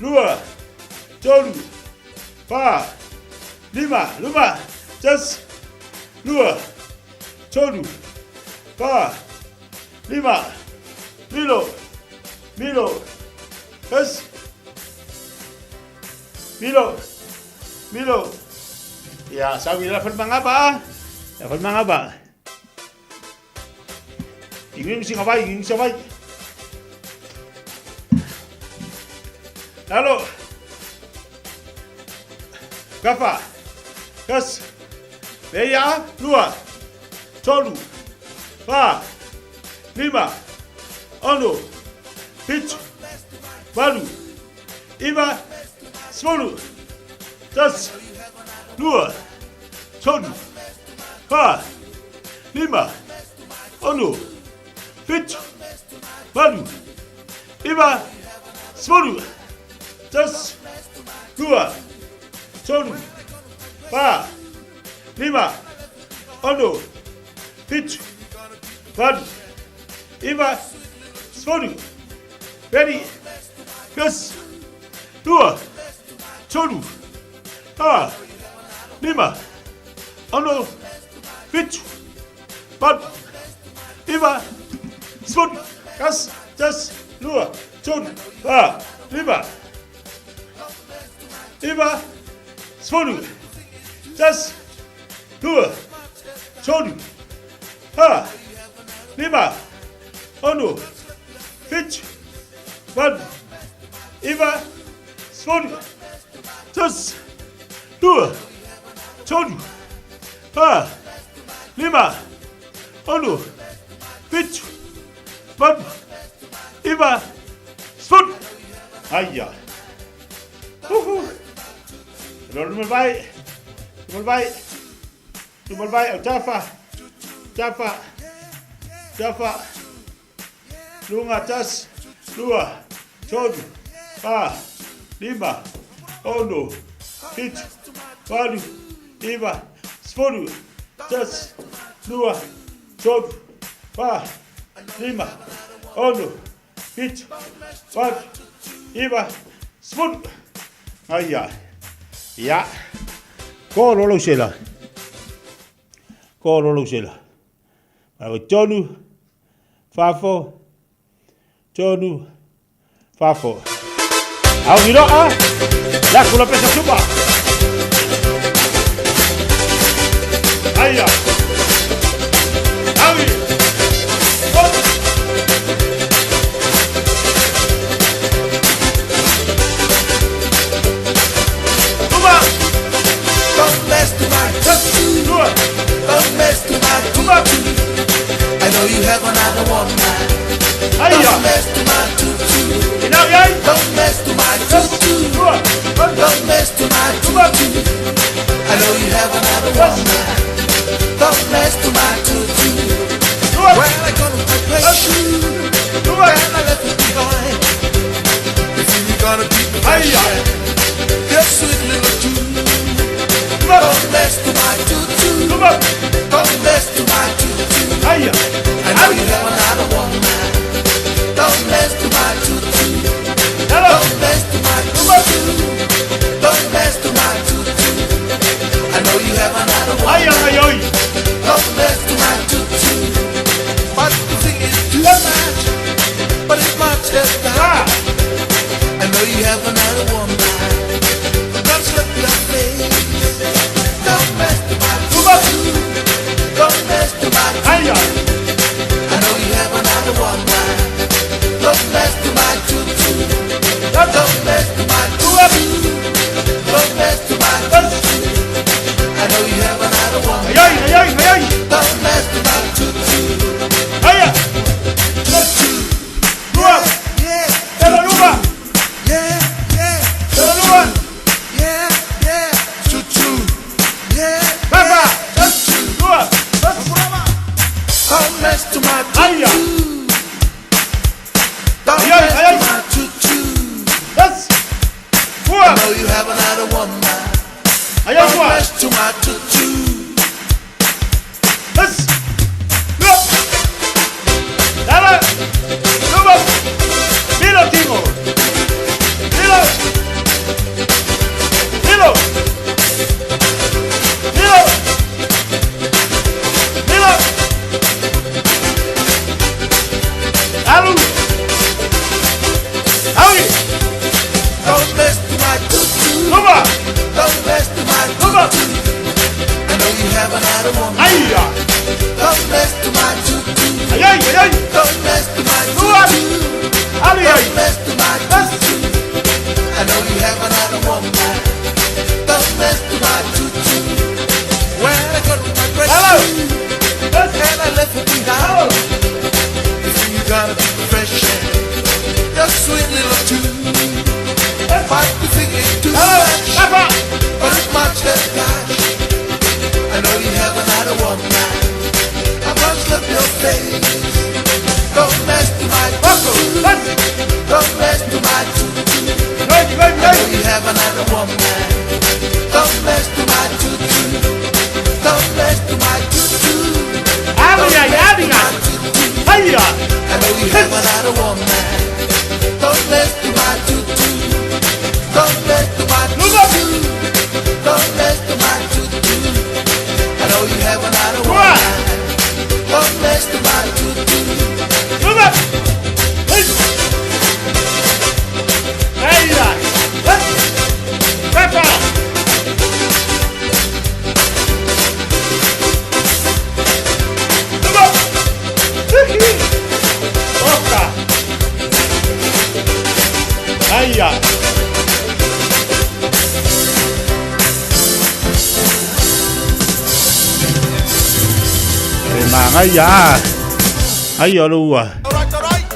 lua, tolu, pa, lima, kas, lua, tolu, pa, lima, milo, kas, milo, ya, sabi dapat mengapa? Ingin siapa? Lalu, kafa, kas, beya, lua, tolu, pa, lima, ono, pitu, balu, iba, sepuluh, tas, lua, tolu, pa, lima, ono, pitu, balu, iba, sepuluh, tas, lua, tolu, pa, lima, ono, pitu, balu, iba, sepuluh. Ready, kas, lua, tolu, pa, lima, ono, pitu, balu, iba, sepuluh. Kas, tas, lua, tolu, pa, lima, iba, sepuluh. Tas, lua, tolu, pa, lima, ono, pitu, balu, iba, sepuluh. Tas, lua, tolu, pa, lima, ono, pitu, balu, iba, sepuluh. Haya. Lumul baik, Jaffa, lunga tas, lua, tolu, pa, lima, ono, pitu, balu, iba, sepuluh, 3, 2, 4, 5, 6, 7, 8, Aia. Ja. Korolo sela. Au tonu. Fafo. Tonu. Fafo. Au miro a. La kula pesa suba. Aia. Aui. Don't mess to my tattoo. Don't mess to my tattoo. I know you have another one man. Don't mess to my tattoo. Don't mess to my tattoo. Don't mess to my tattoo. I know you have another one man. Don't mess to my tattoo. When I got on my place, when I left it behind, if you gonna keep the pressure, your sweet little tune. Don't mess to my tutu. Don't mess to my tutu. I know you have another one man. Don't mess to my tutu. Don't mess to my tutu. Don't mess to my tutu. I know you have another one man. Don't mess to my tutu. But the thing is too much. But it's much as that. I know you have another one man. Just look your face. Don't mess to my tutu. Don't mess to my tutu. I know you have another one man. Don't mess to my tutu. Don't mess to my tutu. Don't mess to my tutu. I know you have another one man. Don't mess to my tutu. Tutu. Yeah, yeah. Yeah, yeah. Yeah, yeah. Tutu. Yeah, Papa. Don't mess to my tutu. Don't mess to my tutu. I know you have another one man. Don't mess to my tutu. Don't mess to my tutu. Don't mess to my tutu. I know you have another woman. Don't mess to my tutu. Don't mess to my tutu. Don't mess to my tutu. I know you have another woman. Don't mess to my tutu. When I got my breast and I left it behind, you gotta be fresh and your sweet little tune. Fight the thing is too much, but it's much less cash. I know you have another one man. I must love your face. Don't mess to my tutu. Don't mess to my tutu. I know you have another one man. Don't mess to my tutu. Don't mess to my tutu. Don't mess to my tutu. I know you have another one man. Don't mess to my tutu. Don't mess to my tutu. Don't mess to my tutu. I know you have another one. Don't mess to my tutu. Aia. Mangaya. Ayo lua. Alright.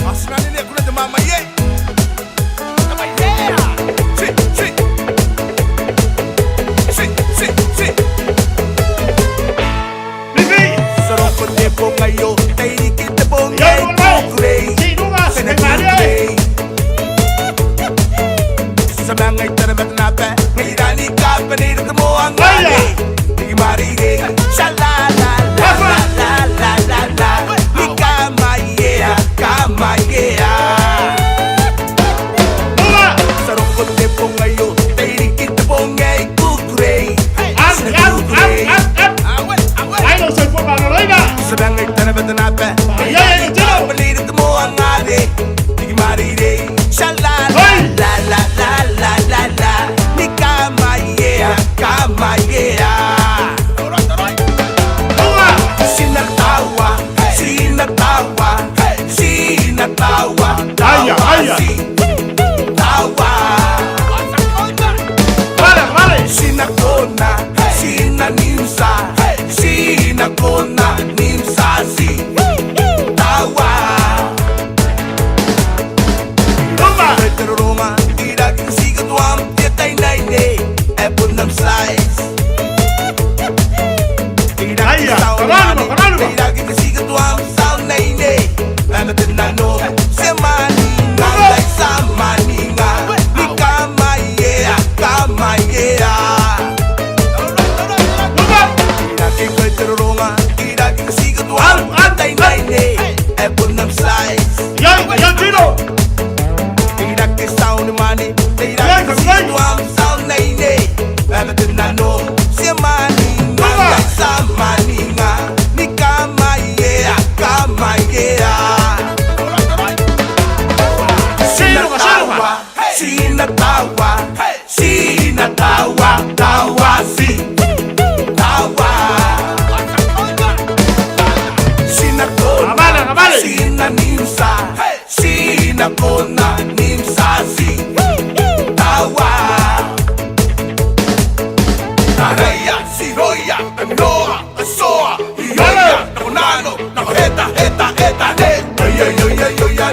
Asinani ni kuna mama ye. Kama yeah. Si. Bibi. Soro kote ponga yo, tairi kite ponga yo. Si nunga se mare. Samanga itara batna pe, ngai dani ka panir mo angani. Di mari ge Sina kona nim sasi tawa Roma ira kin siga tuam tietai nai ne e punam size Ira kin siga tuam sao nai ne ana tinano semani na like samani nga ni kama yeah Ira kin Roma ira kin siga tuam tietai nai ne e punam size Tino Tira que sound money, tira que situam sound nei nei. Ana tinano, se mani nga sa mani nga, ni kama yeah. Sina tawa, tawa si, tawa. Sina kona, sina nimsa, sina kona nimsa si, tawa. Taraya, siroya, noa, soa, yoya, nakunano, nakuheta, heta, ne. Yo ya na, yo ya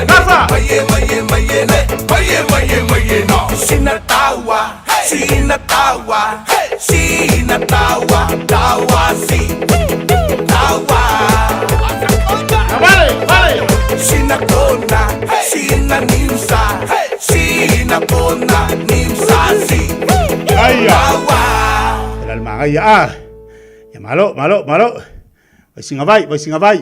na. Maye ne, maye no. Sina tawa, tawa si, tawa. Sina kona, sina nimsa, sina kona nimsa si, tawa. El alma ya. Ya malo. Vai singa vai.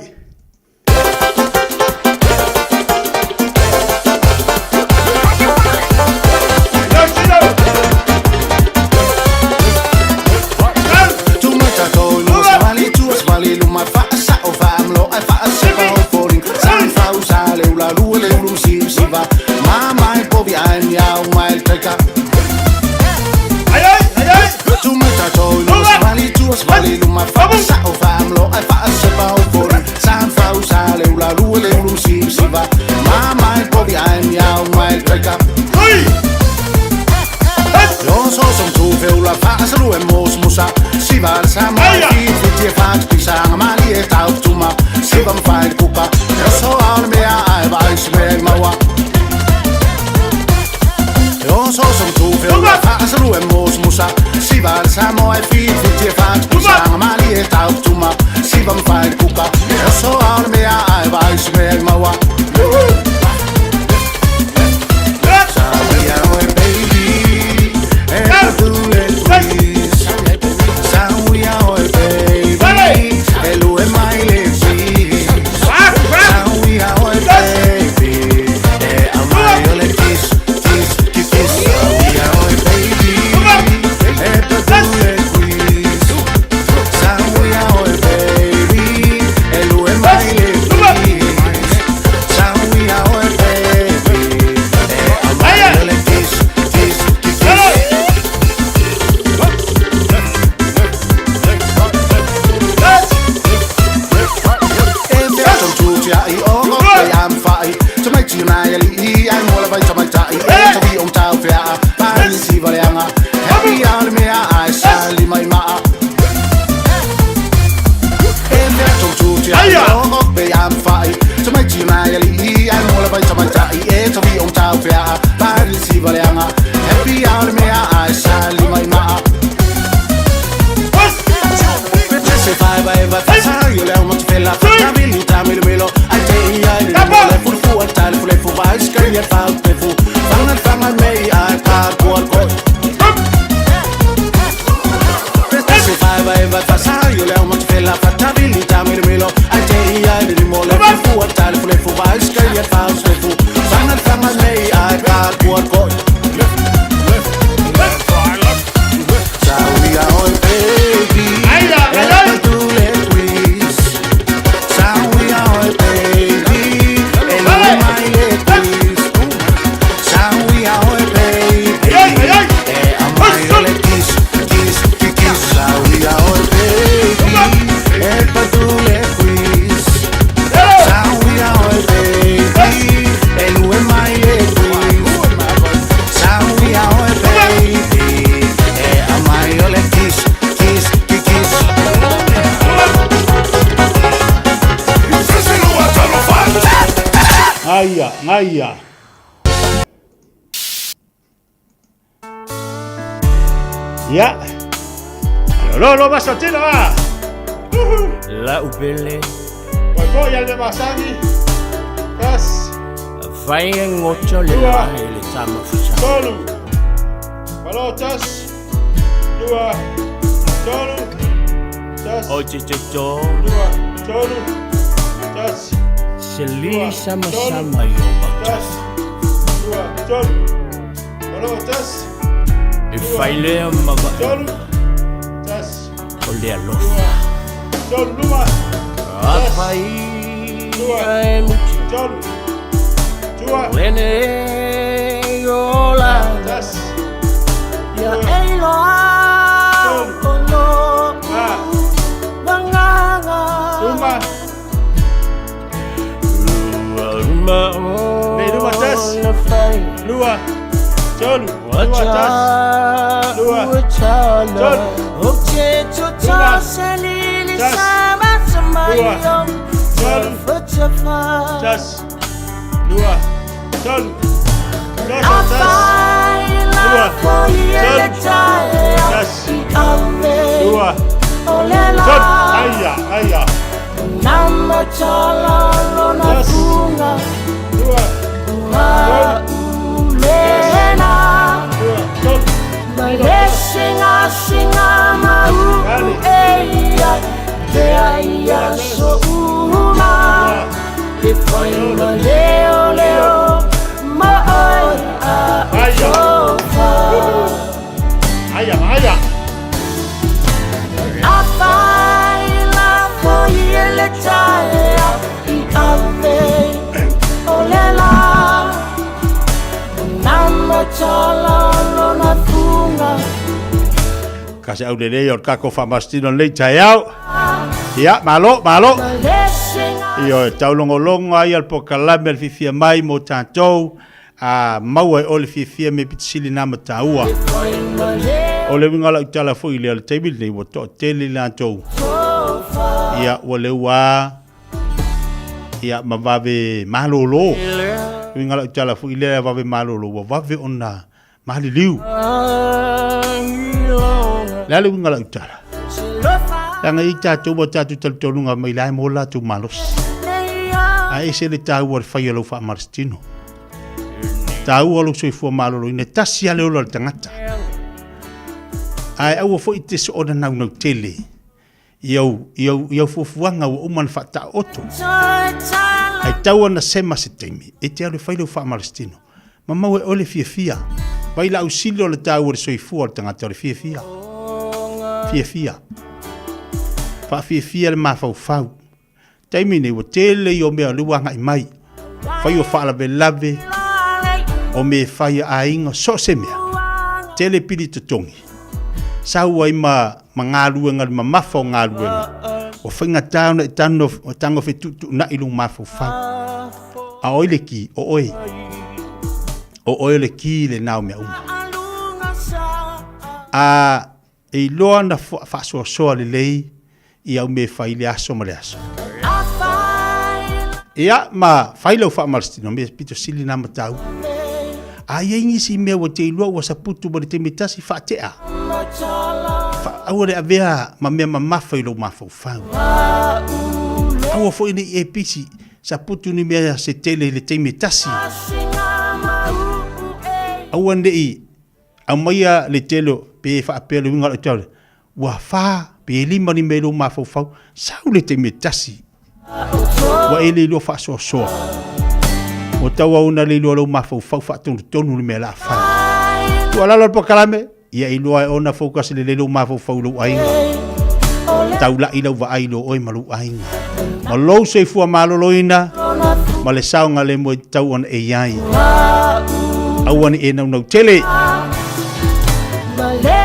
Samoa feet with your fat Pusang mali tau tuma Sibam fai kuka So all me I vai smell mawa Samoa oi baby And do it please Samoa oi baby Hello and my ladies Samoa oi baby I'm my only kiss Samoa oi baby Kiss, kiss, kiss, kiss, ngaia. Ya. Lo basta tino La upele. Kau yang le masangi. Kas. Fai ngocho le sama fusa. Tolu. Balotas. Dua. Tolu. Tas. Oche checho. Dua. Tolu. Tas. Seli sama-sama yo tas. Dua. Tolu. Balotas. Ifaile maba. Tolu. Tas. Olha lo. Tolu luma. Afai. Dua. Tolu. Dua. Lene yola. Tas. Ya elo. Ono. Banganga. Luma. Luma tas. Lua. Tolu. Lua tas. Lua. Tolu. Oche chucha selili sama-sama Dua. yom. Tolu. Tas. Dua. Tolu. Tas. Dua. Tolu. Tas. Dua. Tolu. Aya. Nama calon na bunga. Dua. Lena. Singa mau eia Taeao so uma e foi uma leo mai Aya. Afai la foi ele Taeao I ave olela Nama calalo na funga Kasi au lele o kako famastino le Taeao. Ya, malo. Io taulongolongo ai al pokalame al fifia mai mo tātou. Mau ai ole fifia me pitsili nama taua. Ole wingala utala fo ile al teibil nei wo to tele lantou. Ia ole wa. Ia mavave malolo. Wingala utala fo ile vave malolo wo vave ona maliliu. Lalu ngala utara. Langa ita tubo tatu taltonunga mai lai mola tu malos. Ai se le tau war fai lo fa marstino. Tau lo soi fu malolo ine tasi ale lo tangata. Ai au fo ite so ona nau tele. Yo fu fuanga o man fata oto. Ai tau na sema se temi. E te ale fai lo fa marstino. Mama we ole fiafia. Vai la ausilio le tau war soi fu tangata le fiafia. Fiafia. Fa fiafia le mafau. Taimi ne wo tele yo me luanga I mai. Fai o fa la lave. O me fai ainga so se mea. Tele pili tutongi. Sau ai mangaluenga ma mafau ngaluenga. O whainga tau na tango fe tutu na ilu mafau fau. A oile ki, o oi. O oile ki le nao mea uma. E loa na whaasoa le lei I au me whai le aso ma le aso. Ia ma whai lau whaamarstino me pito sili na matau. A iengi si mea wa te ilua wa saputu ma le te metasi whaatea. Aua le avea ma mea ma mawhai lau mawhau whau. Aua fo ina I e pisi saputu ni mea se tele le te metasi. Aua nei au maia le telo pe whaapelo winga le tau. Wa wha pe lima ni melo mawhau sau le te metasi. Wa ele lo wha soa. O tau au na le lo lau mawhau whaatonu ni mea la wha. Tua lalo po kalame, ia I loa e ona focus le lo mawhau lo ainga. Tau la ilau wa ailo oi malu ainga. Ma lou se fua maloloina, ma le saunga le mo tau on e iai. Awan e nau tele.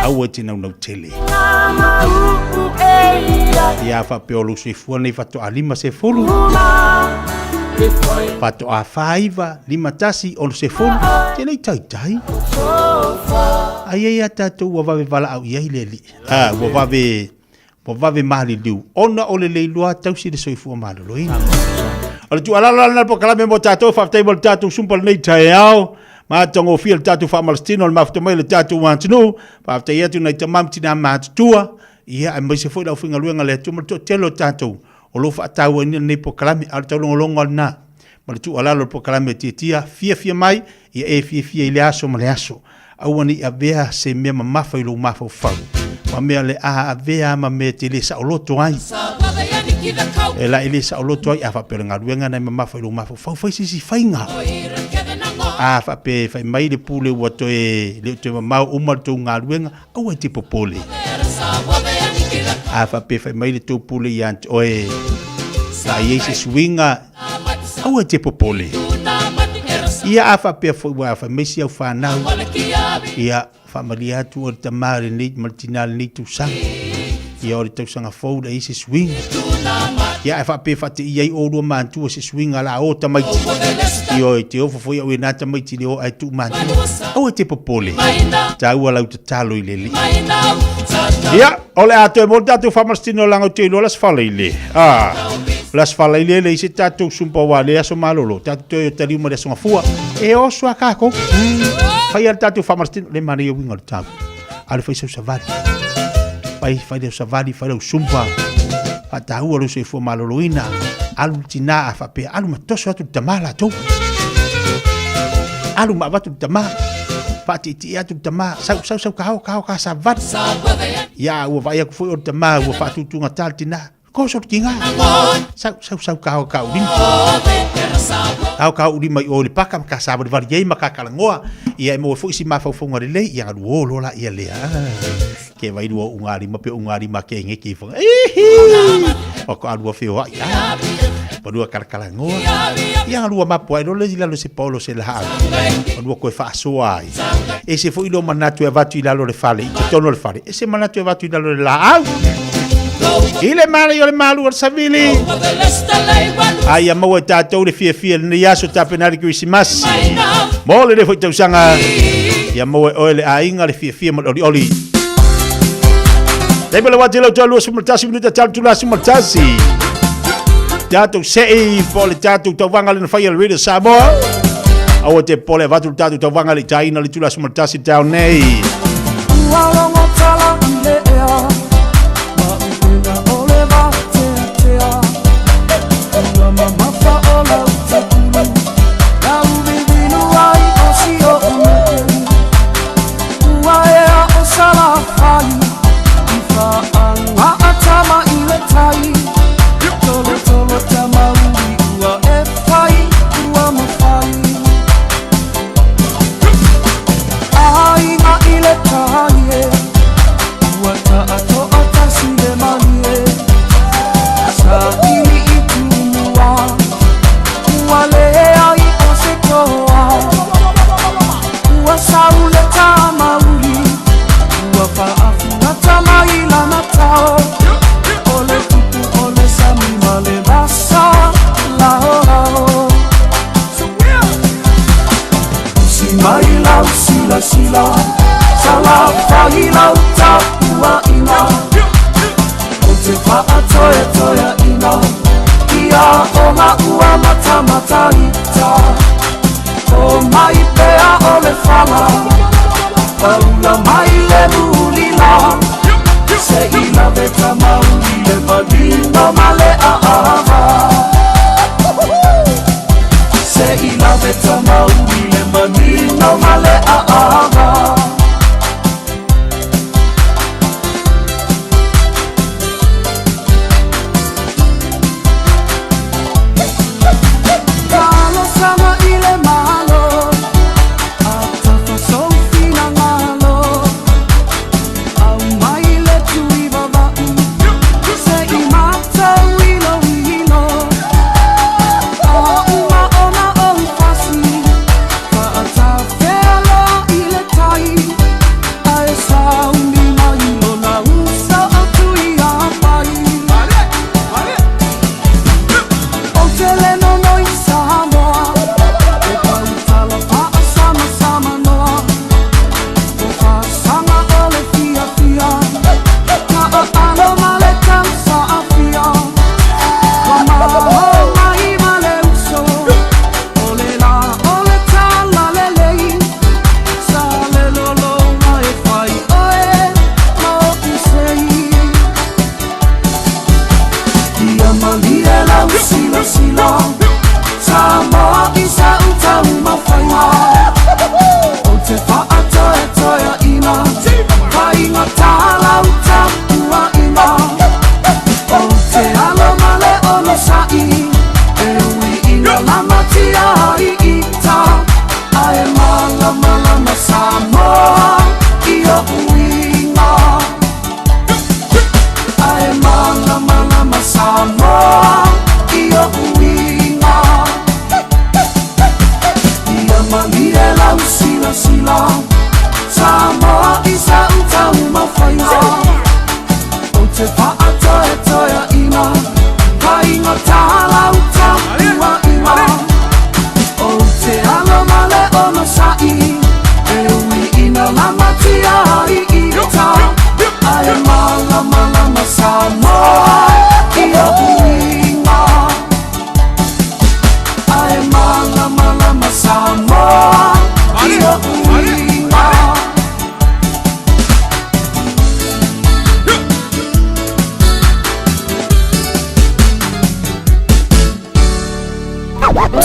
Awa te nau tele. Ia wha peolo se fua nei fato a lima se fulu. Fato a whaiva, lima tasi on se fulu. Tēnei tai. Ai a tātou wa vave vala au iai le li. Wa vave mahali liu. Ona ole le lua tau si le soifua maloloina. Ala tu alala na po kalame mo tatou fa table tatou sumpal nei Taeao. Ma tongo fil tatou fa Palestino le mafto mai le tatou wantunu. Fa te yetu nei tamam tina matua. Ia ai mai se foi la finga luenga le tu mo telo tatou. O lo fa tau ni nei po kalame al tau longo na. Ma tu alala po kalame titia Fiafia mai ia e Fiafia ile aso ma le aso. Awani avea se me mafa ilo mafa fau. Ma me le a avea ma me te le sa oloto ai. E la ele sa oloto ai afa perenga ruenga na mafa ilo mafa fau fai si fainga. A fa pe fai mai le pule wato e le te mau umal to nga ruenga au te popole. A fa pe fai mai le to pule yant oe. Sa yesi swinga au te popole. Ia afa pe fo wa fa mesi au fa na. Ia familia tu o tamare ni multinal ni tu sang. Ia o te sanga fo da isi swing. Ia afa pe fa te ia o do man tu se swing ala o tamai. Ia te o fo ia o na tamai ti o ai tu man. O te popole. Ta u ala tu talo ile li. Ia ole ato mo datu fa mastino lango te lo las fala ile. Las fala ile le isi tatu sumpa wale aso malolo tatu te tali mo de songa fua e o swa kako fai al tatu famastin le mari o winga tatu al fai so savali fai de savali fai o sumpa ata u lo se fu maloloina al tina fa pe al matoso atu tamala tu al ma batu tamala pati ti atu tamala sa ka savat ya u vai ku fu o tamala u fa tu tunga taltina koso tinga sau kau din kau di mai oli pakam ka sabar var yei makakala ngoa ia mo fu si ma fa fonga le ia lu lo la ia le ke vai du ungari ma pe ungari ma ke ngeki fo o ko alu fe wa ia pa du kala ngoa ia lu ma po lo le lo se paulo se la ha du ko fa so ai e se fu ilo manatu e vatu ila lo le fale i tono le fale e se manatu e vatu ila lo la Ile mara yo le malu al savili. Ai mo e tatou le Fiafia ni aso tapena le Christmas. Mo le foi tau sanga. Ya mo e ole ainga le Fiafia mo oli. Dai bela wati lo tolu sumultasi minuta tatu la sumultasi. Tatou sei pole tatou tawanga le fai le radio Samoa. Awo te pole vatu tatou tawanga le taina le tula sumultasi down nei. Sila sala faila tapua ina o te whaatoe toea ina ia o ngā ua mata mata ita o mai pea o le whala paula mai le mulila se ila beta mauli le malino male a aha se ila beta mauli le malino male a aha malia la usila sila Samoa isa utau mawhainga O te whaatoe toea ina Kainga tāla uta ua ina O te alo male ono sai E ui ina lama tia i ita Ae mala mala ma Samoa Ia uinga Ae mala mala ma Samoa Ia uinga Ia malia lau sila sila Samoa isa utau mawhainga O te whaatoe toea ina Kainga tāla uta ua ina O te alo male ono sai E ui ina lama tia i ita Ae mala mala ma Samoa Ia uinga Ae mala mala ma Samoa Ia uinga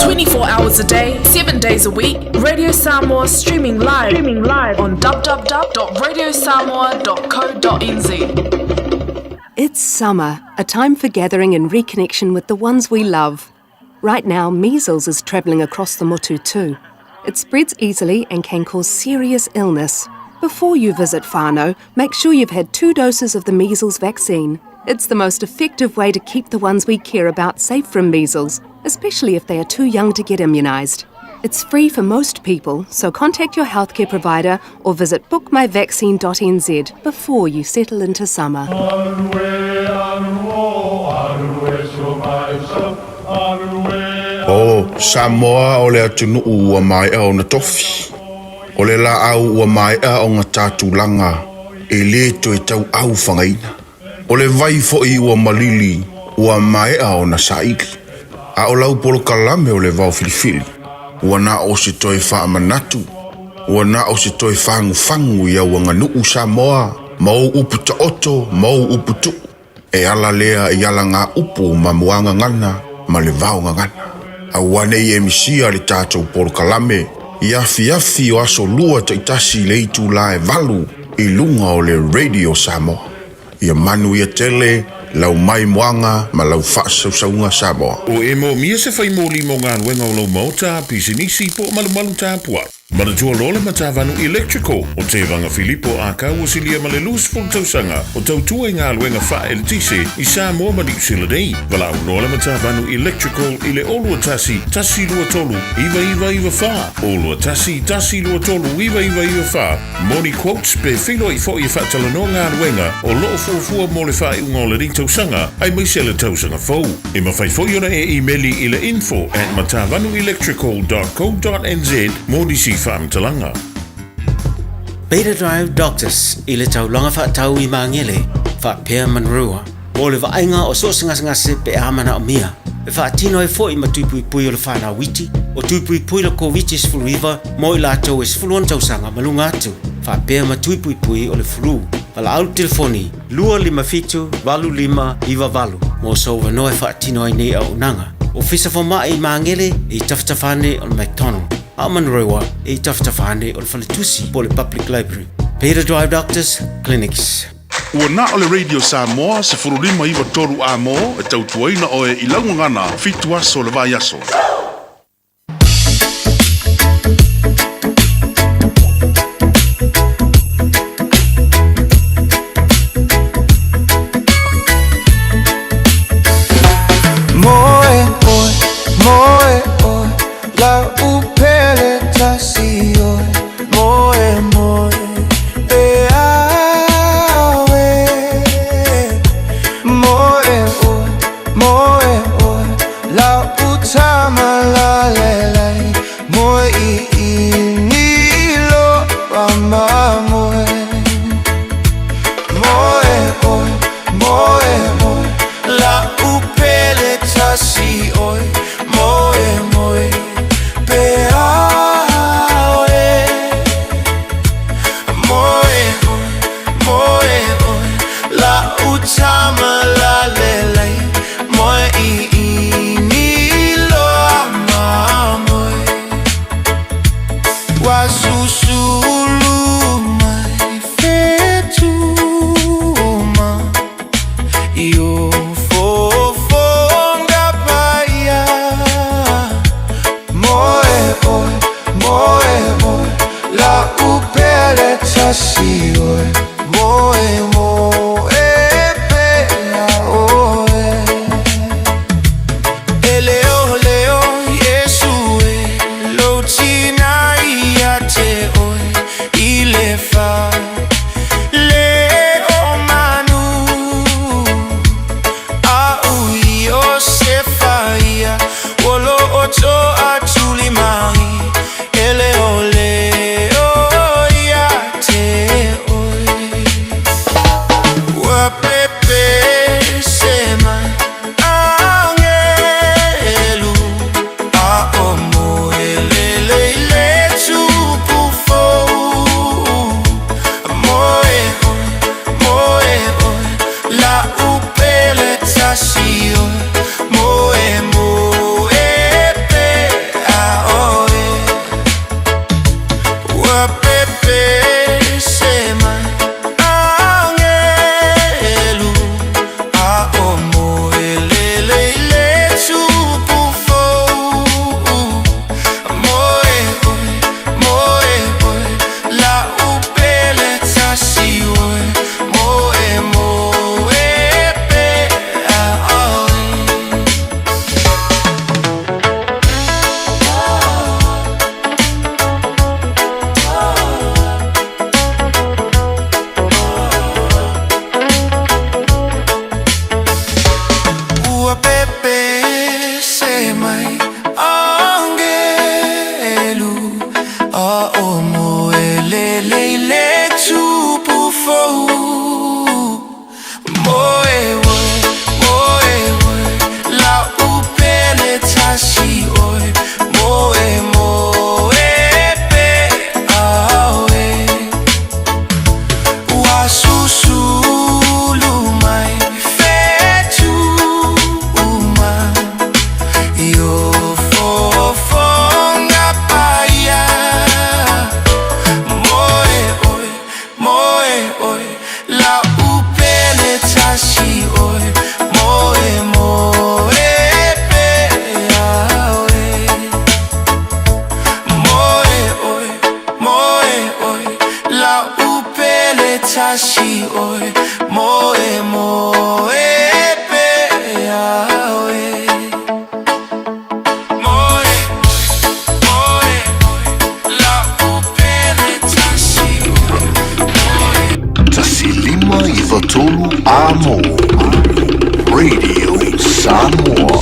24 hours a day, 7 days a week. Radio Samoa streaming live on www.radiosamoa.co.nz. It's summer, a time for gathering and reconnection with the ones we love. Right now, measles is travelling across the motu too. It spreads easily and can cause serious illness. Before you visit whānau, make sure you've had 2 doses of the measles vaccine. It's the most effective way to keep the ones we care about safe from measles, especially if they are too young to get immunised. It's free for most people, so contact your healthcare provider or visit bookmyvaccine.nz before you settle into summer. O Samoa o le atunu ua mai a o na tofi. O le la au ua mai a o ngā tātulanga e le to e tau au whangaina. O le vai fo i ua malili ua mai a o na saiki. A o lau polo kalame o le vau filifili. Ua na o se toi wha manatu. Ua na o se toi whangu ia ua nganu Samoa. Mau upu ta oto, mau upu tu. E ala lea e ala ngā upu ma muanga ngana, ma le vau ngana. A wane i emisia le tātou polo kalame. Ia fiafi o aso lua ta itasi le itu la e valu i lunga o le Radio Samoa. Ia manu ia tele, lau mai moanga, ma lau whaasaunga Samoa. O e mo mia se whai mo limo ngā wenga o lau mauta, pisinisi po malu tāpua. Mana tua lola matavanu electrical o te vanga Filipo a kau o silia ma le lus tausanga o tautua i ngā luenga wha e le tise i Samoa ma di usila nei. Wala au lola matavanu electrical i le olua tasi lua tolu, iwa wha. Olua tasi lua tolu, iwa wha. Moni quotes pe filo i fo i whatalano ngā luenga o loo fuafua mo le wha i unga o le ring tausanga ai mai se le tausanga fau. E mawhai foiona e emaili i le info@matavanuelectrical.co.nz mo di si Talanga. Beta Drive Doctors i le taulanga whaatau i maangele, whaapea manrua. O le vaenga o sosingasangase pe amana o mia. E whaatino e fo i matuipui o le whanau witi, o tuipui la COVID sfuluiva, mo i lātou e sfuluan tausanga malunga atu. Whaapea matuipui o le flu. Wala au telefoni, 255 iwa valu. Mo sauwa no e whaatino ai nei au nanga. O fisa whama i maangele i taftafane o le McDonald. Amanrewa e taftafane o le Faletusi po le Public Library. Beta Drive Doctors Clinics. Ua na o le Radio Samoa se furulima iwa toru a mo e tautuaina o e ilaungangana fitu aso le vai aso. Time Samoa.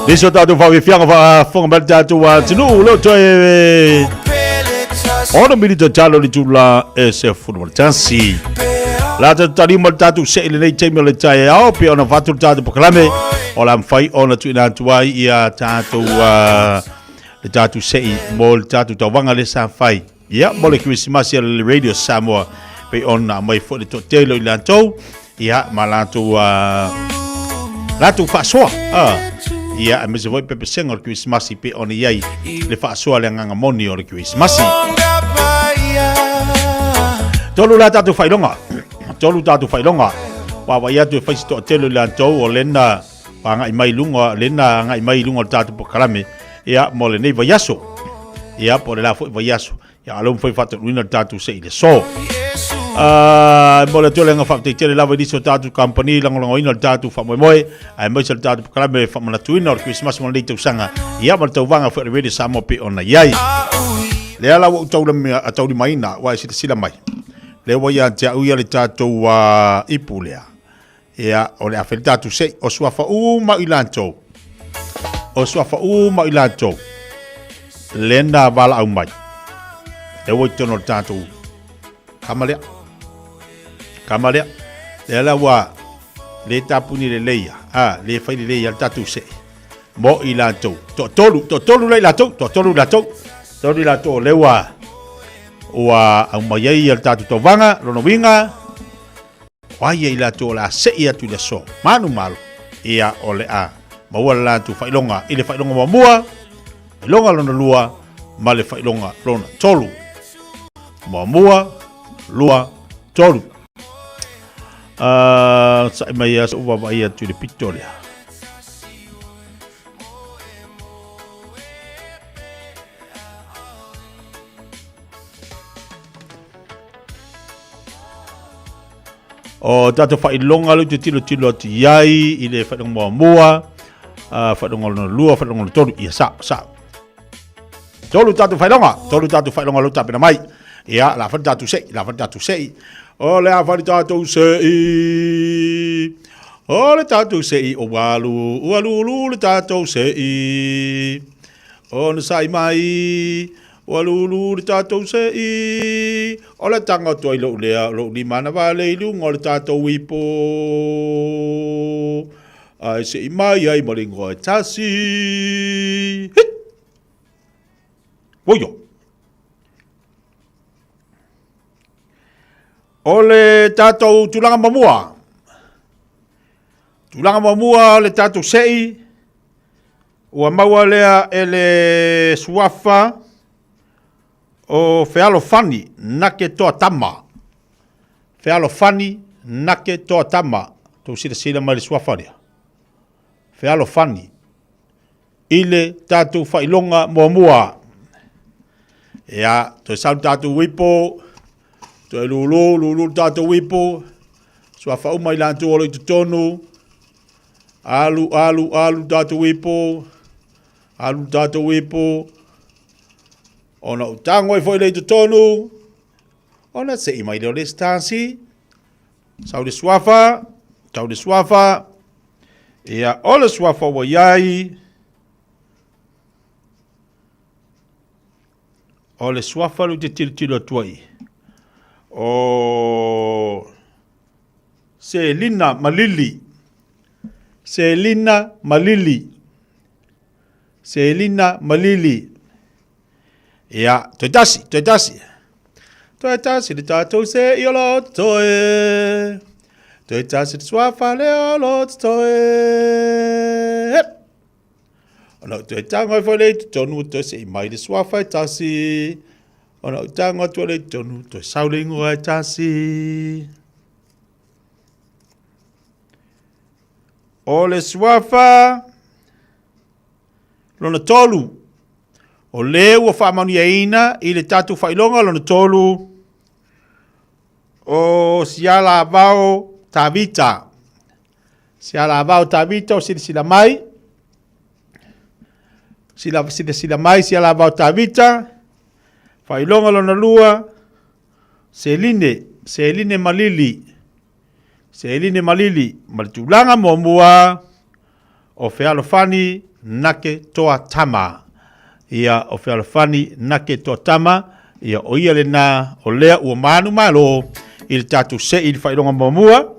Niso tatu Fiafia va fonga tatu wa tinu lo toe. Ono milito talo li tula SF football chansi. La tatu mo tatu se ile nei temi le Taeao pe ona fatu tatu proclame. Ola mfai ona tu ina tuai ia tatu le tatu se mo tatu tawanga le sa fai. Ya mo le Christmas le radio Samoa pe ona mai fo le totelo ile to. Ya malatu latu faswa. Ia a mese voi pepe senga o Christmas pe ona iai le faasoa le nganga moni o Christmas. Tolu la tatu failonga. Tolu tatu failonga. Wa wa ia tu faisito telu la tau o lena wa ngai mai lunga lena ngai mai lunga tatu pokalame. Ia mo le nei vayaso. Ia po le la foi vayaso. Ia alom foi fatu wina tatu se ile so. Mo le tole nga fatu tele lava diso tatu company lango ina tatu fa moe ai mo sel tatu kalame fa mana tuina o Christmas mo le tau sanga ia mo tau vanga fa ready samo pe ona yai le ala wo tau le atau di maina wa sila mai le wo ya tia u ya le tatu wa ipulea ia o le afel tatu se o sua fa ma ilanto o sua fa ma ilanto lenda bala au mai le wo tono tatu Kamalea le ala wa le tapuni le leia le fai le leia tatu se mo ila to tolu le la to tolu la to le wa au mai ia tatu to vanga lo no winga wa ia ila to la se ia tu le so manu malo ia ole a ma wala tu fai longa ile fai longa mua longa lo no lua ma le fai longa lo tolu mua lua tolu. Sa mai as uwa vai atu le Pretoria. O tato fai longa lu te tilo atu iai i le whainga mua whainga lua whainga tolu ia sa tolu tato fai longa lu tapena mai ia la whain tatu sei o le a whain tatu sei o le tatu sei o walu le tatu sei o na sai mai walulu le tatou sei o le tanga toi lo lea lo ni mana vale lu ngol tatou ipo ai sei mai ai molingo tasi woyo o le tatou tulanga mamua le tatou sei ua maua lea ele suafa o fealo fani nake toa tama. Fealo fani nake toa tama. Tau sila mai le suafaria. Fealo fani. Ile tatu whailonga mua. Ea, toi sau tatu wipo. Toi lulu tatu wipo. Suafa umai lantu olo i tutonu. Alu tatu wipo. Alu tatu wipo. Ona utango e foi le tonu. Ona se mai le stansi. Sau de swafa. Ia ole swafa wa yai. Ole swafa lu te tilo tuai. O Selina Malili. Ia, toi tasi. Toi tasi le tatou se i o lot toe. Toi tasi le swafa le o lot toe. Ona toi tango foi le tonu toi se i mai le swafa tasi. Ona tango toi le tonu toi saulingo ai tasi. O le swafa lona tolu. O leu o whaamanu ina i le tatu whailonga lona tolu o siala vao tavita. Siala vao tavita o sila mai. Sila mai siala vao tavita. Whailonga lona lua. Seline malili. Malitulanga mua o fealo fani nake toa tama. Ia o whalawhani nake toa tama, ia o ia le nā o lea ua manu malo i le tatu se i le whailonga mamua,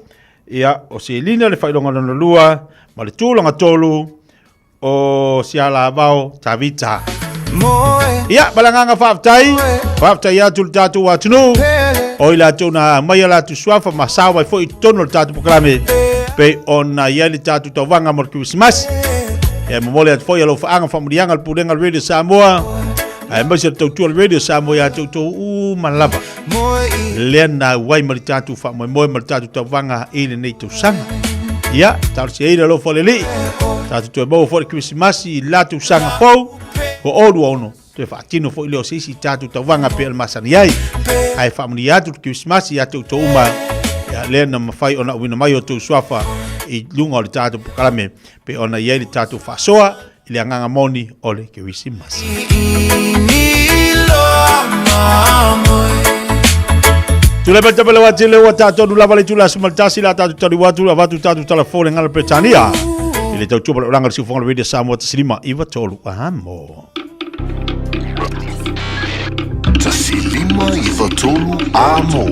ia o se lina le whailonga lana lua, ma le tūlanga tolu o siala vao tavita. Ia, balanganga whaafitai atu le tatu watunu, o i la tūna mai ala tu swafa ma sawa i fo i tono le tatu pokalame, pe ona ia le tatu tauwanga mo le Christmas. E mamole at foi alo faanga famurianga al purenga al radio Samoa. Ai masi tautu al radio Samoa ya tautu malaba. Lena wai maritatu fa moi maritatu tawanga ile nei tu sanga. Ya, tal se ile lo foleli. Tatu to bo for Christmas i la tu sanga fo. Ko odu ono. Te fa tino fo ile o sisi tatu tawanga pe al masani ai. Ai famuriatu Christmas ya tautu uma. Ya lena mafai ona wina mai o tu swafa. I lunga o le tātou pukalame pe ona iei le tātou whasoa i le anganga moni o le Kirisimas. Tule pata pala wati le wa tātou lava le tula sumaltasi la tātou tari watu la watu tātou telefone ngala Britania i le tautua pala uranga le siufonga le radio Samoa tasilima iwa tolu ahamo. Tasilima iwa tolu amo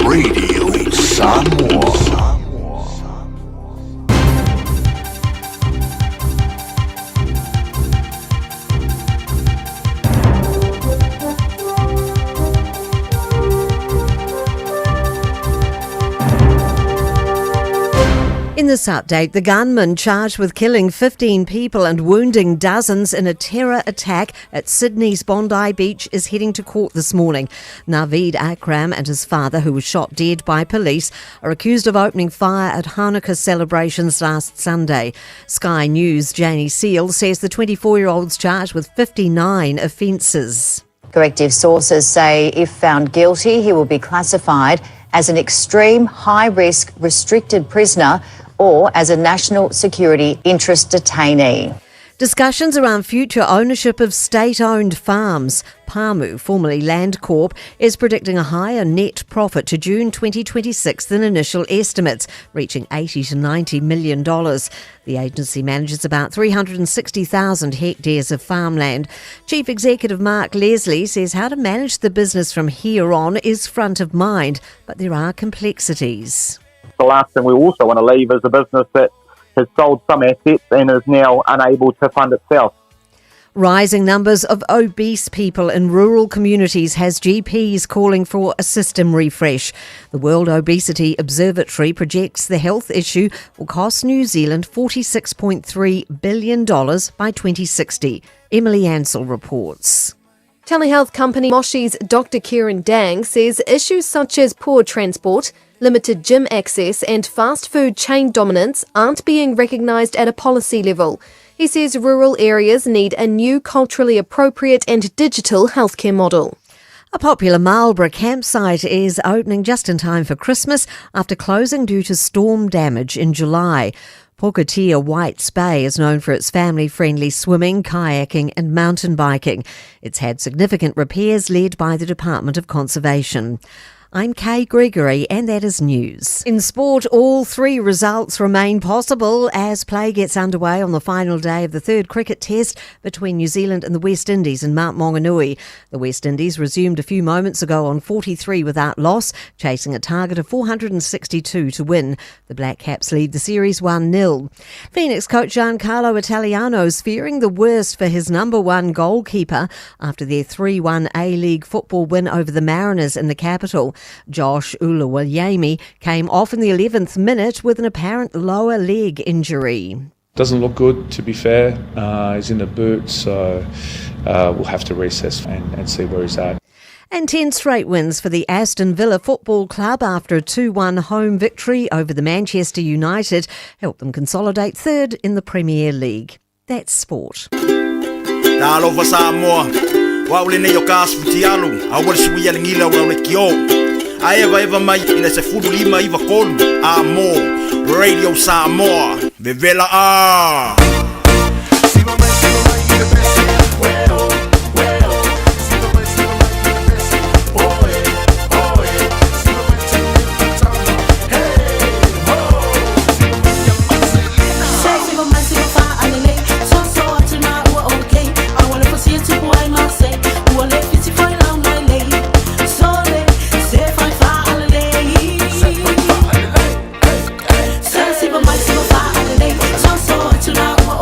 Radio Samoa. In In this update, the gunman charged with killing 15 people and wounding dozens in a terror attack at Sydney's Bondi Beach is heading to court this morning. Naveed Akram and his father, who was shot dead by police, are accused of opening fire at Hanukkah celebrations last Sunday. Sky News' Janie Seal says the 24-year-old's charged with 59 offences. Corrective sources say if found guilty, he will be classified as an extreme high-risk restricted prisoner or as a national security interest detainee. Discussions around future ownership of state-owned farms. Pamu, formerly Landcorp, is predicting a higher net profit to June 2026 than initial estimates, reaching $80 to $90 million. The agency manages about 360,000 hectares of farmland. Chief Executive Mark Leslie says how to manage the business from here on is front of mind, but there are complexities. The last thing we also want to leave is a business that has sold some assets and is now unable to fund itself. Rising numbers of obese people in rural communities has GPs calling for a system refresh. The World Obesity Observatory projects the health issue will cost New Zealand $46.3 billion by 2060. Emily Ansell reports. Telehealth company Moshi's Dr. Kieran Dang says issues such as poor transport, limited gym access and fast food chain dominance aren't being recognised at a policy level. He says rural areas need a new culturally appropriate and digital healthcare model. A popular Marlborough campsite is opening just in time for Christmas after closing due to storm damage in July. Pukatia Whites Bay is known for its family-friendly swimming, kayaking and mountain biking. It's had significant repairs led by the Department of Conservation. I'm Kay Gregory and that is news. In sport, all three results remain possible as play gets underway on the final day of the third cricket test between New Zealand and the West Indies in Mount Maunganui. The West Indies resumed a few moments ago on 43 without loss, chasing a target of 462 to win. The Black Caps lead the series 1-0. Phoenix coach Giancarlo Italiano is fearing the worst for his number one goalkeeper after their 3-1 A-League football win over the Mariners in the capital. Josh Uluwayemi came off in the 11th minute with an apparent lower leg injury. Doesn't look good, to be fair. He's in the boot, so we'll have to reassess and see where he's at. And 10 straight wins for the Aston Villa Football Club after a 2-1 home victory over the Manchester United helped them consolidate third in the Premier League. That's sport. Nalova Samoa, waulene yo kasfutialu, awal suya ngila wale kio. Eva mai ina se fudu lima iva kolu. Amo, Radio Samoa, Vivela a. Tonight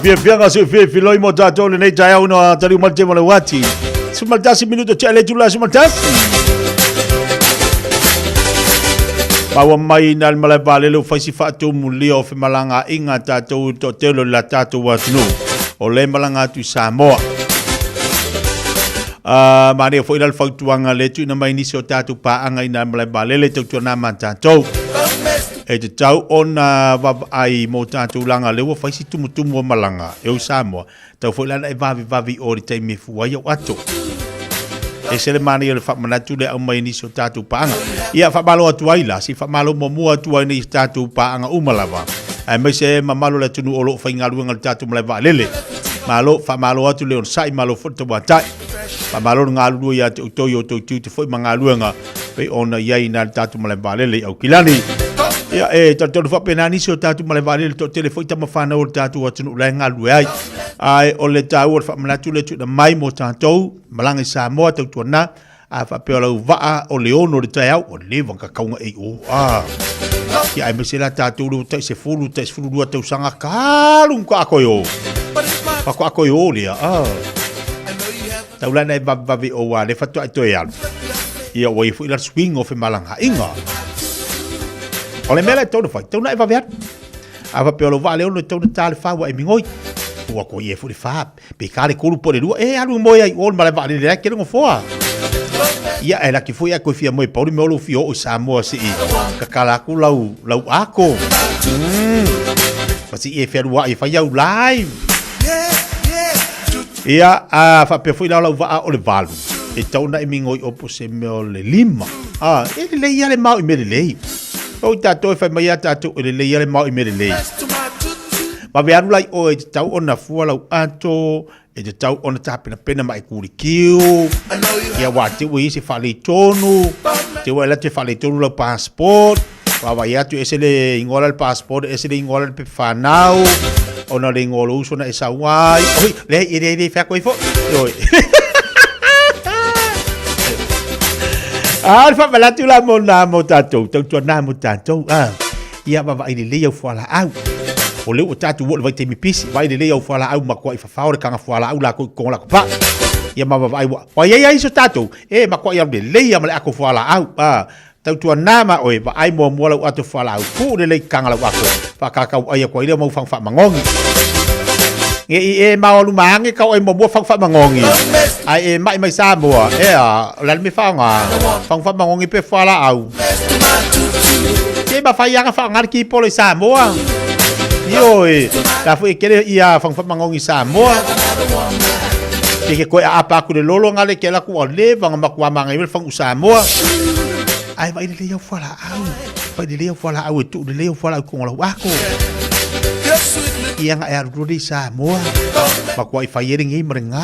Fiafia nga se filoi mo tato le nei Taeao no tali mo te mo le wati. Sumaltasi minuto chale jula sumaltasi. Bawa mai nal malabale lo faisi fatu mulio fe malanga inga tato to telo la tato watnu. O le malanga tu Samoa. Mane fo ilal fautuanga le tu na mai ni so tato pa anga ina malabale le to na matato. E te tau ona ai mo tātou langa lewa whaisi tumutumu o malanga e o Samoa. Tau whailana e vavi o ri teimi fuai au ato. E sele mani ele whamanatu le au mai niso tātou paanga. Ia whamalo atu aila, si whamalo mo mua atu ai ni tātou paanga umalawa. Ai mai se mamalo le tunu olo whaingaluanga le tātou malewa lele. Malo whamalo atu leon sai malo foto watai. Whamalo ngā lulu ia te utoi o tau tiu te whoi mga luanga. Pe ona iai nā le tātou malewa lele au kilani. Ia tatu whapena nisi o tātou malewale le to telefoi tama whanau o tātou atunu ulai ngā lue ai. Ai o le tāu o le whamanatu le tūna mai mo tātou malangi Samoa tau tuana a whapeo lau waa o le ono le Taeao o le wanga kaunga e o. Ia ai mesela tātou lu tai se fulu lua tau sanga kālung ko ako yo. Wako ako yo lea. Tau lana e vavi o wa le whatua e toi alu. Ia o i fu ila swing o fe malanga inga. O le mele tau na whai, tau na e waweat. Awa peolo wa leo no tau na tāle whaua e mingoi. Ua ko i e fu le wha. Pe kāre kolu po le rua. E alu moi ai, o le male wa le lea kere ngo foa. Ia e laki fui a koe fia moi pauri me olo fio o Samoa si i. Kakalaku lau ako. Pasi i e fia rua i whai au live. Ia fa pe foi la va o le valu. E tau na mingo I opo se me o le 5. E le ia le mau I me le. O tato e fa mai tato le ia le mau I me le. Ma ve anu lai o e tau ona fua lau ato e te tau ona tapena pena mai kuri kiu. Ia wa te ui se fa le tonu. Te wa la te fa le tonu lau passport. Wa wa ia tu ese le ingola le passport ese le ingola le pe fanau. Ona le ngolo uso na esa wai. Oi, le fa ko ifo. Oi. Fa malatu la mona mo tatou, tau na mo tatou. Ia va ile le fo la au. O le o tatou wo vai te mi pisi, vai le fo la au ma ko I fa fa o kanga fo la au la ko la ko pa. Ia ma va ai wa ia iso tatou. E ma ko ia le ma le ako fo la au. Tau nama oi va ai mo la atu fo la au. Ku le kanga la ako. Fa ka ka ai ko ile mo fa mangongi. E ma lu mangi ka oi mo fa mangongi. Ai mai Samoa. La mi fa nga. Fa mangongi pe fo la au. Ke ba fa ia fa ngar ki po le Samoa. Yo la fu kele ia fa mangongi Samoa. Ke ko apa ku le lolo ngale ke la ku le va ma ku ma ngai fa Samoa. Ai vai le yo fa la au. Vai le yo fa la au tu le yo fa la ku ngolo ako. Ia nga e aruri Samoa. Ma ku ai fa yering I mrenga.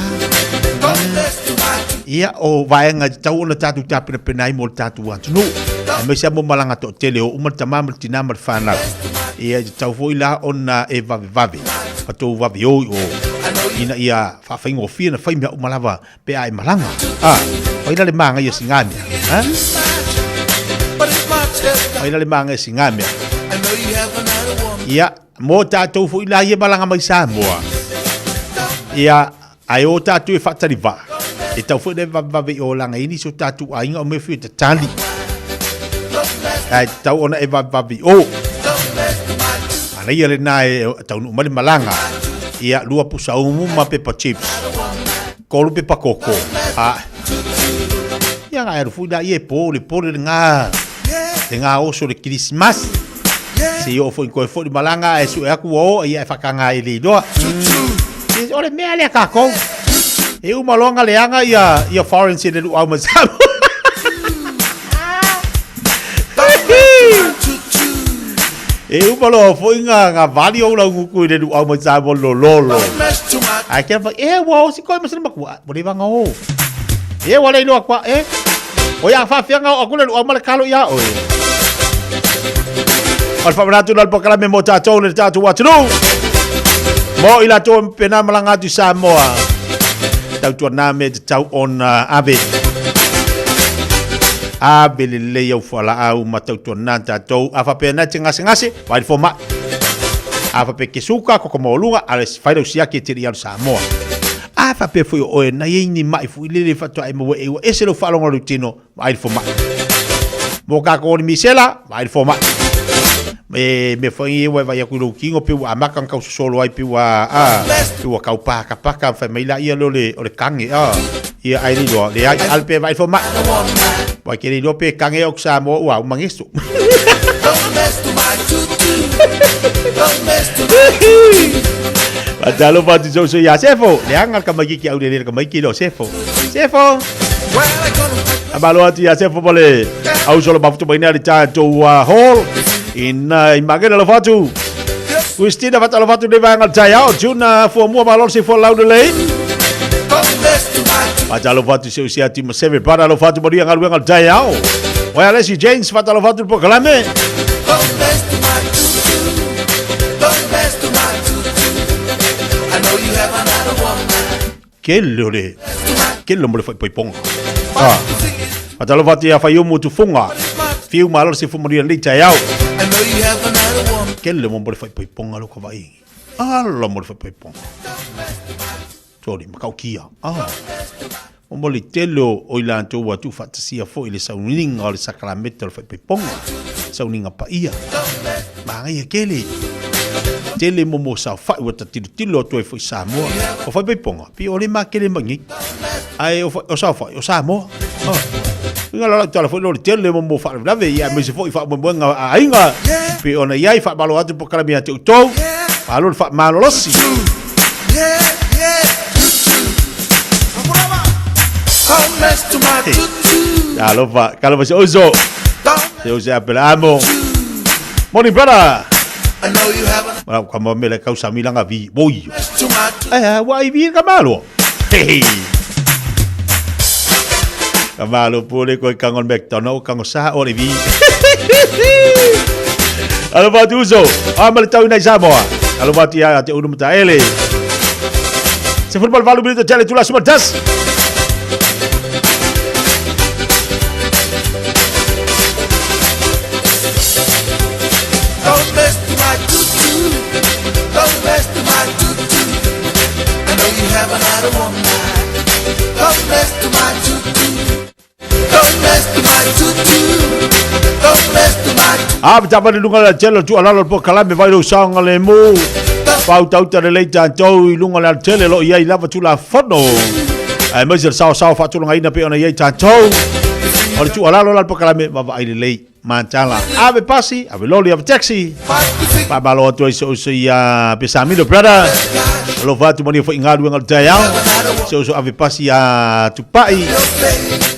Ia o vai nga tau na tatu tapena penai mo tatu atu no. Me sia mo malanga to tele o umar tamam tinamar fana. Ia tau foi la ona e vave. Pato vave o ina ia fa faingo fia na faimia o malava pe ai malanga. Vai le manga ia singami. Vai le manga singami. Ia mo tatu foi la ia malanga mai Samoa. Ia ai o tatu e fataliva. E tau foi le vave o langa ini so tatu ainga o me fi te tali. Ai tau ona e vave o. Ana ia le nai tau no mali malanga. Ia lua pusa umu ma pepper chips. Kolu pepper koko. Ia nga eru fuida ie po le nga. Te nga oso le Christmas. Se yo foi ko foi malanga e su e aku o ia fakanga ile do. Ole mea le kako. E uma longa leanga ia foreign se le au mazam. E uma lo foi nga vali o la ku le au mazam lo. Ai ke fa wo si ko mas ma ku. Bole vanga o. Wala ilo kwa o ya fa fianga o ku le au mal kalo ya o. Al fa bratu dal pokala me mo tatou le tatou watu. Mo ila to pena malanga tu Samoa. Tau tu na me tau on ave. Ave le yo fala au matau tu na tau afa pena ngase vai foma. Afa pe kisuka ko mo lunga ale fairo sia ke tiri al Samoa. Afa pe foi o na yini mai fu le fa to ai mo e ese lo falonga rutino vai foma. Mo ka ko ni misela vai foma. Me foi eu vai ku lo kingo pe wa makan ka solo ai pe wa pe wa ka pa fa mai la ia lo le kange ia ai ni do le ai alpe vai fo ma wa ke ni do pe kange ok sa mo wa mangisu Padalo pa tu so ya sefo le angal ka magi ki au le ka magi lo sefo abalo ati ya sefo pole au solo ba futu baina ta to hall in imagine lo fatu Christina fata lo fatu de vangal Taeao juna fo mua malor si fo laude lane fata lo fatu se usia tim 7 para lo fatu bodi ngal vangal Taeao wa Leslie James fata lo fatu proclame Quello mo le foi ponga fata lo fatu ya fa yo mutu funga fiu malor si fo mo le Taeao Quello mo fai poi ponga lo vai. Allo mo fai poi ponga. Tori ma kaukia. Mo le telo o ila to wa tu fantasia fo ile sauninga o le sacramento fai poi ponga. Sauninga pa ia. Ma ia kele. Tele mo sa fa wa tilo to foi Samoa. O fai poi ponga. Pi o le ma kele mangi. Ai o sa fa o Samoa. Ngala tala foi lo tele mo fa la ve ia me se foi fa mo nga ainga pe ona ia fa balo atu po kala mi atu to alo fa malo losi mess to my tutu. Alofa, kalama se ozo. Se ozo apela amo. Morning, brother. I know you haven't Wala kama mele kausa milanga vi. Boy. messed to my tutu. Wa ivi kamalo. Hey. Kamalo pole ko kangon McDonald kangon sa ore vi. Alofa tuzo. Amal tau na Samoa. Alofa tia te unu mata ele. Se football valu bilito tele tula suma das. Don't mess to my tutu. Don't mess to my tutu. I know you haven't had a woman. Don't mess to my tutu. Don't mess to my tutu. Don't mess to my tutu. Tapa lunga la tele tu alalo po kalame vai lo sanga le mo. Pau tau tele le tantou lunga la tele lo ia lava tu la fono. Ai mo ser sao sao fa tu lunga ina pe ona ia tantou. Ora tu alalo la po kalame va vai le manchala. Ave pasi, ave loli ave taxi. Pa balo tu so ia pesamilo brother. Lo va tu moni fo ingadu ngal Taeao. So ave pasi a tu pai.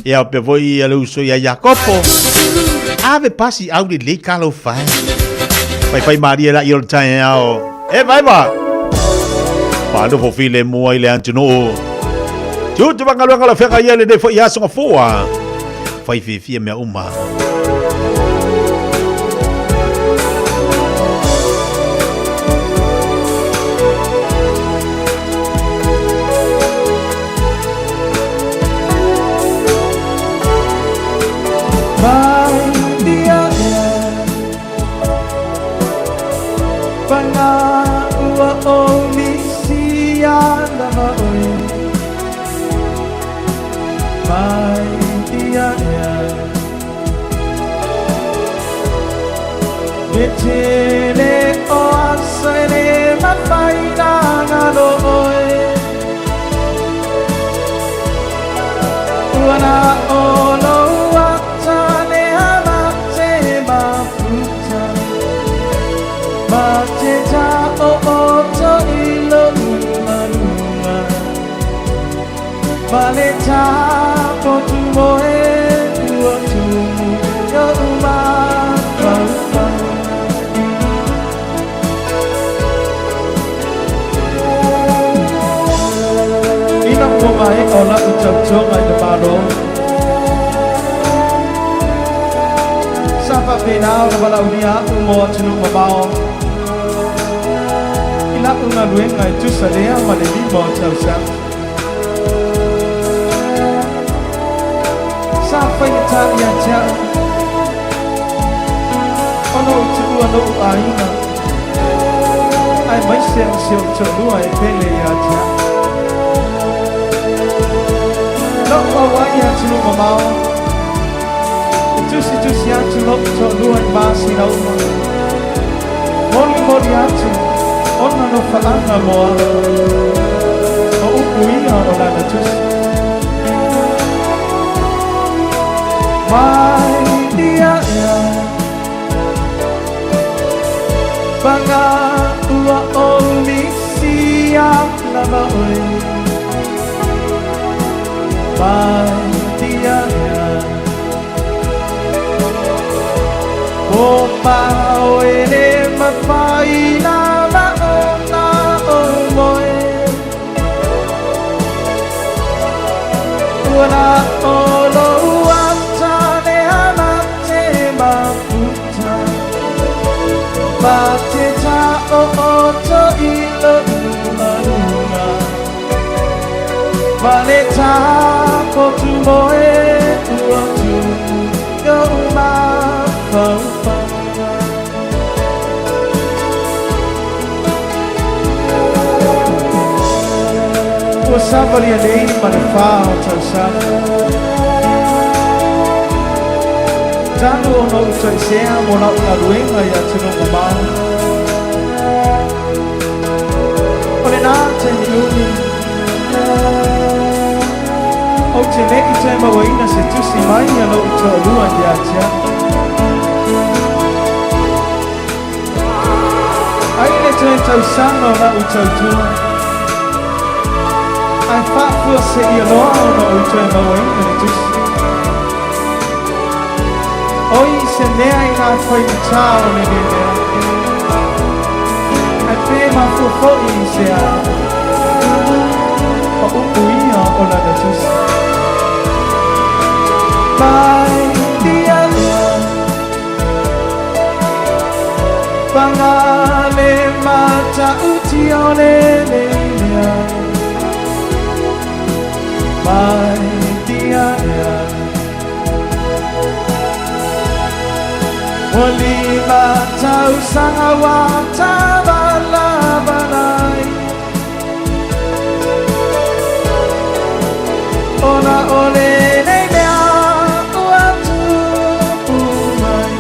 Ia pe voi ia lo so ia Jacopo. Ave pasi au di le kalo fai. Pai Maria la io Taeao. Vai va. Pado fo file mo ile antino. Tu bangalu ngala feka ile de fo ia so foa. Fai Fiafia me uma. Betele o asere mafaina ngaloe Wana olo watane amate mafuta Mateta o oto ilo umaruma Maleta potumoe uotumu yo Mai ola ucap mai de pado Sapa pinau na bala unia umo chinu mabao Ila una lueng ngai tu sadea male di mo chau sa Sapa ita ya cha Ono tu ono aina Ai mai sem sil chu ai pele ya cha Lo waya chulu mamao Tusi atu lo to luan basi na uma Moli atu Ona no faana moa O ukuia o lana tusi Mai dia ya Banga ua o misia lama oi dia O pao ene mafaina la ona o moe Wana olo watane amate mafuta Mateta o oto ilo umaruma Maleta potumoe uotu yo ma Somebody a name but a foul to some Tanto no to siamo la luenga ya tino ma Ole na te yuni O te neki te mawaina se tusi mai ya no to lua ya tia Ai le te tau sanga la utou tua ai fa'afua se'i aloa ona outou e mauaina le tusi oi se mea i ngā whaimatā o le mea ai pē mafua fo'i i se a pa upu ia o lana tusi mai dia Pangale mata uti ole lea Mai dia Wali mata usanga wata bala balai Ona ole lea watu umai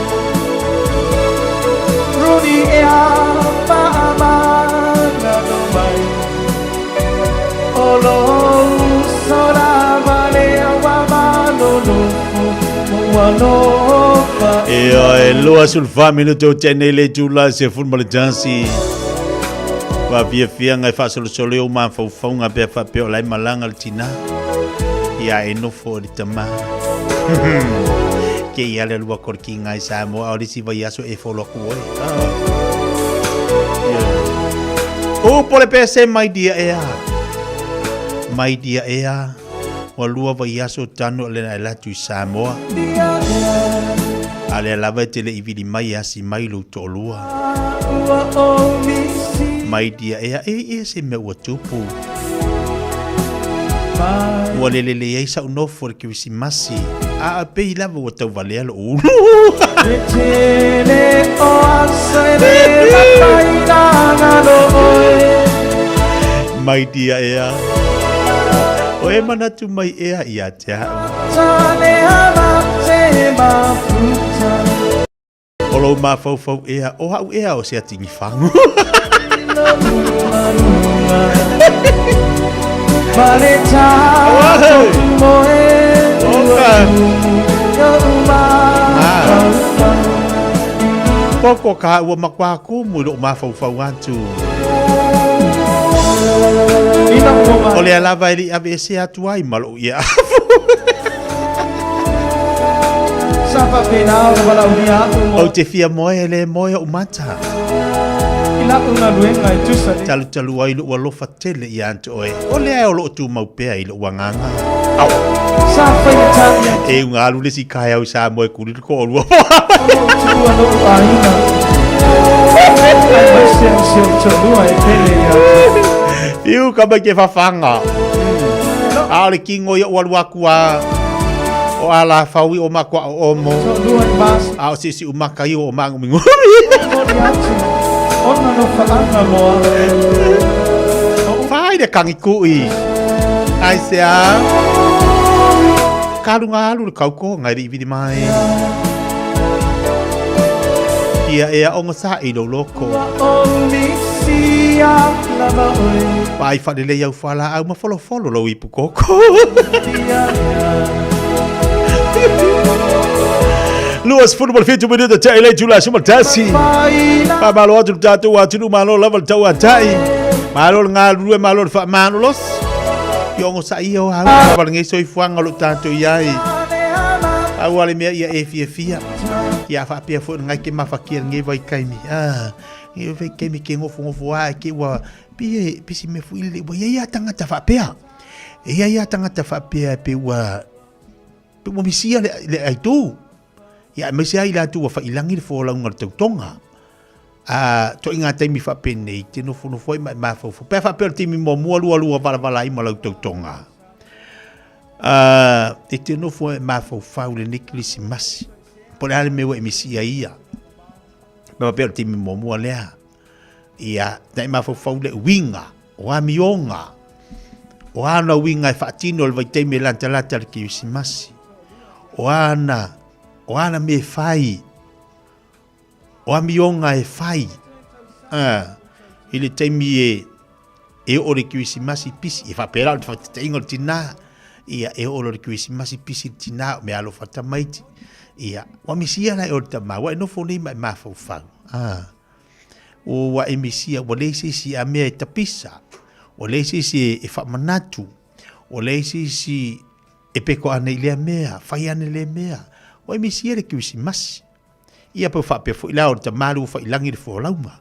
Rudi ea paamana no mai Olo sora vale wa malolo Walofa E loa sul family to tenele jula se football jansi Wa Fiafia ngai fa solo o man fo nga be fa pe lai malanga tina Ya eno fo di tama Ke ia le lua korki ngai Samoa o disi vai aso e fo lo ku O pole pese mai dia ea Wa lua vai aso tano le na la tu Samoa Ale lava tele ividi mai asi mai lo to lua Mai dia ea se me wa tupu Wa lele e sa no for ki wisi masi a pe lava wa tau vale alo Tele o asere mapaina no Mai dia ea O e manatu mai ea ia te hao Tane hama te mafuta Olo ma fau ea o hau ea o se atingi whangu Mareta moe Poko ka ua makwaku mu lo ma fau atu O le alava ili abese atu ai malo ia Sapa pena o wala unia O te fia moe le moe o mata Ila una luenga e tusa Talu ai lo walofa tele i anto oe O le ai o lo tu maupea i lo wanganga Au Sapa ina E unga alu le si kai au sa moe kuri ko o lua Tua no aina Ai mai se tonua e pele ia Iu ka mai ke whawhanga A le kingo i o aluakua O ala faui o makwa o omo A o sisi umaka i o mangu mingu Ona no whaanga moa Whai de kangi kui Ai se a Karunga alu le kauko ngai ri vidi mai Ia ea onga sa i lo loko Pai whanele iau whala au ma folo lo i pukoko Luas football fitu minuto tai le jula suma tasi Pa malo atu tatu atu malo level tau atai Malo ngalu malo fa manulos Yongo sa iyo hau Kapal ngeso i fuanga lo tatu iai Au ale mea ia e Fiafia Ia fa pia fu ngai ke mafakia nge vai kaimi Ia vai kaimi ke ngofu a ke wa Pisi me fu ile wa ia tangata fa pia Ia tangata fa pia pe wa Pe mo misia le ai tu Ya mesi ai la tu wa fa ilangi fo la ngar tonga to inga te mi fa pene te no foi ma fo pe fa per ti mi mo lu vala i ma la tonga e te no foi ma fo fa le niklisi masi por ale me we misi ia ma per ti mi mo lea ia dai ma fo le winga o amionga o ana winga fa tino le vai te me la ki si masi o ana me fai o amionga e fai ile taimi e ore ki masi pisi e fa pera fa tengo tina ia e ore ki masi pisi tina me alo fa tamaiti ia wa misia na e ore tama wa no fo ni ma fa fa o wa emisia wa le si a me tapisa o le si e fa manatu o leisi si e peko ana i lea mea, whai ane lea mea. O e misi ere kiwisi masi. Ia po whapea fo ila o ta maru whai langi re fo launga.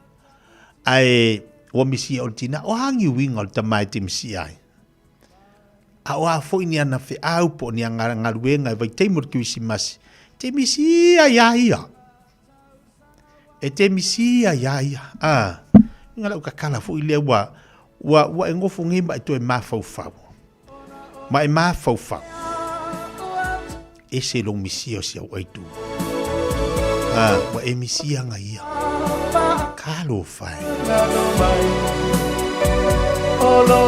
Ai, o misi o tina, o hangi winga o ta mai te misi ai. A o a fo ini ana whi au po ni a ngaruenga e vai teimur kiwisi masi. Te misi ai ia. E te misi ai ia. Nga lau kakala fo ilea wa e ngofo ngimba e to e mawhauwhau. Ma e mawhauwhau. E se long misi o si au aitu. Wa e misi anga ia. Kalo whai. Olo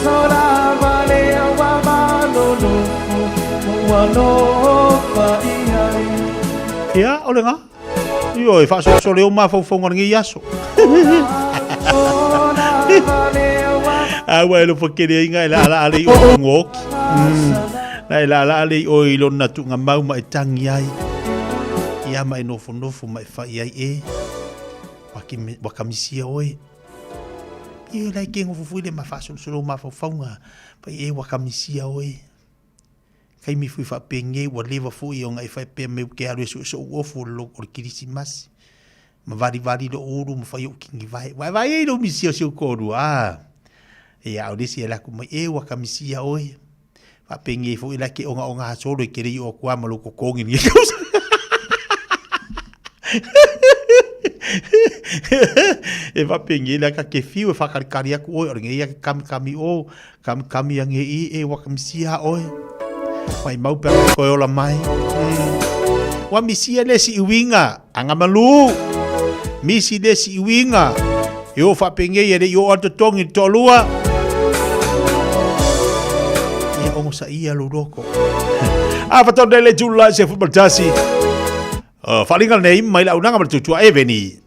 sora vale awa malono wano whai. Ia, ole ngā. Io e whaso so leo mawhauwhau ngi yaso. Awa e lo whakere inga e la ala ale i o ngoki. Nai la ala ale i o i lona tunga mau ma e tangi ai. Ia ma e nofo ma e whai ai e. Wakamisia oe. Ia lai ke ngofu le ma whaso so leo mawhauwhaunga. Pai e wakamisia oe. Kai mi fui whapenge wa lewa fui o ngai whai pia meu ke aru e so uofu lo o kirisi masi. Ma vari lo oru ma whai o kingi vai. Vai e lo misia o koru. E au desi e laku mai e waka misia oe. Whapenge fui la ke onga hasoro e kere i o kua malo kokongi ni kausa. E whapenge la ka ke fiu e whakarikari aku oe. Oringe ia ke kami o. Kami ange i e waka misia oe. Mai mau pera koe ola mai. Wa misia le si iwinga. Anga Malu. Misi le si iwinga. E o whapenge i o ato tongi tolua. Ia ongo sa ia luroko. Whatau nei le tūla se fumaltasi. Whalingal nei mai la unanga matutua e veni.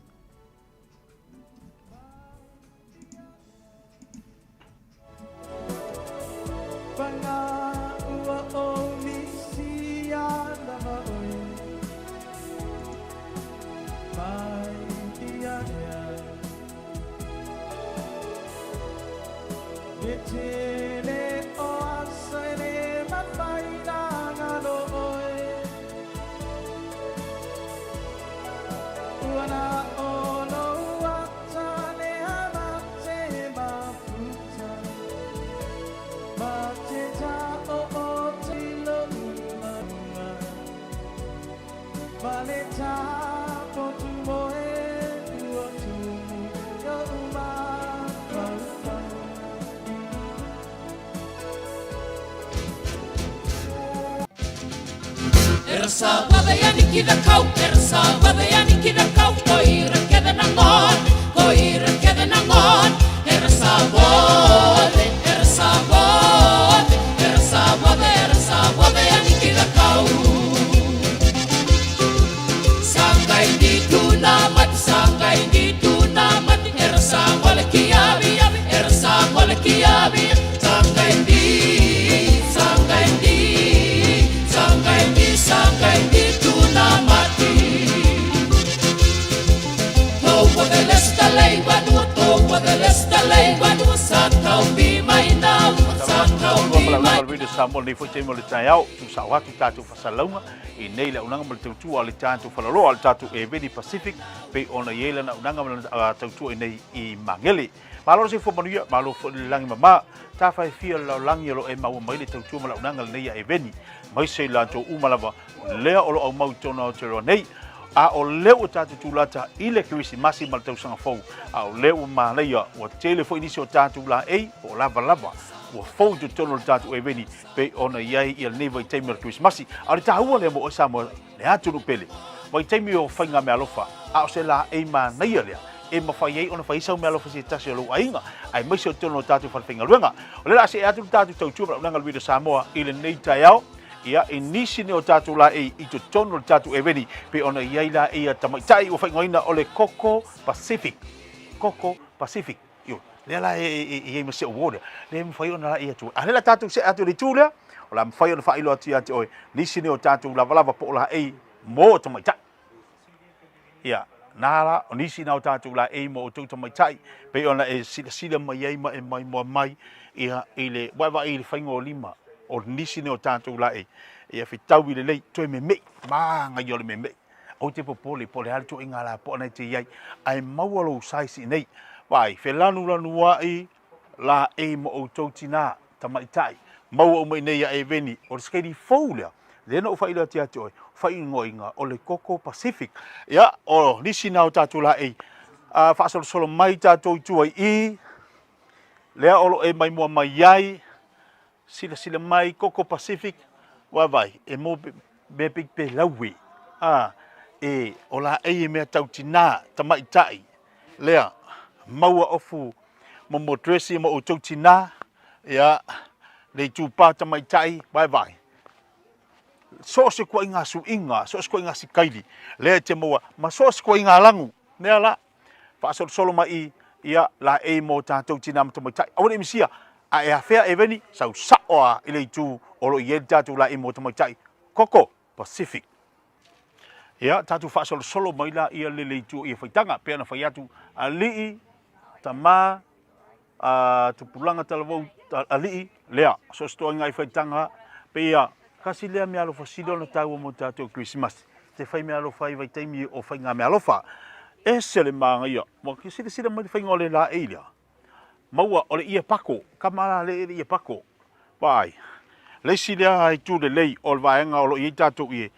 Ersa wadayani kida kau, ersa wadayani kida kau, koira keda nangon, koira keda nangon, ersa wade, ersa wade, ersa wadayani kida kau. Sangai di tuna mati, ersa wale kiabi, ersa wale kiabi, sangai di tuna mati. Towa de lesta lei wanu satau bi mai nau, satau bi mai. Radio Samoa nei foi temo le Taeao, tu sa watu tatu fasalonga i nei la unanga mal tautua le tatu falalo al tatu e veni Pacific pe ona yela na unanga mal tautua nei i Mangele. Malo se fo manuia, malo fo langi mama, ta fai fia la langi lo e mau mai le tautua mal unanga nei e veni. Mai se la to umalava lea o lo au mau tona o te roa nei. A o leo tatu tulata ile kirisi masi mal tau sanga fau. A o leo maaleia o tele fo inisi o tatu la ei o lava. O fau tu tono tatu e veni pe ona iai i al neva i teimi al kirisi masi. A le tahua lea mo o Samoa le atu no pele. Wai teimi o whainga me alofa. A o se la ei maanaia lea. E mawhai ei ona whaisau me alofa se tasi alo ainga. Ai maisi o tono tatu whalwhinga luenga. O le la se atu tatu tau tuama unanga luida Samoa i le nei Taeao. Ia e nisi ne o tatu la e i to tono tatu e veni pe ona iai la e a tamaitai o whaingoina o le Coco Pacific. Io, le la e mase o wore. Le mwhai ona la e atu. A la tatu se atu le tūlea, o la mwhai ona whailo ati ati oi. Nisi ne o tatu la valava po la e mo tamaitai. Ia, Nala, o nisi nao tātou la e mo o tauta mai tai, pe ona e sila mai ei ma e mai mua mai, ia i le waiwa i le whainga o lima, o nisi nao tātou la e, ia whitau i le lei, toi me mei, ngai o le me mei, o te popole, pole hali to inga la po anai te iai, ai maualo saisi nei, vai, whelanu lanu ai, la e mo o tautina, tamai tai, mau o mai nei a e veni, o le skeri fōlea, lena o whaila te ate oi, whaingoinga o le Koko Pacific. Ia, o nisi nao tātou la ei. Whaasolo mai tātou tua i, lea olo e mai mua mai iai, sila mai Koko Pacific, wawai, e mo me pe laui. E o la ei e mea tautina, tamai tai, lea, maua ofu, mo dresi mo o tautina, ia, le tūpā tamai tai, wawai. So se ko inga su inga, so se ko inga si kaili. Le te moa, ma so se ko inga langu. Nea la, fa solo mai ia la e mo tātou tina mto mai tai. Awale misia, a e afea e veni, sau saoa i le tu olo i e tātou la e mo mai tai. Koko Pacific. Ia, tātou fa solo mai la ia le tu i e whaitanga, pēna whai atu a lii, tama, tupulanga talavou a lii, lea, so sto inga i whaitanga, pe ia, kasi lea me alofa silo na tau mo tātou Christmas. Te whai me alofa i vai taimi o whai ngā me alofa. E se le maanga ia. Mo ki sila mai whai ngole la eilia. Maua o le ia pako. Kamara le ia pako. Pai. Leisi lea hai tū le lei o le vaenga o lo i tātou i e.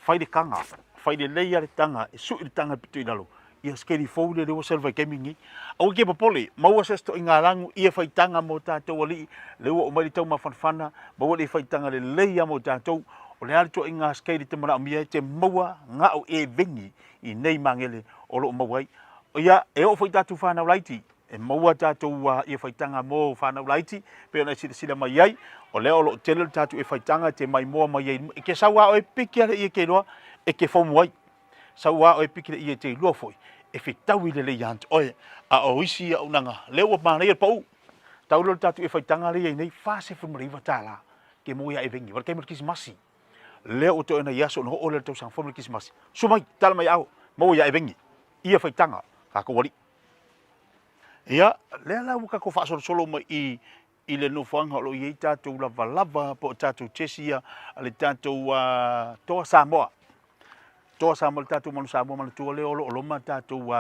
Whai le kanga. Whai le lei ale tanga. E sui le tanga pitu i lalo. Ia skeri fau le rewa selva kemingi. Au ke papole. Maua sesto i ngā rangu ia whai tanga mo tātou ali. Lewa o mai tau ma whanwhana. Maua le whai tanga le leia mo tātou. O le alito i ngā skeri te mara mia. Te maua ngā o e vengi i nei mangele o lo mawai. O ia e o whai tātou whanau laiti. E maua tātou ia whai tanga mo whanau laiti. Pe ona sila mai ai. O leo lo tele tātou e whai tanga te mai moa mai ai. E ke saua o e piki ale i e ke loa. E ke whaumu ai. Saua o e piki ale i e te lua foi. E whitau i le le yant oe, a o isi a unanga, leo wa mana ia pau. Taulol tatu e whaitanga le nei, whase whamariwa tāla, ke moia e vengi, wala kemur kisimasi. Leo o to ena yaso no o le tau sang whamari kisimasi. Sumai, tala mai au, moia e vengi, ia whaitanga, kako wali. Ia, lea lau kako whaasolo mai i le no whanga lo i tātou lava po tātou tesia, ale tātou toa Samoa. Toa Samoa le tātou manu Samoa manu tua leo lo ma tātou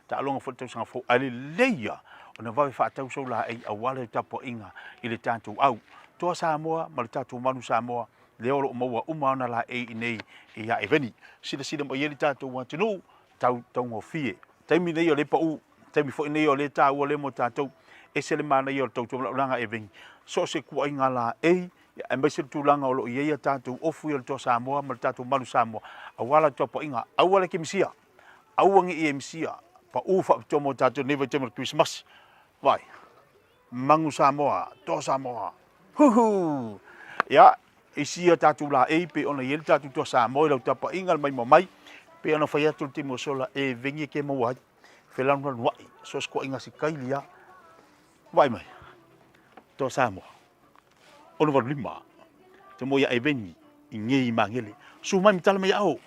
ta alonga fo tau sanga fo ale leia ona vai fa tau so la ai awale tapo inga i le tātou au Toa Samoa ma le tātou manu Samoa leo lo maua ona la ai nei i ia e veni sila mo yeli tātou wa tunu tau ngo fie taimi nei o le pau taimi fo nei o le tāu o le mo tātou e se le mana i o tau langa e veni so se ku inga la ai e mai se tulanga o lo ia tātou ofu i le Toa Samoa ma le tātou manu Samoa awala topo inga awala ke misia awangi e misia pa ufa tomo tātou neva te Christmas vai mangu Samoa Toa Samoa huhu ya isia tātou la e pe ona yel tātou Toa Samoa lo topo inga mai mai pe ona fai atu timo sola e vengi ke mo wai felanu wai so sko inga si kailia vai mai Toa Samoa ono var lima te moia e veni i ngei mangele su mai mitala mai au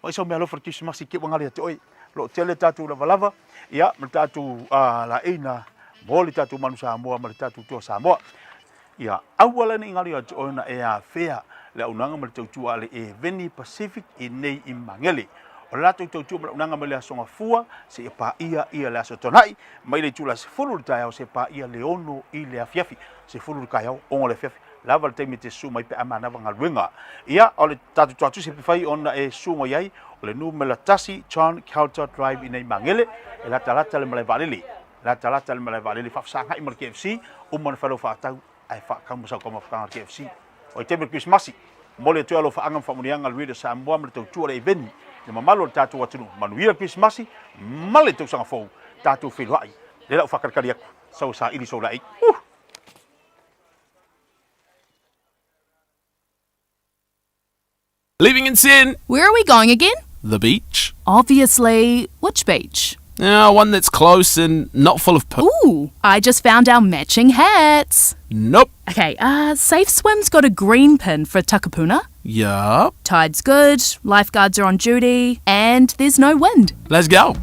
o isa me alo for Christmas ki wangale te oi lo tele tatu lava ia me tatu la ina moli tatu manu Samoa me tatu Toa Samoa ia awala ni ngali o ona e a fea le unanga me tatu ale e veni Pacific i nei i mangele o la tatu me unanga me le songa fua se e pa ia le aso tonai mai le tula se fulu Taeao se pa ia le ono i le Fiafia se fulu Taeao o le Fiafia lava te mete su mai pe amana vanga luenga ia o le tatu se fai ona e su mo yai o le nu melatasi John Culture Drive in mangele e la talata le malai valili fa sanga i mar KFC o mon falo fa tau ai fa kamu sa como fa KFC o te me Christmas mo le tualo fa angam fa munianga le Samoa me tu le event le mamalo tatu watu manuia Christmas male tu sanga fo tatu filwai le la fa karkaria sa ili so lai Leaving in sin. Where are we going again? The beach. Obviously. Which beach? One that's close and not full of poo. Ooh, I just found our matching hats. Nope. Okay, Safe Swim's got a green pin for Takapuna. Yup. Tide's good, lifeguards are on duty, and there's no wind. Let's go.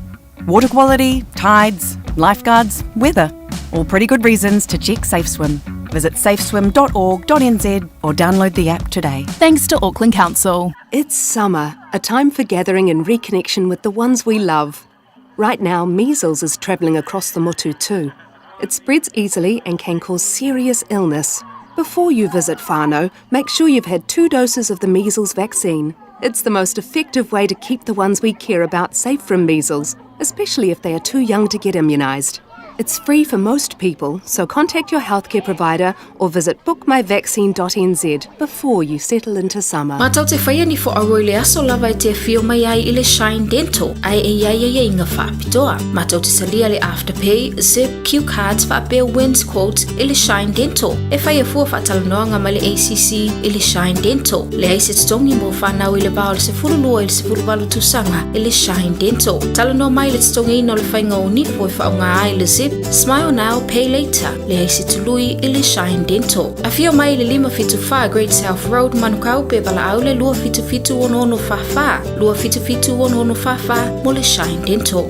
Water quality, tides, lifeguards, weather. All pretty good reasons to check SafeSwim. Visit safeswim.org.nz or download the app today. Thanks to Auckland Council. It's summer, a time for gathering and reconnection with the ones we love. Right now, measles is travelling across the motu too. It spreads easily and can cause serious illness. Before you visit whānau, make sure you've had 2 doses of the measles vaccine. It's the most effective way to keep the ones we care about safe from measles, especially if they are too young to get immunised. It's free for most people, so contact your healthcare provider or visit bookmyvaccine.nz before you settle into summer. Matau te whaia ni fo aroi le aso lava e te whio mai ai I le Shine Dental. Ai inga whaapitoa. Matau te salia le Afterpay, Zip, Q Cards, whaapea Wins Quotes I le Shine Dental. E whaia fua whaatalanoanga ma le ACC I le Shine Dental. Le aise tongi mo whanau I le bao le se furulua I le se furuwalu tusanga I le Shine Dental. Talano mai le tongi ino le whainga o nifo e whaunga ai le Zip. Smile now, pay later. Le aise tului I le Shine Dental. A fio mai le 555 Great South Road, Manukau pe wala au le 255 255 mo le Shine Dental.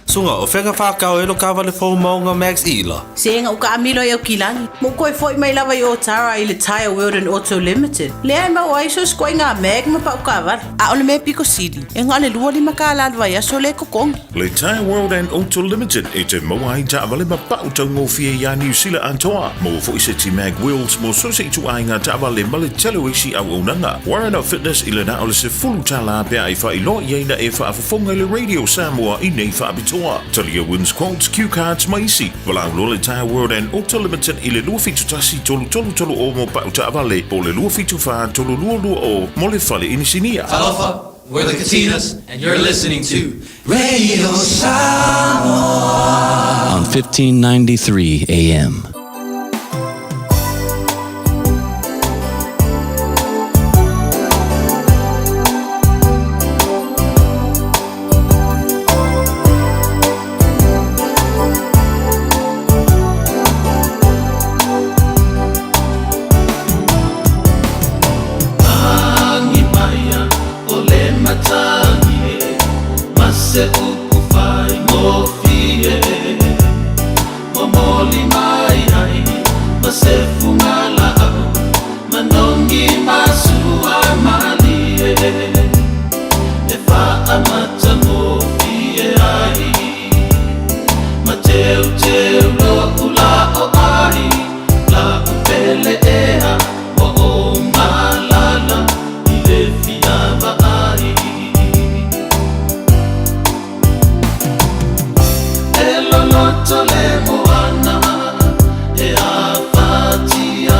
Sunga o whenga whakao elo ka wale fo maunga Max Ila. Senga o ka amilo I o kilangi. Mo koe foi mai lava I o tara I le Taeao World and Auto Limited. Le ai mau ai so skoi ngā meg ma pau ka wala. A ole me Pico City. E ngā le lua lima ka lalwa ia so le kokongi. Le Taeao World and Auto Limited e te maua I ta wale ma pau tau ngō fia ia New Zealand antoa. Mo fo I se ti mag wheels mo so se tu ai ngā ta wale ma le telo isi au unanga. Warren Up Fitness I le na ole se fulu tala pia I wha I lo ieina e wha afafonga le Radio Samoa I nei wha abitoa. Talia Wins Quotes, Q Cards, maisi. Walau lo le Taeao World and Auto Limited I le lua fitu tasi tolu o mo pau ta vale. Po le lua fitu wha tolu lua o mo le whale inisinia. Talofa, we're the Katinas, and you're listening to Radio Samoa on 1593 AM. Se ukufai mofie Momoli mai ai Masefu ngala au Manongi masua malie Efa amata mofie ai Mateu teu lo ula o ai La upele ea Mo o malala Ile fiava ai Loto le moana e a fatia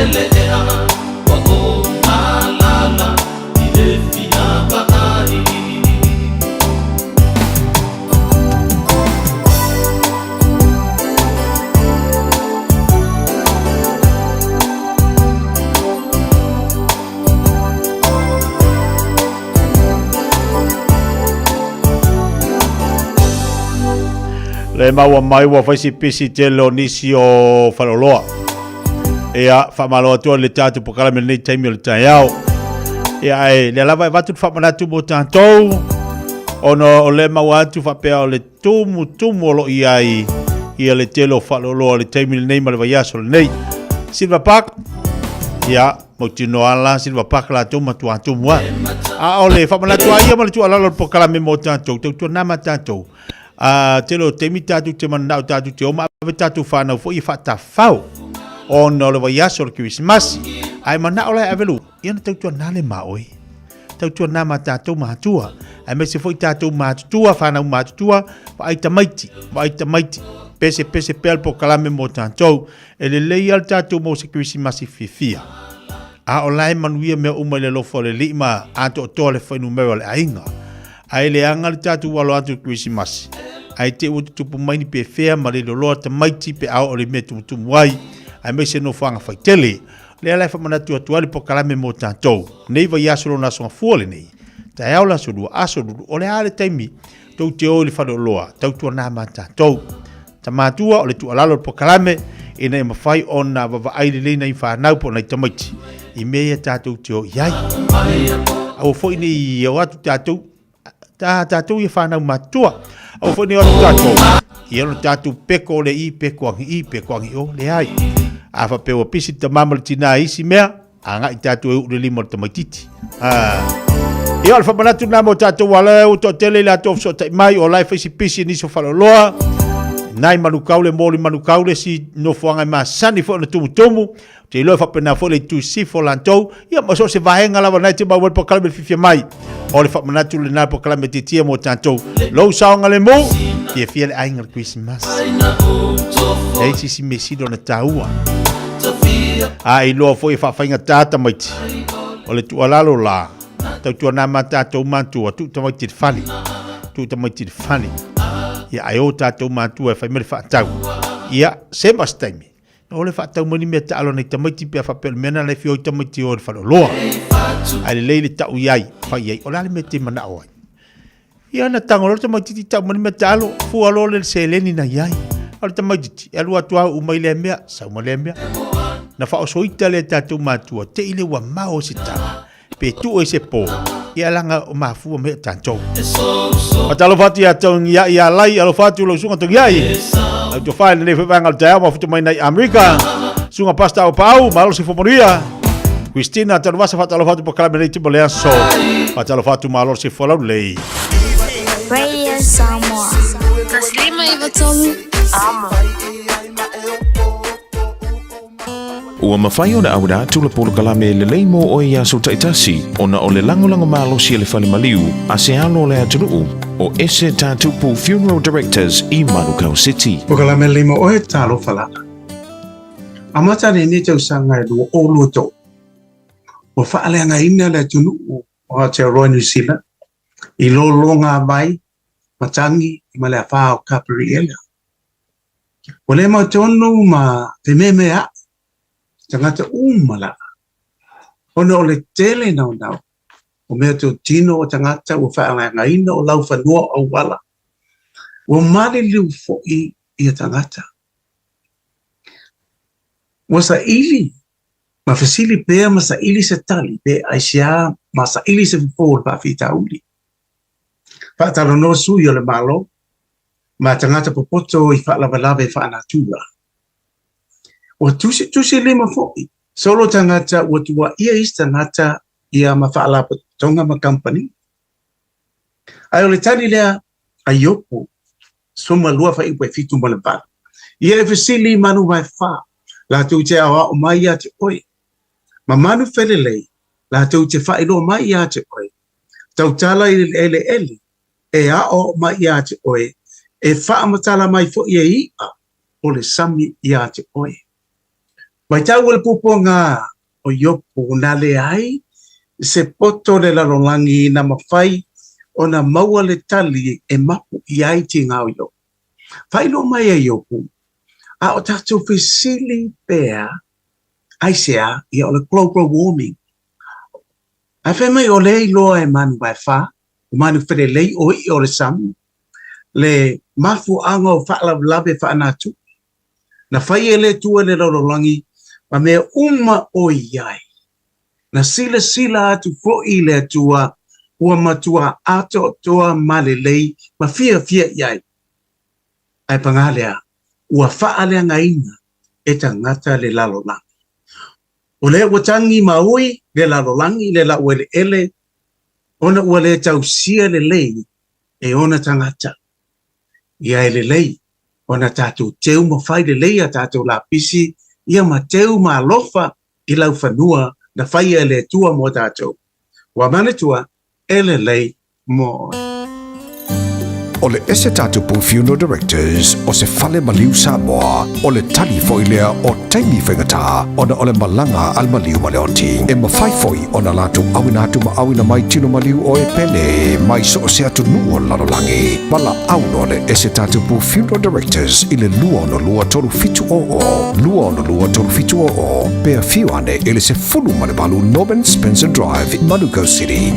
ele ea wa o malala i le fia paai. Le maua mai wa faisi pisi te lo nisi o whaloloa. Ea whamaloa tua le tātu pokala me nei taimi o le Taeao. Ea le lava e watu whamanatu mo tātou. Ono o le maua atu whapea o le tumu o lo iai. Ia le telo whaloloa le taimi le nei ma le vaiaso le nei. Silva Park. Ia mo tino ala Silva Park la tau matu atu mua. A o le whamanatu a ia ma le tua lalo pokala me mo tātou. Tautua nama tātou. Telo temi tatu te manau tatu te oma ave tatu whanau fo I whata whau o no le vaiaso le Christmas ai manau lai avelu iana tautua nale maoi tautua nama tatu matua ai mese fo I tatu matua whanau matua wa ai tamaiti pese pel po kalame mo tātou e le lei al tatu mo se Christmas I Fiafia a o lai manuia mea uma le lofo le lima ato o toa le whainu mewa le ainga ai le anga le tatu walo atu Christmas ai te utu tupu maini pe fea ma le loloa ta maiti pe au o le mea tumutumu wai ai mei se no whanga whaitele le alai whamanatu atuari po kalame mo tātou nei vai asolo na songa fuole nei Taeao la solua asolo o le ale taimi tau te o le whaloloa tautua nā ma tātou ta mātua o le tu alalo po kalame e nei mawhai o na wawa aile leina I whanau po nei tamaiti I mea tātou te o iai au fo ini I au atu tātou tātou I whanau matua au whani anu tātou I anu tātou peko le I pekoangi o le ai a whapewa pisi ta mamali tina isi mea a ngai tātou e ure lima ta maititi I al whamanatu nā mo tātou wala o tō tele la tō fso tai mai o lai whaisi pisi niso whaloloa nai manukaule mōli manukaule si no whangai maa sani fo na tumutumu te ilo whapena fo le tu sifo lantou ia maso se vahenga lawa nai te mawel po kalame fifia mai o le whamanatu le nā po kalame te tia mo tātou lau saonga le mō Fiafia le ainga le Christmas ei si mesido na tāua a iloa fo I whawhainga tāta maiti o le tualalo la tautua nā mā tātou mātua tu tamaiti te whani ia ai o tātou mātua e whaimere whaatau ia se mas taimi o le whaatau mani mea taalo nei tamaiti pia whapelu mena nei fio I tamaiti o le whaloloa ai le leile tau iai whai iai o lale mea te mana oai ia na tangolo tamaiti tau mani mea taalo fua lo le se leni na iai o le tamaiti e alua tua umai le mea sauma le mea na whaosoita le tātou mātua te ile wa mao se tala pe tu o se po ia langa o mafua mea tātou o talo fatu ia tau ia lai alo fatu lo sunga tong iai au to whae le whanga le Taeao mafutu mai nei Amerika sunga pasta o pau malo si fomoria Christina talo vasa fatalo fatu po kalame nei tipo le aso fatalo fatu malo si folau lei Radio Samoa Taslima iwa tolu Ama Ua mawhai o na aura tula polo kalame le leimo o ia so taitasi o na o le langolango malo si le whali maliu a se alo le atunuu o ese tātupu Funeral Directors I Manukau City. O kalame leimo o e talo whalaka. Amata ne ne tau sanga e lua o luto. O whaaleanga ina le atunuu o Aotearoa New Zealand I lo longa mai matangi I male a whao kapiri ela. O le mautonu ma te memea tangata umala. Ono o le tele nau nau. O mea te o tino o tangata o whaanga ina o lau whanua au wala. O mali liu fo'i I a tangata. O sa ili. Ma fasili pea ma sa ili se tali. Pe aisia ma sa ili se fōr pa fita uli. Whaatalo no sui o le malo. Ma tangata popoto I whaalawalawe whaanatura. O tusi lima fo'i. Solo tangata o tua ia is tangata ia mawhaalapa tonga ma company. Ai o le tani lea aiopo. Suma lua whaipu e fitu ma le bala. Ia e fasili manu mai wha. La tau te awa o mai ia te oi. Ma manu whelelei. La tau te whailo mai ia te oi. Tau tala I ele. E ao mai ia te oi. E wha amatala mai fo'i e ia. O le sami ia te oi. Mai tau le puponga o yopo na le ai, se poto le lalolangi na mawhai o na maua le tali e mapu i ai ti ngau yo. Whailo mai e yopo, a o tātou fesili pēr, ai sea i o le global warming. A whai mai o le loa e manu vai wha, o manu whare lei o i o le samu, le mafu anga o whaala labe whaanatu. Na whai e le tua le lalolangi, ma mea o iai. Na sila atu fo i le tua, ua matua ato toa malelei, ma fia iai. Ai pangalea, ua whaalea ngaina e tangata le lalolangi. O le watangi maui le lalolangi le la uele ele, ona ua le tausia le lei e ona tangata. Ia le lei, ona tātou teu mawhai le lei a tātou la pisi, ia ma teu ma alofa i lau whanua na whaia le tua mo tātou. Wa manatua, ele lei mo. O le ese tatupu funeral directors o se fale maliu Samoa o le tali foilea o taimi whengata o na o le malanga al maliu maleoti e mawhai foi o na latu awina atu ma awina mai tino maliu o e pene mai so o se atu nuo lalolangi wala auno le ese tatupu funeral directors i le lua no lua tolu fitu o pea fiuane ele se fulu male balu Norman Spencer Drive Manuko City.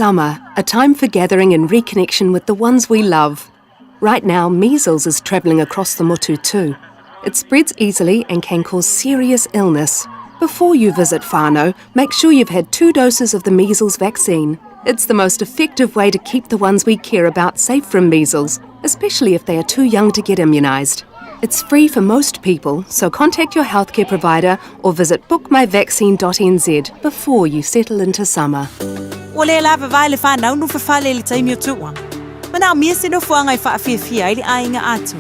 summer, a time for gathering and reconnection with the ones we love. Right now, measles is travelling across the motu too. It spreads easily and can cause serious illness. Before you visit whānau, make sure you've had 2 doses of the measles vaccine. It's the most effective way to keep the ones we care about safe from measles, especially if they are too young to get immunised. It's free for most people, so contact your healthcare provider or visit bookmyvaccine.nz before you settle into summer. O le lava vai le whanau no whawhale le taimi o tuwa. Mana mia se no fuanga I Fiafia I le ainga ato.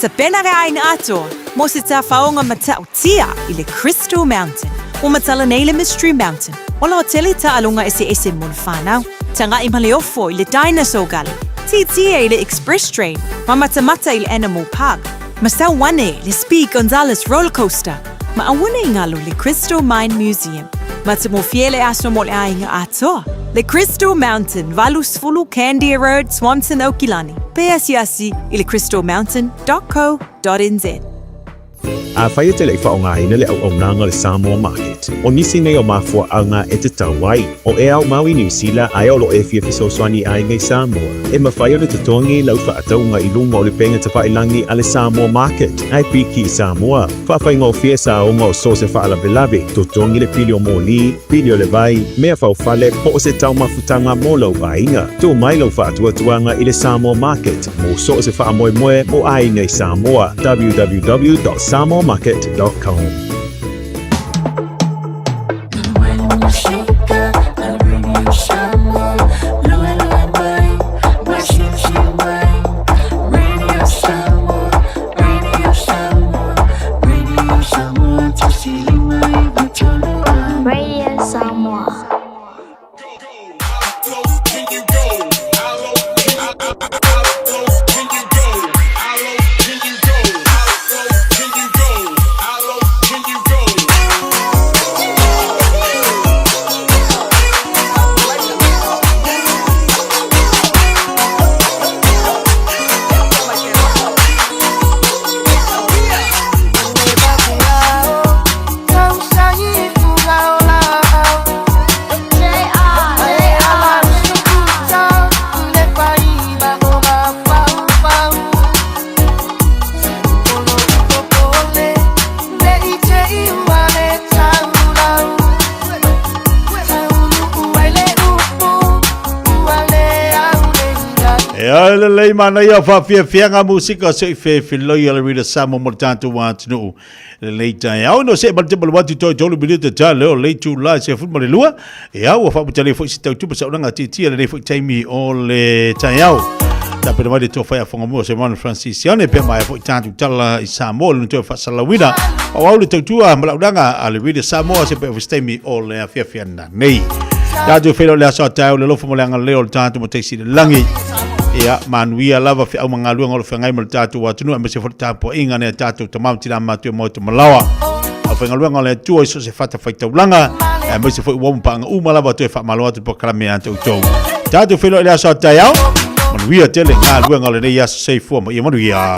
Ta pena re ainga ato, mo se ta whaonga matau tia I le Crystal Mountain, o matala nei le Mystery Mountain. O la hoteli ta alunga ese mo le whanau, ta nga I maleofo I le Dinosaur Gully, tia I le Express Train, ma matamata I le Animal Park, ma sa wane le Speed Gonzales Roller Coaster, ma awane ingalo le Crystal Mine Museum, ma ta mo fiele aso mo le ainga ato. Le Crystal Mountain, Valus Fulu, Candia Road, Swanson, Okilani. Peasiasi I le crystalmountain.co.nz. A whai te lei whaongaina le au nanga le Samoa Market. O nisi nei o mafua anga e te tauai. O e au Maui New Zealand ai olo e fia fisoswani ai ngai Samoa. E mawhai o le tutongi lau whaataunga I lunga o le penga te whailangi a le Samoa Market. Ai piki I Samoa. Whawhai ngō fia sa o ngō so se whaalabilabi. Tutongi le pili o mōli, pili o le vai, mea whauwhale po o se tau mafutanga mō lau ainga. Tō mai lau whaatuatuanga I le Samoa Market. Mō so se whaamoemoe mō ai ngai Samoa. www.samoamarket.com. Radio Samoa. Ya le mana ia Fiafia nga musika se fe lo ia le rida Samoa mo tanto wa tunu le Taeao no se balte balwati to jolu bilite tale o le July se fu mo le lua ya wa fa butale fo sita tu sa nga titi le fo taimi o le Taeao ta pe mai to fa fonga mo se mon Francisiane pe mai fo tanto tala I Samoa no to fa salawina o le tu a mlaudanga a le rida Samoa se pe fo taimi o le Fiafia na nei ya do fe le sa Taeao le lo fo mo le nga le o tanto mo te si langi ia manuia lava fe au mangalu ngol fe ngai mal tatu wa tunu amse fo tapo inga ne tatu tamam tira matu mo to malawa au fe ngalu ngol tu iso se fata faita ulanga amse fo wo mpanga u malava to fa malawa to proclame ante u to tatu fe lo ia sa Taeao manuia tele ngalu ngol ne ia se fo mo ia manuia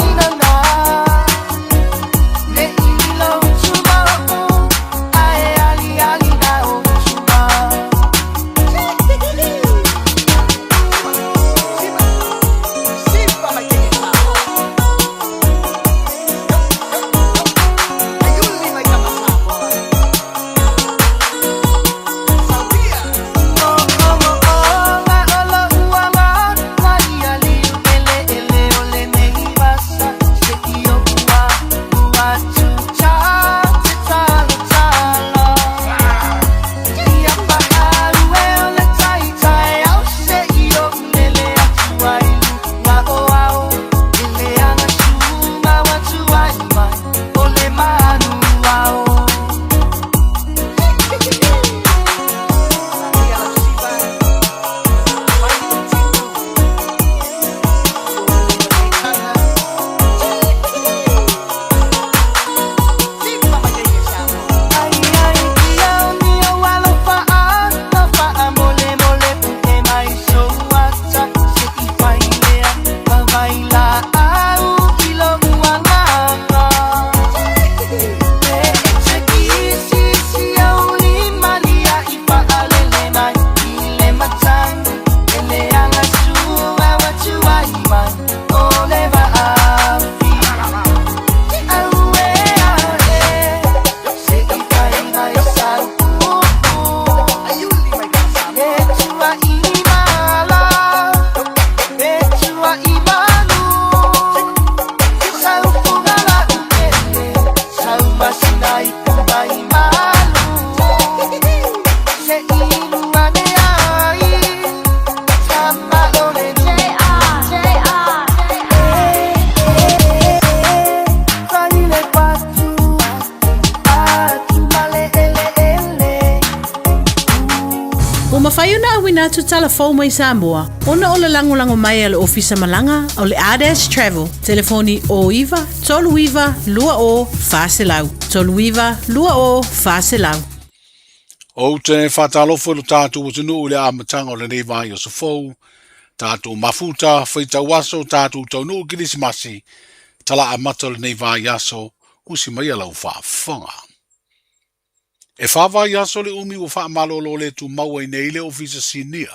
whaiuna awina tu telefon mai Samoa. Ona o le lango mai ale ofisa malanga o le ADES Travel. Telefoni o iwa, tolu iwa, lua o, faselau. Tolu iwa, lua o, faselau. O te whatalofo lo tātou o tunu o le amatanga o le nei vai o sa fau. Tātou mafuta, whaitau aso, tātou taunu o kirisimasi. Tala amata le nei vai aso, usi mai alau whaafonga. E whawai aso le umi o whaamalolo le tu maua i nei le ofisa sinia.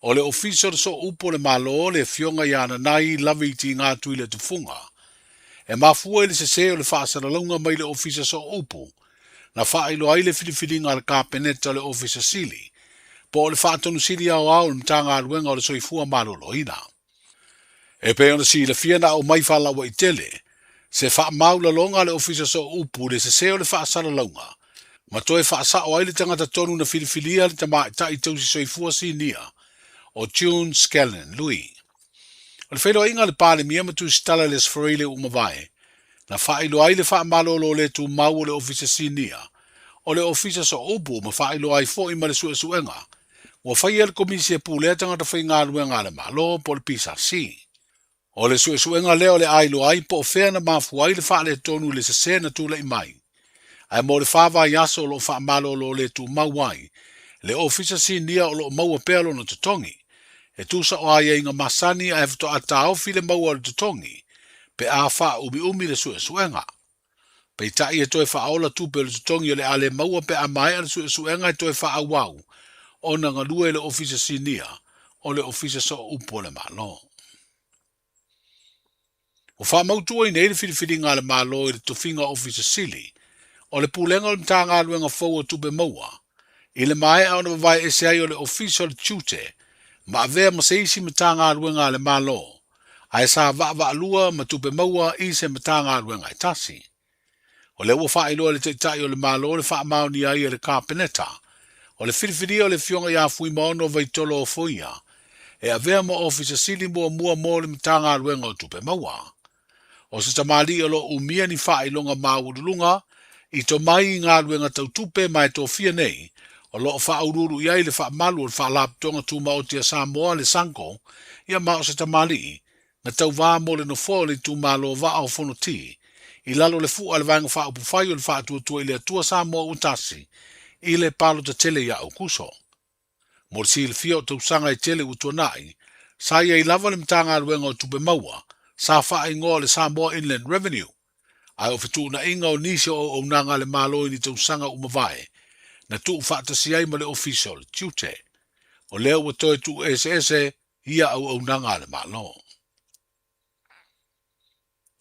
O le ofisa le so upo le malo le fionga iana nai lawe ti ngā tui le tufunga. E mafua le se o le whaasaralunga mai le ofisa so upo. Na whailo ai le whiriwhiringa le kāpeneta le ofisa sili. Po le whaatonu sili au le mtanga aluenga o le soifua malolo ina. E pe ona si le fiana o mai whalawa i tele. Se wha maula longa le ofisa so upo le se o le whaasaralunga. Ma toe whaasa o ai le tangata tonu na whiriwhiria le ta i tausi soifua sinia. O June Scallon, Louis. O le whailo inga le pāle mia matu stala le sforile umawai. Na whailo ai le wha malolo le tu mau le ofisa sinia. O le ofisa so upu ma whailo ai fo i ma le suenga. Wa whai el komisi e pūlea tangata whai ngā luenga le malo po le pisa si. O le suenga leo le ailo ai po whea na mafu ai le wha le tonu le se na tula i mai. Ai mo le whawa yaso lo wha malolo le tu mau ai. Le ofisa sinia o lo maua pelo na tutongi. E tusa o ai inga masani a efto a Taeao file maua le tutongi. Pe a wha umi le suenga. Pe tai e toi wha aola tupe le tutongi o le ale maua pe a mai le suenga e toi wha awau. O na ngalue le ofisa sinia. O le ofisa so upo le malo. O wha mautua i nei le whiriwhiringa le malo i le tufinga ofisa sili. O le pulenga o le mtanga aluenga fau o tupe maua. I le mai au na wawai ese ai o le official tute. Ma avea maseisi mtanga aluenga le malo. Ai sa va lua ma tupe maua i se mtanga aluenga i tasi. O le ua wha iloa le teitai o le malo le wha mauni ai le kāpeneta. O le whiriwhiri o le fionga ia fui maono vai tolo o fuia. E avea ma ofisa sili mua le mtanga aluenga o tupe maua. O se tamali o lo umia ni wha ilonga maurulunga. I to mai ngā luenga tau tupe mai tō fia nei. O lo wha aururu iai le wha malu o le wha laptonga tu maotia Samoa le sanko. Ia mao se tamali. Na tau wā mo le no fōle tu malo wa au fono ti. I lalo le fu ale vanga wha upufai o le wha atua i le atua Samoa utasi. I le palo ta tele ia au kuso. Mo le si le fia o tau sanga i tele utua nai. Sa ia i lava le mtanga luenga o tupe maua. Sa wha ingoa le Samoa Inland Revenue. Ai o fitu na inga o nisi o nanga le malo ni tau sanga umawai. Na tu whaata si ai ma le official, tute. O leo wa toi tu ese ia au nanga le malo.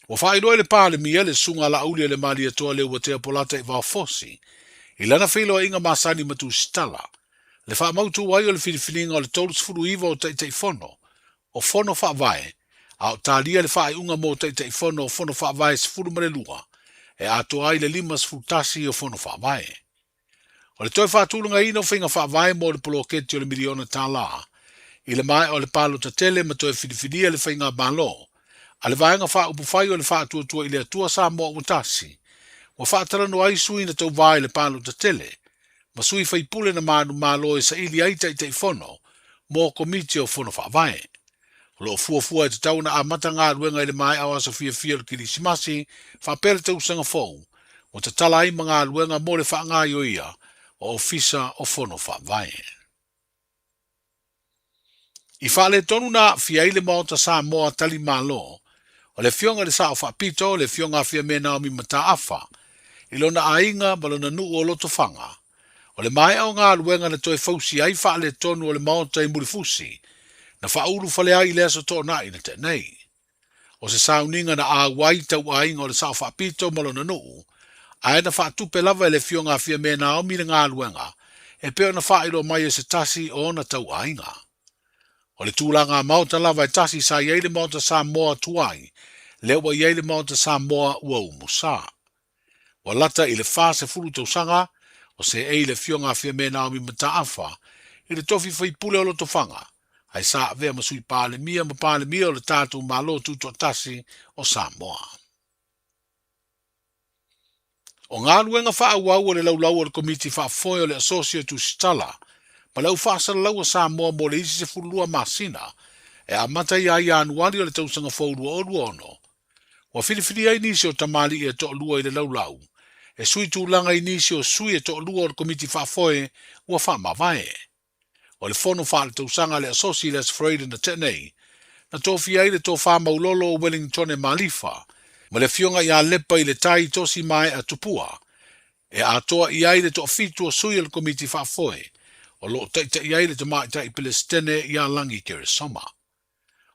Wa whaidoi le pāle mia le sunga la aulia le mali atoa leo wa tea polata i wao fosi. I lana whilo inga masani matu stala. Le wha mautu wai o le whiriwhiringa o le tolus furu iwa o tei fono. O fono wha vai. Au talia le whae unga mo tei fono o fono wha vai se furu mare lua. E ato ai le limas futasi o fono wha vai. O le toi whaatulunga ino whinga wha vai mo le poloketi o le miliona tā la. I le mai o le palo ta tele ma toi whiriwhiria le whinga malo. A le vaenga wha upufai o le whaatua i le atua Samoa utasi. Wa whaatarano ai sui na tau vai le palo ta tele. Ma sui whaipule na manu malo e sa ili ai tei fono. Mo komiti o fono wha vai. Lo fua e te tau na amata ngā ruenga i le mai awa sa Fiafia le kirisimasi, whapere tau sanga fōu, o te tala ai mga ruenga mo le wha ngā ia, o ofisa o fono wha vai. I whale tonu na fia ile maota Samoa tali malo, o le fionga le sao whapito, le fionga fia me Naomi mata afa, i lona ainga malona nuu o loto whanga, o le mai au ngā ruenga na toi fausi ai whale tonu o le maota i murifusi, na whauru whale ai lea so tō nai na te nei. O se sauninga na āwai tau ainga o le sao whapito malona nuu, ai na whaatupe lava le fionga fia me Naomi na ngā luenga, e peo na whaero mai e se tasi o na tau ainga. O le tūlanga mauta lava e tasi sa iei le mauta Samoa tuai, lewa iei le mauta Samoa ua umusa. Wa lata i le whase furu tau sanga, o se ei le fionga fia me Naomi mata afa, i le tofi whaipule o loto whanga, ai sa vea masui pāle mia ma pāle mia o le tātou malo tuto tasi o Samoa. O ngā ruenga wha awau o le laulau o le komiti wha foio le asosio tu stala, Ma lau whaasalalau Samoa mo le isi se fulua masina, e amata ia ia anuari o le tausanga whaurua o luono. Wa whiriwhiri ai nisi o tamali e to lua i le laulau. E sui tūlanga i nisi o sui e to lua o le komiti whaafoe ua whaamawhae. O le whono wha le tausanga le asosi le asfraid na tenei, na tofi ai le to whaamaulolo o Wellington e Malifa, ma le fionga i a lepa i le tai tosi mai a tupua, e a toa i ai le to fitu o sui o le komiti whaafoe, o lo taita i ai le to maita i Palestine i a langi kere soma.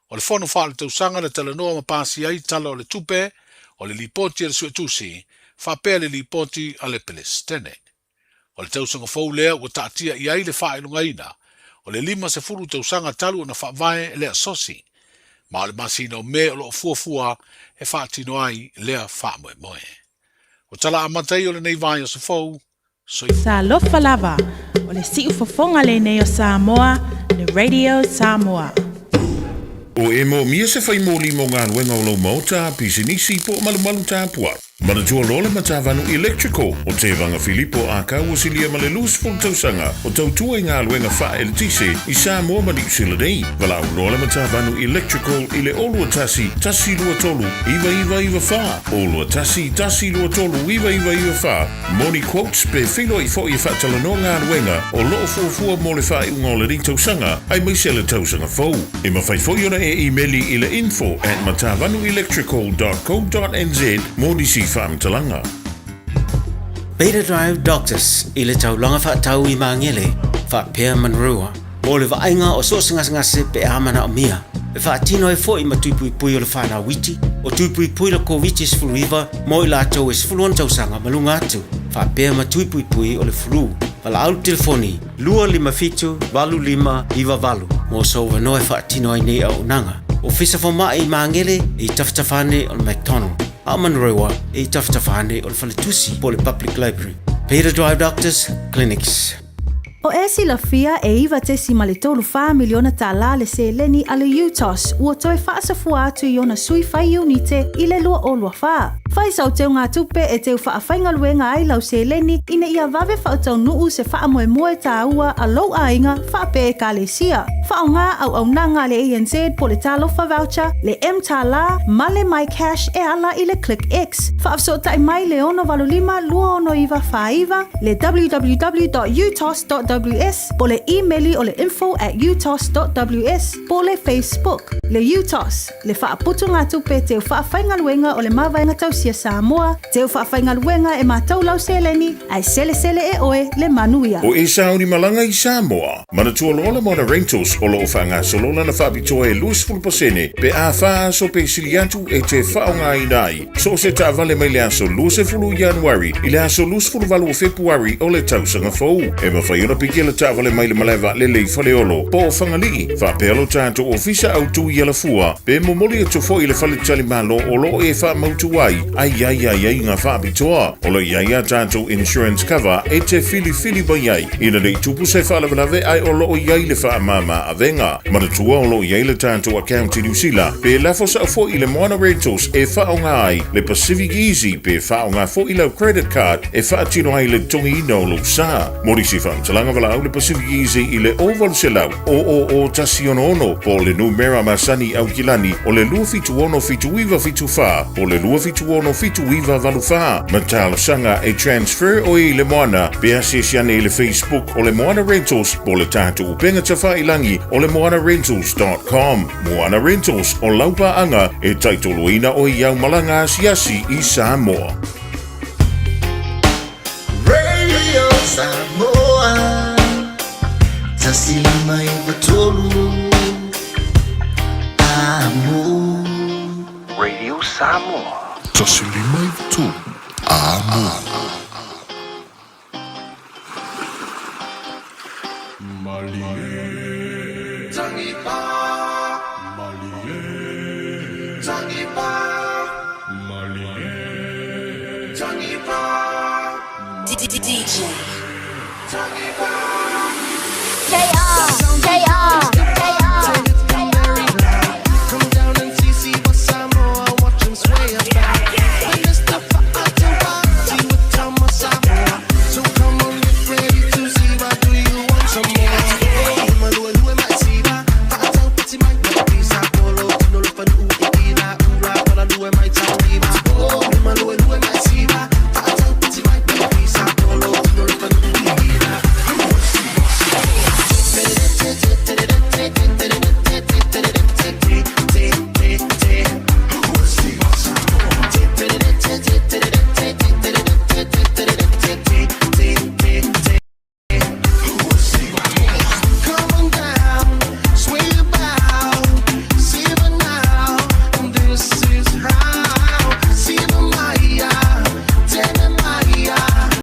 O le whono wha le tausanga le talanoa ma pasi ai tala o le tupe, o le lipoti a le suetusi, whapea le lipoti a le Palestine. O le tausanga whaulea ua taatia i ai le whaelunga ina, o le 5 tausanga talu na whaavae le asosi, ma o le masina o me o lo fuafua e whaatino ai lea whaamoe moe. O tala amatai o le nei vai o se fau, Sa lofa lava, o le siu fofonga le nei o Samoa, le Radio Samoa. O e mo mia se fai mo limo ngā luenga o lau mauta pisinisi po malu tāpua. Mana tua lole matavanu electrical o te vanga Filipo a kau o silia ma le lusful tausanga o tautua i ngā luenga wha e le tise i Samoa ma ni usila nei. Vala au lole matavanu electrical i le olua tasi lua tolu, iwa wha. Olua tasi lua tolu, iwa wha. Moni quotes pe filo i fo i whatala no ngā luenga o loo fuafua mo le wha i unga o le ring tausanga ai maise le tausanga fau. E mawhai fo iona e emaili i le info@matavanuelectrical.co.nz moni si whaamtalanga. Beta Drive Doctors i le taulanga whaatau i maangele, whaapea manrua, mo le vaenga o sosangasangase pe amana o mia, e whaatino e fo i matuipui o le whanau witi, o tuipui la COVID sfuriva, mo i lātou e sfuluan tausanga malunga atu, whaapea matuipui o le flu, wala au telefoni, 255-25 mo sauva noe whaatino ai nei au nanga, o fisa foma i maangele i taftafane o le McDonald. Amanrewa e taftafane o le whaletusi po le Public Library. Beta Drive Doctors Clinics. O esi la fia e iwa te si male tolu wha miliona tala le se leni ale UTOS ua toi whaasafua atu i ona sui whai unite i le lua o lua wha. Whai sau teo ngā tupe e teo whaafainga luenga ai lau se leni ina ia vave whaatau nuu se whaamoe tā ua a lau ainga whaape e ka le sia. Whao ngā au nanga le ANZ po le talofa voucher, le M tala, male my cash e ala i le Click X. Whaafsota i mai le ono valulima lua ono iwa whaiva, le www.utos.ws, po le emaili o le info@utos.ws, po le Facebook, le UTOS, le whaaputu ngā tupe teo whaafainga luenga o le mawainga tausia Samoa, teo whaafainga luenga e mātou lau seleni, ai sele e oe le manuia. O e sauni malanga i Samoa, mana tua lola mona rentals o loo whanga solona na whaapitoa e 2% pe a wha so pe siliatu e te whaonga i nai. So se ta vale mai le aso 2 Januari i le aso 2 Februari o le tausanga fau. E mawhaiona piki le ta vale mai le maleva le fale olo po o whangalii. Whapelo tātou ofisa au tu i ala fua pe momoli e tofo i le whale tali malo o loo e wha mautu ai. Ai ngā whaapitoa. O le ia tātou insurance cover e te fili bai. Ina le tupu se whalavelave ai o loo iai le wha mama a venga. Maratua o lo iai le tātou account i New Zealand pe lafo sa fo i le Moana Rentals e whaonga ai le Pacific Easy pe whaonga fo i lau credit card e whaatino ai le tongi ina o lo sa. Morisi whaamtalanga wala au le Pacific Easy i le oval se lau o tasi ono po le numera masani au kilani o le lua fitu ono fitu iwa fitu wha po le lua fitu ono fitu iwa valu wha. Matalo sanga e transfer o i le Moana pe asesiane i le Facebook o le Moana Rentals po le tātou upenga tawha ilangi o le moanarentals.com. Moana Rentals o laupaanga e taitoloina o iau malanga asiasi i Samoa. Radio Samoa Tasilima iwatolu Amo Radio Samoa Tasilima iwatolu Amo Taeao